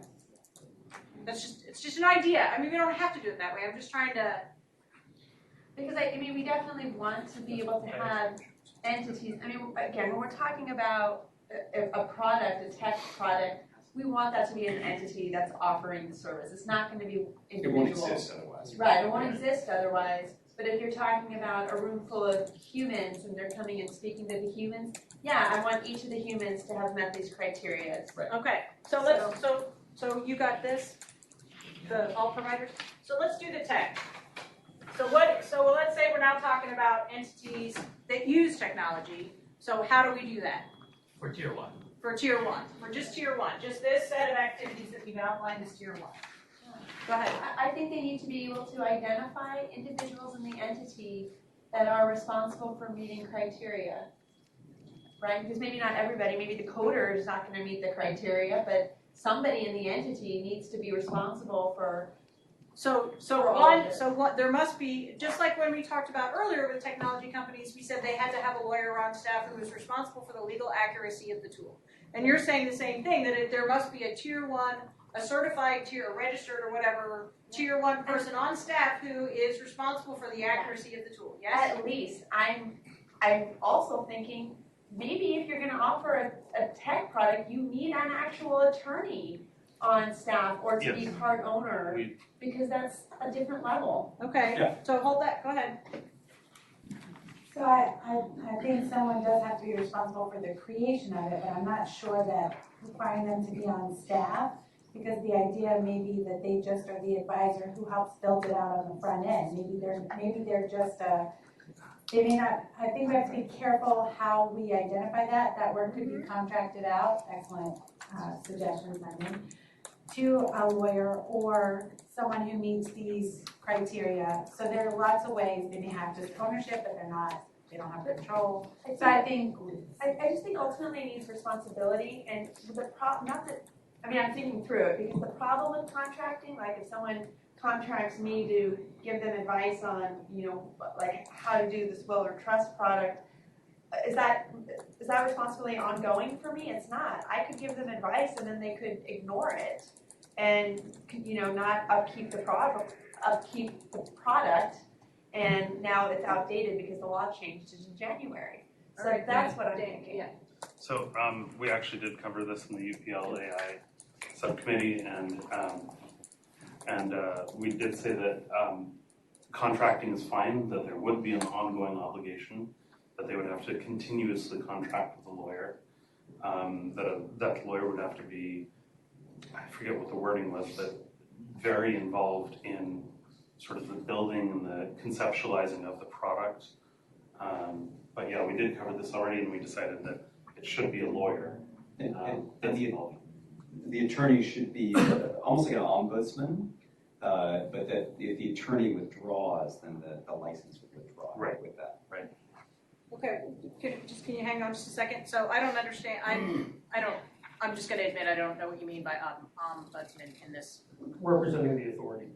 It's just an idea. I mean, we don't have to do it that way. I'm just trying to. Because we definitely want to be able to have entities. I mean, again, when we're talking about a product, a tech product, we want that to be an entity that's offering the service. It's not going to be individual. It won't exist otherwise. Right, it won't exist otherwise. But if you're talking about a room full of humans and they're coming and speaking to the humans, yeah, I want each of the humans to have met these criteria. Right. Okay. So you got this, all providers. So let's do the tech. So let's say we're now talking about entities that use technology. So how do we do that? For tier 1. for tier one, for just tier one, just this set of activities that we've outlined as tier one. Go ahead. I think they need to be able to identify individuals in the entity that are responsible for meeting criteria, right? Because maybe not everybody, maybe the coder is not going to meet the criteria, but somebody in the entity needs to be responsible for. There must be, just like when we talked about earlier with technology companies, we said they had to have a lawyer on staff who was responsible for the legal accuracy of the tool. And you're saying the same thing, that there must be a tier one, a certified tier, a registered or whatever, tier one person on staff who is responsible for the accuracy of the tool, yes? At least, I'm also thinking, maybe if you're gonna offer a tech product, you need an actual attorney on staff or to be part owner, because that's a different level. Okay, so hold that, go ahead. So I think someone does have to be responsible for the creation of it, but I'm not sure that requiring them to be on staff, because the idea may be that they just are the advisor who helps build it out on the front end. Maybe they're just they may not, I think we have to be careful how we identify that. That work could be contracted out, excellent suggestions, I mean, to a lawyer or someone who meets these criteria. So there are lots of ways they may have just ownership, but they don't have control. So I think I just think ultimately it needs responsibility, and the I'm thinking through it, because the problem with contracting, like if someone contracts me to give them advice on, like how to do this will or trust product, is that responsibility ongoing for me? It's not. I could give them advice and then they could ignore it and, not upkeep the product, and now it's outdated because the law changed in January. So that's what I'm thinking. Yeah. So we actually did cover this in the UPL AI subcommittee, and we did say that contracting is fine, that there would be an ongoing obligation, that they would have to continuously contract with a lawyer, that the lawyer would have to be, I forget what the wording was, but very involved in sort of the building and the conceptualizing of the product. But yeah, we did cover this already, and we decided that it should be a lawyer. And the attorney should be almost like an ombudsman, but that if the attorney withdraws, then the license would withdraw with that. Right. Okay, can you hang on just a second? So I don't understand, I'm just gonna admit I don't know what you mean by ombudsman in this. Representing the authority.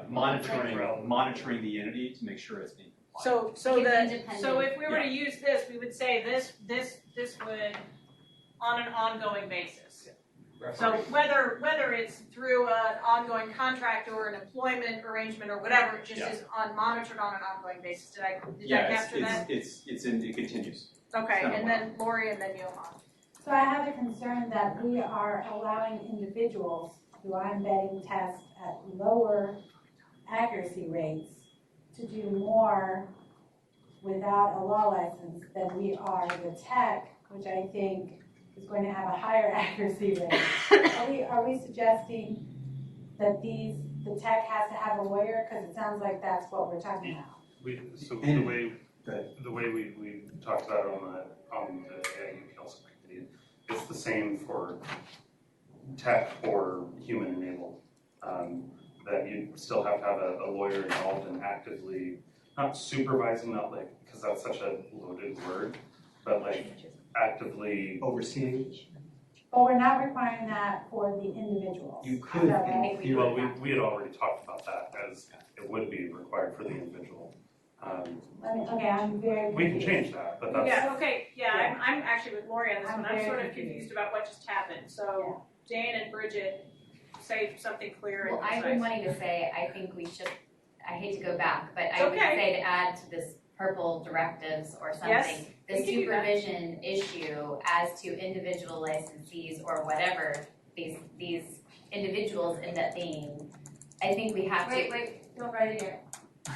Monitoring the entity to make sure it's being compliant. So if we were to use this, we would say this would, on an ongoing basis. So whether it's through an ongoing contract or an employment arrangement or whatever, it just is monitored on an ongoing basis. Did I capture that? It continues. Okay, and then Lori and then Johan. So I have a concern that we are allowing individuals who I'm betting test at lower accuracy rates to do more without a law license than we are the tech, which I think is going to have a higher accuracy rate. Are we suggesting that the tech has to have a lawyer? Because it sounds like that's what we're talking about. The way we talked about it on the UPL subcommittee, it's the same for tech or human enabled. That you still have to have a lawyer involved in actively, not supervising, not like, because that's such a loaded word, but like actively overseeing. But we're not requiring that for the individuals. You could, well, we had already talked about that as it would be required for the individual. Okay, I'm very confused. We can change that, but that's. Yeah, I'm actually with Lori on this one. I'm sort of confused about what just happened. So Jane and Bridget, say something clear. Well, I've been wanting to say, I think we should, I hate to go back, but I would say to add to this purple directives or something, the supervision issue as to individual licensees or whatever these individuals end up being. I think we have to. Wait, don't write it yet.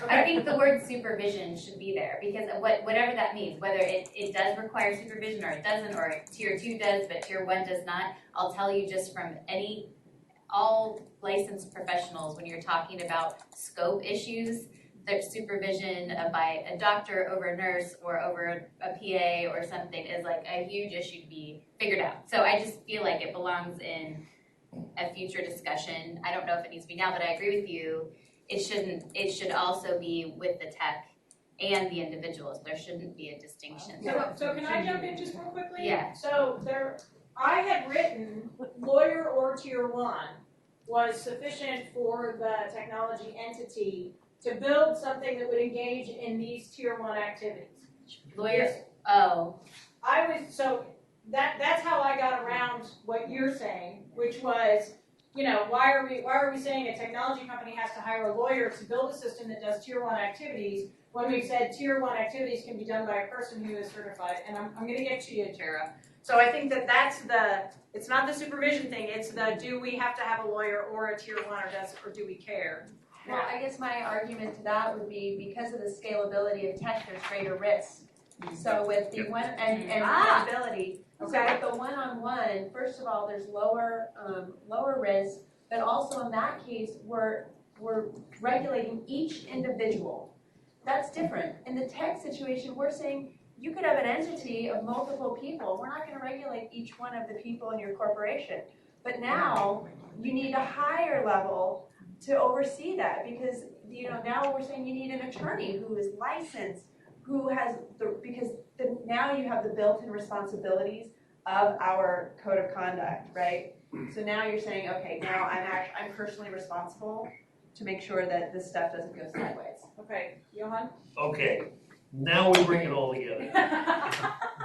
I think the word supervision should be there because of whatever that means, whether it does require supervision or it doesn't, or tier 2 does but tier 1 does not. I'll tell you just from all licensed professionals, when you're talking about scope issues, their supervision by a doctor over a nurse or over a PA or something is like a huge issue to be figured out. So I just feel like it belongs in a future discussion. I don't know if it needs to be now, but I agree with you. It should also be with the tech and the individuals. There shouldn't be a distinction. So can I jump in just real quickly? Yeah. So I had written lawyer or tier 1 was sufficient for the technology entity to build something that would engage in these tier 1 activities. Lawyers, oh. So that's how I got around what you're saying, which was, why are we saying a technology company has to hire a lawyer to build a system that does tier 1 activities when we've said tier 1 activities can be done by a person who is certified? And I'm going to get to you, Tara. So I think that's it's not the supervision thing, it's the do we have to have a lawyer or a tier 1 or do we care? Well, I guess my argument to that would be because of the scalability of tech, there's greater risk. So with the one and scalability, so with the one-on-one, first of all, there's lower risk, but also in that case, we're regulating each individual. That's different. In the tech situation, we're saying you could have an entity of multiple people. We're not going to regulate each one of the people in your corporation. But now you need a higher level to oversee that because now we're saying you need an attorney who is licensed, who has now you have the built-in responsibilities of our code of conduct, right? So now you're saying, okay, now I'm personally responsible to make sure that this stuff doesn't go sideways. Okay, Johan? Okay, now we bring it all together.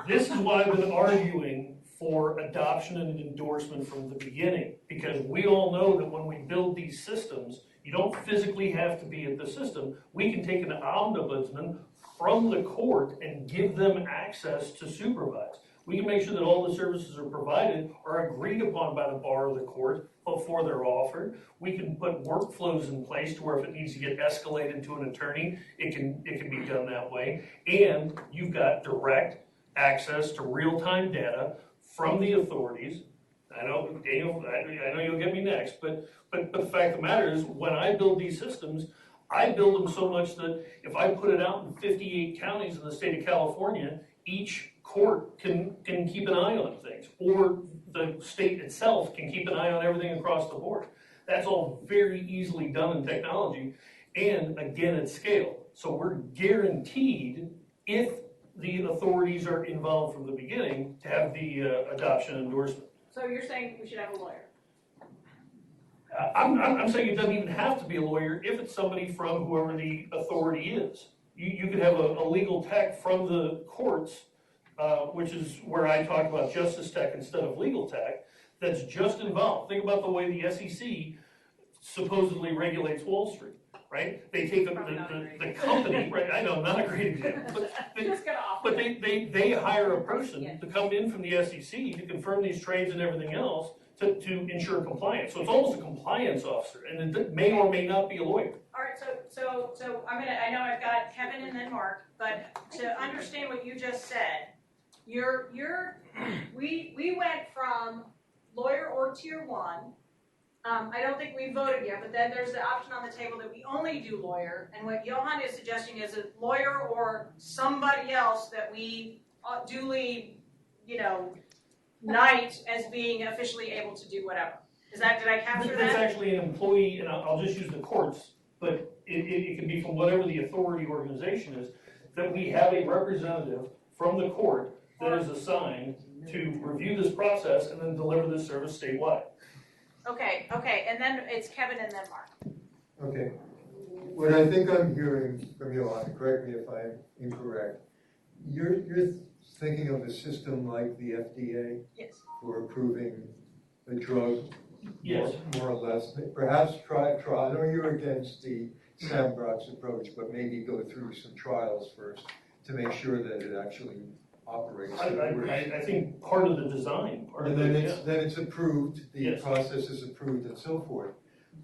This is why I've been arguing for adoption and endorsement from the beginning, because we all know that when we build these systems, you don't physically have to be at the system. We can take an ombudsman from the court and give them access to supervise. We can make sure that all the services are provided are agreed upon by the bar of the court before they're offered. We can put workflows in place to where if it needs to get escalated to an attorney, it can be done that way. And you've got direct access to real-time data from the authorities. I know, Daniel, I know you'll get me next, but the fact of the matter is, when I build these systems, I build them so much that if I put it out in 58 counties in the state of California, each court can keep an eye on things, or the state itself can keep an eye on everything across the board. That's all very easily done in technology, and again at scale. So we're guaranteed, if the authorities are involved from the beginning, to have the adoption endorsement. So you're saying we should have a lawyer? I'm saying it doesn't even have to be a lawyer if it's somebody from whoever the authority is. You could have a legal tech from the courts, which is where I talk about justice tech instead of legal tech, that's just involved. Think about the way the SEC supposedly regulates Wall Street, right? They take the company, right? I know, not a great example, but they hire a person to come in from the SEC to confirm these trades and everything else to ensure compliance. So it's almost a compliance officer, and it may or may not be a lawyer. All right, so I know I've got Kevin and then Mark, but to understand what you just said, we went from lawyer or tier 1. I don't think we voted yet, but then there's the option on the table that we only do lawyer, and what Johan is suggesting is a lawyer or somebody else that we duly, knight as being officially able to do whatever. Did I capture that? It's actually an employee, and I'll just use the courts, but it can be from whatever the authority organization is, that we have a representative from the court that is assigned to review this process and then deliver this service statewide. Okay, and then it's Kevin and then Mark. Okay. What I think I'm hearing from you, correct me if I'm incorrect, you're thinking of a system like the FDA? Yes. For approving a drug? Yes. More or less. Perhaps try. I know you're against the Sam Brock's approach, but maybe go through some trials first to make sure that it actually operates. I think part of the design, and then it's approved, the process is approved and so forth.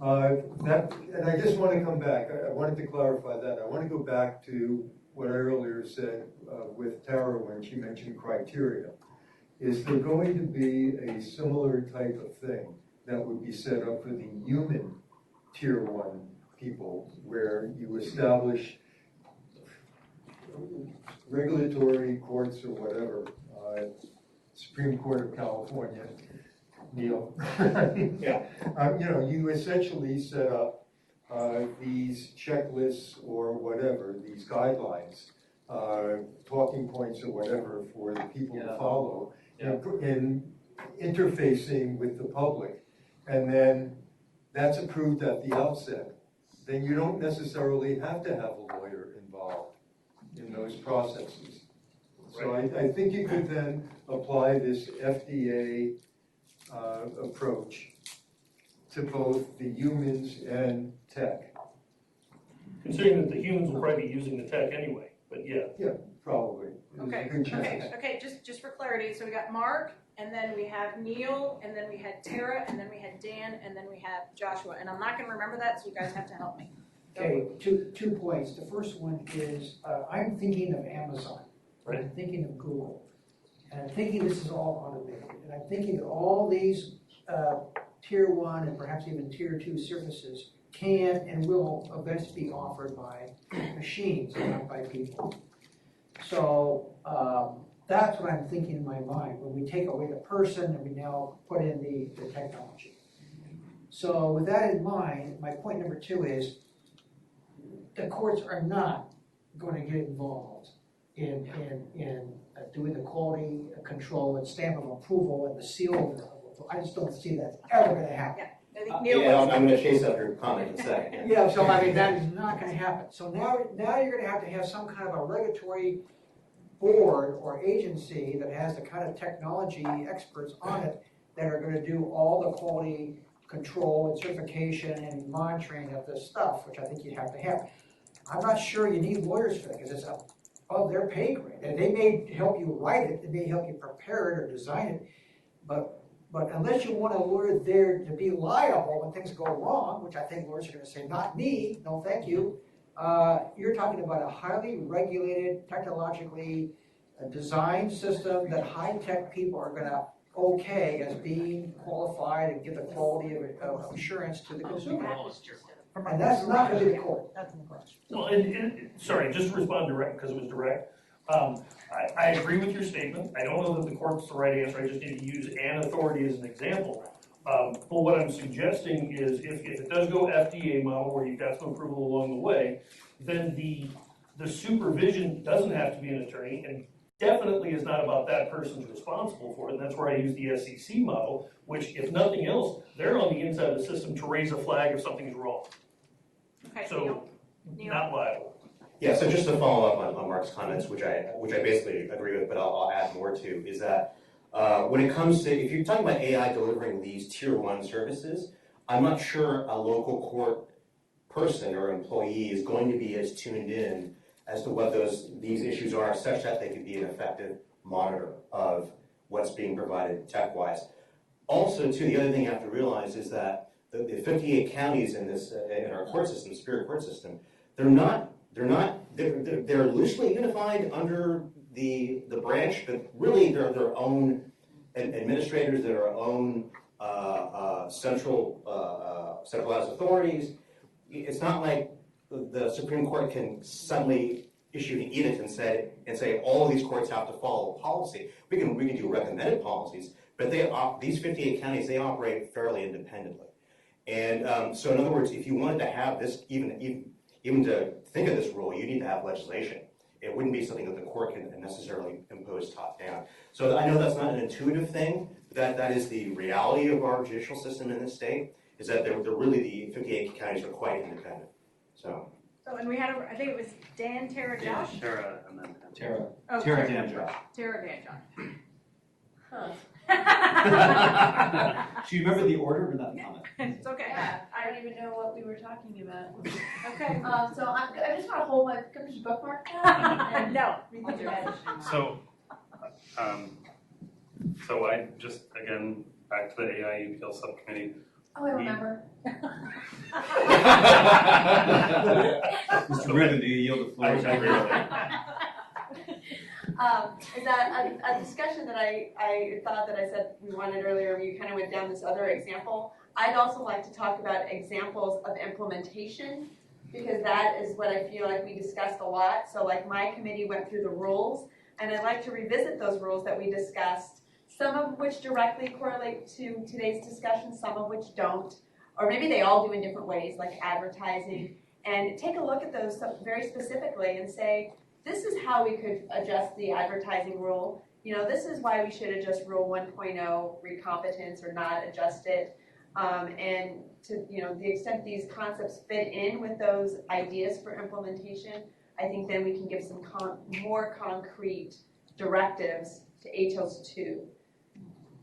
And I just want to come back, I wanted to clarify that. I want to go back to what I earlier said with Tara when she mentioned criteria. Is there going to be a similar type of thing that would be set up for the human tier 1 people, where you establish regulatory courts or whatever, Supreme Court of California, Neil. Yeah. You essentially set up these checklists or whatever, these guidelines, talking points or whatever for the people to follow in interfacing with the public. And then that's approved at the outset. Then you don't necessarily have to have a lawyer involved in those processes. So I think you could then apply this FDA approach to both the humans and tech. Considering that the humans will probably be using the tech anyway, but yeah. Yeah, probably. Okay, okay, just for clarity, so we got Mark, and then we have Neil, and then we had Tara, and then we had Dan, and then we have Joshua, and I'm not gonna remember that, so you guys have to help me. Okay, two points. The first one is, I'm thinking of Amazon, right. I'm thinking of Google, and I'm thinking this is all automated, and I'm thinking that all these tier 1 and perhaps even tier 2 services can and will eventually be offered by machines, not by people. So that's what I'm thinking in my mind, when we take away the person and we now put in the technology. So with that in mind, my point number 2 is, the courts are not going to get involved in doing the quality control and stamp of approval and the seal of approval. I just don't see that's ever going to happen. I'm going to chase up your comment in a second. Yeah, so I mean, that is not going to happen. So now you're going to have some kind of a regulatory board or agency that has the kind of technology experts on it that are going to do all the quality control and certification and monitoring of this stuff, which I think you have to have. I'm not sure you need lawyers for that because it's above their pay grade. And they may help you write it, they may help you prepare it or design it, but unless you want a lawyer there to be liable when things go wrong, which I think lawyers are going to say, not me, no thank you, you're talking about a highly regulated, technologically designed system that high-tech people are going to okay as being qualified and give the quality of assurance to the consumer. And that's not going to be the court. That's in the court. Well, sorry, just to respond direct, because it was direct. I agree with your statement. I don't know that the court's the right answer. I just need to use an authority as an example. But what I'm suggesting is if it does go FDA model where you've got some approval along the way, then the supervision doesn't have to be an attorney and definitely is not about that person's responsible for it. And that's where I use the SEC model, which if nothing else, they're on the inside of the system to raise a flag if something's wrong. Okay, So not liable. Yeah, so just to follow up on Mark's comments, which I basically agree with, but I'll add more to, is that when it comes to, if you're talking about AI delivering these tier 1 services, I'm not sure a local court person or employee is going to be as tuned in as to what these issues are, such that they could be an effective monitor of what's being provided tech-wise. Also, too, the other thing you have to realize is that the 58 counties in our court system, Superior Court system, they're loosely unified under the branch, but really they're their own administrators, their own centralized authorities. It's not like the Supreme Court can suddenly issue an edict and say all of these courts have to follow policy. We can do recommended policies, but these 58 counties, they operate fairly independently. And so in other words, if you wanted to have this, even to think of this rule, you need to have legislation. It wouldn't be something that the court can necessarily impose top down. So I know that's not an intuitive thing, but that is the reality of our judicial system in this state, is that they're really, the 58 counties are quite independent. So and we had, I think it was Dan, Tara, Josh? Tara, and then Tara. Oh, Tara, Dan, Josh. Tara, Dan, Josh. Do you remember the order or not the comment? It's okay. Yeah, I don't even know what we were talking about. Okay. So I just want to hold my bookmark now. No. So I just, again, back to the AI UPL subcommittee. Oh, I remember. Mr. Ribbon, do you yield the floor? Is that a discussion that I thought that I said we wanted earlier, you kind of went down this other example. I'd also like to talk about examples of implementation because that is what I feel like we discussed a lot. So like my committee went through the rules, and I'd like to revisit those rules that we discussed, some of which directly correlate to today's discussion, some of which don't, or maybe they all do in different ways, like advertising, and take a look at those very specifically and say, this is how we could adjust the advertising rule. You know, this is why we should adjust Rule 1.0, recompetence, or not adjust it. And to, you know, the extent these concepts fit in with those ideas for implementation, I think then we can give some more concrete directives to ATOS 2.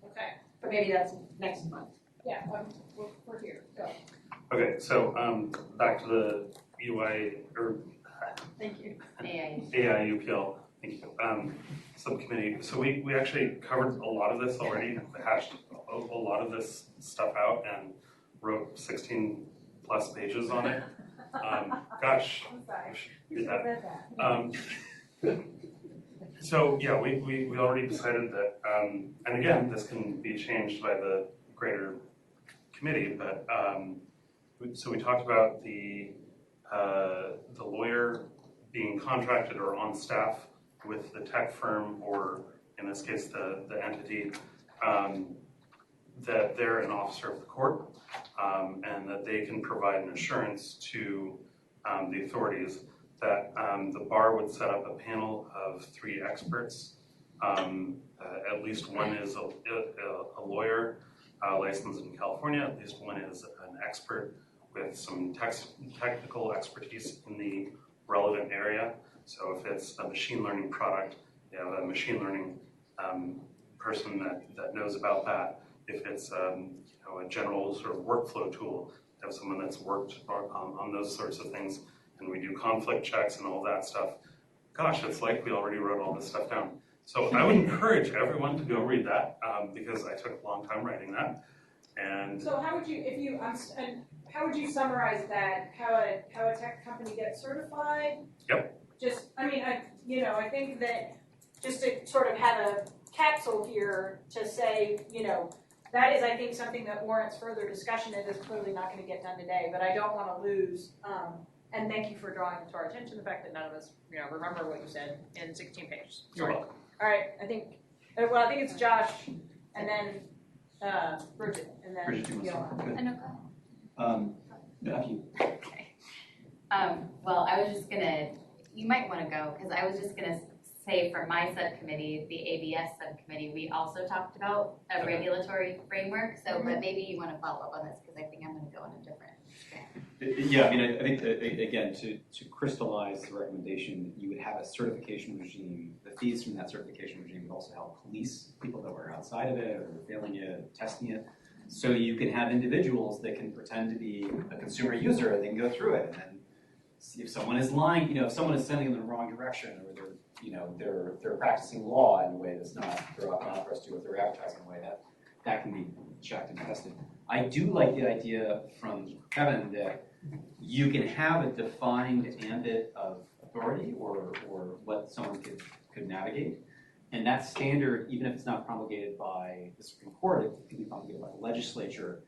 Okay. But maybe that's next month. Yeah, we're here. Go. Okay, so back to the UI, or thank you. AIUPL, thank you, subcommittee. So we actually covered a lot of this already, hashed a lot of this stuff out and wrote 16 plus pages on it. Gosh, I'm sorry. I should do that. So yeah, we already decided that, and again, this can be changed by the greater committee, but so we talked about the lawyer being contracted or on staff with the tech firm, or in this case, the entity, that they're an officer of the court, and that they can provide an assurance to the authorities that the bar would set up a panel of 3 experts. At least one is a lawyer licensed in California, at least one is an expert with some technical expertise in the relevant area. So if it's a machine learning product, you have a machine learning person that knows about that. If it's you know, a general sort of workflow tool, you have someone that's worked on those sorts of things, and we do conflict checks and all that stuff. Gosh, it's like we already wrote all this stuff down. So I would encourage everyone to go read that because I took a long time writing that. And So how would you, if you, and how would you summarize that? How a tech company gets certified? Yep. Just, I mean, I think that just to sort of have a capsule here to say, you know, that is, I think, something that warrants further discussion. It is clearly not going to get done today, but I don't want to lose. And thank you for drawing to our attention the fact that none of us, you know, remember what you said in 16 pages. You're welcome. All right, I think it's Josh, and then Bridget, and then Bridget, do you want to Yolanda. No, after you. Okay. Well, I was just gonna, you might want to go, because I was just gonna say for my subcommittee, the ABS subcommittee, we also talked about a regulatory framework. So, but maybe you want to follow up on this, because I think I'm going to go in a different strand. Yeah, I mean, I think, again, to crystallize the recommendation, you would have a certification regime. The fees from that certification regime would also help police people that were outside of it or failing it, testing it. So you can have individuals that can pretend to be a consumer user and they can go through it and then see if someone is lying, you know, if someone is sending them in the wrong direction, or they're, you know, they're practicing law in a way that's not authorized to, or they're advertising in a way that can be checked and tested. I do like the idea from Kevin that you can have a defined ambit of authority or what someone could navigate. And that standard, even if it's not promulgated by the Supreme Court, it can be promulgated by the legislature.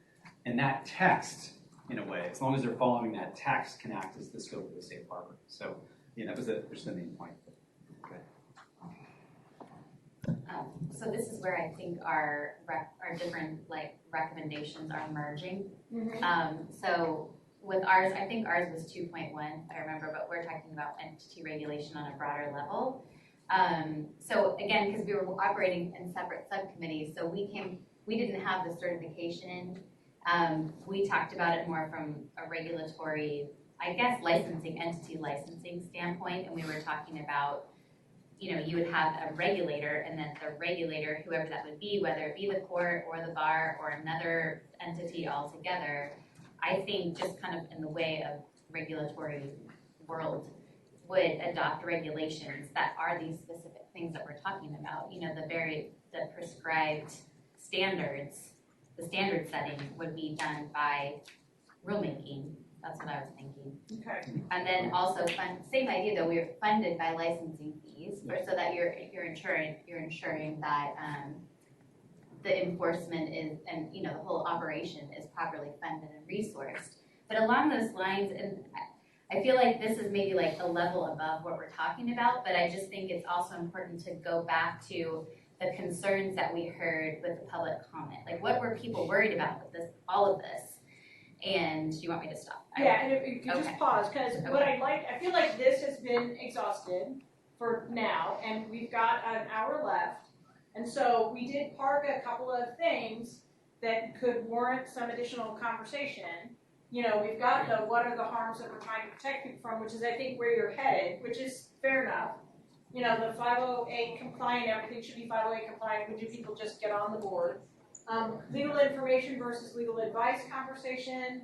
And that text, in a way, as long as they're following that text, can act as the scope of the safe harbor. So, yeah, that was just the main point. So this is where I think our different recommendations are merging. So with ours, I think ours was 2.1, I remember, but we're talking about entity regulation on a broader level. So again, because we were operating in separate subcommittees, so we didn't have the certification. We talked about it more from a regulatory, I guess, entity licensing standpoint, and we were talking about, you know, you would have a regulator, and then the regulator, whoever that would be, whether it be the court or the bar or another entity altogether, I think just kind of in the way of regulatory world, would adopt regulations that are these specific things that we're talking about. You know, the prescribed standards, the standard setting would be done by rulemaking. That's what I was thinking. Okay. And then also same idea though, we're funded by licensing fees, so that you're ensuring that the enforcement is, and you know, the whole operation is properly funded and resourced. But along those lines, and I feel like this is maybe like a level above what we're talking about, but I just think it's also important to go back to the concerns that we heard with the public comment. Like, what were people worried about with this, all of this? And do you want me to stop? Yeah, and if you could Okay. just pause, because what I feel like this has been exhausted for now, and we've got an hour left. And so we did park a couple of things that could warrant some additional conversation. You know, we've got the what are the harms that we're trying to protect people from, which is I think where you're headed, which is fair enough. You know, the 508 compliant, everything should be 508 compliant, would you people just get on the board? Legal information versus legal advice conversation.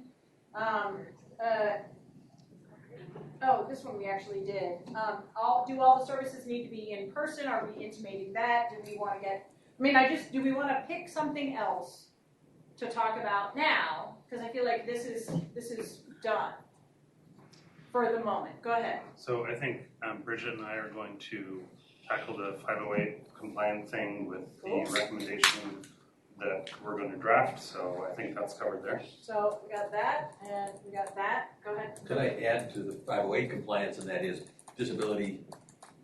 This one we actually did. Do all the services need to be in person? Are we intimating that? Do we want to get, do we want to pick something else to talk about now? Because I feel like this is done for the moment. Go ahead. So I think Bridget and I are going to tackle the 508 compliant thing with the recommendation that we're going to draft. So I think that's covered there. So we got that, and we got that. Go ahead. Could I add to the 508 compliance, and that is disability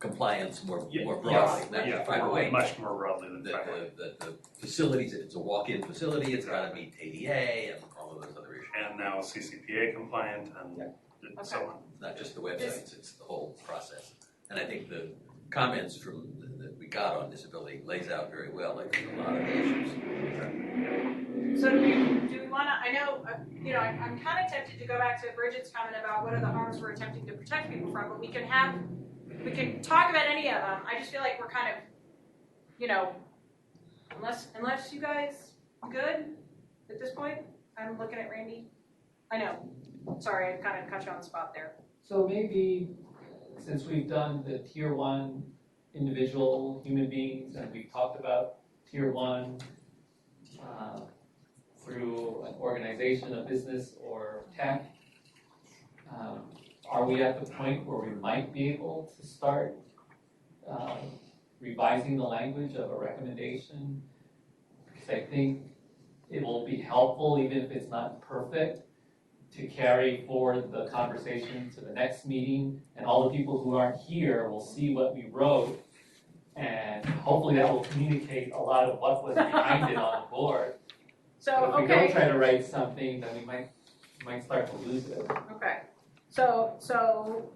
compliance more broadly, not just 508. Much more broadly than 508. The facilities, if it's a walk-in facility, it's got to meet ADA and all of those other issues. And now CCPA compliant and so on. Not just the websites, it's the whole process. And I think the comments from that we got on disability lays out very well, like a lot of issues. So do we want to? I know, I'm kind of tempted to go back to Bridget's comment about what are the harms we're attempting to protect people from, but we can talk about any of them. I just feel like we're kind of, unless you guys good at this point. I'm looking at Randy. I know. Sorry, I kind of caught you on the spot there. So maybe, since we've done the tier 1 individual human beings, and we've talked about tier 1 through an organization, a business, or tech, are we at the point where we might be able to start revising the language of a recommendation? Because I think it will be helpful, even if it's not perfect, to carry forward the conversation to the next meeting, and all the people who aren't here will see what we wrote, and hopefully that will communicate a lot of what was behind it on the board. So, but if we okay. don't try to write something, then we might start to lose it. Okay. So,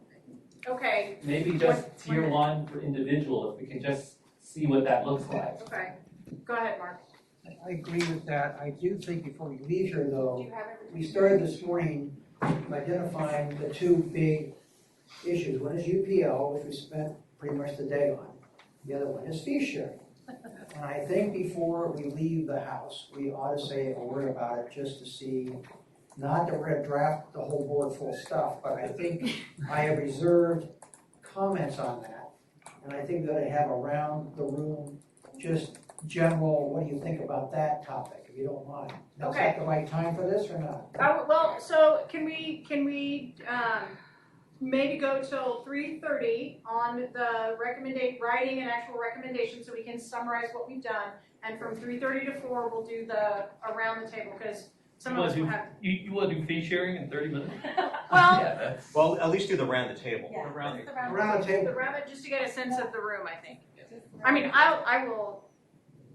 okay. Maybe just tier 1 for individual, if we can just see what that looks like. Okay. Go ahead, Mark. I agree with that. I do think before we leave here, though, we started this morning identifying the two big issues. One is UPL, which we spent pretty much the day on. The other one is fee sharing. And I think before we leave the House, we ought to say a word about it just to see, not that we're going to draft the whole board full of stuff, but I think I have reserved comments on that. And I think we ought to have around the room just general, what do you think about that topic, if you don't mind? Is that the right time for this or not? Well, so can we maybe go till 3:30 on the writing an actual recommendation so we can summarize what we've done, and from 3:30 to 4 we'll do the around the table, because some of us will have. You want to do fee sharing in 30 minutes? Well, at least do the round the table. Yeah. Around the table. Just to get a sense of the room, I think. I mean, I will.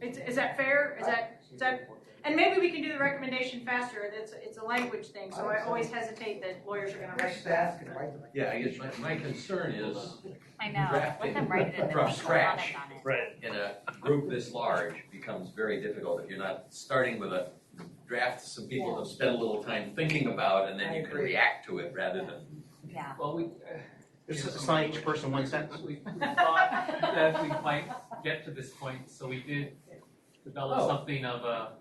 Is that fair? Is that? And maybe we can do the recommendation faster. It's a language thing, so I always hesitate that lawyers are going to write Staff fast. can write the Yeah, I guess my concern is I know. drafting Let them write it and then from we can scratch comment on it. Right. in a group this large becomes very difficult if you're not starting with a draft some people have spent a little time thinking about, and then you can react to it rather than. Yeah. Well, It's not each person one sentence. we thought that we might get to this point, so we did develop something of a.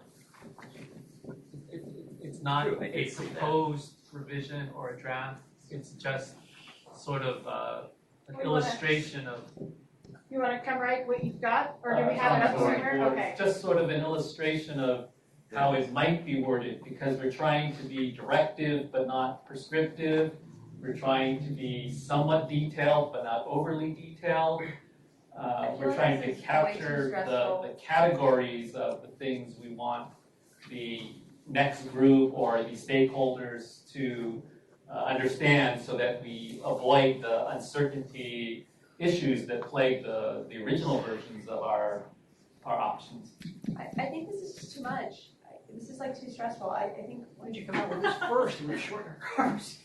It's not a proposed revision or a draft. It's just sort of an illustration of. You want to come write what you've got, or do we have it up somewhere? Okay. Just sort of an illustration of how it might be worded, because we're trying to be directive but not prescriptive. We're trying to be somewhat detailed but not overly detailed. We're trying to capture the categories of the things we want the next group or the stakeholders to understand so that we avoid the uncertainty issues that plague the original versions of our options. I think this is just too much. This is like too stressful. I think. Why did you come up with this first and shorten our cars?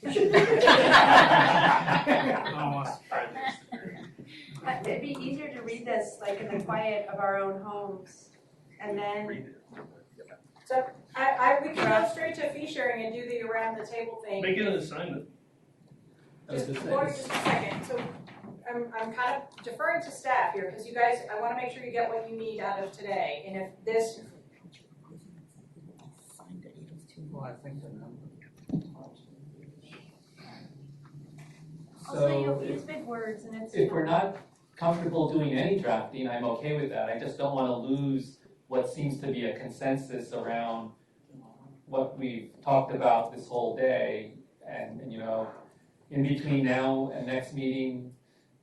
It'd be easier to read this like in the quiet of our own homes, and then. So we can go straight to fee sharing and do the around the table thing. Make it an assignment. Lori, just a second. So I'm kind of deferring to staff here because you guys, I want to make sure you get what you need out of today. And if this. So Also, you use big words and it's. if we're not comfortable doing any drafting, I'm okay with that. I just don't want to lose what seems to be a consensus around what we've talked about this whole day. And you know, in between now and next meeting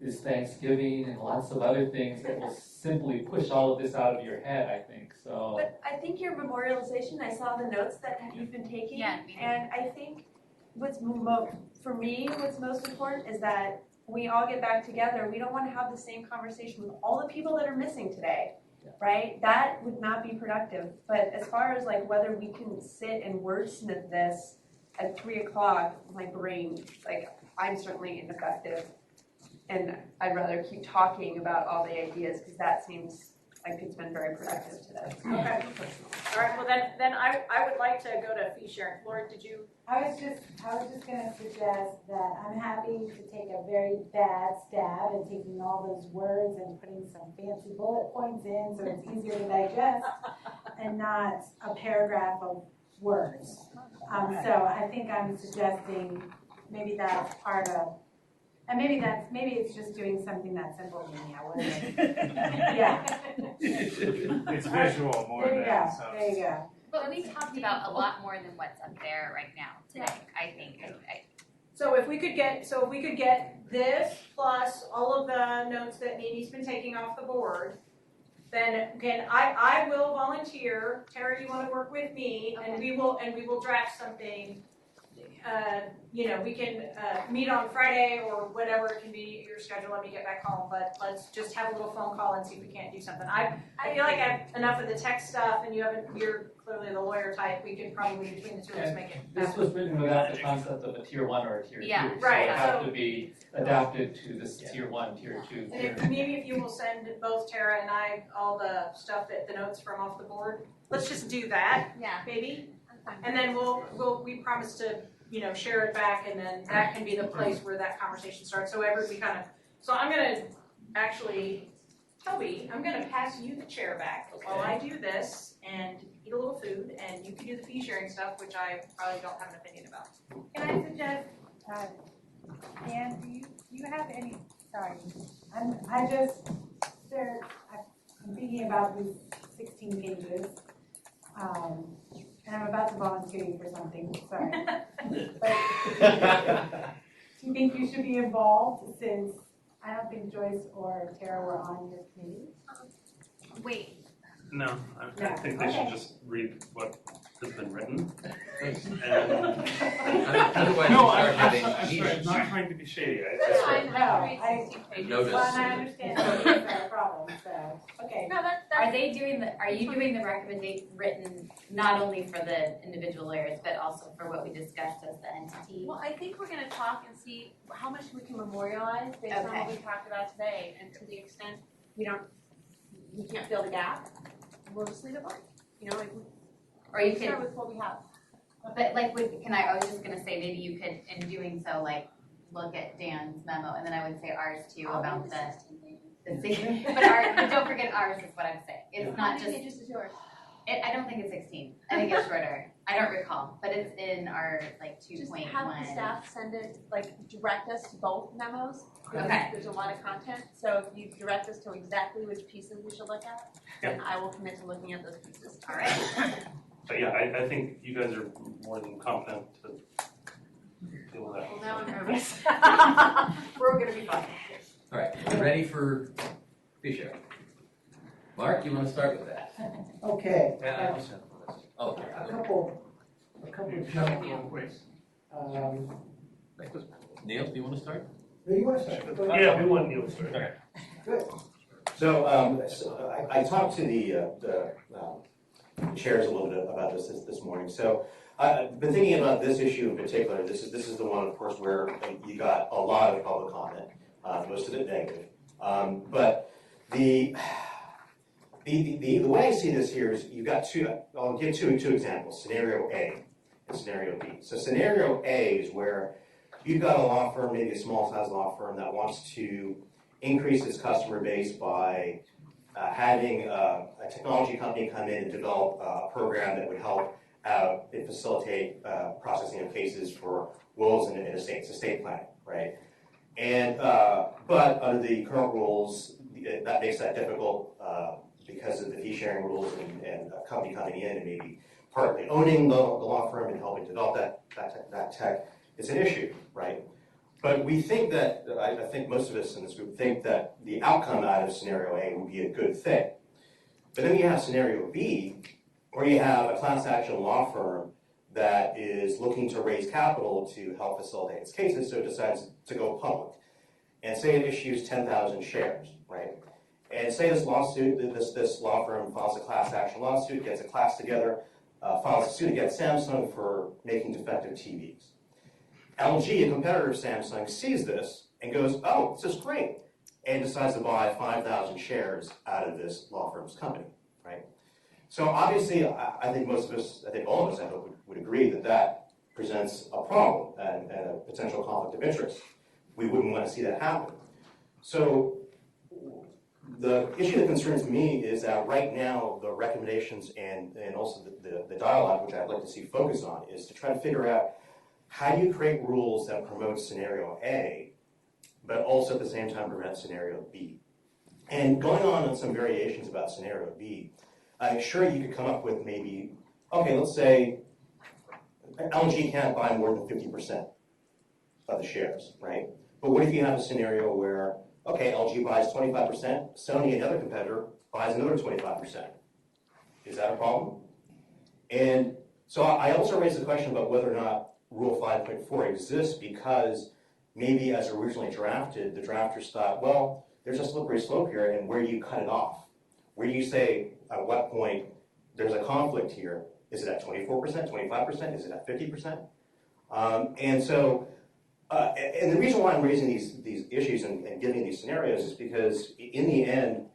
is Thanksgiving and lots of other things that will simply push all of this out of your head, I think, so. But I think your memorialization, I saw the notes that you've been taking. Yeah. And I think for me, what's most important is that we all get back together. We don't want to have the same conversation with all the people that are missing today, right? That would not be productive. But as far as like whether we can sit and wordsmith this at 3 o'clock, my brain, like I'm certainly ineffective. And I'd rather keep talking about all the ideas because that seems like it's been very productive today. Okay. All right. Well, then I would like to go to fee sharing. Lori, did you? I was just gonna suggest that I'm happy to take a very bad stab at taking all those words and putting some fancy bullet points in so it's easier to digest and not a paragraph of words. So I think I'm suggesting maybe that's part of, and maybe it's just doing something that simple to me. I wouldn't. Yeah. It's visual more There you than go. substance. There you go. But we talked about a lot more than what's up there right now today, I think. So if we could get this plus all of the notes that Mimi's been taking off the board, then again, I will volunteer. Tara, you want to work with me, and we will draft something. We can meet on Friday or whatever it can be your schedule. Let me get back home, but let's just have a little phone call and see if we can't do something. I feel like I have enough of the tech stuff, and you're clearly the lawyer type. We could probably between the two of us make it. This was written without the concept of a tier 1 or a tier 2. Yeah, So right. it have to be adapted to this tier 1, tier 2. And if you will send both Tara and I all the stuff the notes from off the board. Let's just do that. Yeah. Maybe. And then we promise to share it back, and then that can be the place where that conversation starts. So I'm gonna actually, Toby, I'm gonna pass you the chair back while I do this and eat a little food, and you can do the fee sharing stuff, which I probably don't have an opinion about. Can I suggest, Dan, do you have any, sorry, I'm thinking about these 16 pages. And I'm about to volunteer you for something, sorry. But do you think you should be involved since I don't think Joyce or Tara were on your committee? Wait. No, I think they should just read what has been written. No, I'm not trying to be shady. I Notice. understand that it's a problem, so, okay. No, are you doing the recommendation written not only for the individual lawyers, but also for what we discussed as the entity? Well, I think we're gonna talk and see how much we can memorialize based on what we talked about today, and to the extent we can't fill the gap, we'll just leave it blank. Or you start could, with what we have. but like, I was just gonna say, maybe you could, in doing so, like, look at Dan's memo, and then I would say ours too, about the but don't forget ours is what I'm saying. It's not just. How many pages is yours? I don't think it's 16. I think it's shorter. I don't recall, but it's in our like 2.1. Just have the staff send it, direct us to both memos. Okay. There's a lot of content, so if you direct us to exactly which pieces we should look at, then I will commit to looking at those pieces. All right. But yeah, I think you guys are more than competent to deal with that. Well, now I'm nervous. We're gonna be fine. All right, we're ready for fee sharing. Mark, you want to start with that? Okay. Oh, A couple of Neil, do you want to start? Do you want to start? Go ahead. Yeah, we want Neil to start. Okay. Good. So, I talked to the chairs a little bit about this morning. So I've been thinking about this issue in particular. This is the one, of course, where you got a lot of public comment, most of it negative. But the way I see this here is you've got two. I'll give two examples: scenario A and scenario B. So scenario A is where you've got a law firm, maybe a small-size law firm, that wants to increase its customer base by having a technology company come in and develop a program that would help and facilitate processing of cases for wills and estate planning, right? And but under the current rules, that makes that difficult because of the fee sharing rules and a company coming in and maybe partly owning the law firm and helping develop that tech. It's an issue, right? But we think that, I think most of us in this group think that the outcome out of scenario A would be a good thing. But then you have scenario B, where you have a class action law firm that is looking to raise capital to help facilitate its cases, so it decides to go public. And say it issues 10,000 shares, right? And say this lawsuit, this law firm files a class action lawsuit, gets a class together, files a suit against Samsung for making defective TVs. LG, a competitor of Samsung, sees this and goes, oh, this is great, and decides to buy 5,000 shares out of this law firm's company, right? So obviously, I think most of us, I think all of us, I hope, would agree that that presents a problem and a potential conflict of interest. We wouldn't want to see that happen. So the issue that concerns me is that right now, the recommendations and also the dialogue, which I'd like to see focus on, is to try to figure out how do you create rules that promote scenario A, but also at the same time prevent scenario B? And going on some variations about scenario B, I'm sure you could come up with maybe, okay, let's say LG can't buy more than 50% of the shares, right? But what if you have a scenario where, okay, LG buys 25%, Sony, another competitor, buys another 25%? Is that a problem? And so I also raised the question about whether or not Rule 5.4 exists because maybe as originally drafted, the drafters thought, well, there's a slippery slope here, and where do you cut it off? Where do you say, at what point there's a conflict here? Is it at 24%, 25%? Is it at 50%? And so, and the reason why I'm raising these issues and giving these scenarios is because in the end,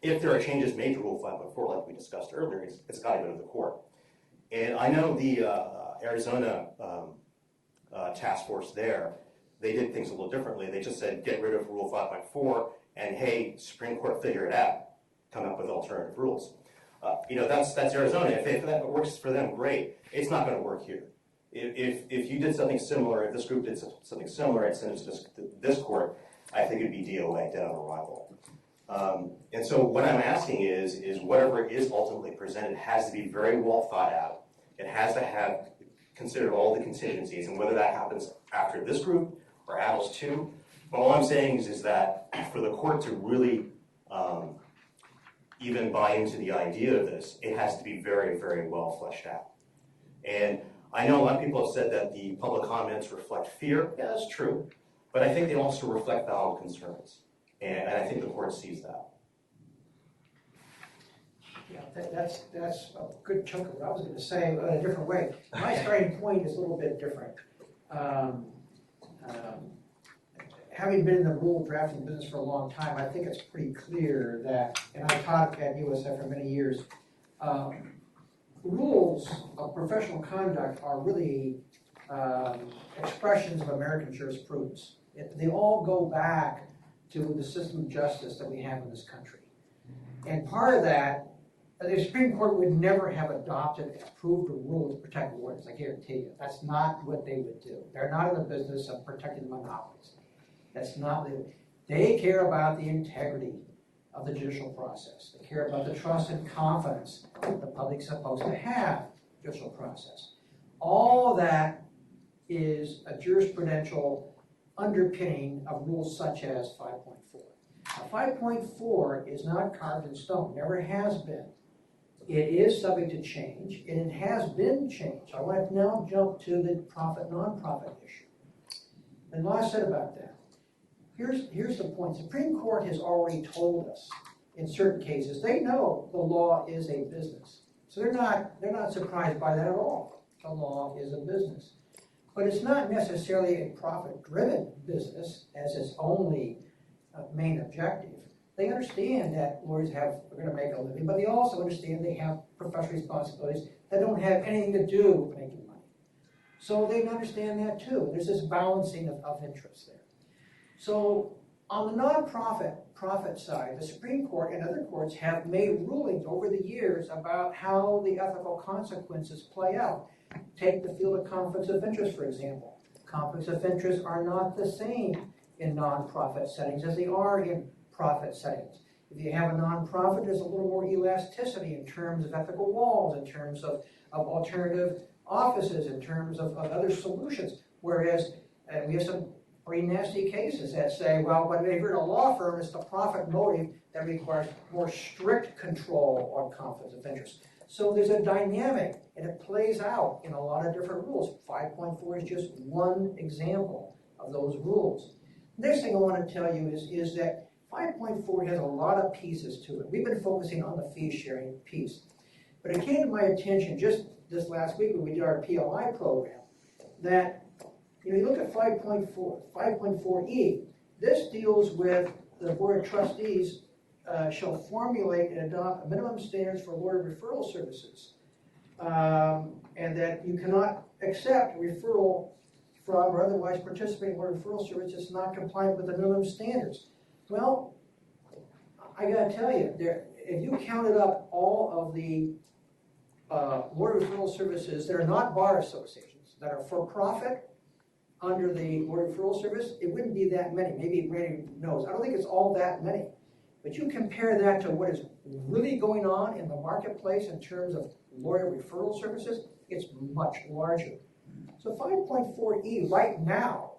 if there are changes made to Rule 5.4, like we discussed earlier, it's got to go to the court. And I know the Arizona task force there, they did things a little differently. They just said, get rid of Rule 5.4, and hey, Supreme Court, figure it out. Come up with alternative rules. That's Arizona. If that works for them, great. It's not going to work here. If you did something similar, if this group did something similar and sent it to this court, I think it'd be DOA, dead on arrival. And so what I'm asking is whatever is ultimately presented has to be very well thought out. It has to have considered all the contingencies, and whether that happens after this group or Adels 2. But all I'm saying is that for the court to really even buy into the idea of this, it has to be very, very well fleshed out. And I know a lot of people have said that the public comments reflect fear. Yeah, that's true. But I think they also reflect valid concerns. And I think the court sees that. Yeah, that's a good chunk of what I was going to say in a different way. My starting point is a little bit different. Having been in the rule drafting business for a long time, I think it's pretty clear that, and I taught at USF for many years, rules of professional conduct are really expressions of American jurisprudence. They all go back to the system of justice that we have in this country. And part of that, the Supreme Court would never have adopted and approved a rule to protect lawyers, I guarantee you. That's not what they would do. They're not in the business of protecting monopolies. That's not what they care about the integrity of the judicial process. They care about the trust and confidence the public's supposed to have in the judicial process. All that is a jurisprudential underpinning of rules such as 5.4. Now, 5.4 is not carved in stone, never has been. It is subject to change, and it has been changed. I want to now jump to the profit-nonprofit issue. And the law said about that. Here's the point. Supreme Court has already told us in certain cases, they know the law is a business. So they're not surprised by that at all. The law is a business. But it's not necessarily a profit-driven business as its only main objective. They understand that lawyers are going to make a living, but they also understand they have professional responsibilities that don't have anything to do with making money. So they understand that too. There's this balancing of interests there. So on the profit side, the Supreme Court and other courts have made rulings over the years about how the ethical consequences play out. Take the field of conflicts of interest, for example. Conflicts of interest are not the same in nonprofit settings as they are in profit settings. If you have a nonprofit, there's a little more elasticity in terms of ethical walls, in terms of alternative offices, in terms of other solutions. Whereas we have some pretty nasty cases that say, well, but if you're in a law firm, it's the profit motive that requires more strict control on conflicts of interest. So there's a dynamic, and it plays out in a lot of different rules. 5.4 is just one example of those rules. Next thing I want to tell you is that 5.4 has a lot of pieces to it. We've been focusing on the fee sharing piece. But it came to my attention just this last week when we did our PLI program that you look at 5.4E, this deals with the Board of Trustees shall formulate and adopt minimum standards for lawyer referral services. And that you cannot accept referral from or otherwise participate in lawyer referral services not compliant with the minimum standards. Well, I gotta tell you, if you counted up all of the lawyer referral services that are not bar associations, that are for profit under the lawyer referral service, it wouldn't be that many. Maybe Randy knows. I don't think it's all that many. But you compare that to what is really going on in the marketplace in terms of lawyer referral services, it's much larger. So 5.4E right now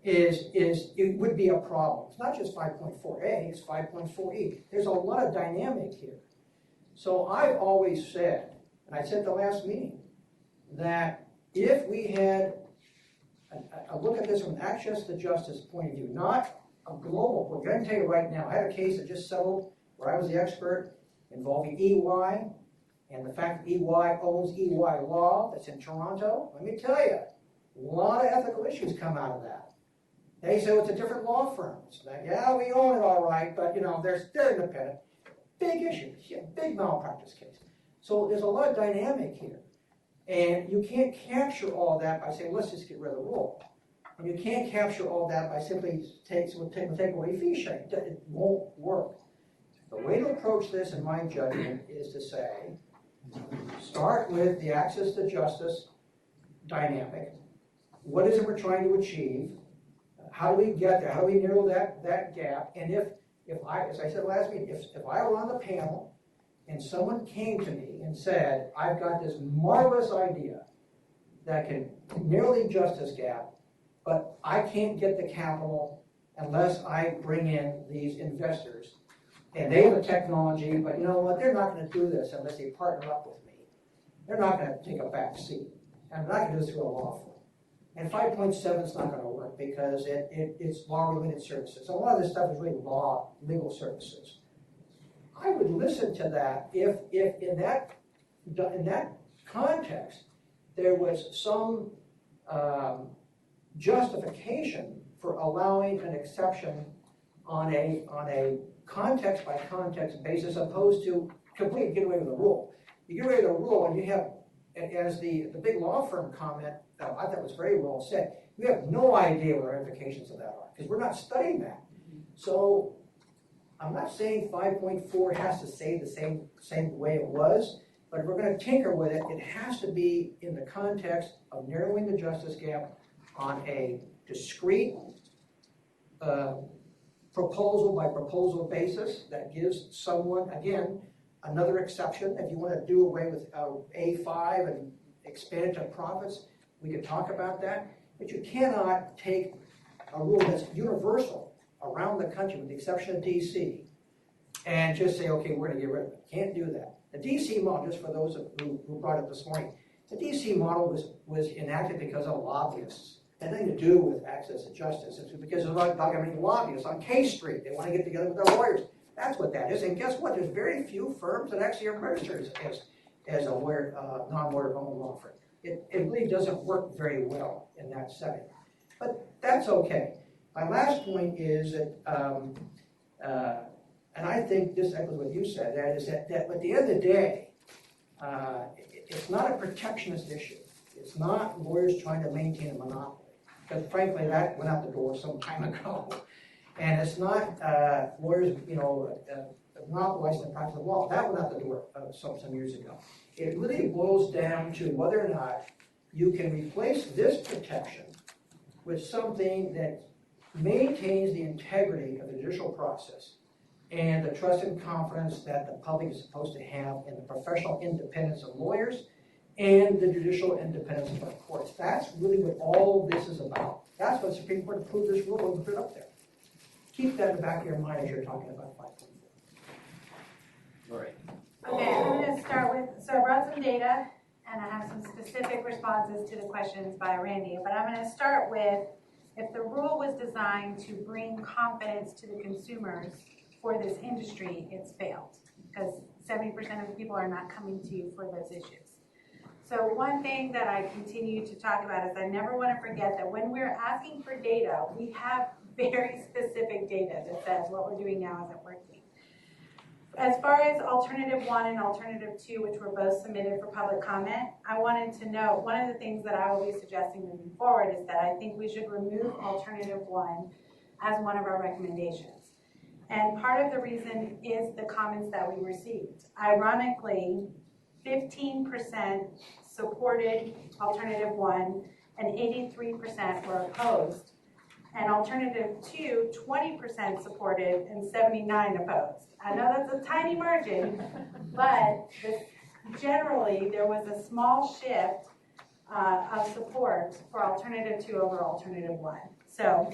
it would be a problem. It's not just 5.4A, it's 5.4E. There's a lot of dynamic here. So I've always said, and I said at the last meeting, that if we had a look at this from access to justice point of view, not a global, we're going to tell you right now, I had a case that just settled where I was the expert involving EY and the fact that EY owns EY Law that's in Toronto. Let me tell you, a lot of ethical issues come out of that. They say it's a different law firm. It's like, yeah, we own it all right, but they're independent. Big issue, big malpractice case. So there's a lot of dynamic here. And you can't capture all that by saying, let's just get rid of the rule. And you can't capture all that by simply take away fee sharing. It won't work. The way to approach this, in my judgment, is to say, start with the access to justice dynamic. What is it we're trying to achieve? How do we get there? How do we narrow that gap? And if I, as I said last week, if I were on the panel and someone came to me and said, I've got this marvelous idea that can narrow the justice gap, but I can't get the capital unless I bring in these investors. And they have the technology, but you know what? They're not going to do this unless they partner up with me. They're not going to take a back seat. And they're not going to do this through a law firm. And 5.7 is not going to work because it's law-related services. A lot of this stuff is really legal services. I would listen to that if in that context there was some justification for allowing an exception on a context by context basis, opposed to completely get away with the rule. You get away with the rule, and you have, as the big law firm comment that I thought was very well said, we have no idea what the ramifications of that are because we're not studying that. So I'm not saying 5.4 has to stay the same way it was, but if we're going to tinker with it, it has to be in the context of narrowing the justice gap on a discrete proposal by proposal basis that gives someone, again, another exception. If you want to do away with A5 and expand it to profits, we could talk about that. But you cannot take a rule that's universal around the country, with the exception of DC, and just say, okay, we're going to get rid of it. Can't do that. The DC model, just for those who brought it this morning, the DC model was enacted because of lobbyists had nothing to do with access to justice. It's because there's like documenting lobbyists on K Street. They want to get together with their lawyers. That's what that is. And guess what? There's very few firms that actually are registered as a lawyer, non-lawyer owned law firm. It really doesn't work very well in that setting. But that's okay. My last point is that, and I think this echoes what you said, that is that at the end of the day, it's not a protectionist issue. It's not lawyers trying to maintain a monopoly, because frankly, that went out the door some time ago. And it's not lawyers, monopolizing the practice of law. That went out the door some years ago. It really boils down to whether or not you can replace this protection with something that maintains the integrity of the judicial process and the trust and confidence that the public is supposed to have in the professional independence of lawyers and the judicial independence of our courts. That's really what all this is about. That's what the Supreme Court approved this rule and put it up there. Keep that in the back of your mind as you're talking about 5.4. All right. Okay, I'm going to start with, so I brought some data, and I have some specific responses to the questions by Randy, but I'm going to start with, if the rule was designed to bring confidence to the consumers for this industry, it's failed, because 70% of the people are not coming to you for those issues. So one thing that I continue to talk about is I never want to forget that when we're asking for data, we have very specific data that says what we're doing now isn't working. As far as alternative 1 and alternative 2, which were both submitted for public comment, I wanted to know, one of the things that I will be suggesting moving forward is that I think we should remove alternative 1 as one of our recommendations. And part of the reason is the comments that we received. Ironically, 15% supported alternative 1 and 83% were opposed. And alternative 2, 20% supported and 79% opposed. I know that's a tiny margin, but generally there was a small shift of support for alternative 2 over alternative 1. So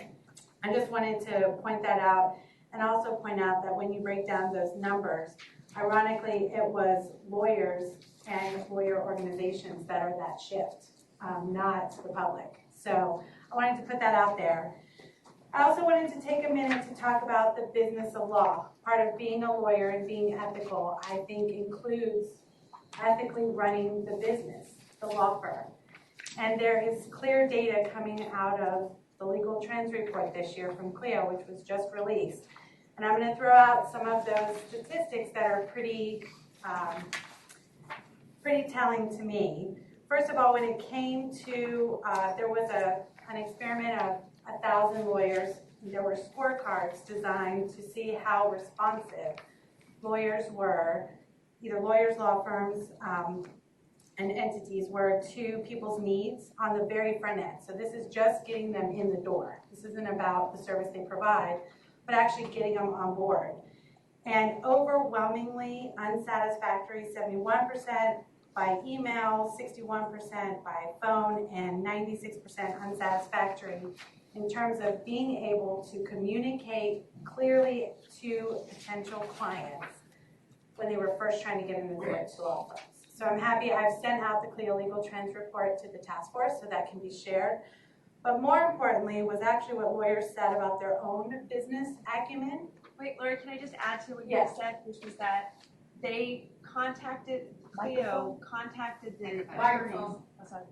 I just wanted to point that out, and also point out that when you break down those numbers, ironically it was lawyers and lawyer organizations that are that shift, not the public. So I wanted to put that out there. I also wanted to take a minute to talk about the business of law. Part of being a lawyer and being ethical, I think, includes ethically running the business, the law firm. And there is clear data coming out of the legal trends report this year from Clio, which was just released. And I'm going to throw out some of those statistics that are pretty telling to me. First of all, when it came to, there was an experiment of 1,000 lawyers. There were scorecards designed to see how responsive lawyers were, either lawyers, law firms, and entities were to people's needs on the very front end. So this is just getting them in the door. This isn't about the service they provide, but actually getting them on board. And overwhelmingly unsatisfactory, 71% by email, 61% by phone, and 96% unsatisfactory in terms of being able to communicate clearly to potential clients when they were first trying to get in the door to law firms. So I'm happy I've sent out the Clio Legal Trends report to the task force so that can be shared. But more importantly was actually what lawyers said about their own business acumen. Wait, Lori, can I just add to what you Yes. said, which was that they contacted, Clio contacted the attorneys. Microphone. Oh, sorry.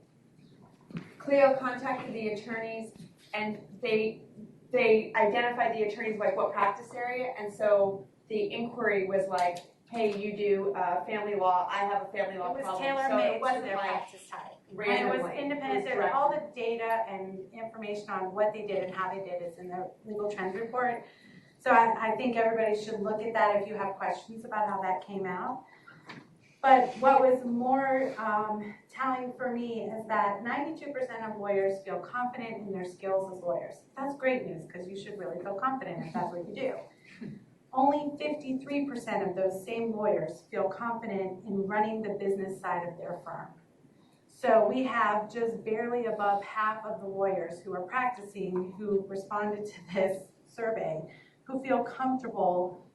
Clio contacted the attorneys, and they identified the attorneys like what practice area, and so the inquiry was like, hey, you do family law, I have a family law It was problem. tailor-made so it to wasn't their like practice type. And it randomly. was independent. It was All the data and information on what they did and how they did is in the legal trends report. So I think everybody should look at that if you have questions about how that came out. But what was more telling for me is that 92% of lawyers feel confident in their skills as lawyers. That's great news, because you should really feel confident if that's what you do. Only 53% of those same lawyers feel confident in running the business side of their firm. So we have just barely above half of the lawyers who are practicing who responded to this survey who feel comfortable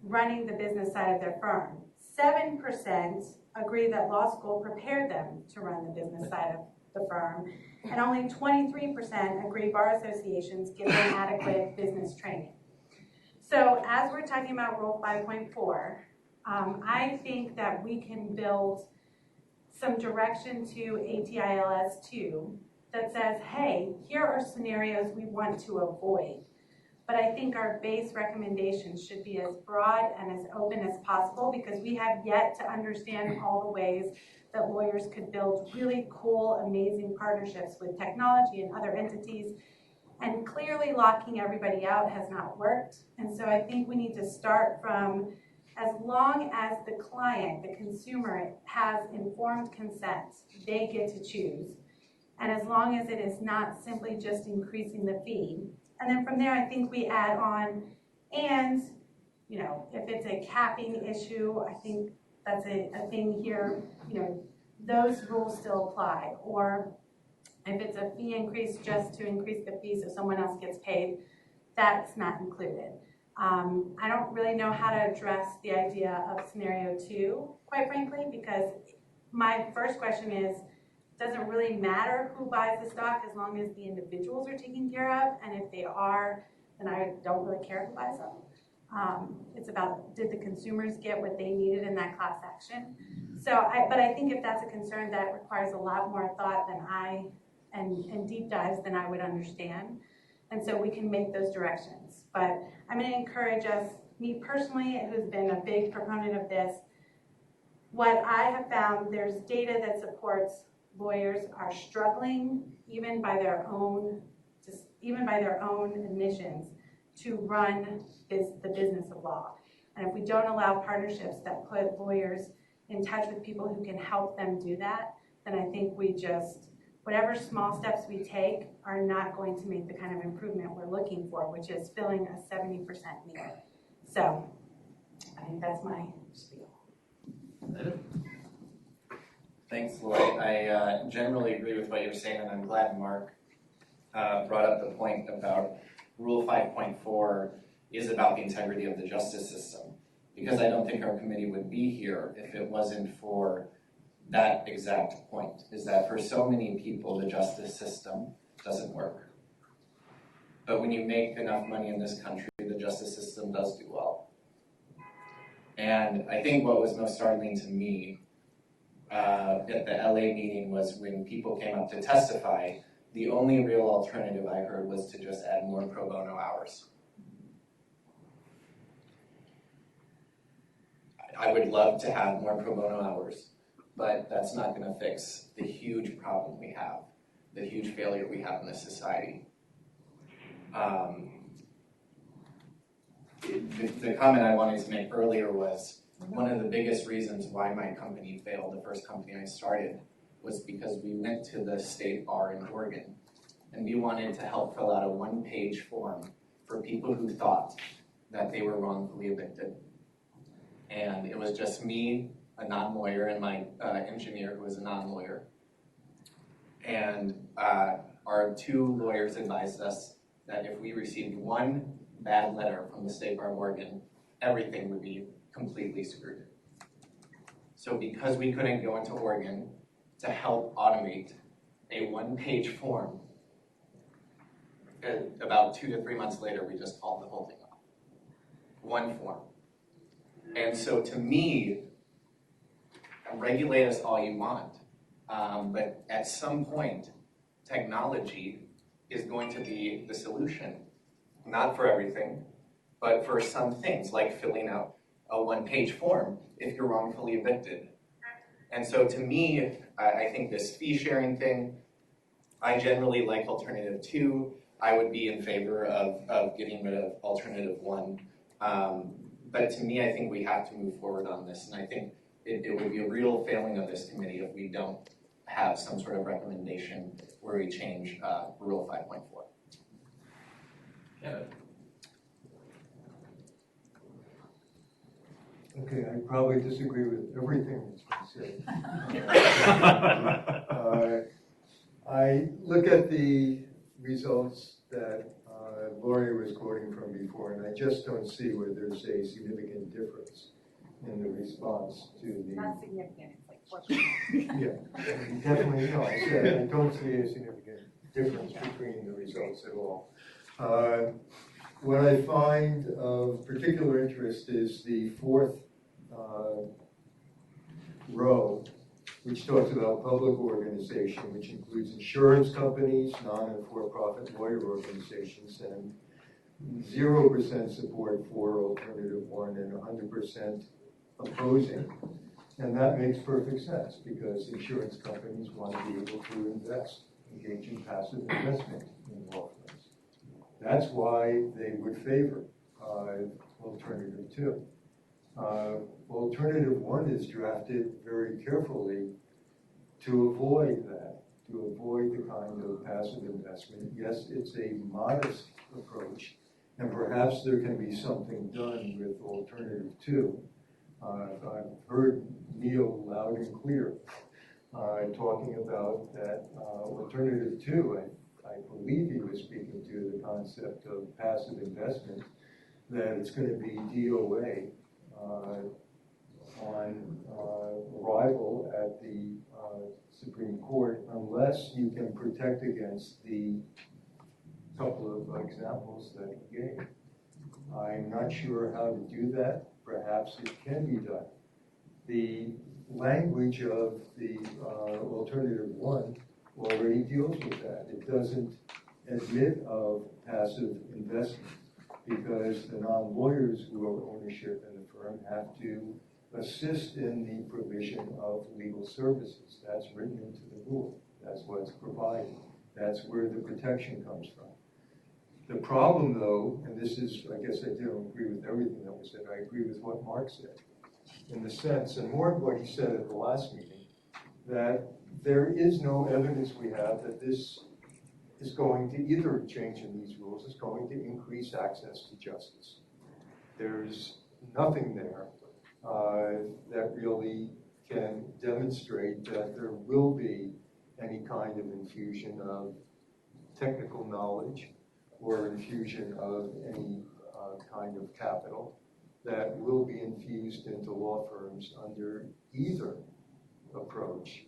running the business side of their firm. 7% agree that law school prepared them to run the business side of the firm, and only 23% agree bar associations give them adequate business training. So as we're talking about Rule 5.4, I think that we can build some direction to ATILS 2 that says, hey, here are scenarios we want to avoid. But I think our base recommendations should be as broad and as open as possible, because we have yet to understand all the ways that lawyers could build really cool, amazing partnerships with technology and other entities. And clearly locking everybody out has not worked. And so I think we need to start from, as long as the client, the consumer, has informed consent, they get to choose. And as long as it is not simply just increasing the fee. And then from there, I think we add on, and if it's a capping issue, I think that's a thing here, those rules still apply. Or if it's a fee increase just to increase the fee so someone else gets paid, that's not included. I don't really know how to address the idea of scenario 2, quite frankly, because my first question is, does it really matter who buys the stock as long as the individuals are taken care of? And if they are, then I don't really care who buys them. It's about, did the consumers get what they needed in that class action? But I think if that's a concern that requires a lot more thought than and deep dives than I would understand. And so we can make those directions. But I'm going to encourage us, me personally, who's been a big proponent of this, what I have found, there's data that supports lawyers are struggling, even by their own admissions, to run the business of law. And if we don't allow partnerships that put lawyers in touch with people who can help them do that, then I think whatever small steps we take are not going to make the kind of improvement we're looking for, which is filling a 70% need. So I think that's my spiel. Thanks, Lori. I generally agree with what you're saying, and I'm glad Mark brought up the point about Rule 5.4 is about the integrity of the justice system, because I don't think our committee would be here if it wasn't for that exact point, is that for so many people, the justice system doesn't work. But when you make enough money in this country, the justice system does do well. And I think what was most startling to me at the LA meeting was when people came up to testify, the only real alternative I heard was to just add more pro bono hours. I would love to have more pro bono hours, but that's not going to fix the huge problem we have, the huge failure we have in this society. The comment I wanted to make earlier was one of the biggest reasons why my company failed, the first company I started, was because we went to the state bar in Oregon and we wanted to help fill out a one-page form for people who thought that they were wrongfully evicted. And it was just me, a non-lawyer, and my engineer who was a non-lawyer. And our two lawyers advised us that if we received one bad letter from the State Bar of Oregon, everything would be completely screwed. So because we couldn't go into Oregon to help automate a one-page form, about 2 to 3 months later, we just called the whole thing off. One form. And so to me, regulate us all you want, but at some point, technology is going to be the solution. Not for everything, but for some things, like filling out a one-page form if you're wrongfully evicted. And so to me, I think this fee-sharing thing, I generally like alternative 2. I would be in favor of getting rid of alternative 1. But to me, I think we have to move forward on this, and I think it would be a real failing of this committee if we don't have some sort of recommendation where we change Rule 5.4. Kevin. Okay, I probably disagree with everything that's been said. I look at the results that Lori was quoting from before, and I just don't see where there's a significant difference in the response to the... Not significant, it's like Yeah, definitely, no, I said, I don't see a significant difference between the results at all. What I find of particular interest is the fourth row, which talks about public organization, which includes insurance companies, non- and for-profit lawyer organizations, and 0% support for alternative one and 100% opposing. And that makes perfect sense because insurance companies want to be able to invest, engage in passive investment in law firms. That's why they would favor alternative two. Alternative one is drafted very carefully to avoid that, to avoid the kind of passive investment. Yes, it's a modest approach, and perhaps there can be something done with alternative two. I've heard Neil loud and clear talking about that alternative two. I believe he was speaking to the concept of passive investment, that it's going to be DOA on arrival at the Supreme Court unless you can protect against the couple of examples that he gave. I'm not sure how to do that. Perhaps it can be done. The language of the alternative one already deals with that. It doesn't admit of passive investment because the non-lawyers who have ownership in the firm have to assist in the provision of legal services. That's written into the rule. That's what's provided. That's where the protection comes from. The problem, though, and this is, I guess I don't agree with everything that was said, I agree with what Mark said, in the sense, and more of what he said at the last meeting, that there is no evidence we have that this is going to either change in these rules, is going to increase access to justice. There's nothing there that really can demonstrate that there will be any kind of infusion of technical knowledge or infusion of any kind of capital that will be infused into law firms under either approach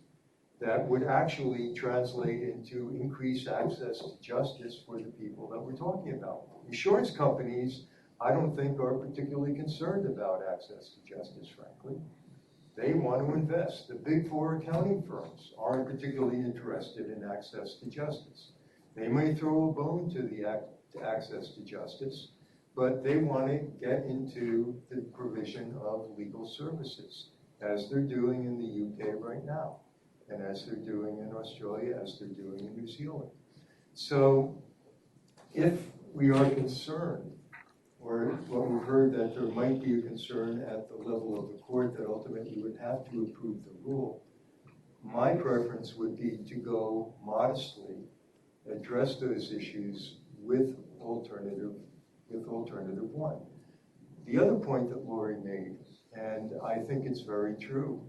that would actually translate into increased access to justice for the people that we're talking about. Insurance companies, I don't think, are particularly concerned about access to justice, frankly. They want to invest. The big four accounting firms aren't particularly interested in access to justice. They may throw a bone to the access to justice, but they want to get into the provision of legal services, as they're doing in the UK right now, and as they're doing in Australia, as they're doing in New Zealand. So if we are concerned, or what we've heard that there might be a concern at the level of the court that ultimately would have to approve the rule, my preference would be to go modestly, address those issues with alternative one. The other point that Lori made, and I think it's very true,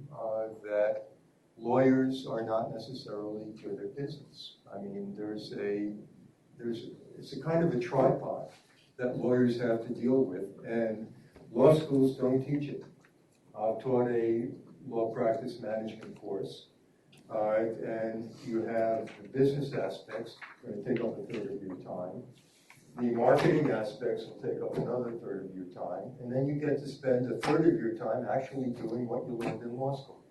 that lawyers are not necessarily good at business. I mean, it's a kind of a tripod that lawyers have to deal with, and law schools don't teach it. I've taught a law practice management course, and you have the business aspects, going to take up a third of your time. The marketing aspects will take up another third of your time, and then you get to spend a third of your time actually doing what you learned in law school.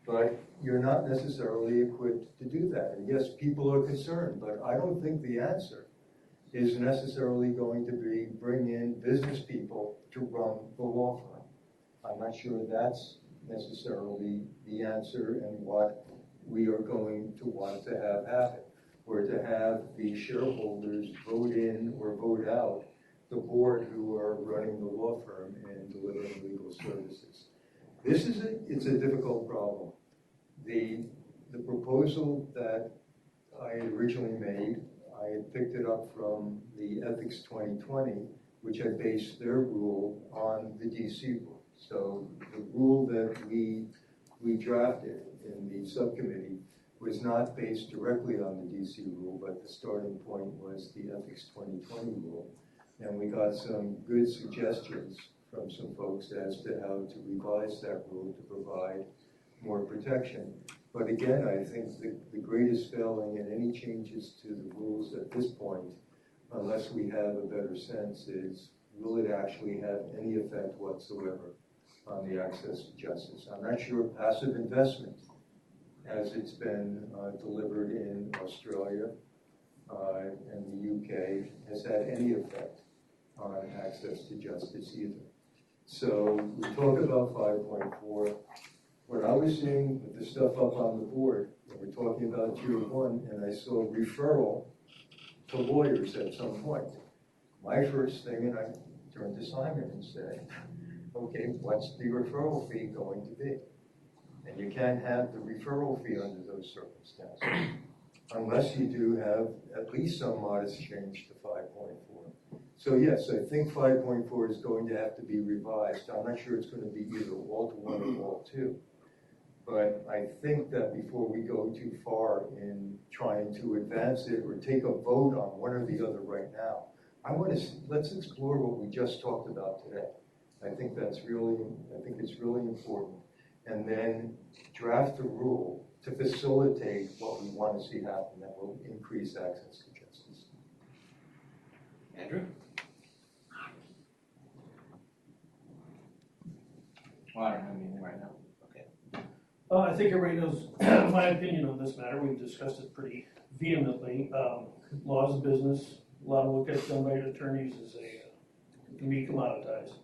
But you're not necessarily equipped to do that. And yes, people are concerned, but I don't think the answer is necessarily going to be bring in business people to run the law firm. I'm not sure that's necessarily the answer and what we are going to want to have happen, or to have the shareholders vote in or vote out the board who are running the law firm and delivering legal services. It's a difficult problem. The proposal that I had originally made, I had picked it up from the Ethics 2020, which had based their rule on the DC rule. So the rule that we drafted in the subcommittee was not based directly on the DC rule, but the starting point was the Ethics 2020 rule. And we got some good suggestions from some folks as to how to revise that rule to provide more protection. But again, I think the greatest failing in any changes to the rules at this point, unless we have a better sense, is will it actually have any effect whatsoever on the access to justice? I'm not sure passive investment, as it's been delivered in Australia and the UK, has had any effect on access to justice either. So we talk about 5.4. What I was seeing with the stuff up on the board, when we're talking about Tier 1, and I saw referral to lawyers at some point. My first thing, and I turned to Simon and said, okay, what's the referral fee going to be? And you can't have the referral fee under those circumstances, unless you do have at least some modest change to 5.4. So yes, I think 5.4 is going to have to be revised. I'm not sure it's going to be either alt 1 or alt 2. But I think that before we go too far in trying to advance it or take a vote on one or the other right now, let's explore what we just talked about today. I think it's really important. And then draft a rule to facilitate what we want to see happen that will increase access to justice. Andrew? Well, I don't have anything right now. I think everybody knows my opinion on this matter. We've discussed it pretty vehemently. Law is a business. A lot of what gets done by attorneys can be commoditized.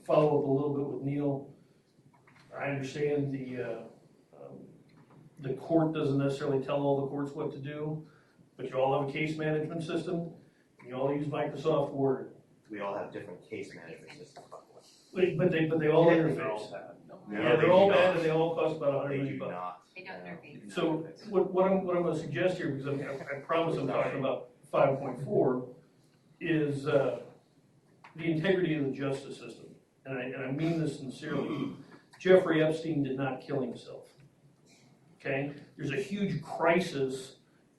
Follow up a little bit with Neil. I understand the court doesn't necessarily tell all the courts what to do, but you all have a case management system. And you all use Microsoft Word. We all have different case management systems. But they all interface. Yeah, they're all bad and they all cost about $100 million. They don't intervene. So what I'm going to suggest here, because I promise I'm talking about 5.4, is the integrity of the justice system. And I mean this sincerely. Jeffrey Epstein did not kill himself. Okay? There's a huge crisis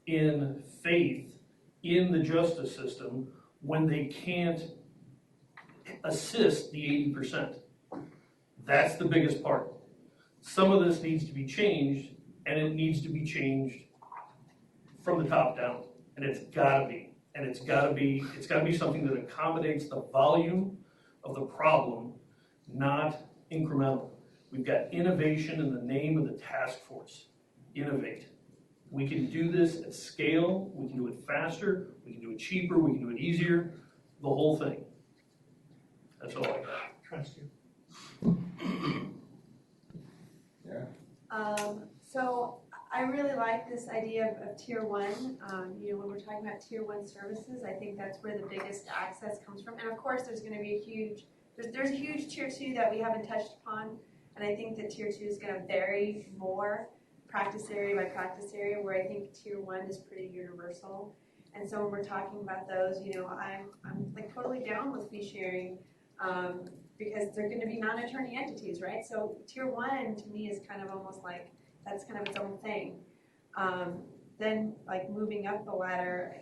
in faith in the justice system when they can't assist the 80%. That's the biggest part. Some of this needs to be changed, and it needs to be changed from the top down. And it's gotta be. And it's gotta be something that accommodates the volume of the problem, not incremental. We've got innovation in the name of the task force. Innovate. We can do this at scale, we can do it faster, we can do it cheaper, we can do it easier, the whole thing. That's all I got. Trust you. Yeah. So I really like this idea of Tier 1. When we're talking about Tier 1 services, I think that's where the biggest access comes from. And of course, there's going to be there's a huge Tier 2 that we haven't touched upon. And I think that Tier 2 is going to vary more practice area by practice area, where I think Tier 1 is pretty universal. And so when we're talking about those, I'm like totally down with fee sharing. Because they're going to be non-attorney entities, right? So Tier 1 to me is kind of almost like that's kind of its own thing. Then like moving up the ladder,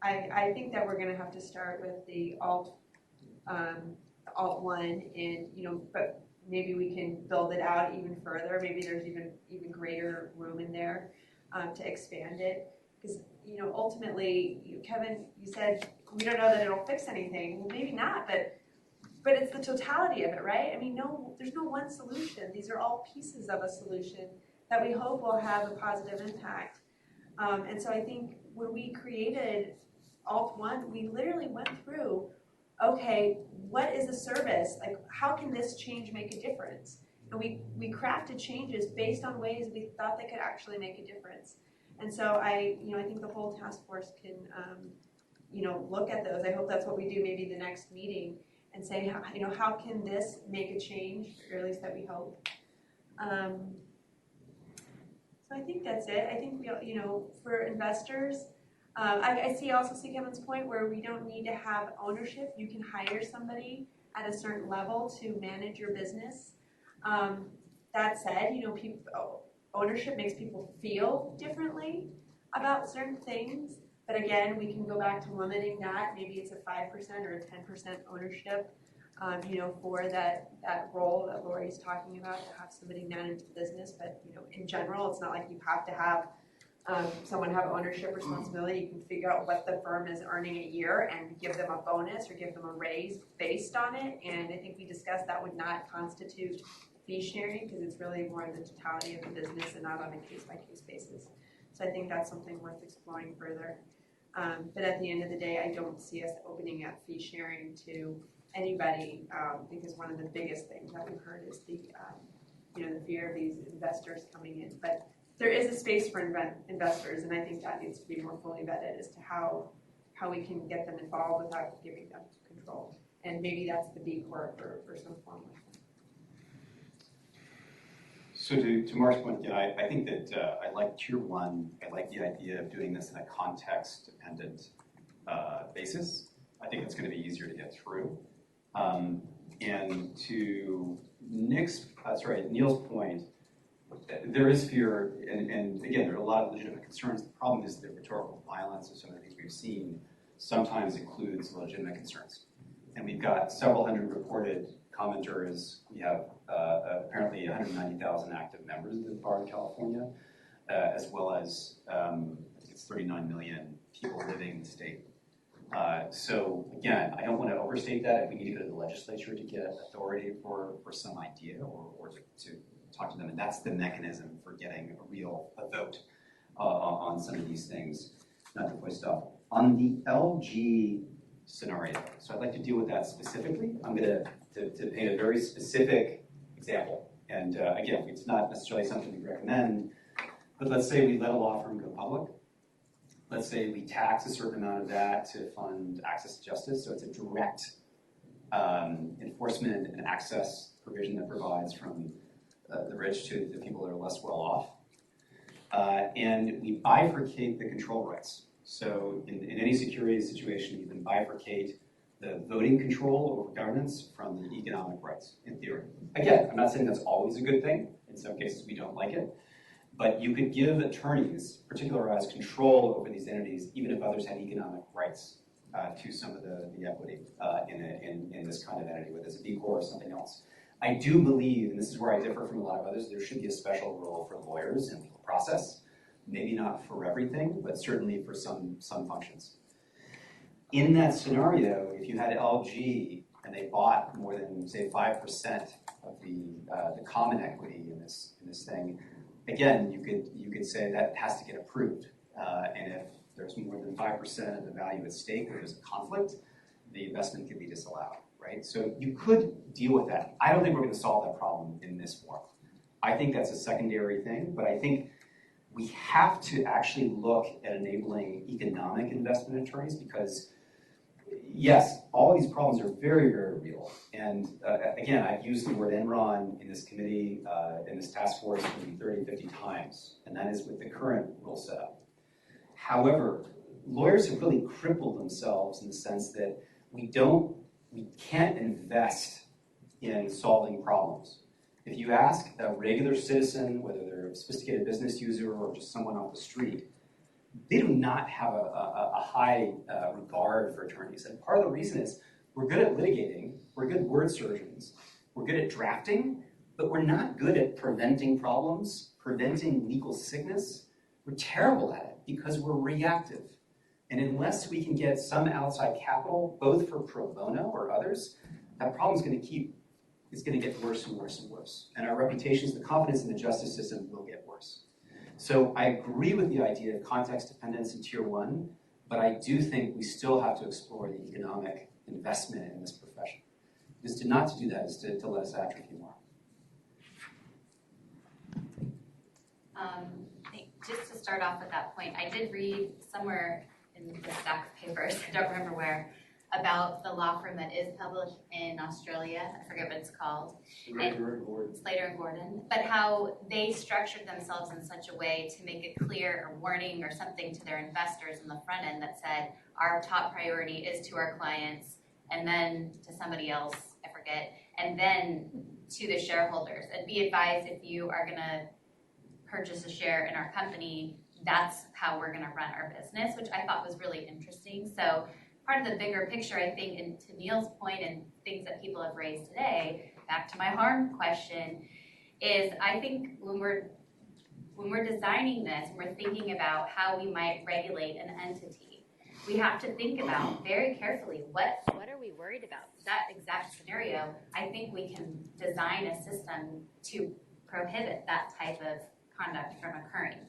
I think that we're going to have to start with the alt 1, and but maybe we can build it out even further. Maybe there's even greater room in there to expand it. Because ultimately, Kevin, you said we don't know that it'll fix anything. Well, maybe not, but it's the totality of it, right? I mean, there's no one solution. These are all pieces of a solution that we hope will have a positive impact. And so I think when we created Alt 1, we literally went through, okay, what is a service? Like, how can this change make a difference? And we crafted changes based on ways we thought they could actually make a difference. And so I think the whole task force can, look at those. I hope that's what we do maybe the next meeting, and say, how can this make a change, or at least that we hope. So I think that's it. I think for investors, I also see Kevin's point where we don't need to have ownership. You can hire somebody at a certain level to manage your business. That said, ownership makes people feel differently about certain things. But again, we can go back to limiting that. Maybe it's a 5% or a 10% ownership. for that role that Lori's talking about, to have somebody manage the business. But, in general, it's not like you have to have someone have ownership responsibility. You can figure out what the firm is earning a year and give them a bonus or give them a raise based on it. And I think we discussed that would not constitute fee sharing, because it's really more the totality of the business and not on a case-by-case basis. So I think that's something worth exploring further. But at the end of the day, I don't see us opening up fee sharing to anybody, because one of the biggest things that we've heard is the fear of these investors coming in. But there is a space for investors, and I think that needs to be more fully vetted as to how we can get them involved without giving them control. And maybe that's the B Corp or some form of that. So to Mark's point, I think that I like Tier 1. I like the idea of doing this in a context-dependent basis. I think it's going to be easier to get through. And to Neil's point, there is fear, and again, there are a lot of legitimate concerns. The problem is the rhetorical violence of some of the things we've seen sometimes includes legitimate concerns. And we've got several hundred reported commenters. We have apparently 190,000 active members of the bar in California, as well as I think it's 39 million people living in the state. So again, I don't want to overstate that. If we need to go to the legislature to get authority for some idea or to talk to them, and that's the mechanism for getting a vote on some of these things, not to voice stuff. On the LG scenario, so I'd like to deal with that specifically. I'm going to paint a very specific example. And again, it's not necessarily something we recommend, but let's say we let a law firm go public. Let's say we tax a certain amount of that to fund access to justice, so it's a direct enforcement and access provision that provides from the rich to the people that are less well off. And we bifurcate the control rights. So in any security situation, you can bifurcate the voting control over governance from the economic rights, in theory. Again, I'm not saying that's always a good thing. In some cases, we don't like it. But you could give attorneys particularized control over these entities, even if others had economic rights to some of the equity in this kind of entity, whether it's a B Corp or something else. I do believe, and this is where I differ from a lot of others, there should be a special role for lawyers in the legal process. Maybe not for everything, but certainly for some functions. In that scenario, if you had LG and they bought more than, say, 5% of the common equity in this thing, again, you could say that has to get approved. And if there's more than 5% of the value at stake or there's a conflict, the investment can be disallowed, right? So you could deal with that. I don't think we're going to solve that problem in this form. I think that's a secondary thing, but I think we have to actually look at enabling economic investment attorneys because, yes, all these problems are very, very real. And again, I've used the word Enron in this committee, in this task force, maybe 30, 50 times, and that is with the current rule setup. However, lawyers have really crippled themselves in the sense that we can't invest in solving problems. If you ask a regular citizen, whether they're a sophisticated business user or just someone off the street, they do not have a high regard for attorneys. And part of the reason is we're good at litigating, we're good word surgeons, we're good at drafting, but we're not good at preventing problems, preventing legal sickness. We're terrible at it because we're reactive. And unless we can get some outside capital, both for pro bono or others, that problem's going to get worse and worse and worse. And our reputations, the confidence in the justice system will get worse. So I agree with the idea of context dependence in Tier 1, but I do think we still have to explore the economic investment in this profession. Because not to do that is to let us atrophy more. Just to start off with that point, I did read somewhere in the stack of papers, I don't remember where, about the law firm that is published in Australia. I forget what it's called. Slater and Gordon. But how they structured themselves in such a way to make it clear or warning or something to their investors in the front end that said, our top priority is to our clients, and then to somebody else, I forget, and then to the shareholders. And be advised, if you are going to purchase a share in our company, that's how we're going to run our business, which I thought was really interesting. So part of the bigger picture, I think, and to Neil's point and things that people have raised today, back to my harm question, is I think when we're designing this, we're thinking about how we might regulate an entity. We have to think about very carefully what are we worried about? That exact scenario, I think we can design a system to prohibit that type of conduct from occurring.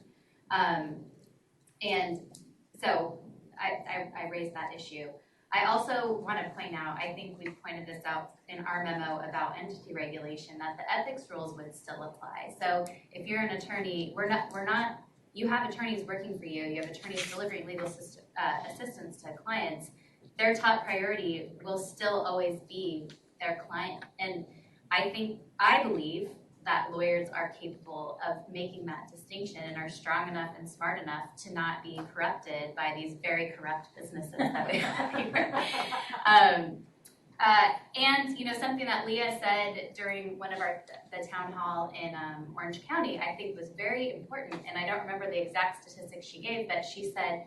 And so I raised that issue. I also want to point out, I think we pointed this out in our memo about entity regulation, that the ethics rules would still apply. So if you're an attorney, you have attorneys working for you, you have attorneys delivering legal assistance to clients, their top priority will still always be their client. And I believe that lawyers are capable of making that distinction and are strong enough and smart enough to not be corrupted by these very corrupt businesses that we have here. And something that Leah said during one of the town hall in Orange County, I think was very important. And I don't remember the exact statistics she gave, but she said,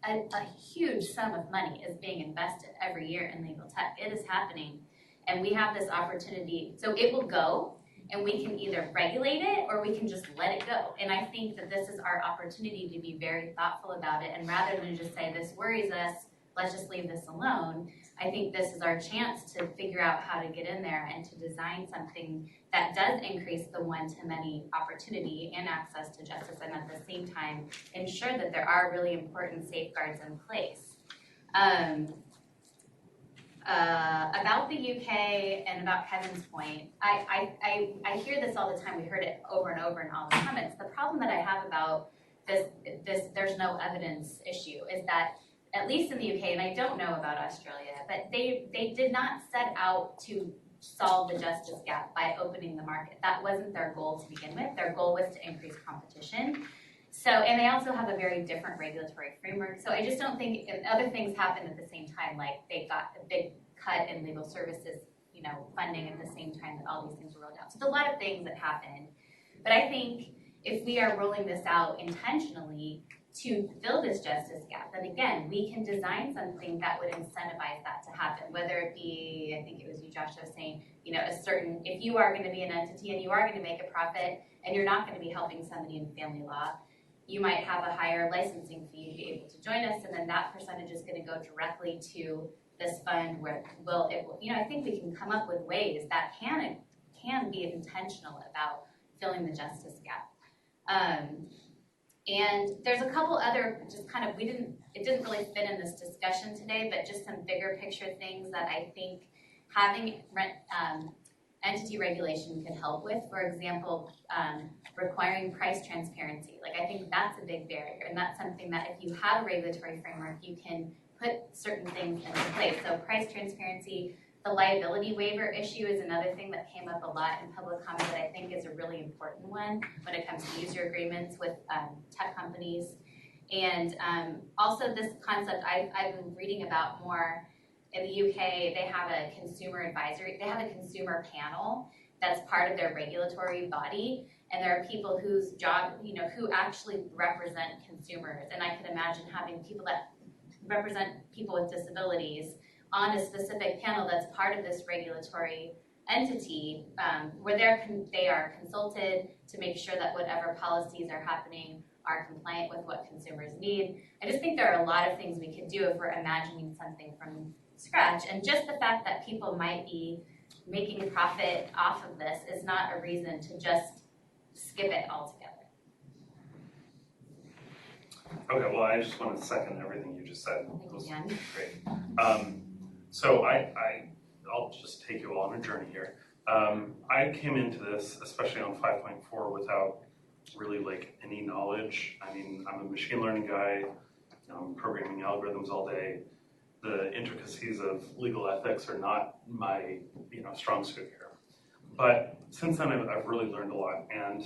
a huge sum of money is being invested every year in legal tech. It is happening. And we have this opportunity. So it will go. And we can either regulate it or we can just let it go. And I think that this is our opportunity to be very thoughtful about it. And rather than just say, this worries us, let's just leave this alone, I think this is our chance to figure out how to get in there and to design something that does increase the one-to-many opportunity and access to justice, and at the same time ensure that there are really important safeguards in place. About the UK and about Kevin's point, I hear this all the time. We heard it over and over in all the comments. The problem that I have about this there's no evidence issue is that, at least in the UK, and I don't know about Australia, but they did not set out to solve the justice gap by opening the market. That wasn't their goal to begin with. Their goal was to increase competition. So, and they also have a very different regulatory framework. So I just don't think, if other things happened at the same time, like they got a big cut in legal services, funding at the same time that all these things were rolled out. So there's a lot of things that happened. But I think if we are rolling this out intentionally to fill this justice gap, then again, we can design something that would incentivize that to happen, whether it be, I think it was you, Josh, that was saying, if you are going to be an entity and you are going to make a profit and you're not going to be helping somebody in family law, you might have a higher licensing fee to be able to join us, and then that percentage is going to go directly to this fund where I think we can come up with ways that can be intentional about filling the justice gap. And there's a couple other it didn't really fit in this discussion today, but just some bigger picture things that I think having entity regulation can help with. For example, requiring price transparency. I think that's a big barrier, and that's something that if you have a regulatory framework, you can put certain things into place. So price transparency, the liability waiver issue is another thing that came up a lot in public comment that I think is a really important one when it comes to user agreements with tech companies. And also this concept I've been reading about more. In the UK, they have a consumer advisory, they have a consumer panel that's part of their regulatory body, and there are people whose job, who actually represent consumers. And I can imagine having people that represent people with disabilities on a specific panel that's part of this regulatory entity, where they are consulted to make sure that whatever policies are happening are compliant with what consumers need. I just think there are a lot of things we could do if we're imagining something from scratch, and just the fact that people might be making a profit off of this is not a reason to just skip it altogether. Okay, well, I just want to second everything you just said. Thank you, Dan. Great. So I'll just take you all on a journey here. I came into this, especially on 5.4, without really any knowledge. I mean, I'm a machine learning guy. I'm programming algorithms all day. The intricacies of legal ethics are not my strong suit here. But since then, I've really learned a lot. And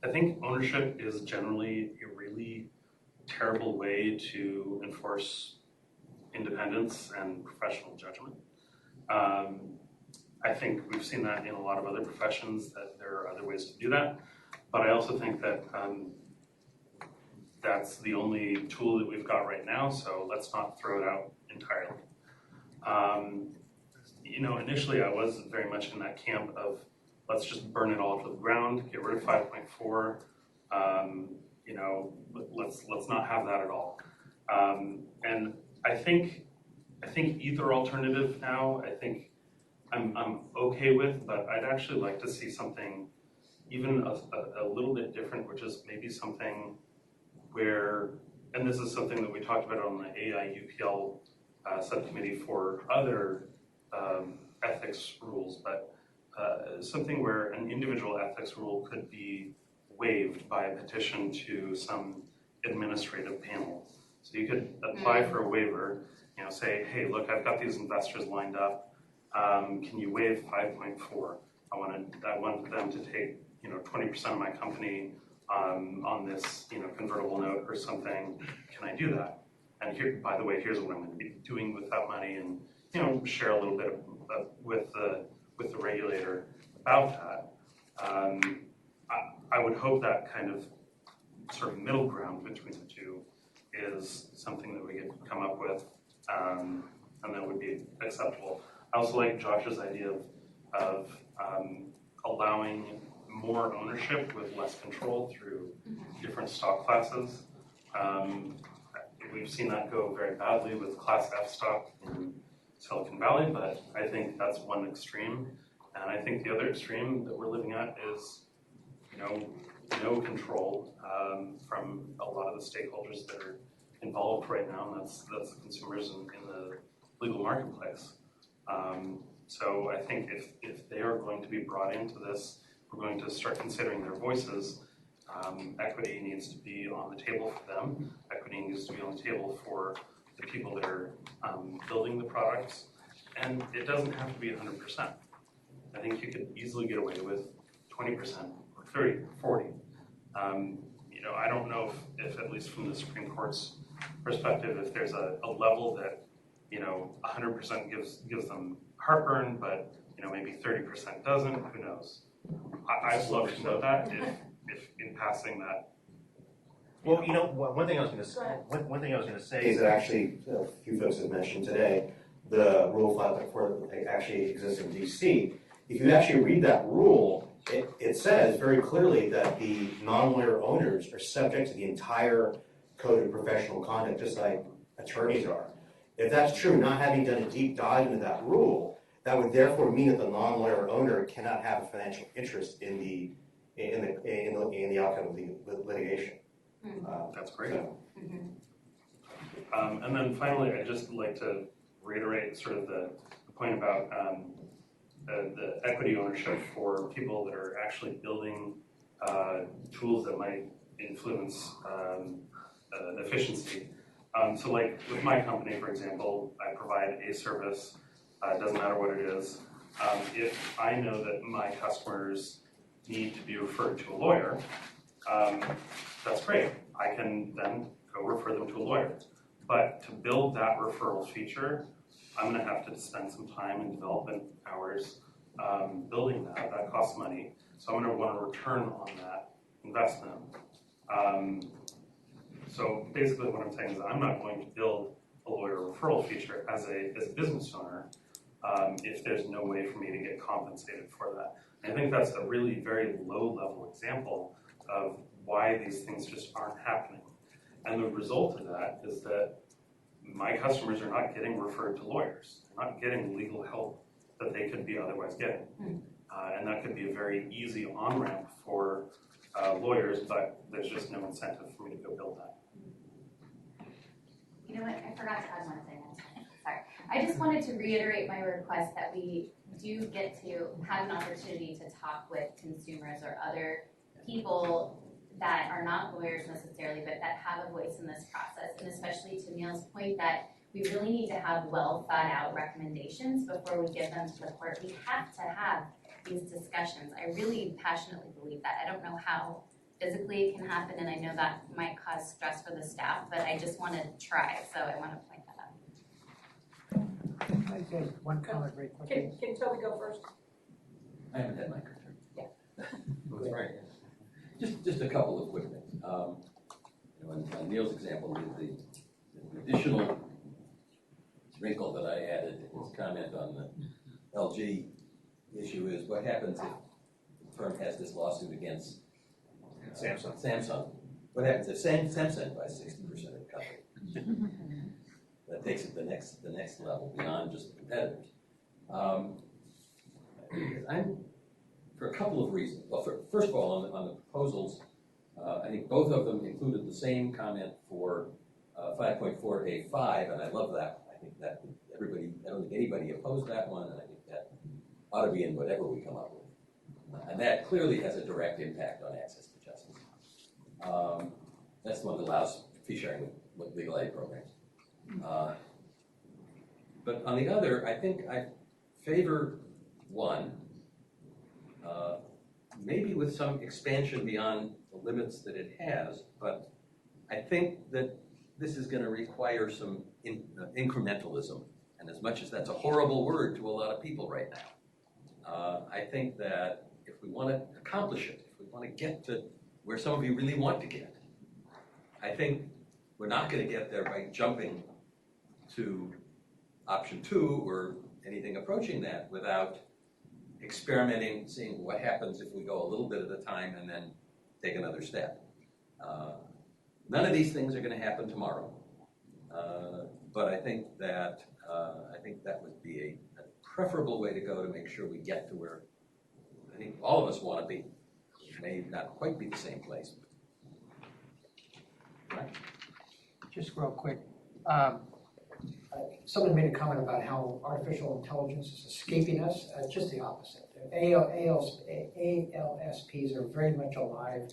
I think ownership is generally a really terrible way to enforce independence and professional judgment. I think we've seen that in a lot of other professions, that there are other ways to do that. But I also think that that's the only tool that we've got right now, so let's not throw it out entirely. Initially I was very much in that camp of let's just burn it all to the ground, get rid of 5.4. Let's not have that at all. And I think either alternative now, I think I'm okay with, but I'd actually like to see something even a little bit different, which is maybe something where, and this is something that we talked about on the AI-UPL subcommittee for other ethics rules, but something where an individual ethics rule could be waived by a petition to some administrative panel. So you could apply for a waiver, say, hey, look, I've got these investors lined up. Can you waive 5.4? I want them to take 20% of my company on this convertible note or something. Can I do that? And here, by the way, here's what I'm going to be doing with that money, and share a little bit with the regulator about that. I would hope that kind of sort of middle ground between the two is something that we could come up with, and that would be acceptable. I also like Josh's idea of allowing more ownership with less control through different stock classes. We've seen that go very badly with Class F stock in Silicon Valley, but I think that's one extreme. And I think the other extreme that we're living at is, no control from a lot of the stakeholders that are involved right now, and that's the consumers in the legal marketplace. So I think if they are going to be brought into this, we're going to start considering their voices. Equity needs to be on the table for them. Equity needs to be on the table for the people that are building the products. And it doesn't have to be 100%. I think you could easily get away with 20% or 30 or 40. I don't know if at least from the Supreme Court's perspective, if there's a level that 100% gives them heartburn, but maybe 30% doesn't. Who knows? I'd love to know that if in passing that. Well, one thing I was going to say is that actually a few folks have mentioned today the Rule 5.4 that actually exists in DC. If you actually read that rule, it says very clearly that the non-lawyer owners are subject to the entire code of professional conduct, just like attorneys are. If that's true, not having done a deep dive into that rule, that would therefore mean that the non-lawyer owner cannot have a financial interest in the outcome of the litigation. That's great. And then finally, I'd just like to reiterate sort of the point about the equity ownership for people that are actually building tools that might influence efficiency. So like with my company, for example, I provide a service, doesn't matter what it is. If I know that my customers need to be referred to a lawyer, that's great. I can then go refer them to a lawyer. But to build that referral feature, I'm going to have to spend some time and development hours building that. That costs money. So I'm going to want a return on that investment. So basically what I'm saying is I'm not going to build a lawyer referral feature as a business owner if there's no way for me to get compensated for that. And I think that's a really very low-level example of why these things just aren't happening. And the result of that is that my customers are not getting referred to lawyers. They're not getting legal help that they could be otherwise getting. And that could be a very easy on-ramp for lawyers, but there's just no incentive for me to go build that. You know what, I forgot to add one thing. Sorry. I just wanted to reiterate my request that we do get to have an opportunity to talk with consumers or other people that are not lawyers necessarily, but that have a voice in this process. And especially to Neil's point that we really need to have well thought out recommendations before we give them to the court. We have to have these discussions. I really passionately believe that. I don't know how physically it can happen, and I know that might cause stress for the staff, but I just want to try, so I want to point that out. I think one comment very quickly. Can Toby go first? I haven't had my turn. Yeah. That's right. Just a couple of quick things. on Neil's example, the additional wrinkle that I added in his comment on the LG issue is what happens if the firm has this lawsuit against Samsung. What happens if Samsung buys 60% of the company? That takes it the next level beyond just the competitors. I'm for a couple of reasons. Well, first of all, on the proposals, I think both of them included the same comment for 5.4A5, and I love that. I think that everybody, I don't think anybody opposed that one, and I think that ought to be in whatever we come up with. And that clearly has a direct impact on access to justice. That's the one that allows fee sharing with legal aid programs. But on the other, I think I favor one, maybe with some expansion beyond the limits that it has, but I think that this is going to require some incrementalism. And as much as that's a horrible word to a lot of people right now, I think that if we want to accomplish it, if we want to get to where some of you really want to get, I think we're not going to get there by jumping to option 2 or anything approaching that without experimenting, seeing what happens if we go a little bit at a time and then take another step. None of these things are going to happen tomorrow, but I think that would be a preferable way to go to make sure we get to where I think all of us want to be. It may not quite be the same place. Right. Just real quick. Someone made a comment about how artificial intelligence is escaping us. Just the opposite. ALSPs are very much alive.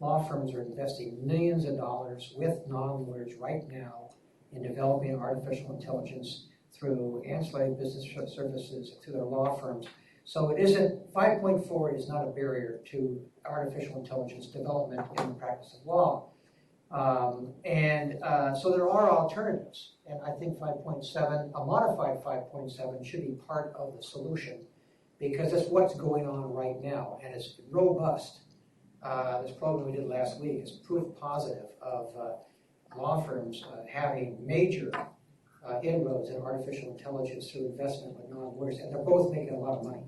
Law firms are investing millions of dollars with non-lawyers right now in developing artificial intelligence through ancillary business services, through their law firms. So it isn't, 5.4 is not a barrier to artificial intelligence development in the practice of law. So there are alternatives, and I think 5.7, a modified 5.7 should be part of the solution because that's what's going on right now, and it's robust. This program we did last week is proof positive of law firms having major inroads in artificial intelligence through investment with non-lawyers, and they're both making a lot of money.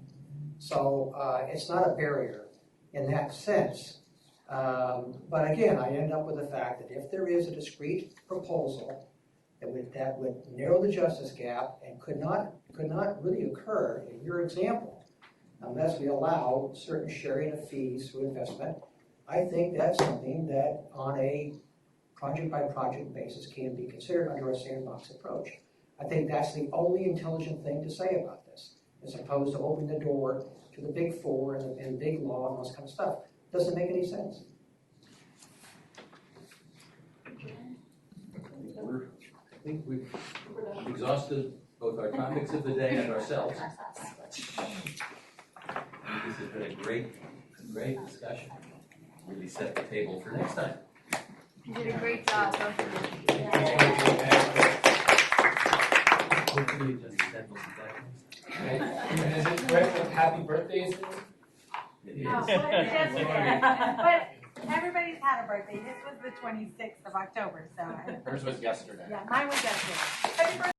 So it's not a barrier in that sense. But again, I end up with the fact that if there is a discrete proposal that would narrow the justice gap and could not really occur in your example unless we allow certain sharing of fees through investment, I think that's something that on a project-by-project basis can be considered under a sandbox approach. I think that's the only intelligent thing to say about this, as opposed to opening the door to the big four and big law and all this kind of stuff. Doesn't make any sense. I think we've exhausted both our topics of the day and ourselves. This has been a great discussion. Really set the table for next time. You did a great job. And is it correct that happy birthdays? It is. Oh, but everybody's had a birthday. This was the 26th of October, so. Hers was yesterday. Yeah, mine was yesterday.